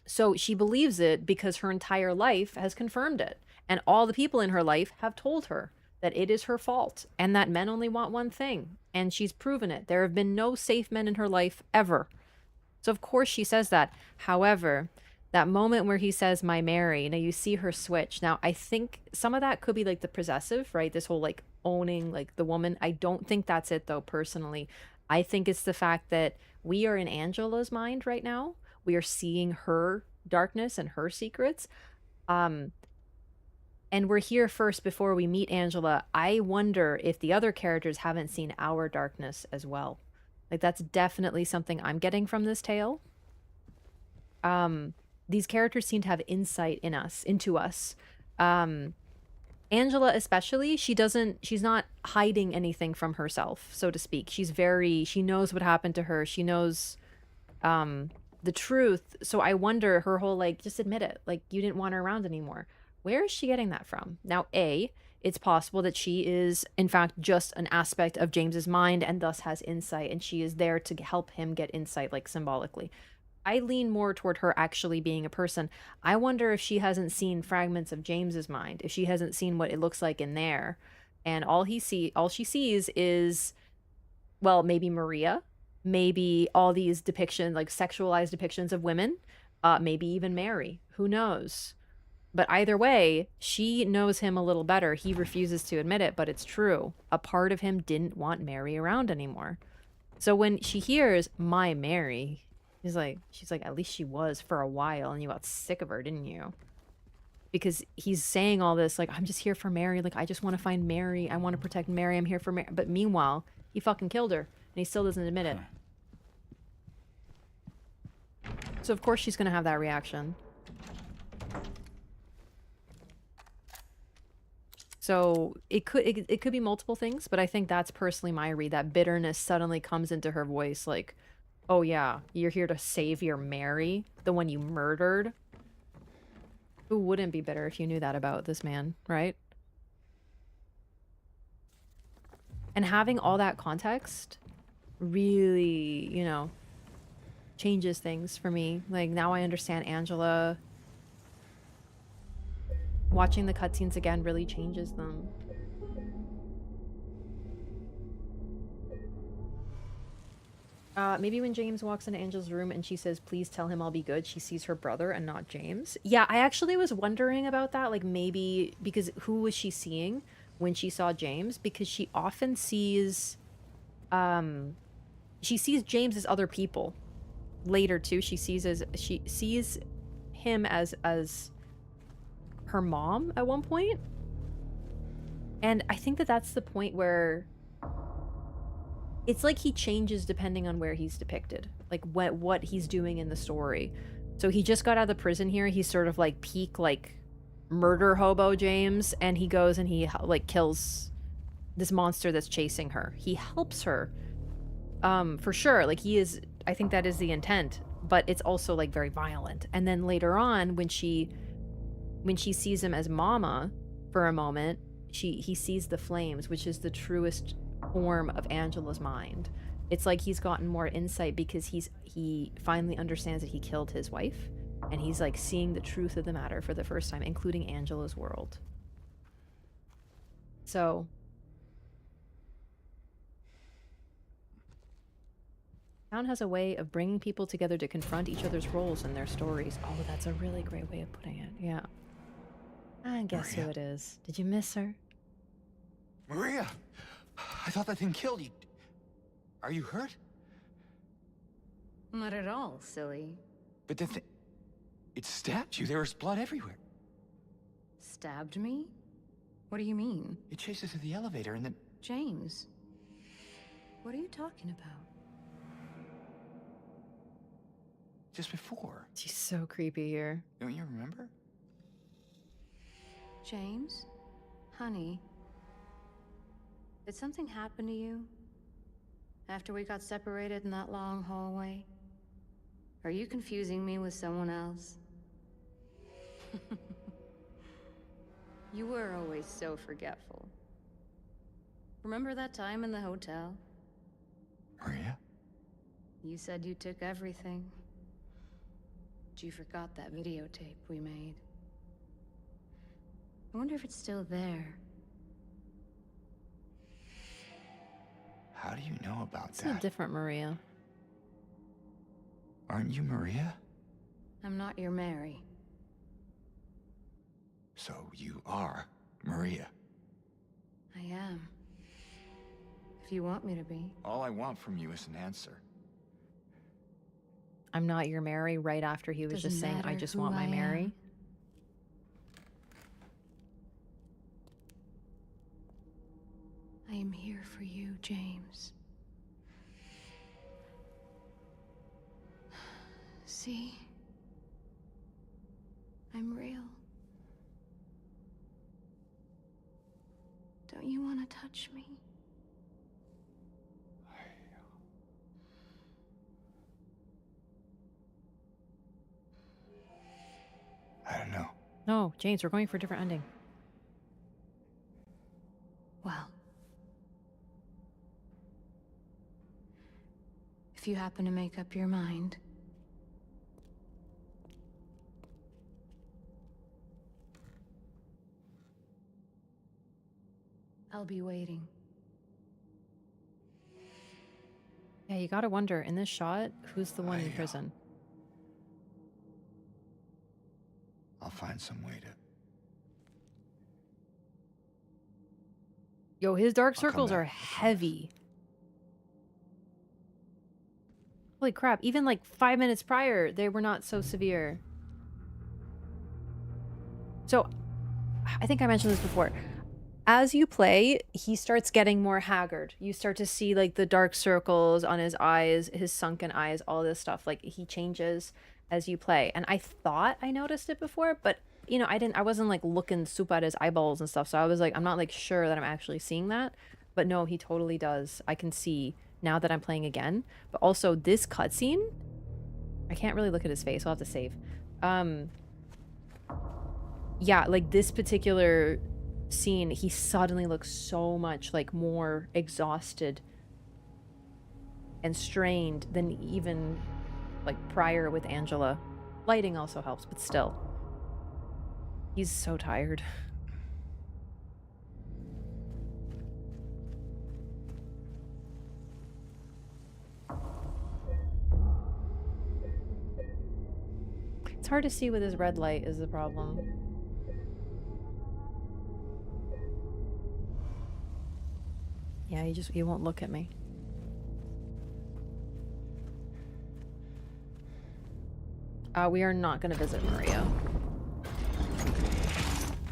So she believes it because her entire life has confirmed it, and all the people in her life have told her that it is her fault and that men only want one thing, and she's proven it. There have been no safe men in her life ever. So of course she says that. However, that moment where he says, my Mary, now you see her switch. Now, I think some of that could be like the possessive, right? This whole like owning like the woman. I don't think that's it though, personally. I think it's the fact that we are in Angela's mind right now. We are seeing her darkness and her secrets. And we're here first before we meet Angela. I wonder if the other characters haven't seen our darkness as well. Like, that's definitely something I'm getting from this tale. These characters seem to have insight into us. Angela especially, she's not hiding anything from herself, so to speak. She knows what happened to her. She knows the truth. So I wonder, her whole like, just admit it, like you didn't want her around anymore. Where is she getting that from? Now, it's possible that she is in fact just an aspect of James's mind and thus has insight, and she is there to help him get insight, like symbolically. I lean more toward her actually being a person. I wonder if she hasn't seen fragments of James's mind, if she hasn't seen what it looks like in there, and all she sees is, well, maybe Maria, maybe all these depictions, like sexualized depictions of women, maybe even Mary. Who knows? But either way, she knows him a little better. He refuses to admit it, but it's true. A part of him didn't want Mary around anymore. So when she hears, my Mary, she's like, at least she was for a while, and you got sick of her, didn't you? Because he's saying all this, like, I'm just here for Mary, like, I just want to find Mary, I want to protect Mary, I'm here for Mary. But meanwhile, he fucking killed her, and he still doesn't admit it. So of course she's gonna have that reaction. So it could be multiple things, but I think that's personally my read. That bitterness suddenly comes into her voice, like, "Oh yeah, you're here to save your Mary, the one you murdered." Who wouldn't be bitter if you knew that about this man, right? And having all that context really, you know, changes things for me. Like, now I understand Angela. Watching the cutscenes again really changes them. Maybe when James walks into Angela's room and she says, "Please tell him I'll be good," she sees her brother and not James. Yeah, I actually was wondering about that. Like, maybe because who was she seeing when she saw James? Because she often sees, she sees James as other people. Later too, she sees him as her mom at one point. And I think that that's the point where it's like he changes depending on where he's depicted, like what he's doing in the story. So he just got out of the prison here. He's sort of like peak like murder hobo James, and he goes and he like kills this monster that's chasing her. He helps her, for sure. Like he is. I think that is the intent, but it's also like very violent. And then later on, when she sees him as Mama for a moment, he sees the flames, which is the truest form of Angela's mind. It's like he's gotten more insight because he finally understands that he killed his wife, and he's like seeing the truth of the matter for the first time, including Angela's world. So town has a way of bringing people together to confront each other's roles in their stories. Oh, that's a really great way of putting it. Yeah. I guess who it is. Did you miss her? Maria! I thought that thing killed you. Are you hurt? Not at all, silly. But the thing... It stabbed you. There was blood everywhere. Stabbed me? What do you mean? It chased us to the elevator and then... James, what are you talking about? Just before. She's so creepy here. Don't you remember? James? Honey? Did something happen to you? After we got separated in that long hallway? Are you confusing me with someone else? You were always so forgetful. Remember that time in the hotel? Maria? You said you took everything. But you forgot that videotape we made. I wonder if it's still there. How do you know about It's that? a different Maria. Aren't you Maria? I'm not your Mary. So you are Maria. I am. If you want me to be. All I want from you is an answer. I'm not your Mary right after he was Doesn't just saying, "I matter just who want my I Mary." am. I am here for you, James. See? I'm real. Don't you want to touch me? I don't know. No, James, we're going for a different ending. Well, if you happen to make up your mind, I'll be waiting. Yeah, you gotta wonder, in this shot, who's the one in I, prison? I'll find some way to... Yo, his dark I'll come circles back, are I promise. heavy. Holy crap, even like 5 minutes prior, they were not so severe. So, I think I mentioned this before. As you play, he starts getting more haggard. You start to see like the dark circles on his eyes, his sunken eyes, all this stuff. Like he changes as you play. And I thought I noticed it before, but you know, I wasn't like looking super at his eyeballs and stuff, so I was like, I'm not like sure that I'm actually seeing that. But no, he totally does. I can see now that I'm playing again. But also this cutscene, I can't really look at his face. I'll have to save. Yeah, like this particular scene, he suddenly looks so much like more exhausted and strained than even like prior with Angela. Lighting also helps, but still. He's so tired. It's hard to see with his red light is the problem. Yeah, he won't look at me. We are not going to visit Maria.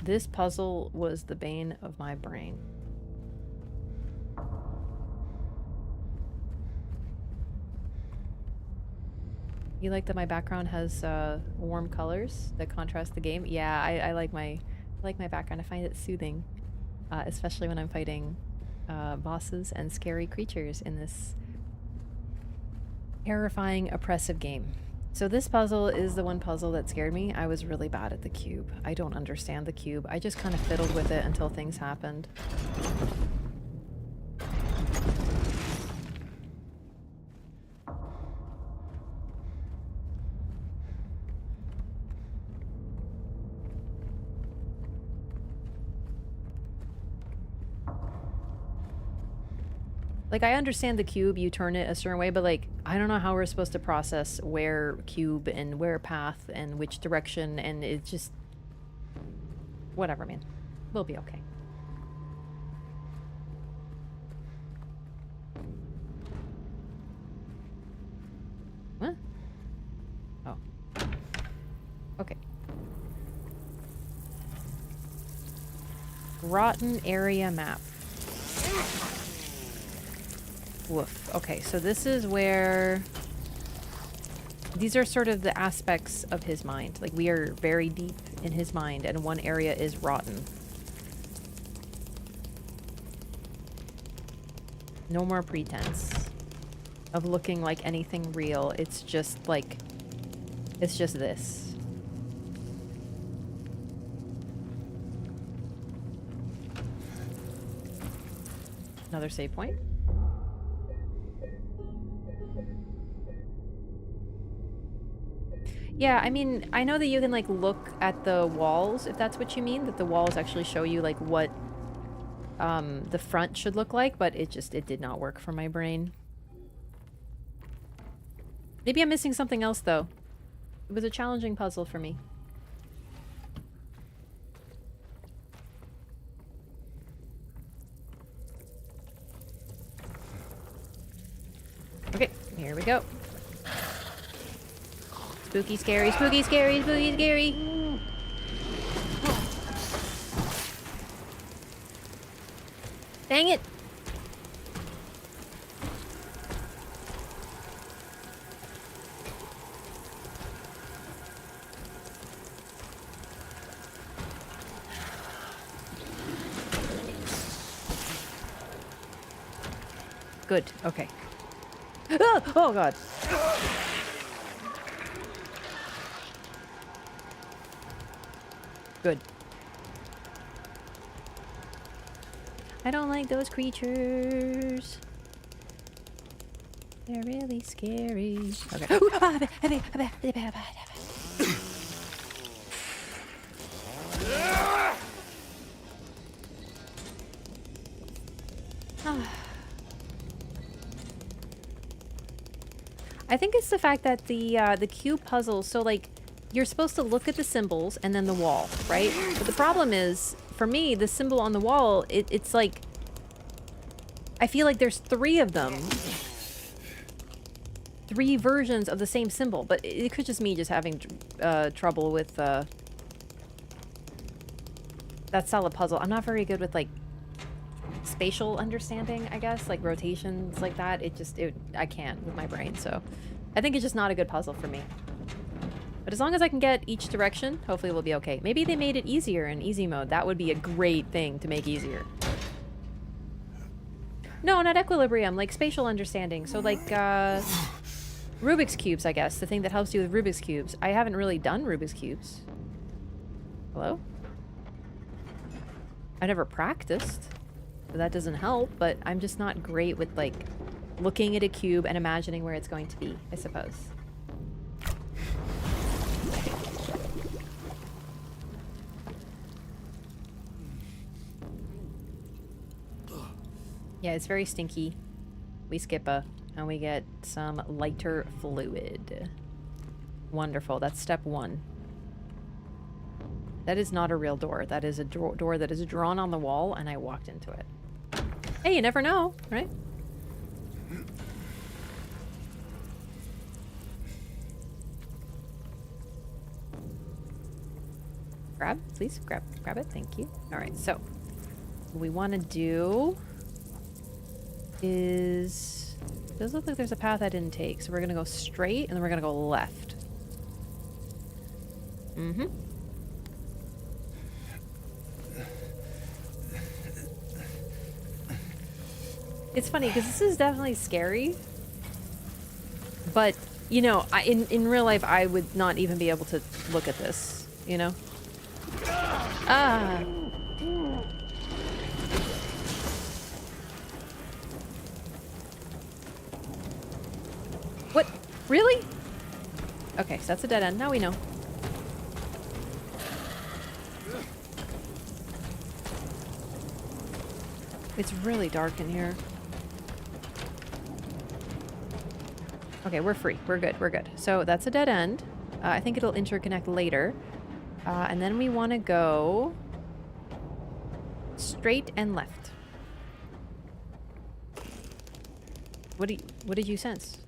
This puzzle was the bane of my brain. You like that my background has warm colors that contrast the game? Yeah, I like my background. I find it soothing, especially when I'm fighting bosses and scary creatures in this terrifying, oppressive game. So this puzzle is the one puzzle that scared me. I was really bad at the cube. I don't understand the cube. I just kind of fiddled with it until things happened. Like, I understand the cube, you turn it a certain way, but, like, I don't know how we're supposed to process where cube and where path and which direction, and it's just... Whatever, man. We'll be okay. What? Oh. Okay. Rotten area map. Woof. Okay, so this is where... These are sort of the aspects of his mind. Like, we are very deep in his mind, and one area is rotten. No more pretense of looking like anything real. It's just, like... It's just this. Another save point. Yeah, I mean, I know that you can, like, look at the walls, if that's what you mean, that the walls actually show you, like, what the front should look like, but it did not work for my brain. Maybe I'm missing something else, though. It was a challenging puzzle for me. Okay, here we go. Spooky, scary, spooky, scary, spooky, scary. Dang it. Good, okay. Oh, oh god. Good. I don't like those creatures. They're really scary. Okay. I think it's the fact that the cube puzzle, so like you're supposed to look at the symbols and then the wall, right? But the problem is, for me, the symbol on the wall, it's like, I feel like there's 3 of them. 3 versions of the same symbol, but it could just me just having trouble with that style of puzzle. I'm not very good with like spatial understanding, I guess, like rotations like that. I can't with my brain, so I think it's just not a good puzzle for me. But as long as I can get each direction, hopefully we'll be okay. Maybe they made it easier in easy mode. That would be a great thing to make easier. No, not equilibrium, like spatial understanding. So like, Rubik's Cubes, I guess. The thing that helps you with Rubik's Cubes. I haven't really done Rubik's Cubes. Hello? I never practiced. So that doesn't help, but I'm just not great with, like, looking at a cube and imagining where it's going to be, I suppose. Yeah, it's very stinky. We skip and we get some lighter fluid. Wonderful. That's step 1. That is not a real door. That is a door that is drawn on the wall, and I walked into it. Hey, you never know, right? Grab, please. Grab it. Thank you. All right, so what we want to do is... It does look like there's a path I didn't take, so we're going to go straight, and then we're going to go left. Mm-hmm. It's funny, because this is definitely scary. But, you know, in real life, I would not even be able to look at this, you know? Ah! What? Really? Okay, so that's a dead end. Now we know. It's really dark in here. Okay, we're free. We're good. We're good. So that's a dead end. I think it'll interconnect later. And then we want to go straight and left. What did you sense?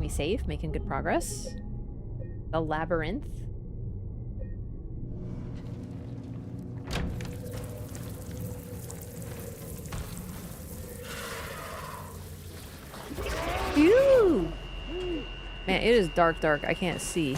We save, making good progress. The labyrinth. Phew! Man, it is dark. I can't see.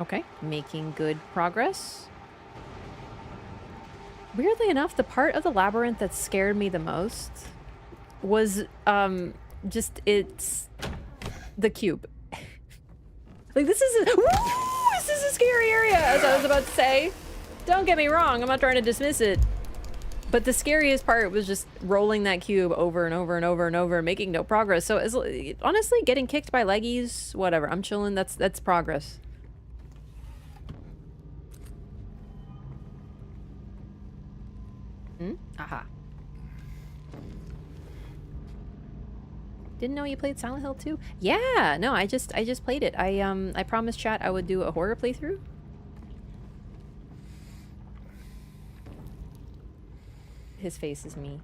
Okay, making good progress. Weirdly enough, the part of the labyrinth that scared me the most was it's the cube. Like, this is a scary area, as I was about to say. Don't get me wrong, I'm not trying to dismiss it. But the scariest part was just rolling that cube over and over and over and over, making no progress. So, honestly, getting kicked by leggies, whatever. I'm chilling. That's progress. Aha. Didn't know you played Silent Hill 2? Yeah, no, I just played it. I promised chat I would do a horror playthrough. His face is me.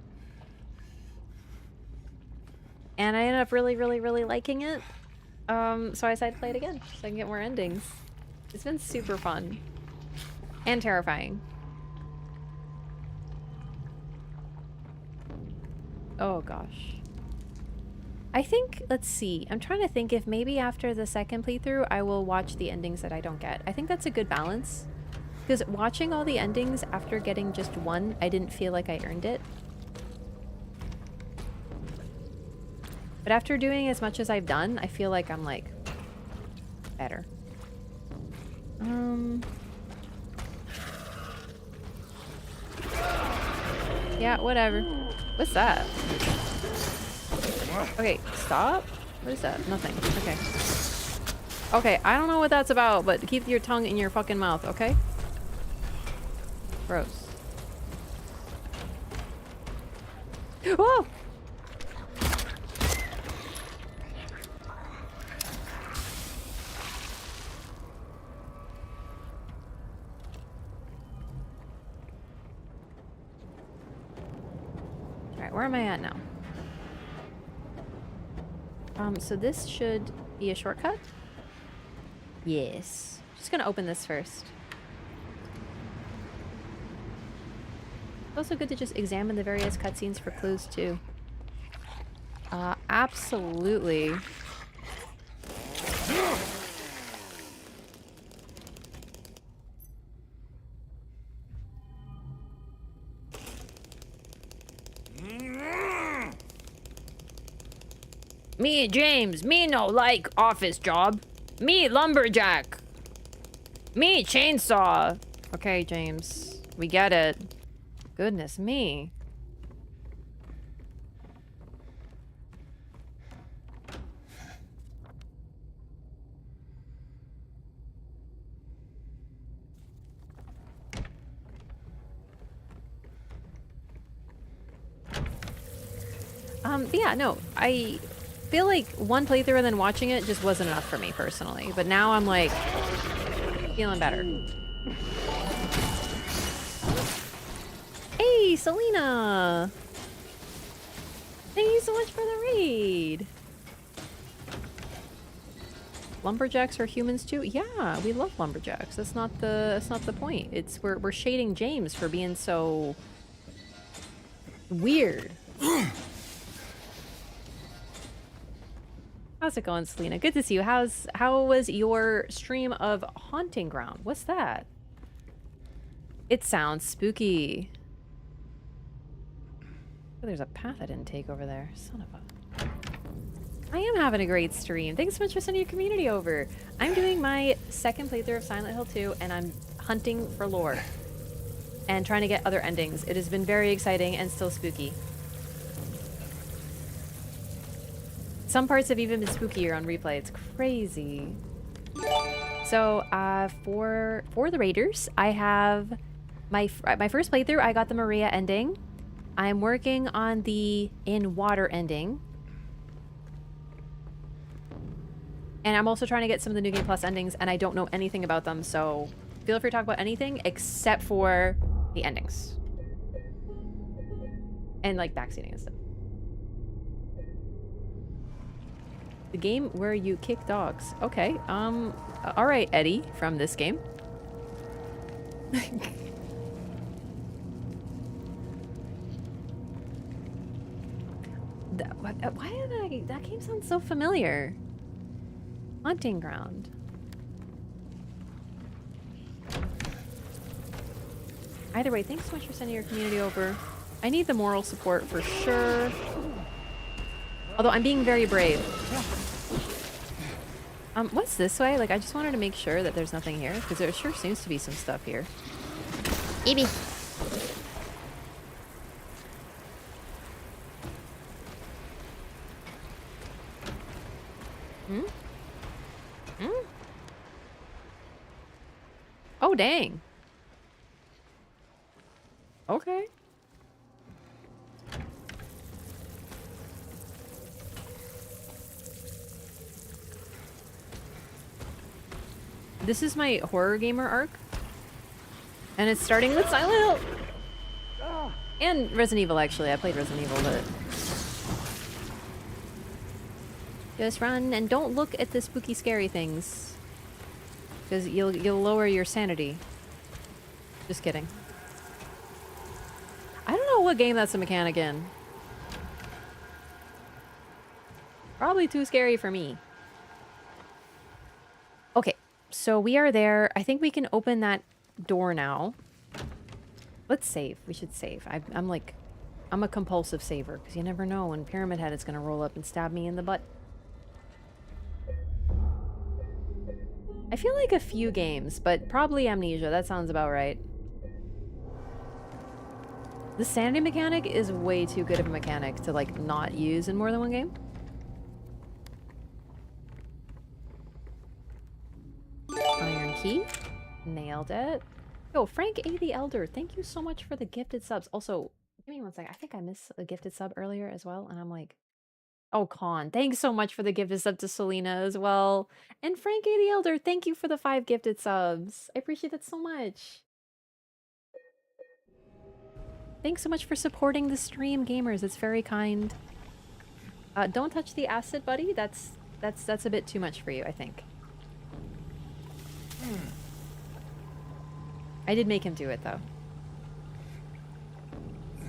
And I ended up really liking it. So I decided to play it again so I can get more endings. It's been super fun. And terrifying. Oh gosh. I think, let's see, I'm trying to think if maybe after the second playthrough I will watch the endings that I don't get. I think that's a good balance. Because watching all the endings after getting just one, I didn't feel like I earned it. But after doing as much as I've done, I feel like I'm like better. Yeah, whatever. What's that? Okay, stop. What is that? Nothing. Okay. Okay, I don't know what that's about, but keep your tongue in your fucking mouth, okay? Gross. Whoa! Alright, where am I at now? So this should be a shortcut? Yes. Just gonna open this first. It's also good to just examine the various cutscenes for clues too. Absolutely. Me, James, me no like office job. Me, lumberjack. Me, chainsaw. Okay, James, we get it. Goodness me. But yeah, no, I feel like one playthrough and then watching it just wasn't enough for me personally. But now I'm like feeling better. Hey, Selena! Thank you so much for the raid. Lumberjacks are humans too? Yeah, we love lumberjacks. That's not the point. It's we're shading James for being so weird. How's it going, Selena? Good to see you. How was your stream of Haunting Ground? What's that? It sounds spooky. Oh, there's a path I didn't take over there. Son of a... I am having a great stream. Thanks so much for sending your community over. I'm doing my second playthrough of Silent Hill 2, and I'm hunting for lore. And trying to get other endings. It has been very exciting and still spooky. Some parts have even been spookier on replay. It's crazy. So, for the Raiders, I have my first playthrough. I got the Maria ending. I'm working on the In Water ending. And I'm also trying to get some of the New Game Plus endings, and I don't know anything about them, so feel free to talk about anything except for the endings. And, like, backseating and stuff. The game where you kick dogs. Okay, alright, Eddie, from this game. Why did that game sounds so familiar? Haunting Ground. Either way, thanks so much for sending your community over. I need the moral support for sure. Although I'm being very brave. What's this way? Like, I just wanted to make sure that there's nothing here, because there sure seems to be some stuff here. Evie. Hmm? Hmm? Oh, dang. Okay. This is my horror gamer arc. And it's starting with Silent Hill! And Resident Evil, actually. I played Resident Evil, but... Just run and don't look at the spooky, scary things. Because you'll lower your sanity. Just kidding. I don't know what game that's a mechanic in. Probably too scary for me. Okay. So we are there. I think we can open that door now. Let's save. We should save. I'm a compulsive saver because you never know when Pyramid Head is going to roll up and stab me in the butt. I feel like a few games, but probably Amnesia. That sounds about right. The sanity mechanic is way too good of a mechanic to, like, not use in more than one game. Iron key. Nailed it. Yo, Frank A. the Elder, thank you so much for the gifted subs. Also, give me one second. I think I missed a gifted sub earlier as well, and I'm like... Oh, Con, thanks so much for the gifted sub to Selena as well. And Frank A. the Elder, thank you for the 5 gifted subs. I appreciate that so much. Thanks so much for supporting the stream, gamers. It's very kind. Don't touch the acid, buddy. That's a bit too much for you, I think. I did make him do it though.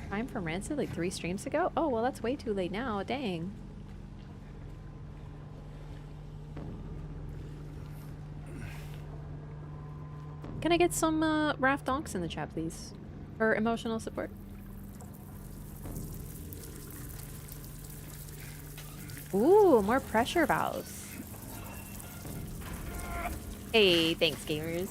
Time from Rancid like 3 streams ago? Oh, well that's way too late now. Dang. Can I get some Wraff donks in the chat, please? For emotional support. Ooh, more pressure valves. Hey, thanks, gamers.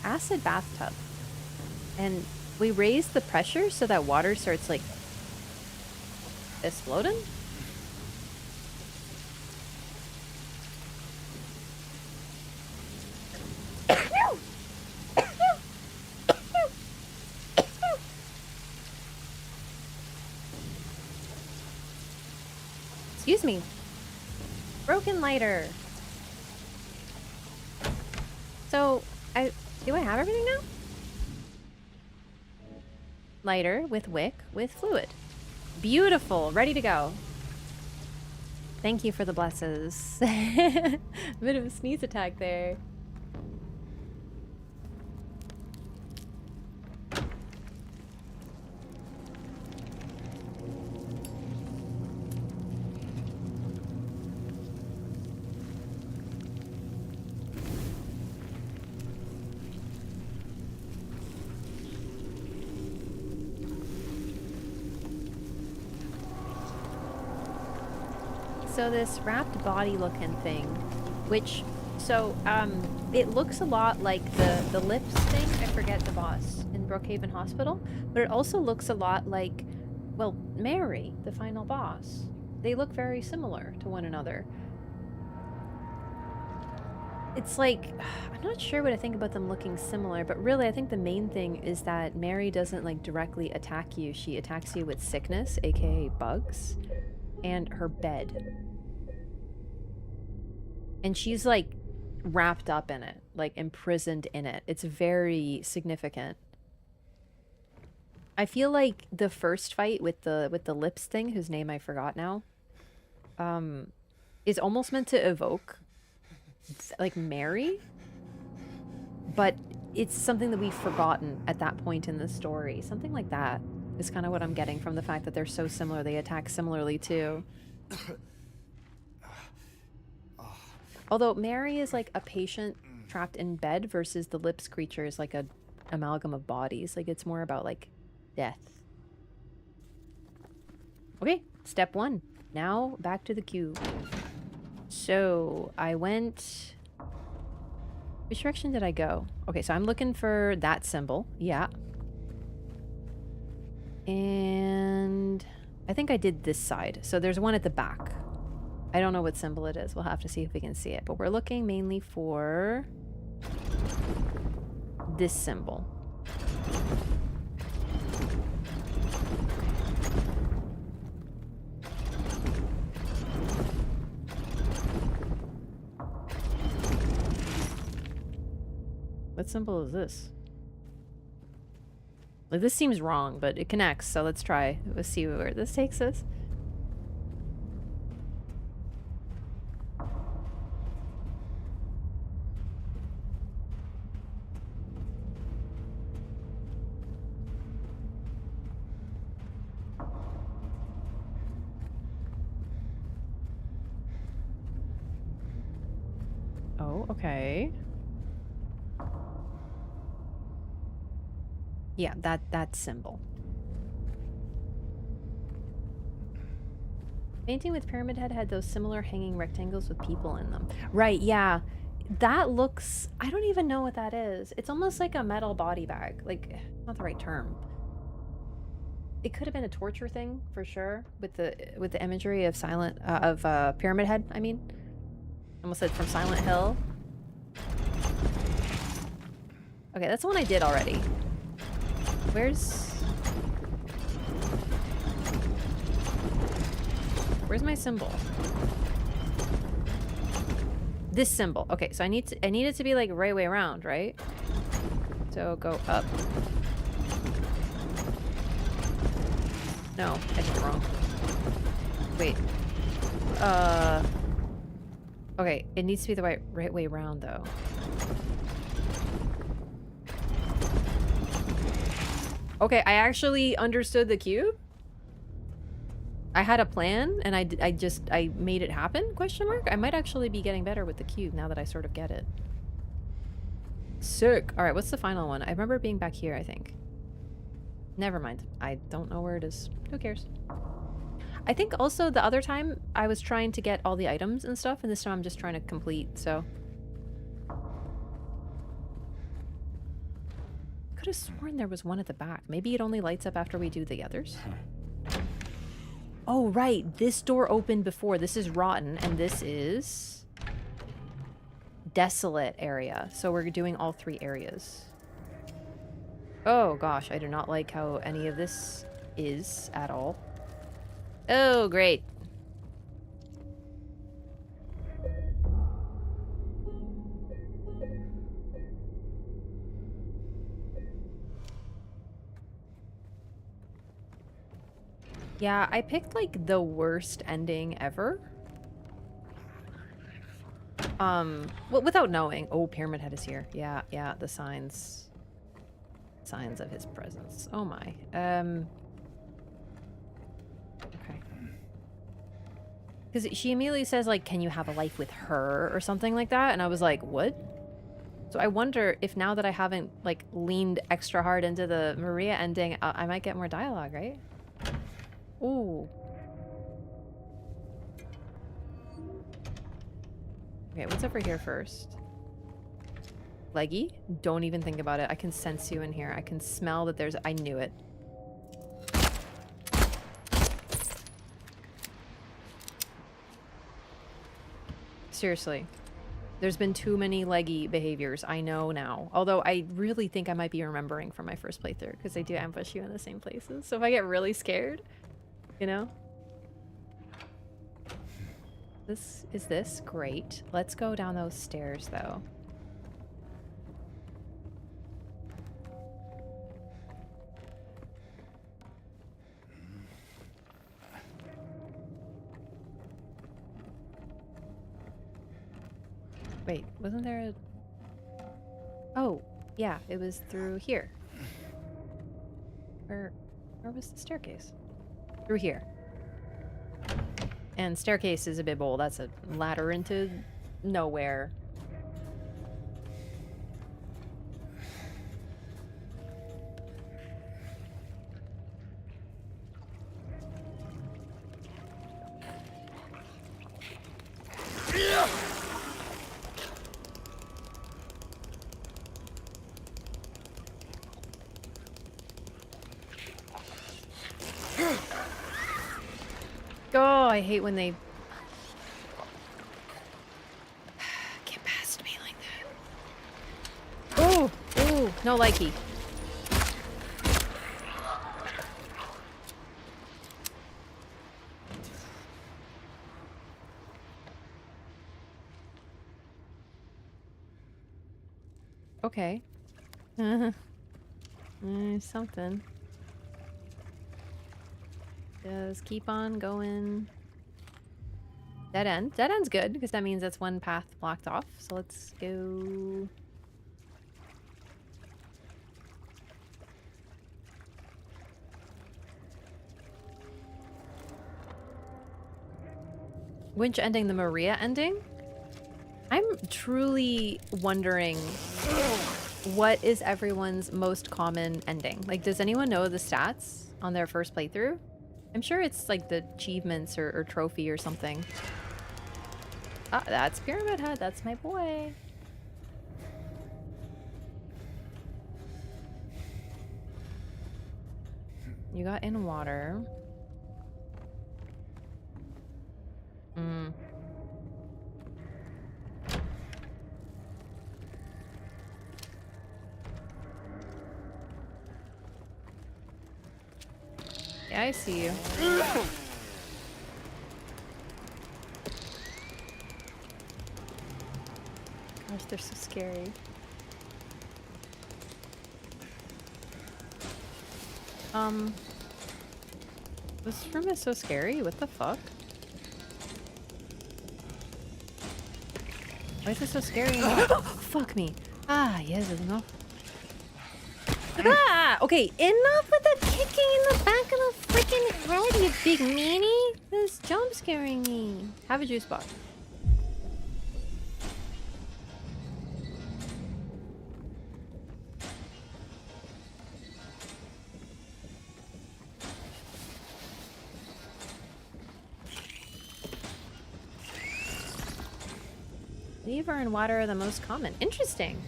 Acid bathtub. And we raise the pressure so that water starts, like, exploding? Excuse me. Broken lighter. So, do I have everything now? Lighter with wick with fluid. Beautiful, ready to go. Thank you for the blesses. Bit of a sneeze attack there. So this wrapped body looking thing, which, so, it looks a lot like the lips thing, I forget the boss, in Brookhaven Hospital, but it also looks a lot like, well, Mary, the final boss. They look very similar to one another. It's like, I'm not sure what I think about them looking similar, but really I think the main thing is that Mary doesn't like directly attack you, she attacks you with sickness, aka bugs, and her bed. And she's like wrapped up in it, like imprisoned in it. It's very significant. I feel like the first fight with the lips thing, whose name I forgot now, is almost meant to evoke like Mary, but it's something that we've forgotten at that point in the story. Something like that is kind of what I'm getting from the fact that they're so similar. They attack similarly too. Although Mary is like a patient trapped in bed versus the lips creature is like a amalgam of bodies. Like it's more about like death. Okay, step 1. Now back to the cube. So I went... Which direction did I go? Okay, so I'm looking for that symbol. Yeah. And I think I did this side. So there's one at the back. I don't know what symbol it is. We'll have to see if we can see it. But we're looking mainly for this symbol. What symbol is this? Like, this seems wrong, but it connects, so let's try. Let's see where this takes us. Oh, okay. Yeah, that symbol. Painting with Pyramid Head had those similar hanging rectangles with people in them. Right, yeah. That looks... I don't even know what that is. It's almost like a metal body bag. Like, not the right term. It could have been a torture thing, for sure, with the imagery of Pyramid Head, I mean. Almost said from Silent Hill. Okay, that's the one I did already. Where's my symbol? This symbol. Okay, so I need it to be like right way around, right? So go up. No, I did it wrong. Wait. Okay, it needs to be the right way around though. Okay, I actually understood the cube. I had a plan and I made it happen, question mark? I might actually be getting better with the cube now that I sort of get it. Sick. All right, what's the final one? I remember it being back here, I think. Never mind. I don't know where it is. Who cares? I think also the other time I was trying to get all the items and stuff, and this time I'm just trying to complete, so. Could have sworn there was one at the back. Maybe it only lights up after we do the others? Oh, right. This door opened before. This is rotten, and this is desolate area. So we're doing all 3 areas. Oh, gosh. I do not like how any of this is at all. Oh, great. Yeah, I picked, like, the worst ending ever. Well, without knowing. Oh, Pyramid Head is here. Yeah, yeah, the signs. Signs of his presence. Oh my. Okay. Because she immediately says, like, can you have a life with her or something like that? And I was like, what? So I wonder if now that I haven't, like, leaned extra hard into the Maria ending, I might get more dialogue, right? Ooh. Okay, what's over here first? Leggy? Don't even think about it. I can sense you in here. I can smell that there's... I knew it. Seriously. There's been too many leggy behaviors. I know now. Although I really think I might be remembering from my first playthrough because they do ambush you in the same places. So if I get really scared, you know? This is this? Great. Let's go down those stairs though. Wait, wasn't there a... Oh, yeah, it was through here. Where was the staircase? Through here. And staircase is a bit bold. That's a ladder into nowhere. Oh, I hate when they get past me like that. Oh, oh, no likey. Okay. Something. Just keep on going. Dead end. Dead end's good, because that means that's one path blocked off. So let's go... Which ending? The Maria ending? I'm truly wondering what is everyone's most common ending? Like, does anyone know the stats on their first playthrough? I'm sure it's like the achievements or trophy or something. Ah, that's Pyramid Head. That's my boy. You got in water. Mm. Yeah, I see you. Gosh, they're so scary. This room is so scary. What the fuck? Why is it so scary? Fuck me. Ah, yes, enough. Ah! Okay, enough with the kicking in the back of the freaking head, you big meanie! This jump scaring me. Have a juice box. Lever and water are the most common. Interesting.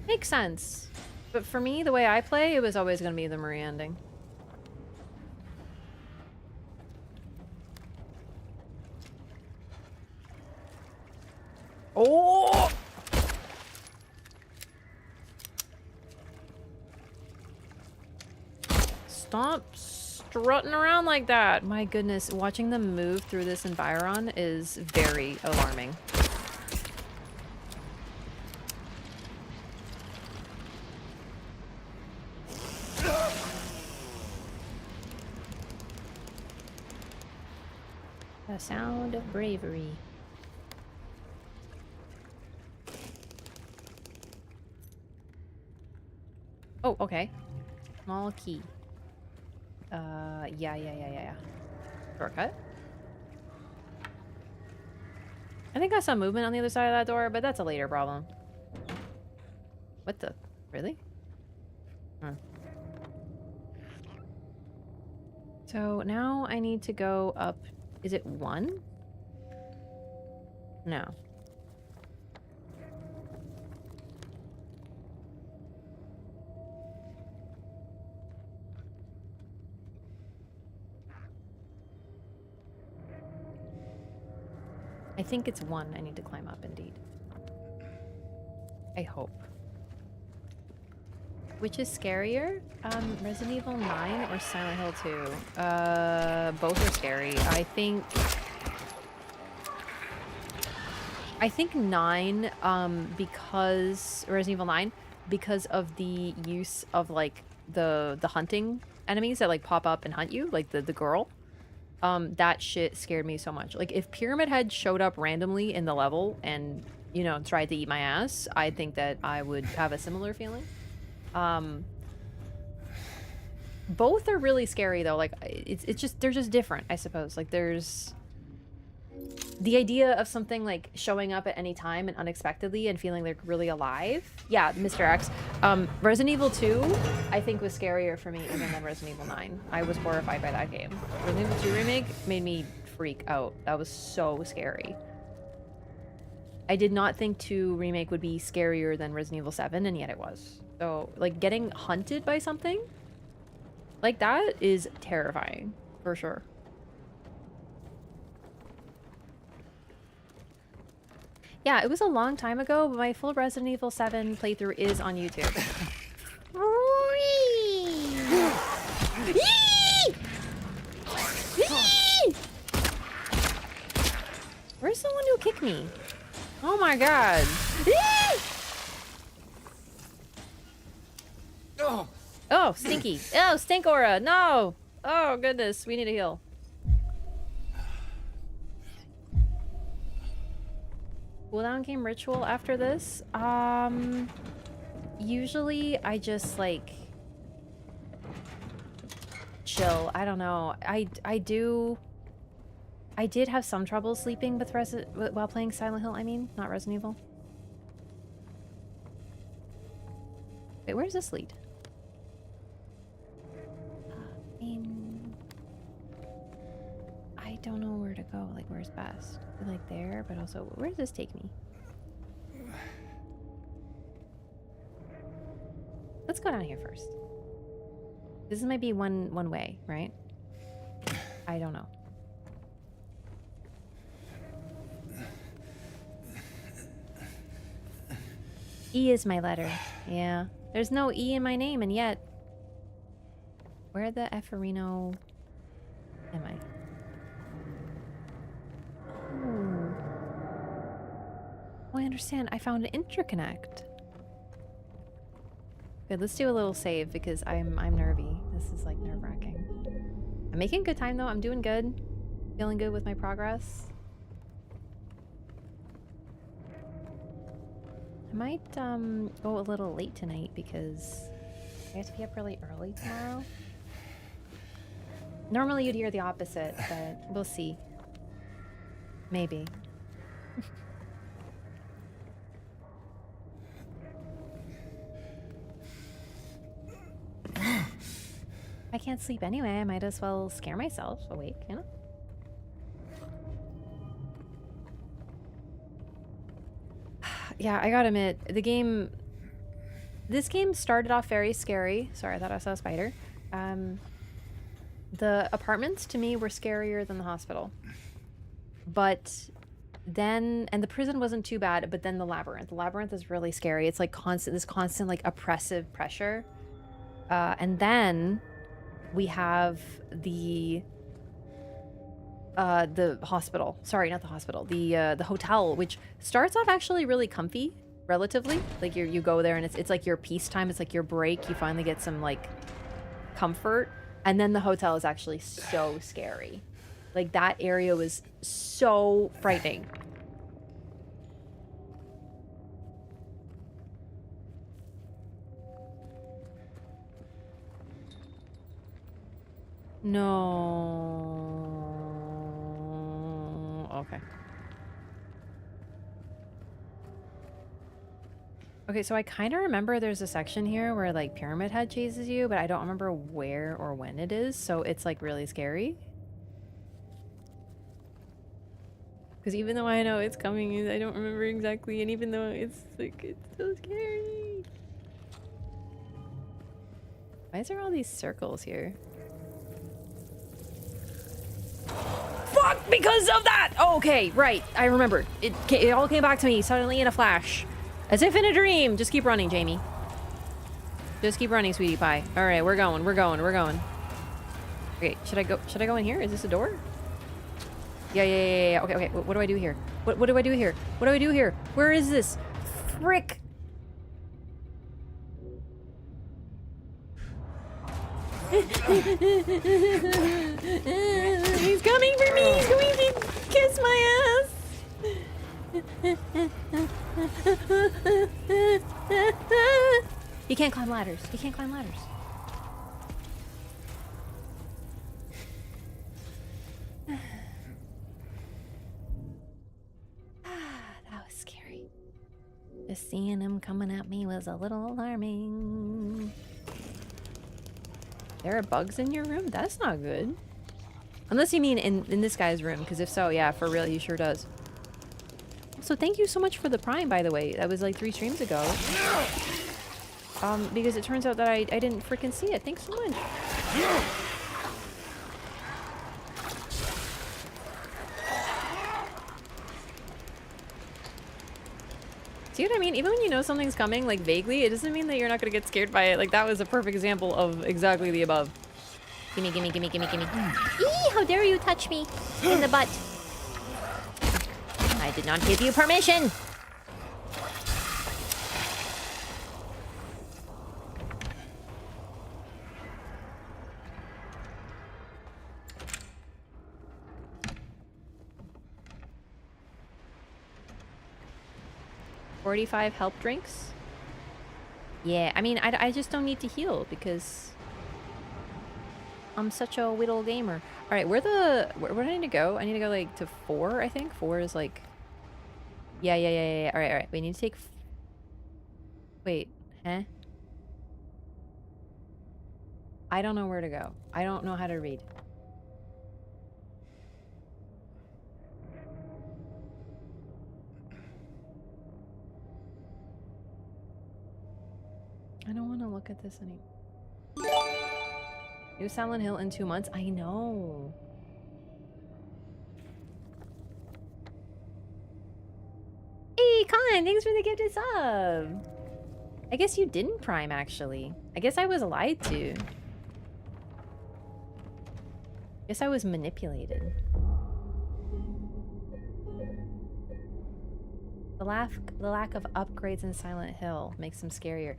Makes sense. But for me, the way I play, it was always going to be the Marie ending. Oh! Stop strutting around like that. My goodness, watching them move through this environ is very alarming. The sound of bravery. Oh, okay. Small key. Yeah. Shortcut. I think I saw movement on the other side of that door, but that's a later problem. What the? Really? Hmm. So now I need to go up. Is it 1? No. I think it's 1 I need to climb up, indeed. I hope. Which is scarier? Resident Evil 9 or Silent Hill 2? Both are scary. I think 9, because Resident Evil 9, because of the use of like the hunting enemies that like pop up and hunt you, like the girl. That shit scared me so much. Like if Pyramid Head showed up randomly in the level and, you know, tried to eat my ass, I think that I would have a similar feeling. Both are really scary though. Like it's just, they're just different, I suppose. Like there's the idea of something like showing up at any time and unexpectedly and feeling like really alive. Yeah, Mr. X. Resident Evil 2, I think was scarier for me even than Resident Evil 9. I was horrified by that game. Resident Evil 2 Remake made me freak out. That was so scary. I did not think 2 Remake would be scarier than Resident Evil 7, and yet it was. So, like, getting hunted by something like that is terrifying, for sure. Yeah, it was a long time ago, but my full Resident Evil 7 playthrough is on YouTube. Where's the one who kicked me? Oh my god. Oh, stinky. Oh, stink aura. No. Oh, goodness. We need to heal. Cooldown game ritual after this? Usually I just like chill. I don't know. I did have some trouble sleeping with while playing Silent Hill, I mean, not Resident Evil. Wait, where's this lead? I don't know where to go. Like, where's best? Like there, but also, where does this take me? Let's go down here first. This might be one way, right? I don't know. E is my letter. Yeah. There's no E in my name, and yet... Where the Efferino am I? Oh, I understand. I found an interconnect. Good, let's do a little save because I'm nervy. This is like nerve-wracking. I'm making good time though. I'm doing good. Feeling good with my progress. I might go a little late tonight because I have to be up really early tomorrow. Normally you'd hear the opposite, but we'll see. Maybe. I can't sleep anyway. I might as well scare myself awake, you know? Yeah, I gotta admit, this game started off very scary. Sorry, I thought I saw a spider. The apartments to me were scarier than the hospital. But then, and the prison wasn't too bad, but then the labyrinth. The labyrinth is really scary. It's like this constant like oppressive pressure. And then we have the hospital. Sorry, not the hospital. The hotel, which starts off actually really comfy, relatively. Like you go there and it's like your peacetime. It's like your break. You finally get some like comfort. And then the hotel is actually so scary. Like that area was so frightening. No. Okay. Okay, so I kind of remember there's a section here where like Pyramid Head chases you, but I don't remember where or when it is, so it's like really scary. Because even though I know it's coming, I don't remember exactly, and even though it's like, it's so scary. Why is there all these circles here? Fuck! Because of that! Oh, okay, right. I remembered. It all came back to me suddenly in a flash. As if in a dream. Just keep running, Jamie. Just keep running, sweetie pie. Alright, we're going. Okay, should I go in here? Is this a door? Yeah. Okay. What do I do here? What do I do here? What do I do here? Where is this? Frick! He's coming for me! He's going to kiss my ass! He can't climb ladders. That was scary. Just seeing him coming at me was a little alarming. There are bugs in your room? That's not good. Unless you mean in this guy's room, because if so, yeah, for real, he sure does. So thank you so much for the Prime, by the way. That was like 3 streams ago. Because it turns out that I didn't freaking see it. Thanks so much. See what I mean? Even when you know something's coming, like vaguely, it doesn't mean that you're not gonna get scared by it. Like that was a perfect example of exactly the above. Gimme. Eee, how dare you touch me in the butt. I did not give you permission. $45 help drinks? Yeah, I mean, I just don't need to heal because I'm such a whittle gamer. Alright, where do I need to go? I need to go like to 4, I think. 4 is like... Yeah. Alright. We need to take... Wait, huh? I don't know where to go. I don't know how to read. I don't want to look at this anymore. New Silent Hill in 2 months? I know. Hey, Con, thanks for the gifted sub. I guess you didn't Prime, actually. I guess I was lied to. Guess I was manipulated. The lack of upgrades in Silent Hill makes them scarier.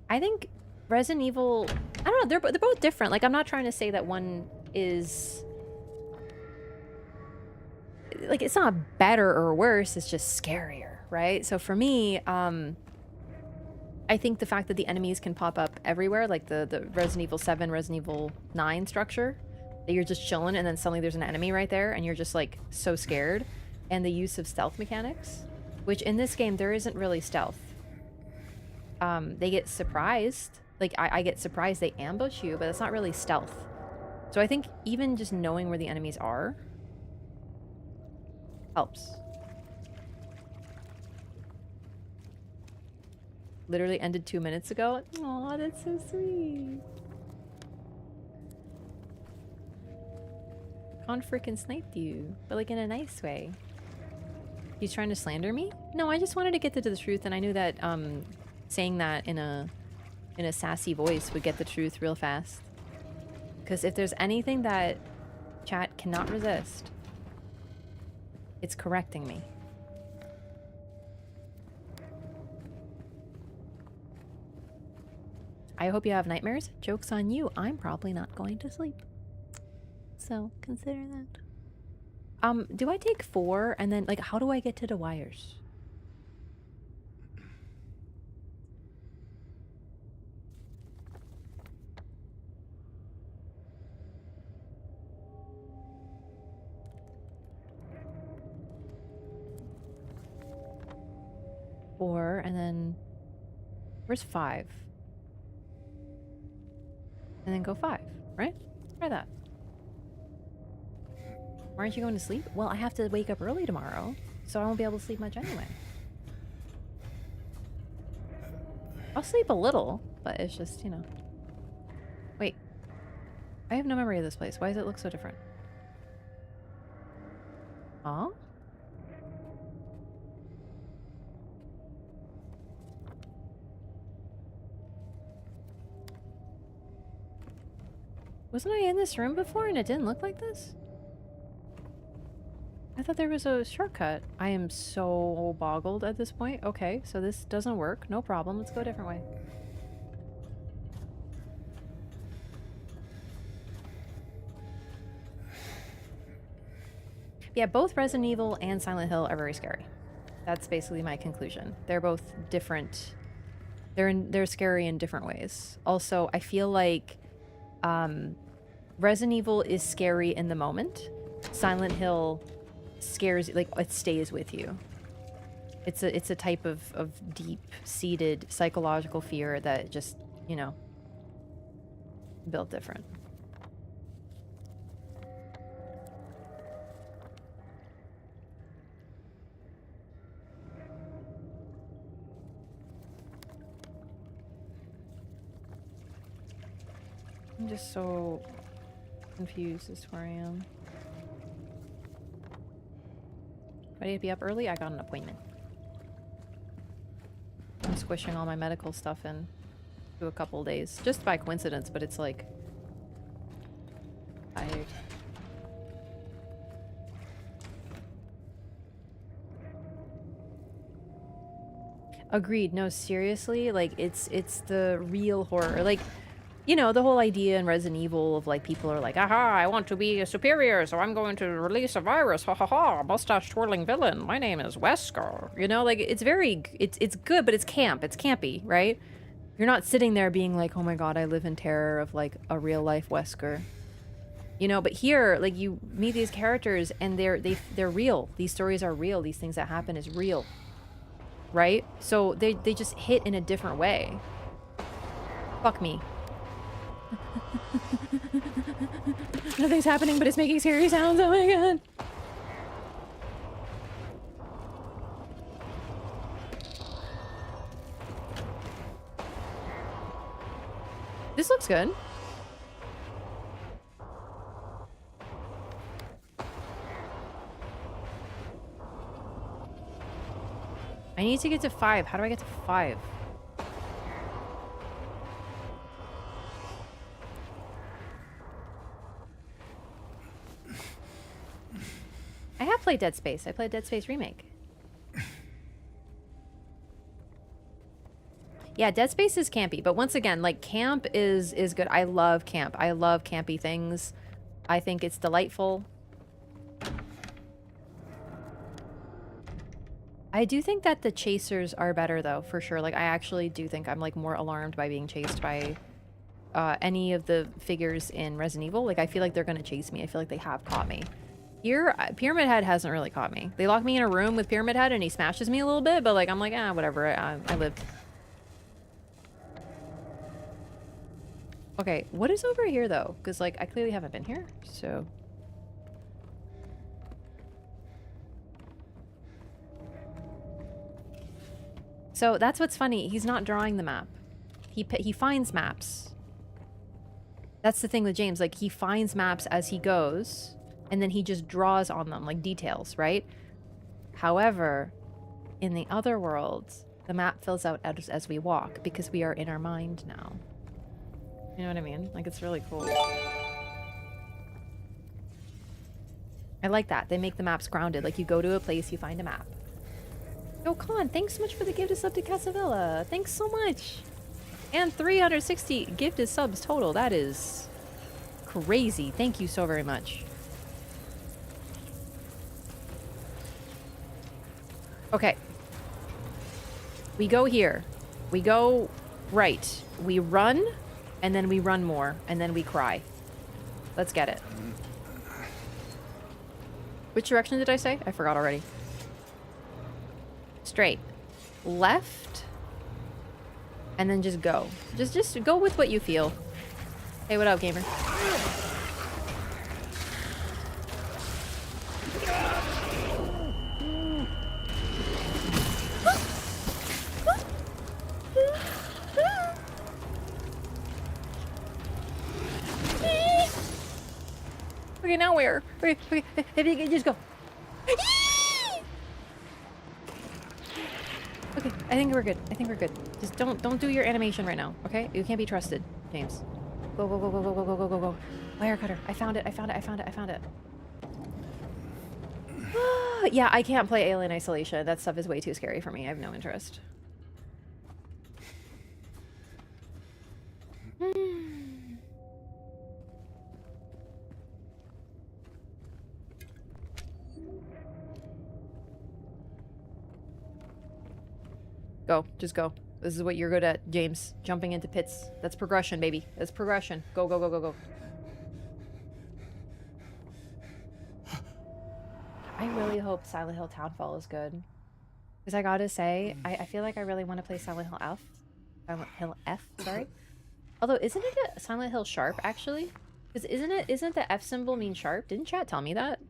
I think Resident Evil, I don't know, they're both different. Like, I'm not trying to say that one is like, it's not better or worse, it's just scarier, right? So for me, I think the fact that the enemies can pop up everywhere, like the Resident Evil 7, Resident Evil 9 structure, that you're just chilling and then suddenly there's an enemy right there and you're just like so scared, and the use of stealth mechanics, which in this game there isn't really stealth. They get surprised, like I get surprised they ambush you, but it's not really stealth. So I think even just knowing where the enemies are helps. Literally ended 2 minutes ago. Aw, that's so sweet. Con freaking sniped you, but like in a nice way. He's trying to slander me? No, I just wanted to get to the truth, and I knew that saying that in a sassy voice would get the truth real fast. Because if there's anything that chat cannot resist, it's correcting me. I hope you have nightmares. Joke's on you. I'm probably not going to sleep. So, consider that. Do I take 4 and then, like, how do I get to the wires? Four, and then... Where's 5? And then go 5, right? Try that. Why aren't you going to sleep? Well, I have to wake up early tomorrow, so I won't be able to sleep much anyway. I'll sleep a little, but it's just, you know. Wait. I have no memory of this place. Why does it look so different? Huh? Wasn't I in this room before and it didn't look like this? I thought there was a shortcut. I am so boggled at this point. Okay, so this doesn't work. No problem. Let's go a different way. Yeah, both Resident Evil and Silent Hill are very scary. That's basically my conclusion. They're both different. They're scary in different ways. Also, I feel like Resident Evil is scary in the moment. Silent Hill scares, like, it stays with you. It's a type of deep-seated psychological fear that just, you know, built different. I'm just so confused as to where I am. Ready to be up early? I got an appointment. I'm squishing all my medical stuff in to a couple days. Just by coincidence, but it's like... tired. Agreed. No, seriously, like, it's the real horror. Like, you know, the whole idea in Resident Evil of, like, people are like, aha, I want to be a superior, so I'm going to release a virus, ha ha ha, mustache-twirling villain, my name is Wesker. You know, like, it's very, it's good, but it's camp, it's campy, right? You're not sitting there being like, oh my god, I live in terror of, like, a real-life Wesker. You know, but here, like, you meet these characters, and they're real. These stories are real, these things that happen is real. Right? So they just hit in a different way. Fuck me. Nothing's happening, but it's making scary sounds. Oh my god. This looks good. I need to get to 5. How do I get to 5? I have played Dead Space. I played Dead Space Remake. Yeah, Dead Space is campy, but once again, like camp is good. I love camp. I love campy things. I think it's delightful. I do think that the chasers are better though, for sure. Like I actually do think I'm like more alarmed by being chased by any of the figures in Resident Evil. Like I feel like they're gonna chase me. I feel like they have caught me. Here, Pyramid Head hasn't really caught me. They lock me in a room with Pyramid Head and he smashes me a little bit, but like I'm like, ah, whatever. I live. Okay, what is over here though? Because like I clearly haven't been here, so. So that's what's funny. He's not drawing the map. He finds maps. That's the thing with James. Like he finds maps as he goes, and then he just draws on them like details, right? However, in the other worlds, the map fills out as we walk because we are in our mind now. You know what I mean? Like it's really cool. I like that. They make the maps grounded. Like you go to a place, you find a map. Yo, Khan, thanks so much for the gifted sub to Casavilla. Thanks so much. And 360 gifted subs total. That is crazy. Thank you so very much. Okay. We go here. We go right. We run, and then we run more, and then we cry. Let's get it. Which direction did I say? I forgot already. Straight. Left. And then just go. Just go with what you feel. Hey, what up, gamer? Okay, now where? Okay, if you can just go. Okay, I think we're good. I think we're good. Just don't do your animation right now, okay? You can't be trusted, James. Go, go, go, go, go, go, go, go, go, go. Wire cutter. I found it. I found it. I found it. I found it. Yeah, I can't play Alien Isolation. That stuff is way too scary for me. I have no interest. Go. Just go. This is what you're good at, James. Jumping into pits. That's progression, baby. That's progression. Go, go, go, go, go. I really hope Silent Hill Townfall is good. Because I gotta say, I feel like I really want to play Silent Hill F. Silent Hill F, sorry. Although, isn't it a Silent Hill Sharp, actually? Because isn't the F symbol mean sharp? Didn't chat tell me that?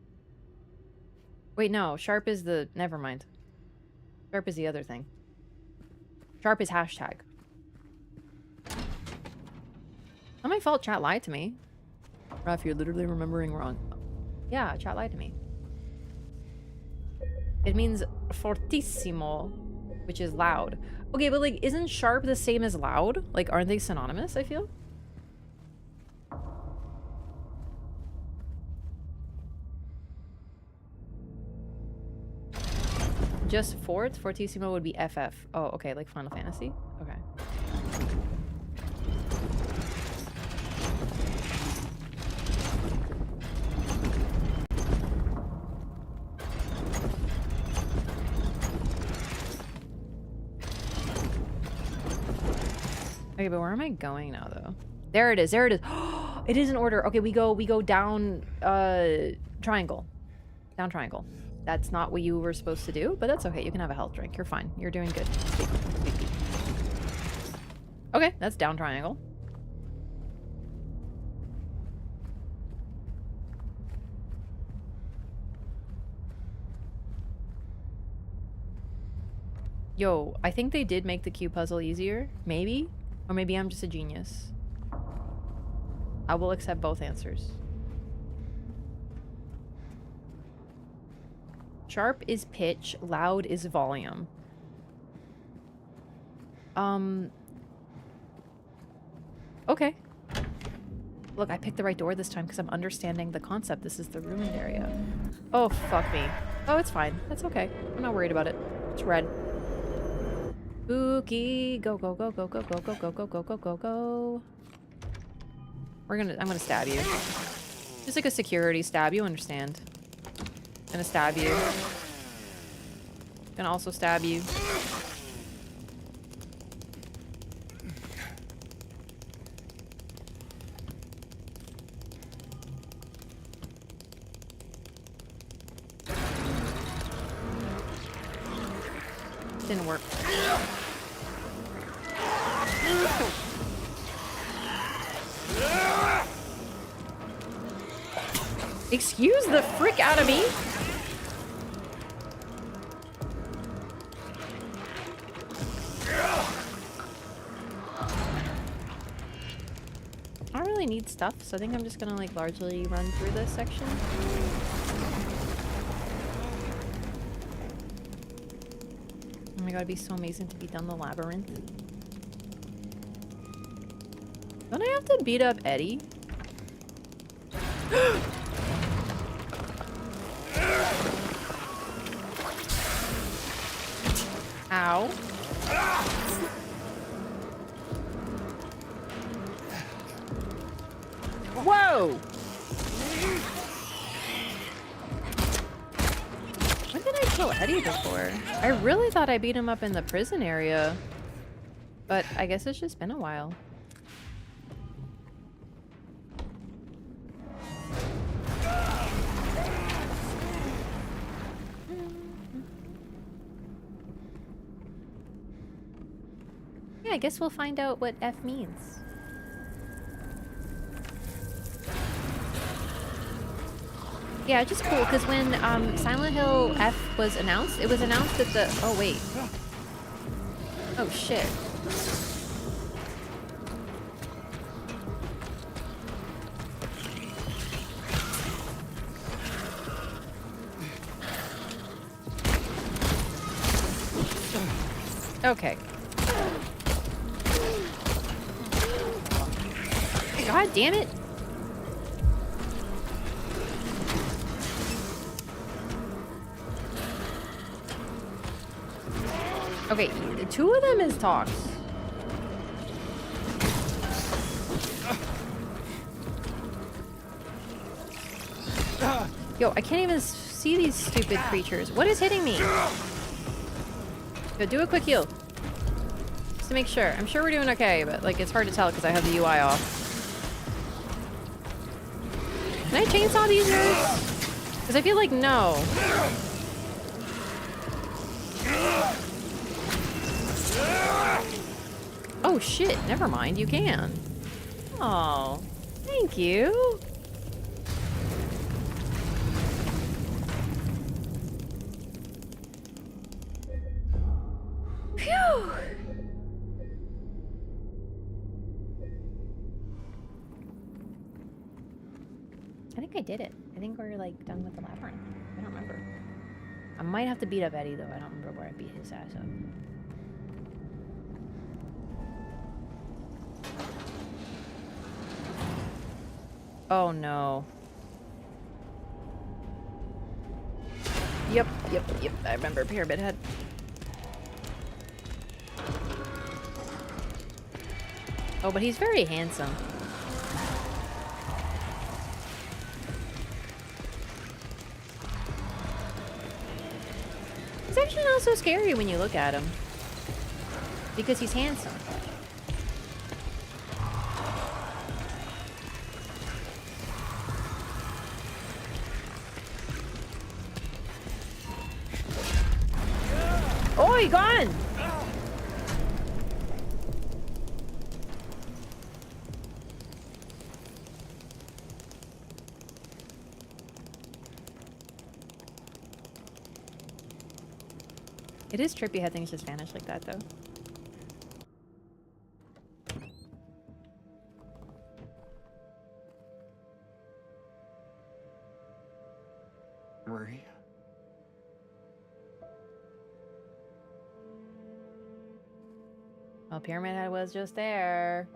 Wait, no. Sharp is the... Never mind. Sharp is the other thing. Sharp is hashtag. Not my fault chat lied to me. Wraff, you're literally remembering wrong. Yeah, chat lied to me. It means fortissimo, which is loud. Okay, but like, isn't sharp the same as loud? Like, aren't they synonymous, I feel? Just fort? Fortissimo would be FF. Oh, okay, like Final Fantasy? Okay. Okay, but where am I going now, though? There it is. There it is. It is in order. Okay, we go down triangle. Down triangle. That's not what you were supposed to do, but that's okay. You can have a health drink. You're fine. You're doing good. Sleep. Sleep. Okay, that's down triangle. Yo, I think they did make the Q puzzle easier. Maybe. Or maybe I'm just a genius. I will accept both answers. Sharp is pitch, loud is volume. Okay. Look, I picked the right door this time because I'm understanding the concept. This is the ruined area. Oh, fuck me. Oh, it's fine. That's okay. I'm not worried about it. It's red. Spooky. Go, go, go, go, go, go, go, go, go, go, go, go, go. I'm gonna stab you. Just like a security stab, you understand. Gonna stab you. Gonna also stab you. Didn't work. Excuse the frick out of me? I don't really need stuff, so I think I'm just gonna like largely run through this section. Oh my god, it'd be so amazing to be done the labyrinth. Don't I have to beat up Eddie? Ow. Whoa! When did I kill Eddie before? I really thought I beat him up in the prison area. But I guess it's just been a while. Yeah, I guess we'll find out what F means. Yeah, just cool, because when Silent Hill F was announced, it was announced at the... Oh, wait. Oh, shit. Okay. God damn it. Okay, two of them is talks. Yo, I can't even see these stupid creatures. What is hitting me? Yo, do a quick heal. Just to make sure. I'm sure we're doing okay, but like it's hard to tell because I have the UI off. Can I chainsaw these nerds? Because I feel like no. Oh shit, never mind, you can. Oh, thank you. Phew. I think I did it. I think we're like done with the labyrinth. I don't remember. I might have to beat up Eddie though. I don't remember where I beat his ass up. Oh no. Yep. I remember Pyramid Head. Oh, but he's very handsome. He's actually not so scary when you look at him. Because he's handsome. Oi, gone! It is trippy how things just vanish like that, though. Maria? Well, Pyramid Head was just there.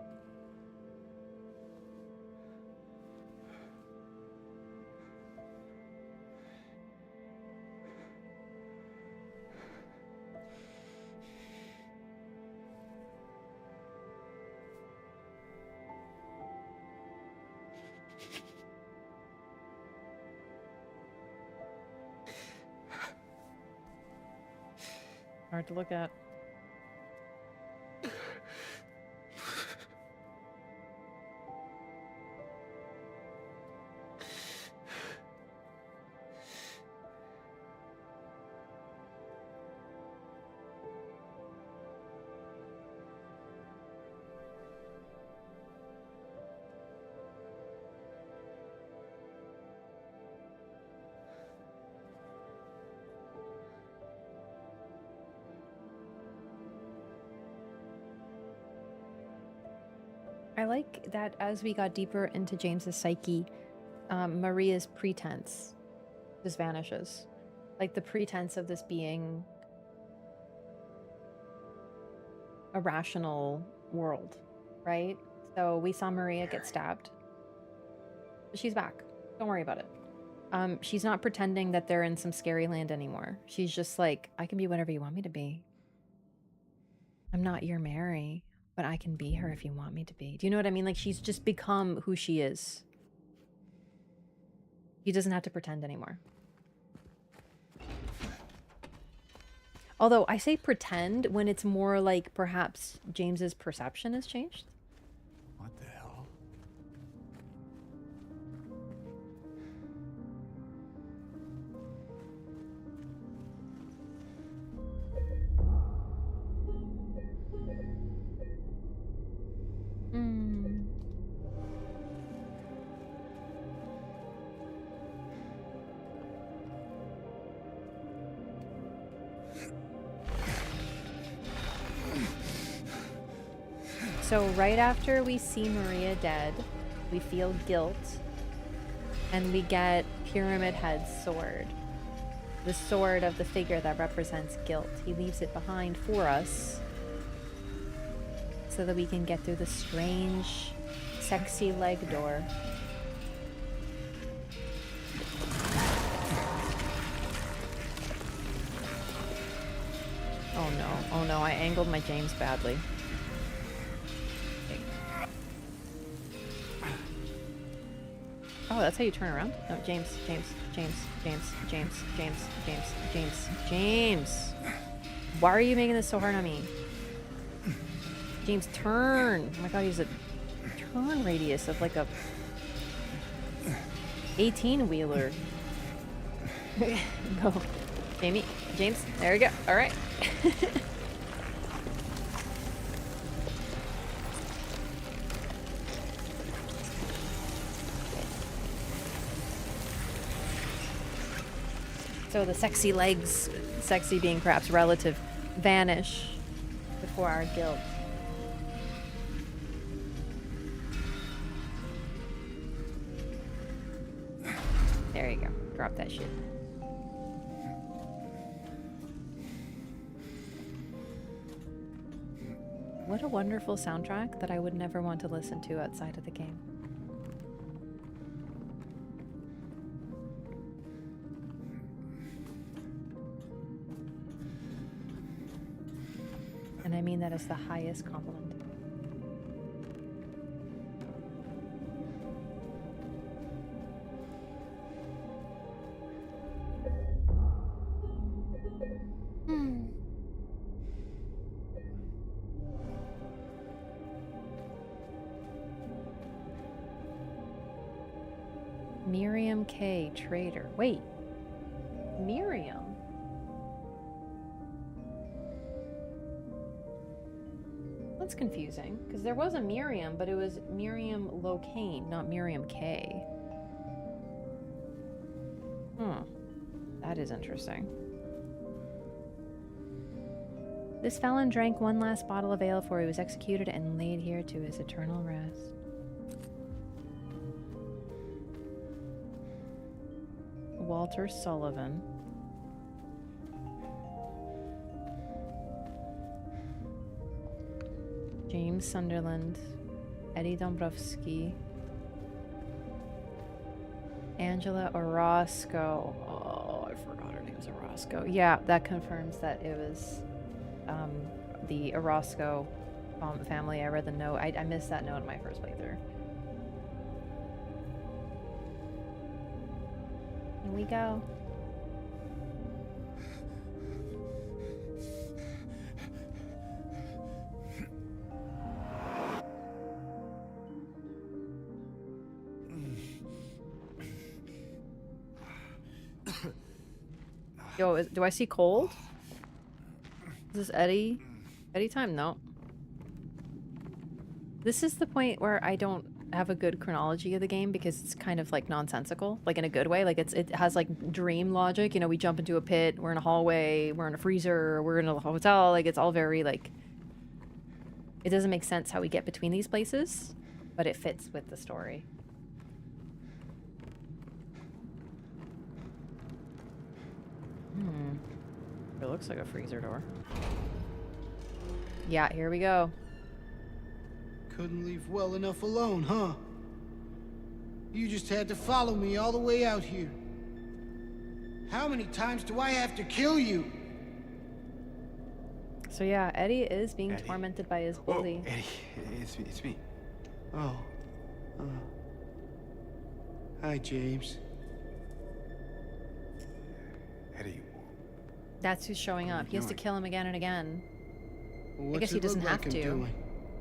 Hard to look at. I like that as we got deeper into James's psyche, Maria's pretense just vanishes. Like the pretense of this being a rational world, right? So we saw Maria get stabbed. But she's back. Don't worry about it. She's not pretending that they're in some scary land anymore. She's just like, I can be whatever you want me to be. I'm not your Mary, but I can be her if you want me to be. Do you know what I mean? Like, she's just become who she is. He doesn't have to pretend anymore. Although, I say pretend when it's more like perhaps James's perception has changed. What the hell? Hmm. So right after we see Maria dead, we feel guilt, and we get Pyramid Head's sword. The sword of the figure that represents guilt. He leaves it behind for us so that we can get through the strange, sexy leg door. Oh no, oh no, I angled my James badly. Oh, that's how you turn around? No, James. Why are you making this so hard on me? James, turn. Oh my god, he's a turn radius of like a 18-wheeler. Go. James, there we go. All right. So the sexy legs, sexy being perhaps relative, vanish before our guilt. There you go. Drop that shit. What a wonderful soundtrack that I would never want to listen to outside of the game. And I mean that as the highest compliment. Miriam K. Trader. Wait. Miriam? That's confusing, because there was a Miriam, but it was Miriam Locane, not Miriam K. That is interesting. This felon drank one last bottle of ale before he was executed and laid here to his eternal rest. Walter Sullivan. James Sunderland. Eddie Dombrowski. Angela Orozco. Oh, I forgot her name was Orozco. Yeah, that confirms that it was the Orozco family. I read the note. I missed that note in my first playthrough. Here we go. Yo, do I see cold? Is this Eddie? Eddie time? No. This is the point where I don't have a good chronology of the game because it's kind of like nonsensical, like in a good way. Like it has like dream logic. You know, we jump into a pit, we're in a hallway, we're in a freezer, we're in a hotel. Like it's all very like. It doesn't make sense how we get between these places, but it fits with the story. It looks like a freezer door. Yeah, here we go. Couldn't leave well enough alone, huh? You just had to follow me all the way out here. How many times do I have to kill you? So yeah, Eddie is being Eddie. tormented by his Whoa, bully. Eddie, it's me. Oh. Hi, James. Eddie, That's who's showing What are up. you He has to doing? kill him again and again. What's guess he it look doesn't like have I'm to. doing?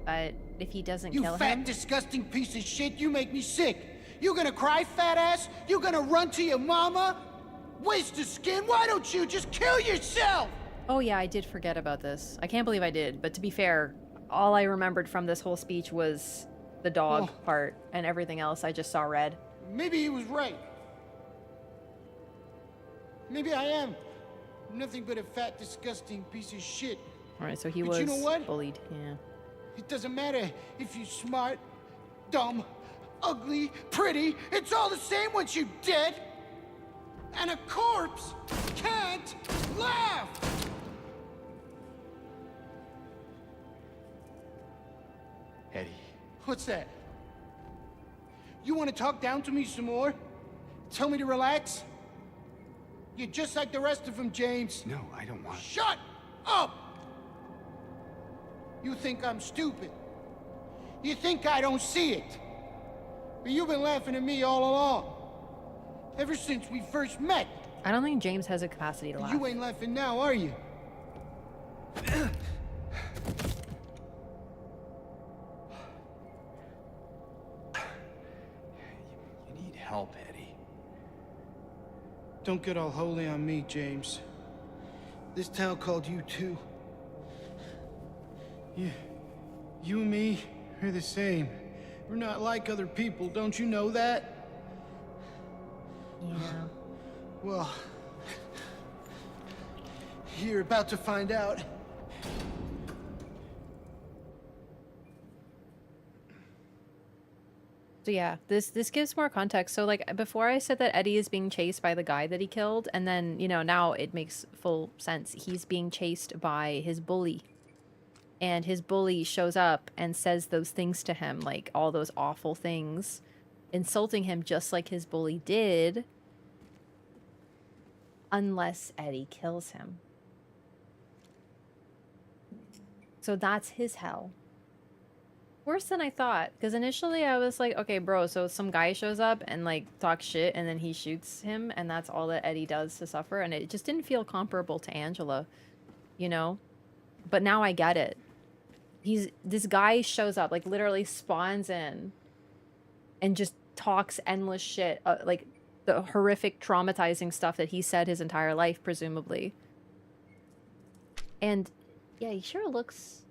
But if he doesn't You kill fat, him, disgusting piece of shit, you make me sick. You gonna cry, fat ass? You gonna run to your mama? Waste of skin, why don't you just kill yourself? oh yeah, I did forget about this. I can't believe I did. But to be fair, all I remembered from this whole speech was the dog Oh. part, and everything else I just saw red. Maybe he was right. Maybe I am nothing but a fat, disgusting piece of shit. All right, so he But was you know what? bullied. Yeah. It doesn't matter if you're smart, dumb, ugly, pretty. It's all the same once you're dead. And a corpse can't laugh. Eddie. What's that? You want to talk down to me some more? Tell me to relax? You're just like the rest of them, James. No, I don't want. Shut up! You think I'm stupid. You think I don't see it. But you've been laughing at me all along. Ever since we first met. I don't think James has a capacity to laugh. You ain't laughing now, are you? You need help, Eddie. Don't get all holy on me, James. This town called you too. You and me are the same. We're not like other people, don't you know that? Yeah. Well, you're about to find out. So yeah, this gives more context. So like before I said that Eddie is being chased by the guy that he killed, and then, you know, now it makes full sense. He's being chased by his bully. And his bully shows up and says those things to him, like all those awful things, insulting him just like his bully did, unless Eddie kills him. So that's his hell. Worse than I thought, because initially I was like, okay, bro, so some guy shows up and like talks shit and then he shoots him and that's all that Eddie does to suffer, and it just didn't feel comparable to Angela, you know? But now I get it. This guy shows up, like literally spawns in and just talks endless shit, like the horrific traumatizing stuff that he said his entire life, presumably. And yeah, he sure looks...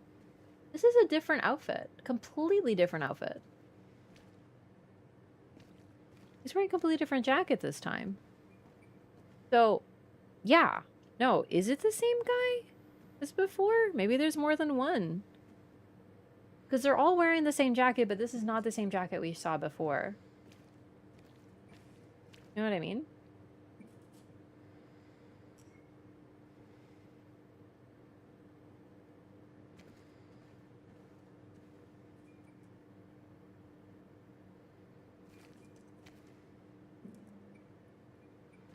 This is a different outfit. Completely different outfit. He's wearing a completely different jacket this time. So, yeah. No, is it the same guy as before? Maybe there's more than one. Because they're all wearing the same jacket, but this is not the same jacket we saw before. You know what I mean?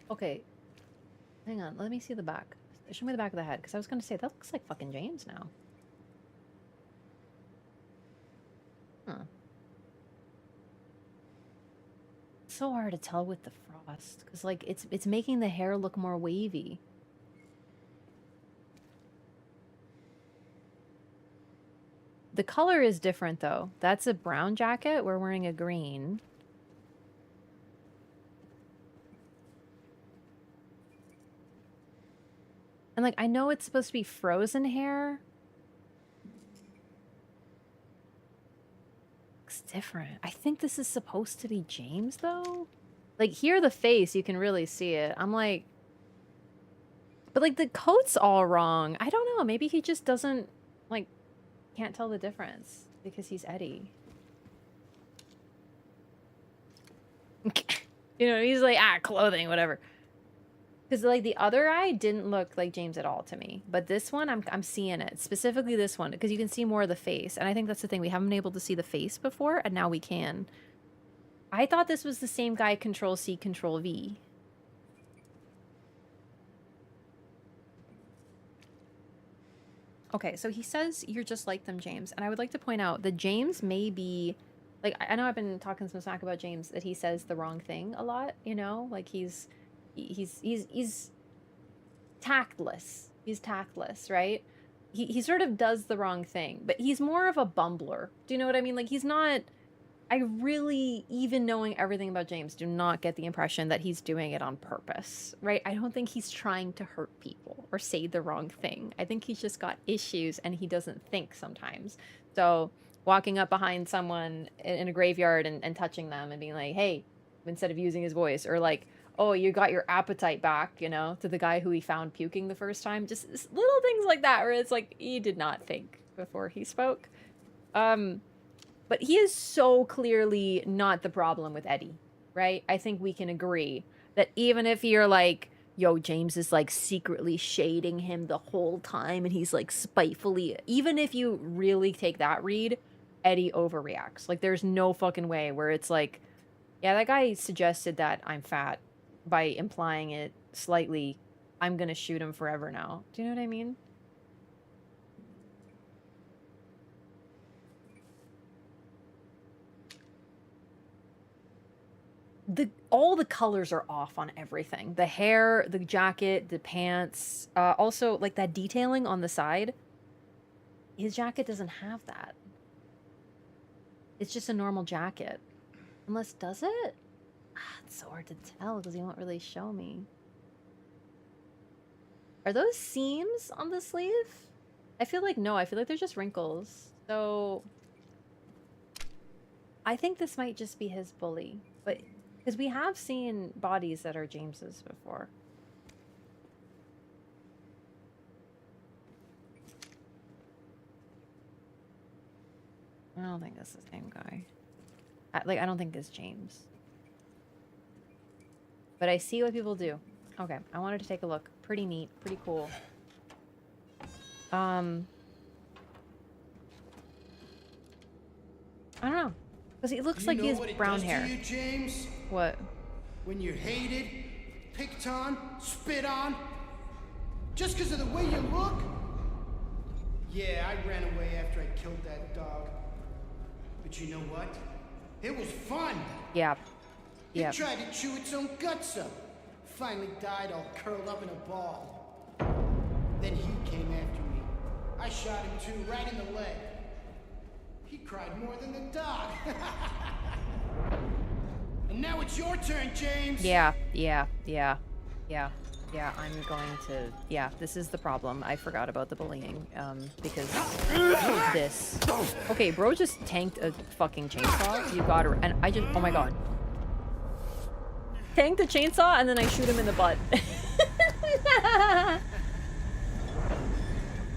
Okay. Hang on, let me see the back. Show me the back of the head, because I was going to say, that looks like fucking James now. Huh. It's so hard to tell with the frost, because like it's making the hair look more wavy. The color is different though. That's a brown jacket. We're wearing a green. And like, I know it's supposed to be frozen hair. Looks different. I think this is supposed to be James though. Like here, the face, you can really see it. I'm like, but like the coat's all wrong. I don't know. Maybe he just doesn't like, can't tell the difference because he's Eddie. You know, he's like, ah, clothing, whatever. Because like the other guy didn't look like James at all to me, but this one I'm seeing it, specifically this one, because you can see more of the face, and I think that's the thing, we haven't been able to see the face before, and now we can. I thought this was the same guy, Control C, Control V. Okay, so he says you're just like them, James, and I would like to point out that James may be, like, I know I've been talking some smack about James, that he says the wrong thing a lot, you know, like he's tactless. He's tactless, right? He sort of does the wrong thing, but he's more of a bumbler. Do you know what I mean? Like he's not, I really, even knowing everything about James, do not get the impression that he's doing it on purpose, right? I don't think he's trying to hurt people or say the wrong thing. I think he's just got issues and he doesn't think sometimes. So walking up behind someone in a graveyard and touching them and being like, hey, instead of using his voice, or like, oh, you got your appetite back, you know, to the guy who he found puking the first time. Just little things like that where it's like, he did not think before he spoke. But he is so clearly not the problem with Eddie, right? I think we can agree that even if you're like, yo, James is like secretly shading him the whole time and he's like spitefully, even if you really take that read, Eddie overreacts. Like there's no fucking way where it's like, yeah, that guy suggested that I'm fat. By implying it slightly, I'm gonna shoot him forever now. Do you know what I mean? All the colors are off on everything. The hair, the jacket, the pants, also like that detailing on the side. His jacket doesn't have that. It's just a normal jacket. Unless, does it? It's so hard to tell because he won't really show me. Are those seams on the sleeve? I feel like no. I feel like they're just wrinkles. So I think this might just be his bully. But because we have seen bodies that are James's before. I don't think that's the same guy. I don't think it's James. But I see what people do. Okay, I wanted to take a look. Pretty neat, pretty cool. I don't know. Because he looks like he has brown hair. You, James? What? When you're hated, picked on, spit on, just because of the way you look? Yeah, I ran away after I killed that dog. But you know what? It was fun. Yeah. It tried to chew its own guts up. Finally died all curled up in a ball. Then he came after me. I shot him too, right in the leg. He cried more than the dog. And now it's your turn, James. Yeah, I'm going to... Yeah, this is the problem. I forgot about the bullying, because of this. Okay, bro just tanked a fucking chainsaw. You got her, and I just... Oh my god. Tanked the chainsaw, and then I shoot him in the butt.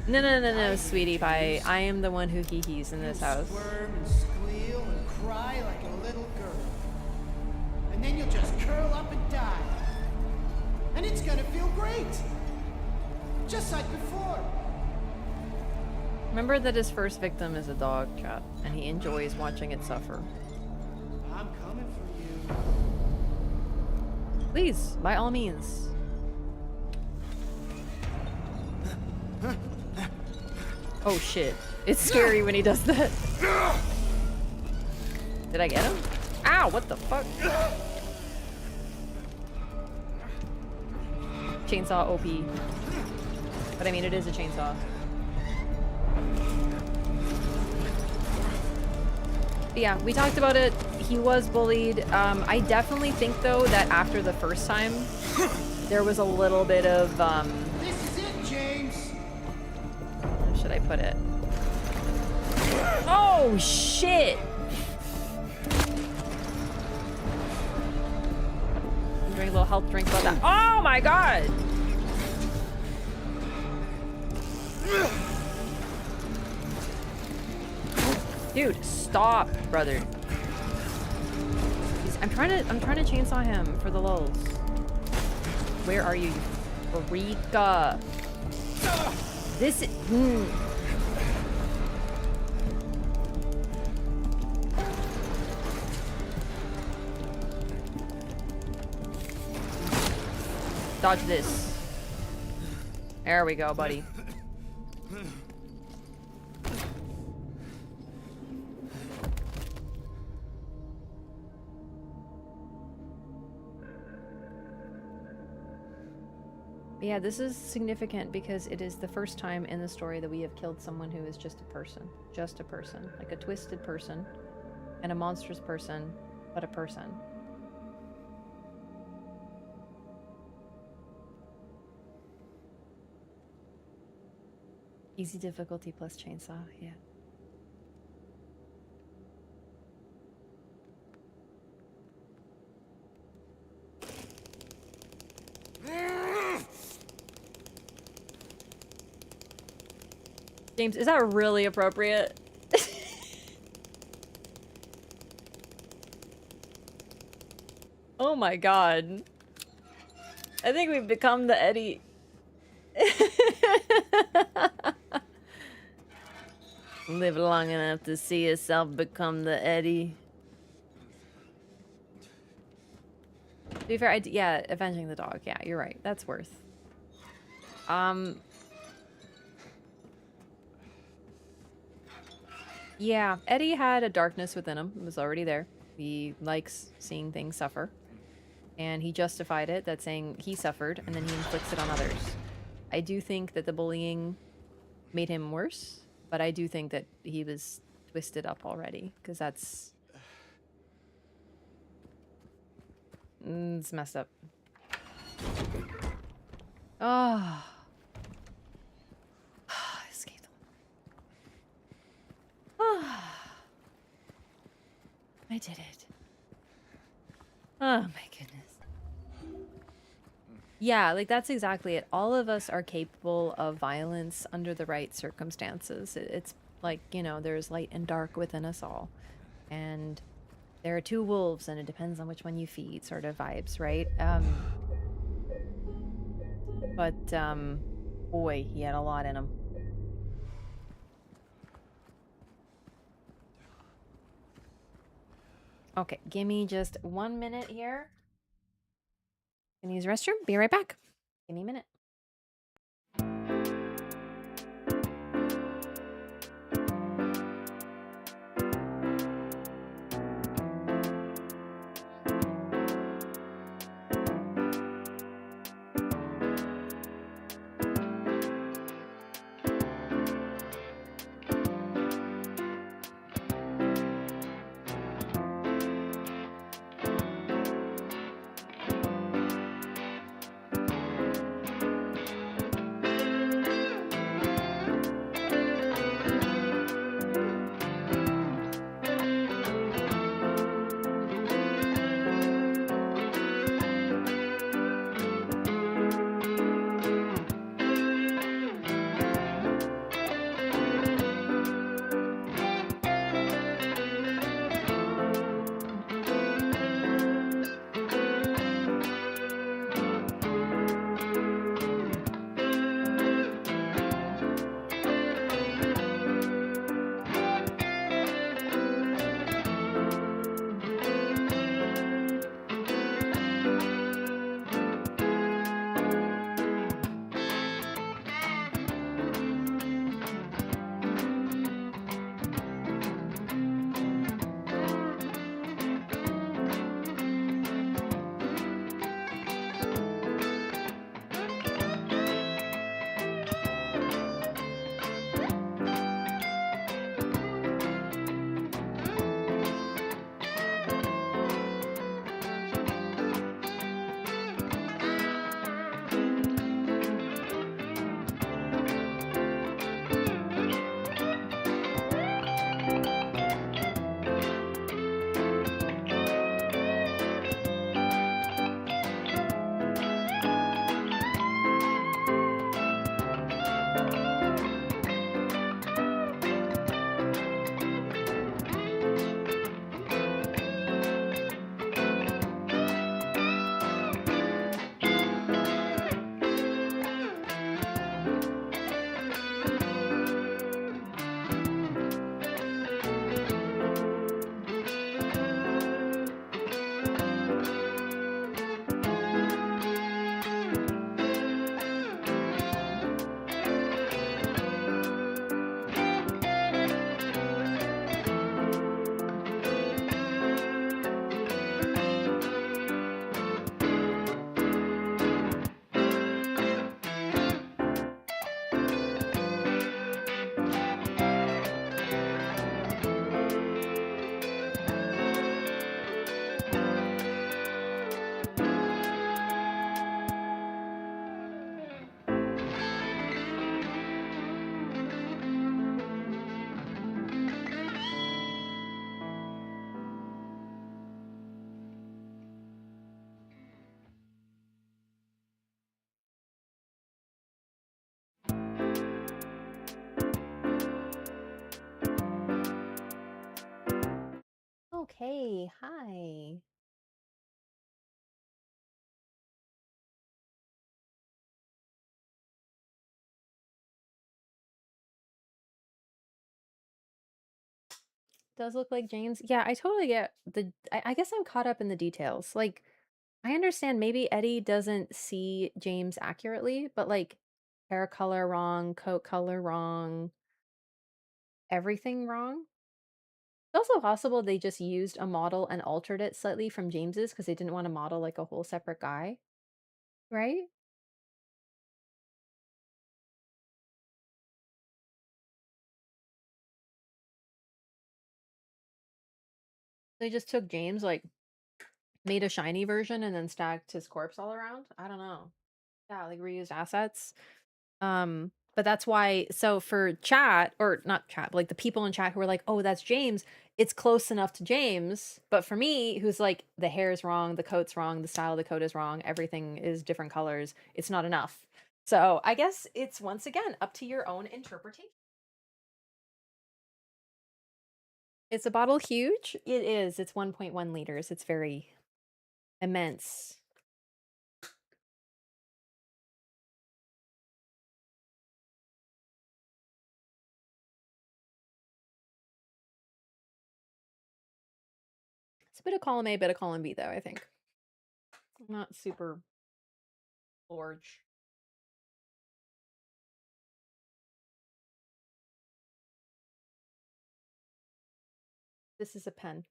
No, sweetie pie. I am the one who hee-hees in this house. Squirm and squeal and cry like a little girl. And then you'll just curl up and die. And it's gonna feel great. Just like before. Remember that his first victim is a dog, chat, and he enjoys watching it suffer. I'm coming for you. Please, by all means. Oh shit. It's scary when he does that. Did I get him? Ow, what the fuck? Chainsaw OP. But I mean, it is a chainsaw. But yeah, we talked about it. He was bullied. I definitely think, though, that after the first time, there was a little bit of, This is it, should I put it? Oh, shit! Drink a little health drink about that. Oh my god! Dude, stop, brother. I'm trying to chainsaw him for the lulz. Where are you, Eureka? This is... Dodge this. There we go, buddy. Yeah, this is significant because it is the first time in the story that we have killed someone who is just a person. Just a person. Like a twisted person. And a monstrous person, but a person. Easy difficulty plus chainsaw, yeah. James, is that really appropriate? Oh my god. I think we've become the Eddie. Live long enough to see yourself become the Eddie. To be fair, yeah, avenging the dog. Yeah, you're right. That's worth. Yeah, Eddie had a darkness within him. It was already there. He likes seeing things suffer. And he justified it, that saying he suffered, and then he inflicts it on others. I do think that the bullying made him worse, but I do think that he was twisted up already, because that's... it's messed up. Oh. Escaped. Oh. I did it. Oh my goodness. Yeah, like that's exactly it. All of us are capable of violence under the right circumstances. It's like, you know, there's light and dark within us all. And there are two wolves and it depends on which one you feed, sort of vibes, right? Boy, he had a lot in him. Okay, give me just 1 minute here. Gonna use the restroom. Be right back. Give me a minute. Okay, hi. Does look like James. Yeah, I totally get I guess I'm caught up in the details. Like, I understand maybe Eddie doesn't see James accurately, but like hair color wrong, coat color wrong, everything wrong. It's also possible they just used a model and altered it slightly from James's because they didn't want to model like a whole separate guy, right? They just took James, like made a shiny version and then stacked his corpse all around. I don't know. Yeah, like reused assets. But that's why, so for chat, or not chat, but like the people in chat who are like, oh, that's James, it's close enough to James. But for me, who's like, the hair's wrong, the coat's wrong, the style of the coat is wrong, everything is different colors, it's not enough. So I guess it's once again up to your own interpretation. Is the bottle huge? It is. It's 1.1 liters. It's very immense. It's a bit of column A, bit of column B, though, I think. Not super large. This is a pen.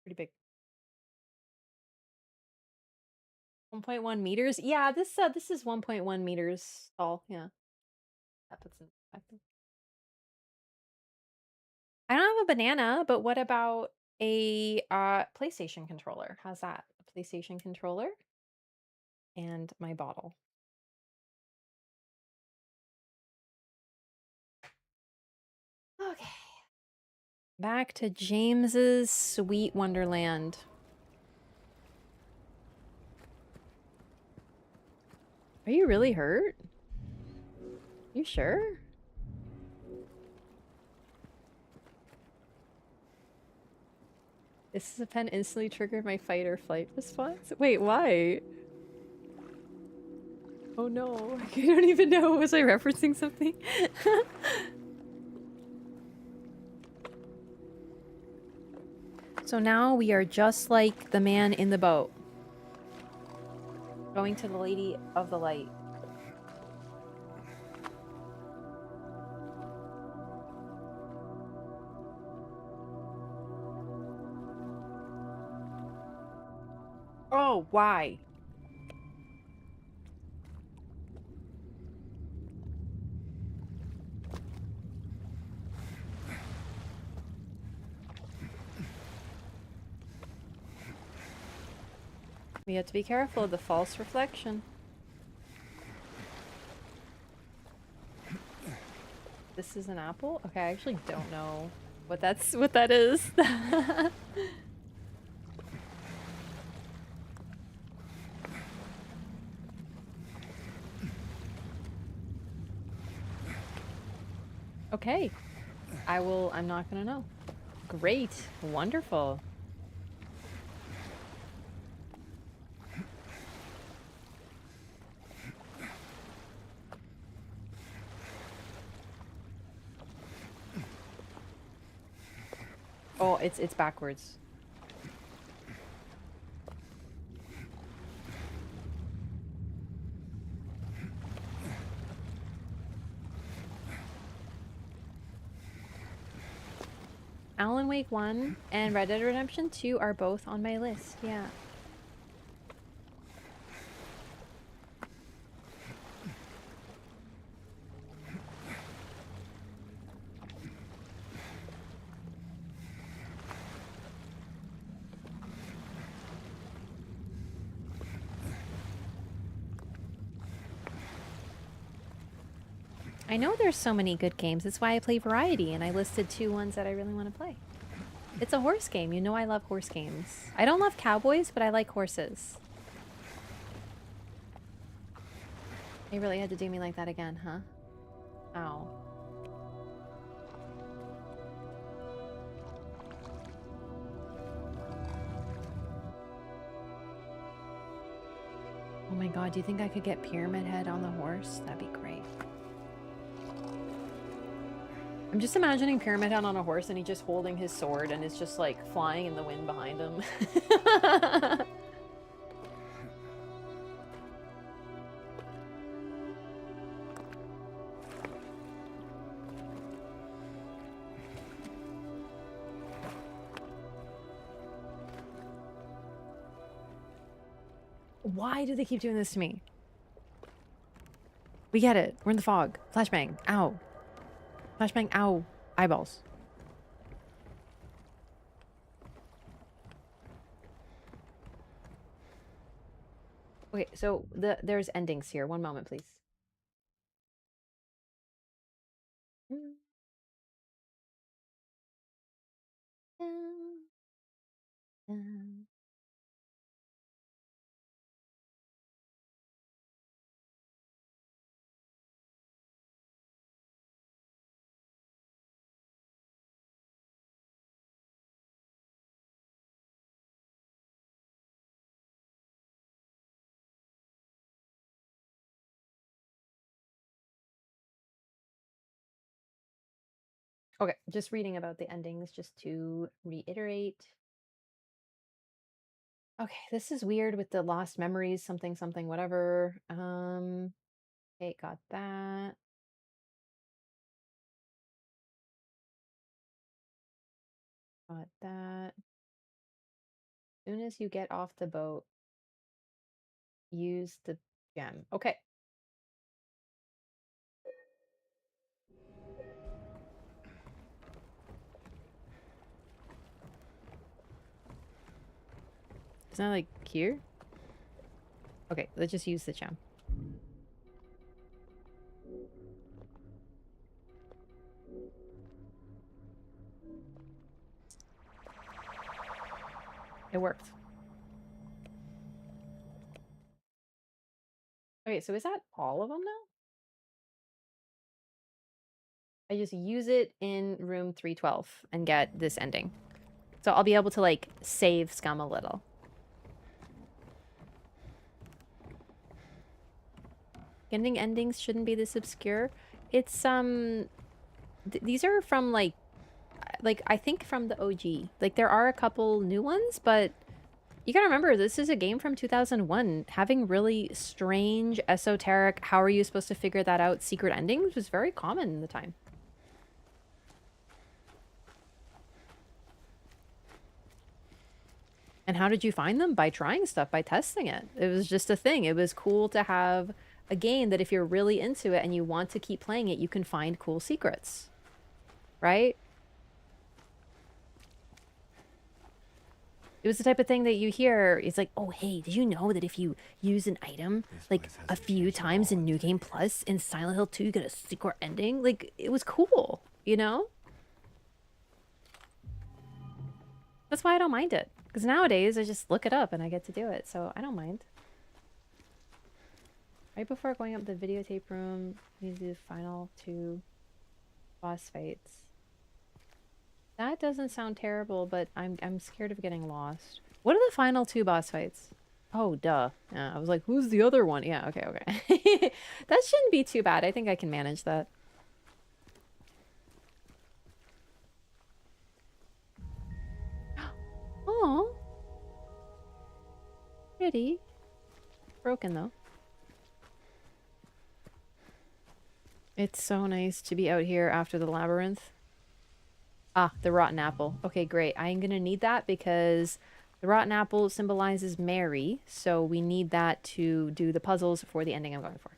Pretty big. 1.1 meters? Yeah, this is 1.1 meters tall. Yeah. That puts in perspective. I don't have a banana, but what about a PlayStation controller? How's that? A PlayStation controller and my bottle. Okay. Back to James's Sweet Wonderland. Are you really hurt? You sure? This is a pen instantly triggered my fight or flight response. Wait, why? Oh no, I don't even know. Was I referencing something? So now we are just like the man in the boat. Going to the Lady of the Light. Oh, why? We have to be careful of the false reflection. This is an apple? Okay, I actually don't know what that is. Okay. I'm not gonna know. Great. Wonderful. Oh, it's backwards. Alan Wake 1 and Red Dead Redemption 2 are both on my list. Yeah. I know there's so many good games. That's why I play variety, and I listed 2 ones that I really want to play. It's a horse game. You know I love horse games. I don't love cowboys, but I like horses. They really had to do me like that again, huh? Ow. Oh my god, do you think I could get Pyramid Head on the horse? That'd be great. I'm just imagining Pyramid Head on a horse and he's just holding his sword and it's just like flying in the wind behind him. Why do they keep doing this to me? We get it. We're in the fog. Flashbang. Ow. Flashbang. Ow. Eyeballs. Okay, so there's endings here. One moment, please. Okay, just reading about the endings just to reiterate. Okay, this is weird with the lost memories, something, something, whatever. Okay, got that. Got that. As soon as you get off the boat, use the gem. Okay. It's not like here? Okay, let's just use the gem. It worked. Okay, so is that all of them now? I just use it in room 312 and get this ending. So I'll be able to, like, save Scum a little. Ending endings shouldn't be this obscure. It's, these are from, like, I think from the OG. Like, there are a couple new ones, but you gotta remember, this is a game from 2001. Having really strange, esoteric, how are you supposed to figure that out, secret endings was very common in the time. And how did you find them? By trying stuff, by testing it. It was just a thing. It was cool to have a game that if you're really into it and you want to keep playing it, you can find cool secrets. Right? It was the type of thing that you hear. It's like, oh, hey, did you know that if you use an item like a few times in New Game Plus in Silent Hill 2, you get a secret ending? Like, it was cool, you know? That's why I don't mind it. Because nowadays, I just look it up and I get to do it. So I don't mind. Right before going up the videotape room, we need to do the final 2 boss fights. That doesn't sound terrible, but I'm scared of getting lost. What are the final 2 boss fights? Oh, duh. Yeah, I was like, who's the other one? Yeah, okay, okay. That shouldn't be too bad. I think I can manage that. Oh, pretty. Broken, though. It's so nice to be out here after the labyrinth. Ah, the rotten apple. Okay, great. I'm gonna need that because the rotten apple symbolizes Mary, so we need that to do the puzzles for the ending I'm going for.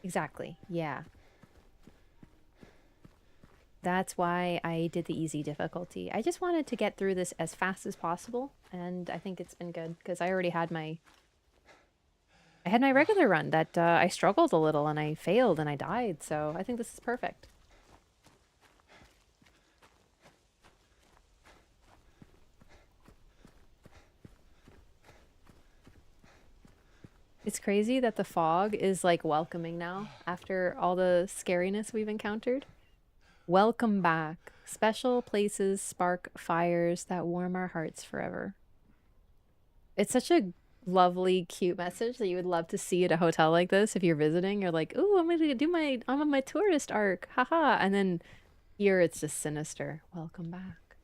Exactly, yeah. That's why I did the easy difficulty. I just wanted to get through this as fast as possible, and I think it's been good, because I already had my... I had my regular run that I struggled a little, and I failed, and I died, so I think this is perfect. It's crazy that the fog is, like, welcoming now, after all the scariness we've encountered. Welcome back. Special places spark fires that warm our hearts forever. It's such a lovely, cute message that you would love to see at a hotel like this if you're visiting. You're like, "Ooh, I'm on my tourist arc, haha!" And then here it's just sinister. Welcome back.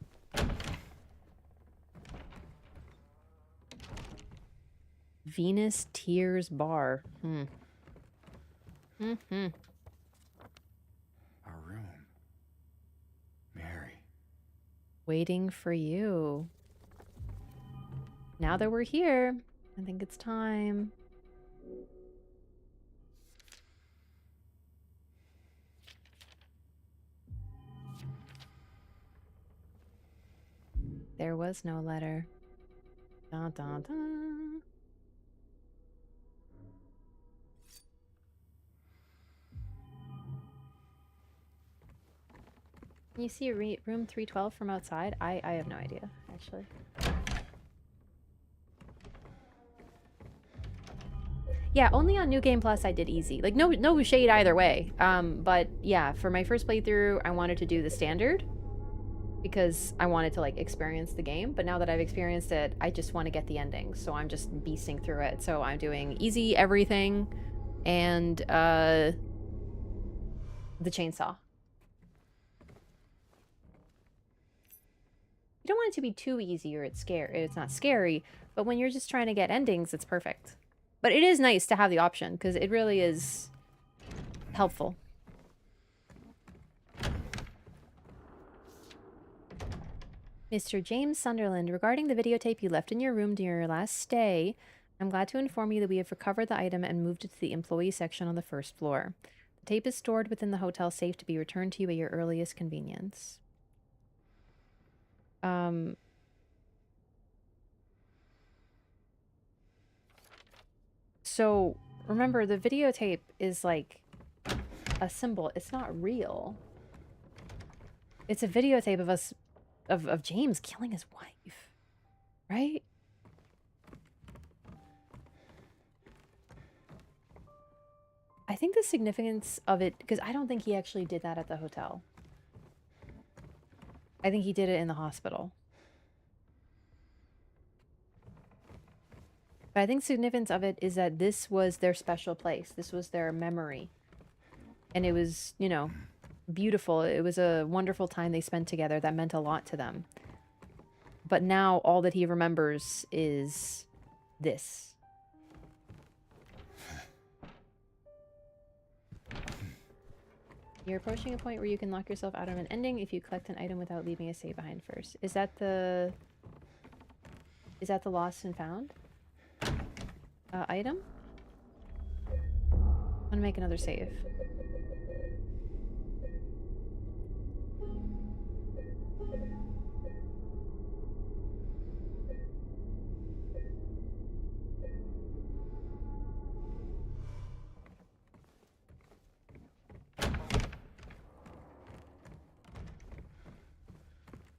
Venus Tears Bar. Mm-hmm. Our room. Mary. Waiting for you. Now that we're here, I think it's time. There was no letter. Dun, dun, dun. Can you see room 312 from outside? I have no idea, actually. Yeah, only on New Game Plus I did easy. Like, no shade either way. But yeah, for my first playthrough, I wanted to do the standard because I wanted to, like, experience the game. But now that I've experienced it, I just want to get the ending. So I'm just beasting through it. So I'm doing easy everything and, the chainsaw. You don't want it to be too easy or it's not scary, but when you're just trying to get endings, it's perfect. But it is nice to have the option because it really is helpful. Mr. James Sunderland, regarding the videotape you left in your room during your last stay, I'm glad to inform you that we have recovered the item and moved it to the employee section on the first floor. The tape is stored within the hotel safe to be returned to you at your earliest convenience. So remember, the videotape is like a symbol. It's not real. It's a videotape of us, of James killing his wife, right? I think the significance of it, because I don't think he actually did that at the hotel. I think he did it in the hospital. But I think the significance of it is that this was their special place. This was their memory. And it was, you know, beautiful. It was a wonderful time they spent together that meant a lot to them. But now all that he remembers is this. You're approaching a point where you can lock yourself out of an ending if you collect an item without leaving a save behind first. Is that the lost and found item? I'm gonna make another save.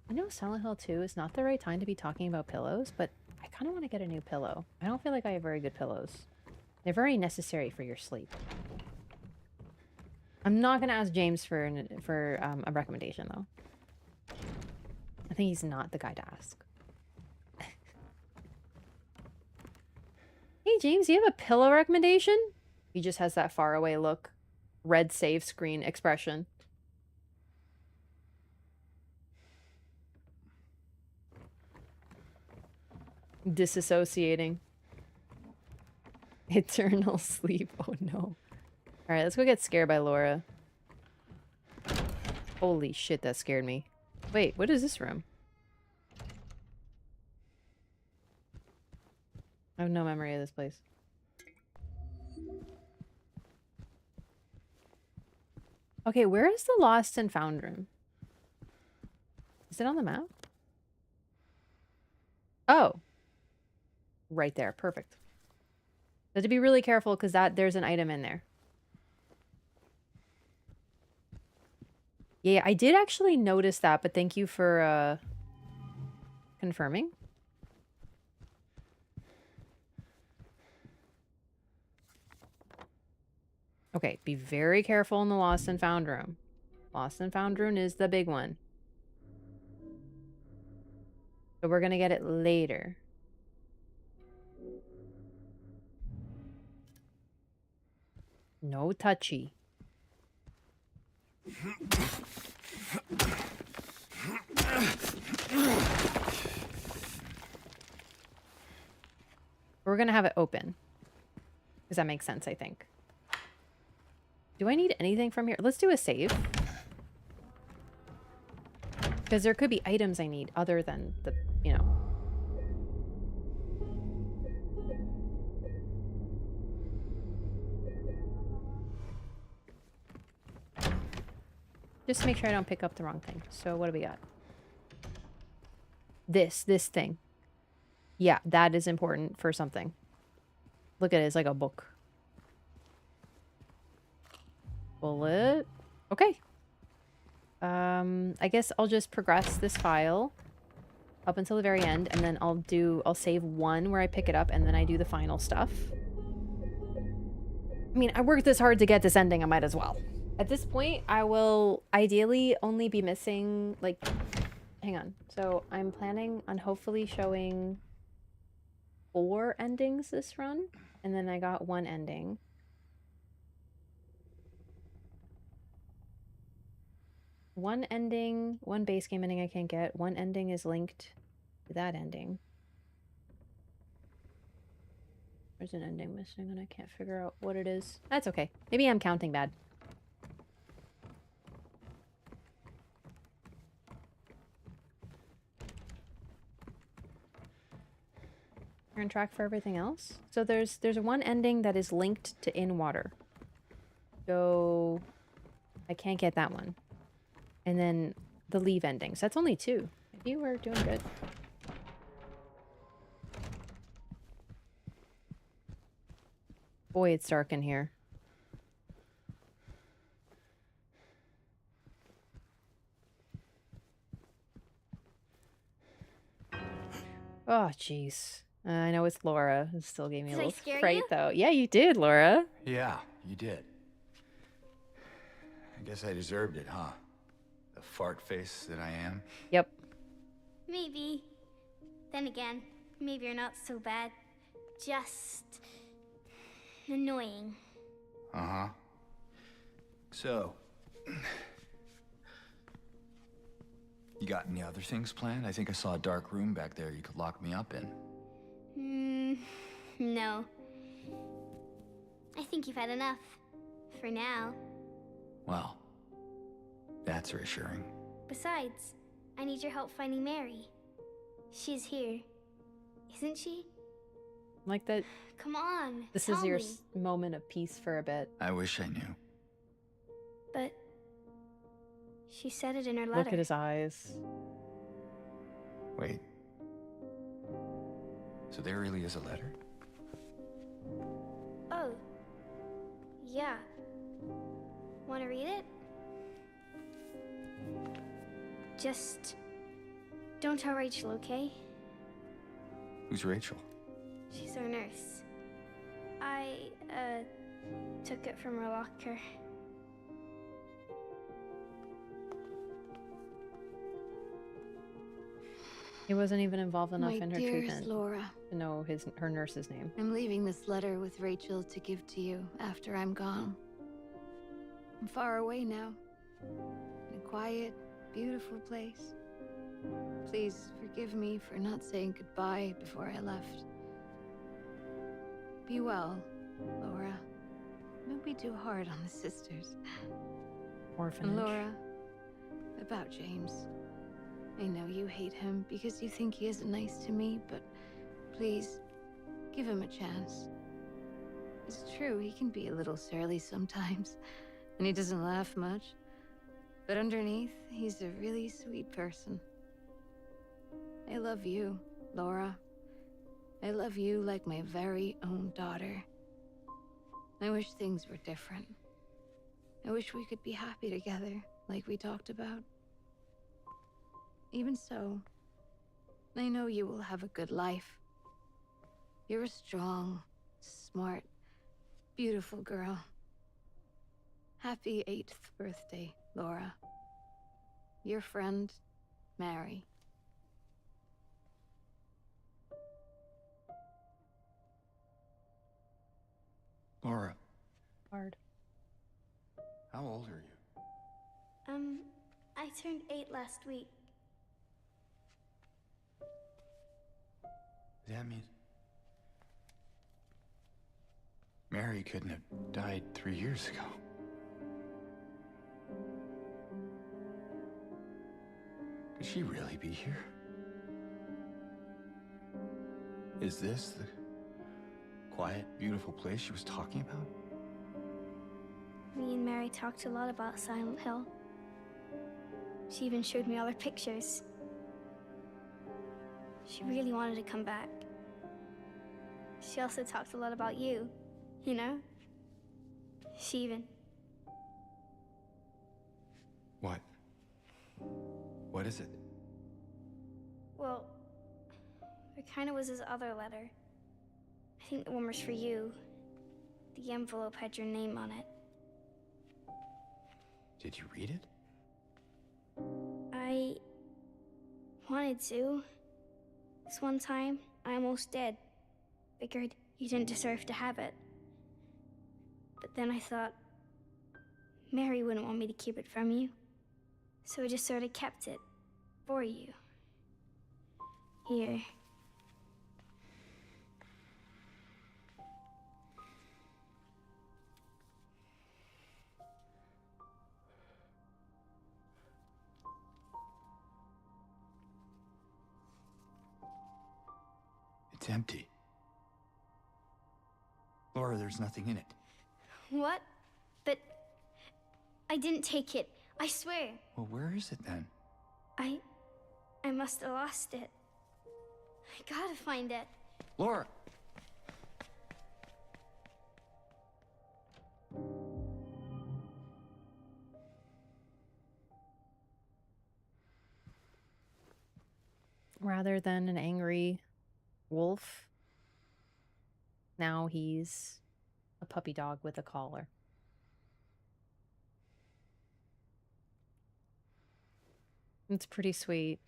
I know Silent Hill 2 is not the right time to be talking about pillows, but I kind of want to get a new pillow. I don't feel like I have very good pillows. They're very necessary for your sleep. I'm not going to ask James for a recommendation, though. I think he's not the guy to ask. Hey, James, do you have a pillow recommendation? He just has that faraway look. Red save screen expression. Disassociating. Eternal sleep. Oh no. Alright, let's go get scared by Laura. Holy shit, that scared me. Wait, what is this room? I have no memory of this place. Okay, where is the lost and found room? Is it on the map? Oh. Right there. Perfect. But to be really careful because there's an item in there. Yeah, I did actually notice that, but thank you for confirming. Okay, be very careful in the lost and found room. Lost and Found rune is the big one. So we're gonna get it later. No touchy. We're gonna have it open. Because that makes sense, I think. Do I need anything from here? Let's do a save. Because there could be items I need other than the, you know. Just to make sure I don't pick up the wrong thing. So what do we got? This thing. Yeah, that is important for something. Look at it, it's like a book. Bullet. Okay. I guess I'll just progress this file up until the very end, and then I'll save one where I pick it up, and then I do the final stuff. I mean, I worked this hard to get this ending, I might as well. At this point, I will ideally only be missing, like, hang on. So I'm planning on hopefully showing 4 endings this run, and then I got 1 ending. One ending, 1 base game ending I can't get. 1 ending is linked to that ending. There's an ending missing and I can't figure out what it is. That's okay. Maybe I'm counting bad. You're on track for everything else? So there's 1 ending that is linked to In Water. So I can't get that one. And then the leave endings. That's only 2. Maybe we're doing good. Boy, it's dark in here. Oh, jeez. I know it's Laura. It still gave me a Did I little scare fright, you? though. Yeah, you did, Laura. Yeah, you did. I guess I deserved it, huh? The fart face that I am. Yep. Maybe. Then again, maybe you're not so bad. Just annoying. Uh-huh. So, you got any other things planned? I think I saw a dark room back there you could lock me up in. No. I think you've had enough. For now. Well, that's reassuring. Besides, I need your help finding Mary. She's here. Isn't she? Like that. Come on. This is tell your me. moment of peace for a bit. I wish I knew. But she said it in her letter. Look at his eyes. Wait. So there really is a letter? Oh. Yeah. Want to read it? Just don't tell Rachel, okay? Who's Rachel? She's our nurse. I took it from her locker. He wasn't even involved enough My in her dearest treatment Laura, to know her nurse's name. I'm leaving this letter with Rachel to give to you after I'm gone. I'm far away now, in a quiet, beautiful place. Please forgive me for not saying goodbye before I left. Be well, Laura. Don't be too hard on the sisters. Orphanage. And Laura, about James. I know you hate him because you think he isn't nice to me, but please, give him a chance. It's true, he can be a little surly sometimes, and he doesn't laugh much. But underneath, he's a really sweet person. I love you, Laura. I love you like my very own daughter. I wish things were different. I wish we could be happy together, like we talked about. Even so, I know you will have a good life. You're a strong, smart, beautiful girl. Happy 8th birthday, Laura. Your friend, Mary. Laura, Hard. how old are you? I turned 8 last week. That means Mary couldn't have died 3 years ago. Could she really be here? Is this the quiet, beautiful place she was talking about? Me and Mary talked a lot about Silent Hill. She even showed me all her pictures. She really wanted to come back. She also talked a lot about you, you know? She even... What? What is it? Well, there kind of was this other letter. I think the one was for you. The envelope had your name on it. Did you read it? I wanted to. This one time, I almost did. Figured you didn't deserve to have it. But then I thought, Mary wouldn't want me to keep it from you. So I just sort of kept it for you. Here. It's empty. Laura, there's nothing in it. What? But I didn't take it. I swear. Well, where is it then? I must have lost it. I gotta find it. Laura! Rather than an angry wolf, now he's a puppy dog with a collar. It's pretty sweet.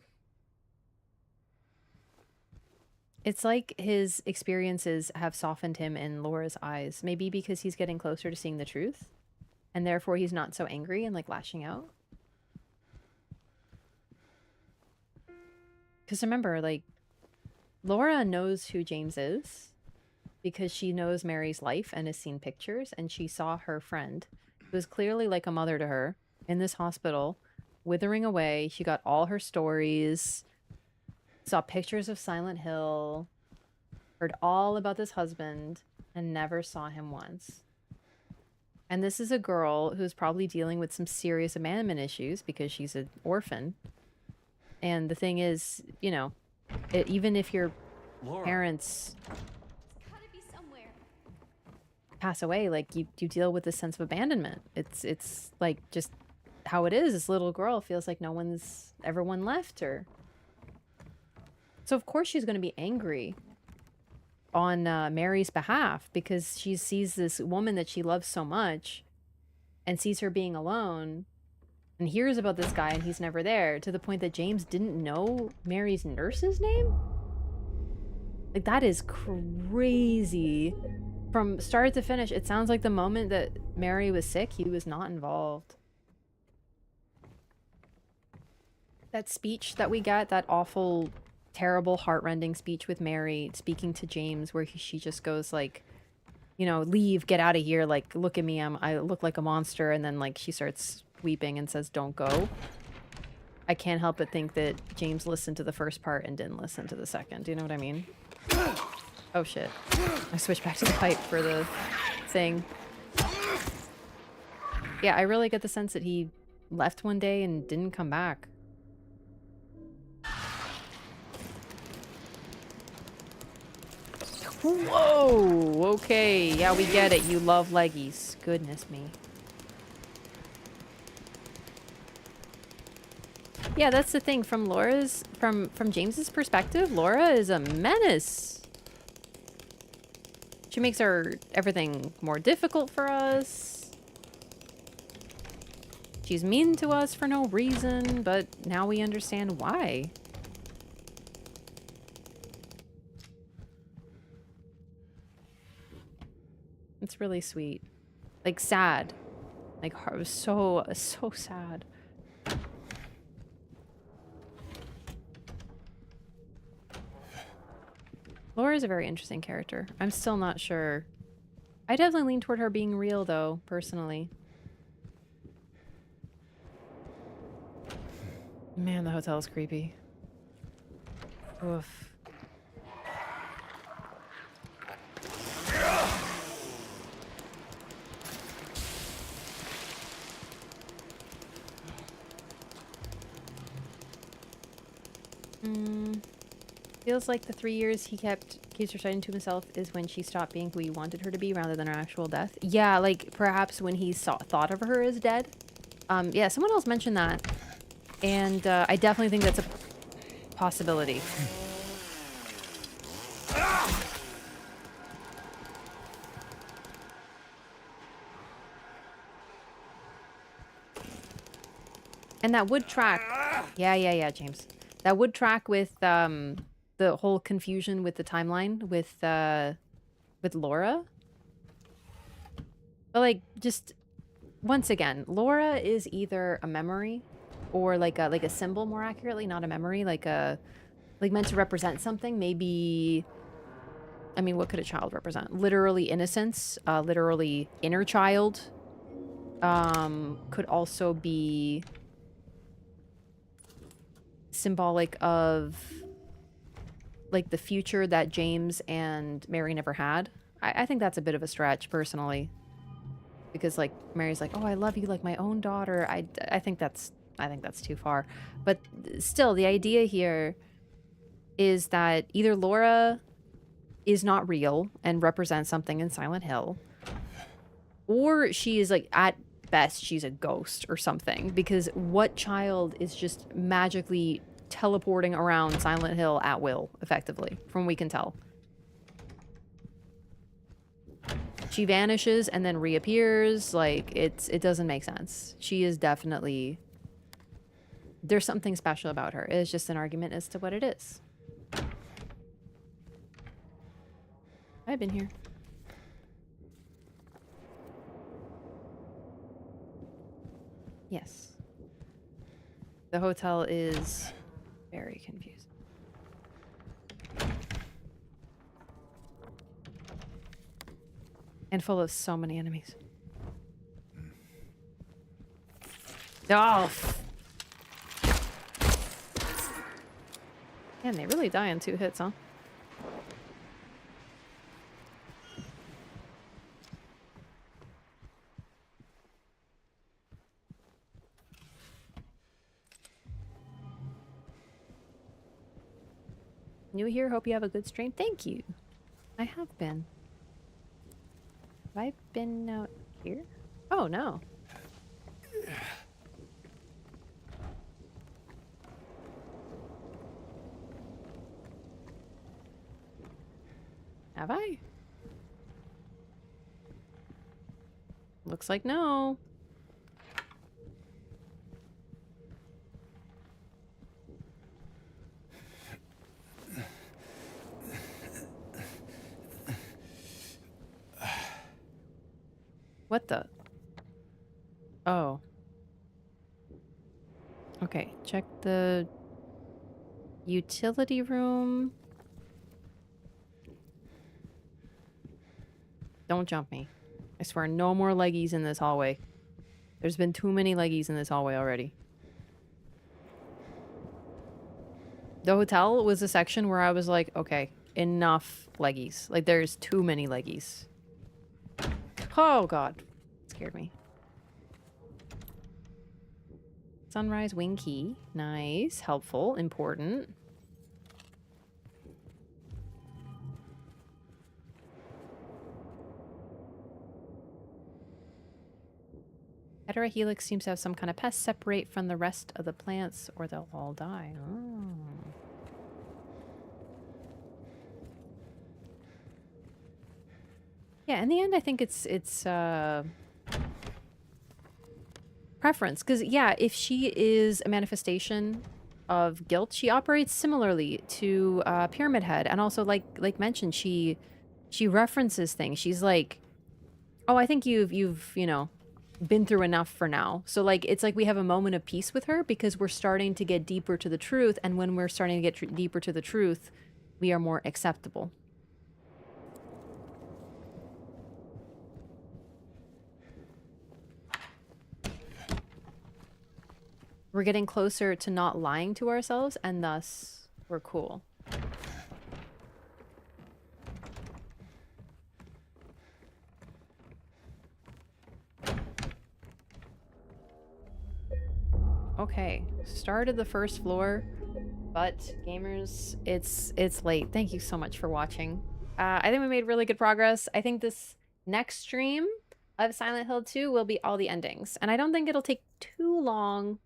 It's like his experiences have softened him in Laura's eyes. Maybe because he's getting closer to seeing the truth, and therefore he's not so angry and like lashing out. Because remember, like, Laura knows who James is because she knows Mary's life and has seen pictures, and she saw her friend, who was clearly like a mother to her, in this hospital, withering away. She got all her stories, saw pictures of Silent Hill, heard all about this husband, and never saw him once. And this is a girl who's probably dealing with some serious abandonment issues because she's an orphan. And the thing is, you know, even if your parents pass away, like you deal with this sense of abandonment. It's like just how it is. This little girl feels like everyone left her. So of course she's going to be angry on Mary's behalf because she sees this woman that she loves so much and sees her being alone and hears about this guy and he's never there, to the point that James didn't know Mary's nurse's name. Like, that is crazy. From start to finish, it sounds like the moment that Mary was sick, he was not involved. That speech that we got, that awful, terrible, heartrending speech with Mary speaking to James, where she just goes like, you know, leave, get out of here, like, look at me, I look like a monster, and then like she starts weeping and says, don't go. I can't help but think that James listened to the first part and didn't listen to the second. Do you know what I mean? Oh shit. I switched back to the pipe for the thing. Yeah, I really get the sense that he left one day and didn't come back. Whoa! Okay, yeah, we get it. You love leggies. Goodness me. Yeah, that's the thing. From James's perspective, Laura is a menace. She makes everything more difficult for us. She's mean to us for no reason, but now we understand why. It's really sweet. Like, sad. Like, heart was so sad. Laura is a very interesting character. I'm still not sure. I definitely lean toward her being real, though, personally. Man, the hotel is creepy. Oof. Feels like the 3 years he keeps reciting to himself is when she stopped being who he wanted her to be rather than her actual death. Yeah, like perhaps when he thought of her as dead. Yeah, someone else mentioned that. And I definitely think that's a possibility. And that would track. Yeah, James. That would track with the whole confusion with the timeline with Laura. But like, just once again, Laura is either a memory or like a symbol, more accurately, not a memory, like meant to represent something. Maybe, I mean, what could a child represent? Literally innocence, literally inner child. Could also be symbolic of like the future that James and Mary never had. I think that's a bit of a stretch, personally, because like Mary's like, oh, I love you like my own daughter. I think that's too far. But still, the idea here is that either Laura is not real and represents something in Silent Hill, or she is like, at best, she's a ghost or something, because what child is just magically teleporting around Silent Hill at will, effectively, from what we can tell? She vanishes and then reappears. Like, it doesn't make sense. She is definitely... There's something special about her. It's just an argument as to what it is. I've been here. Yes. The hotel is very confusing. And full of so many enemies. Oh! Man, they really die in 2 hits, huh? New here, hope you have a good stream. Thank you. I have been. Have I been out here? Oh, no. Have I? Looks like no. What the? Oh. Okay, check the utility room. Don't jump me. I swear, no more leggies in this hallway. There's been too many leggies in this hallway already. The hotel was a section where I was like, okay, enough leggies. Like, there's too many leggies. Oh, God. Scared me. Sunrise wing key. Nice. Helpful. Important. Heterohelix seems to have some kind of pest. Separate from the rest of the plants or they'll all die. Oh. Yeah, in the end, I think it's preference. Because, yeah, if she is a manifestation of guilt, she operates similarly to Pyramid Head. And also, like mentioned, she references things. She's like, oh, I think you've you know, been through enough for now. So, like, it's like we have a moment of peace with her because we're starting to get deeper to the truth. And when we're starting to get deeper to the truth, we are more acceptable. We're getting closer to not lying to ourselves, and thus we're cool. Okay, started the first floor, but gamers, it's late. Thank you so much for watching. I think we made really good progress. I think this next stream of Silent Hill 2 will be all the endings, and I don't think it'll take too long,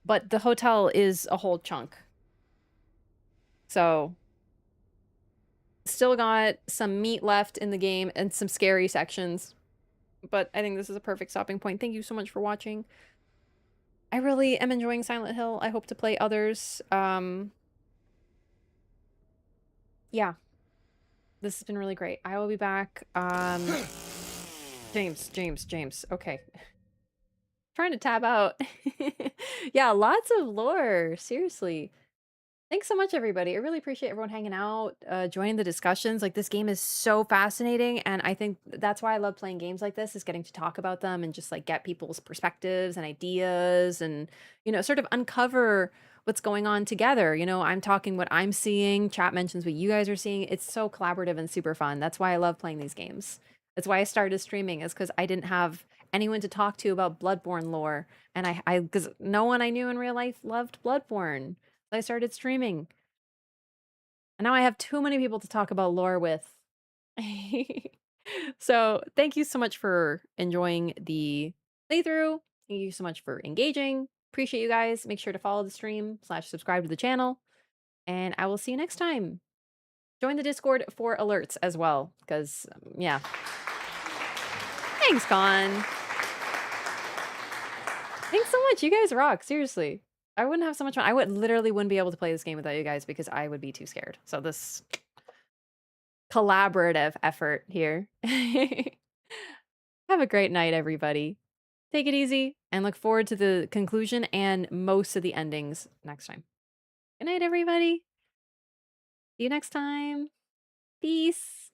but the hotel is a whole chunk. So, still got some meat left in the game and some scary sections, but I think this is a perfect stopping point. Thank you so much for watching. I really am enjoying Silent Hill. I hope to play others. Yeah. This has been really great. I will be back. James. Okay. Trying to tab out. Yeah, lots of lore. Seriously. Thanks so much, everybody. I really appreciate everyone hanging out, joining the discussions. Like, this game is so fascinating, and I think that's why I love playing games like this, is getting to talk about them and just, like, get people's perspectives and ideas and, you know, sort of uncover what's going on together. You know, I'm talking what I'm seeing, chat mentions what you guys are seeing. It's so collaborative and super fun. That's why I love playing these games. That's why I started streaming, is because I didn't have anyone to talk to about Bloodborne lore, and because no one I knew in real life loved Bloodborne. I started streaming. And now I have too many people to talk about lore with. So thank you so much for enjoying the playthrough. Thank you so much for engaging. Appreciate you guys. Make sure to follow the stream / subscribe to the channel. And I will see you next time. Join the Discord for alerts as well. Because, yeah. Thanks, Con. Thanks so much. You guys rock. Seriously. I wouldn't have so much fun. I literally wouldn't be able to play this game without you guys because I would be too scared. So this collaborative effort here. Have a great night, everybody. Take it easy and look forward to the conclusion and most of the endings next time. Good night, everybody. See you next time. Peace.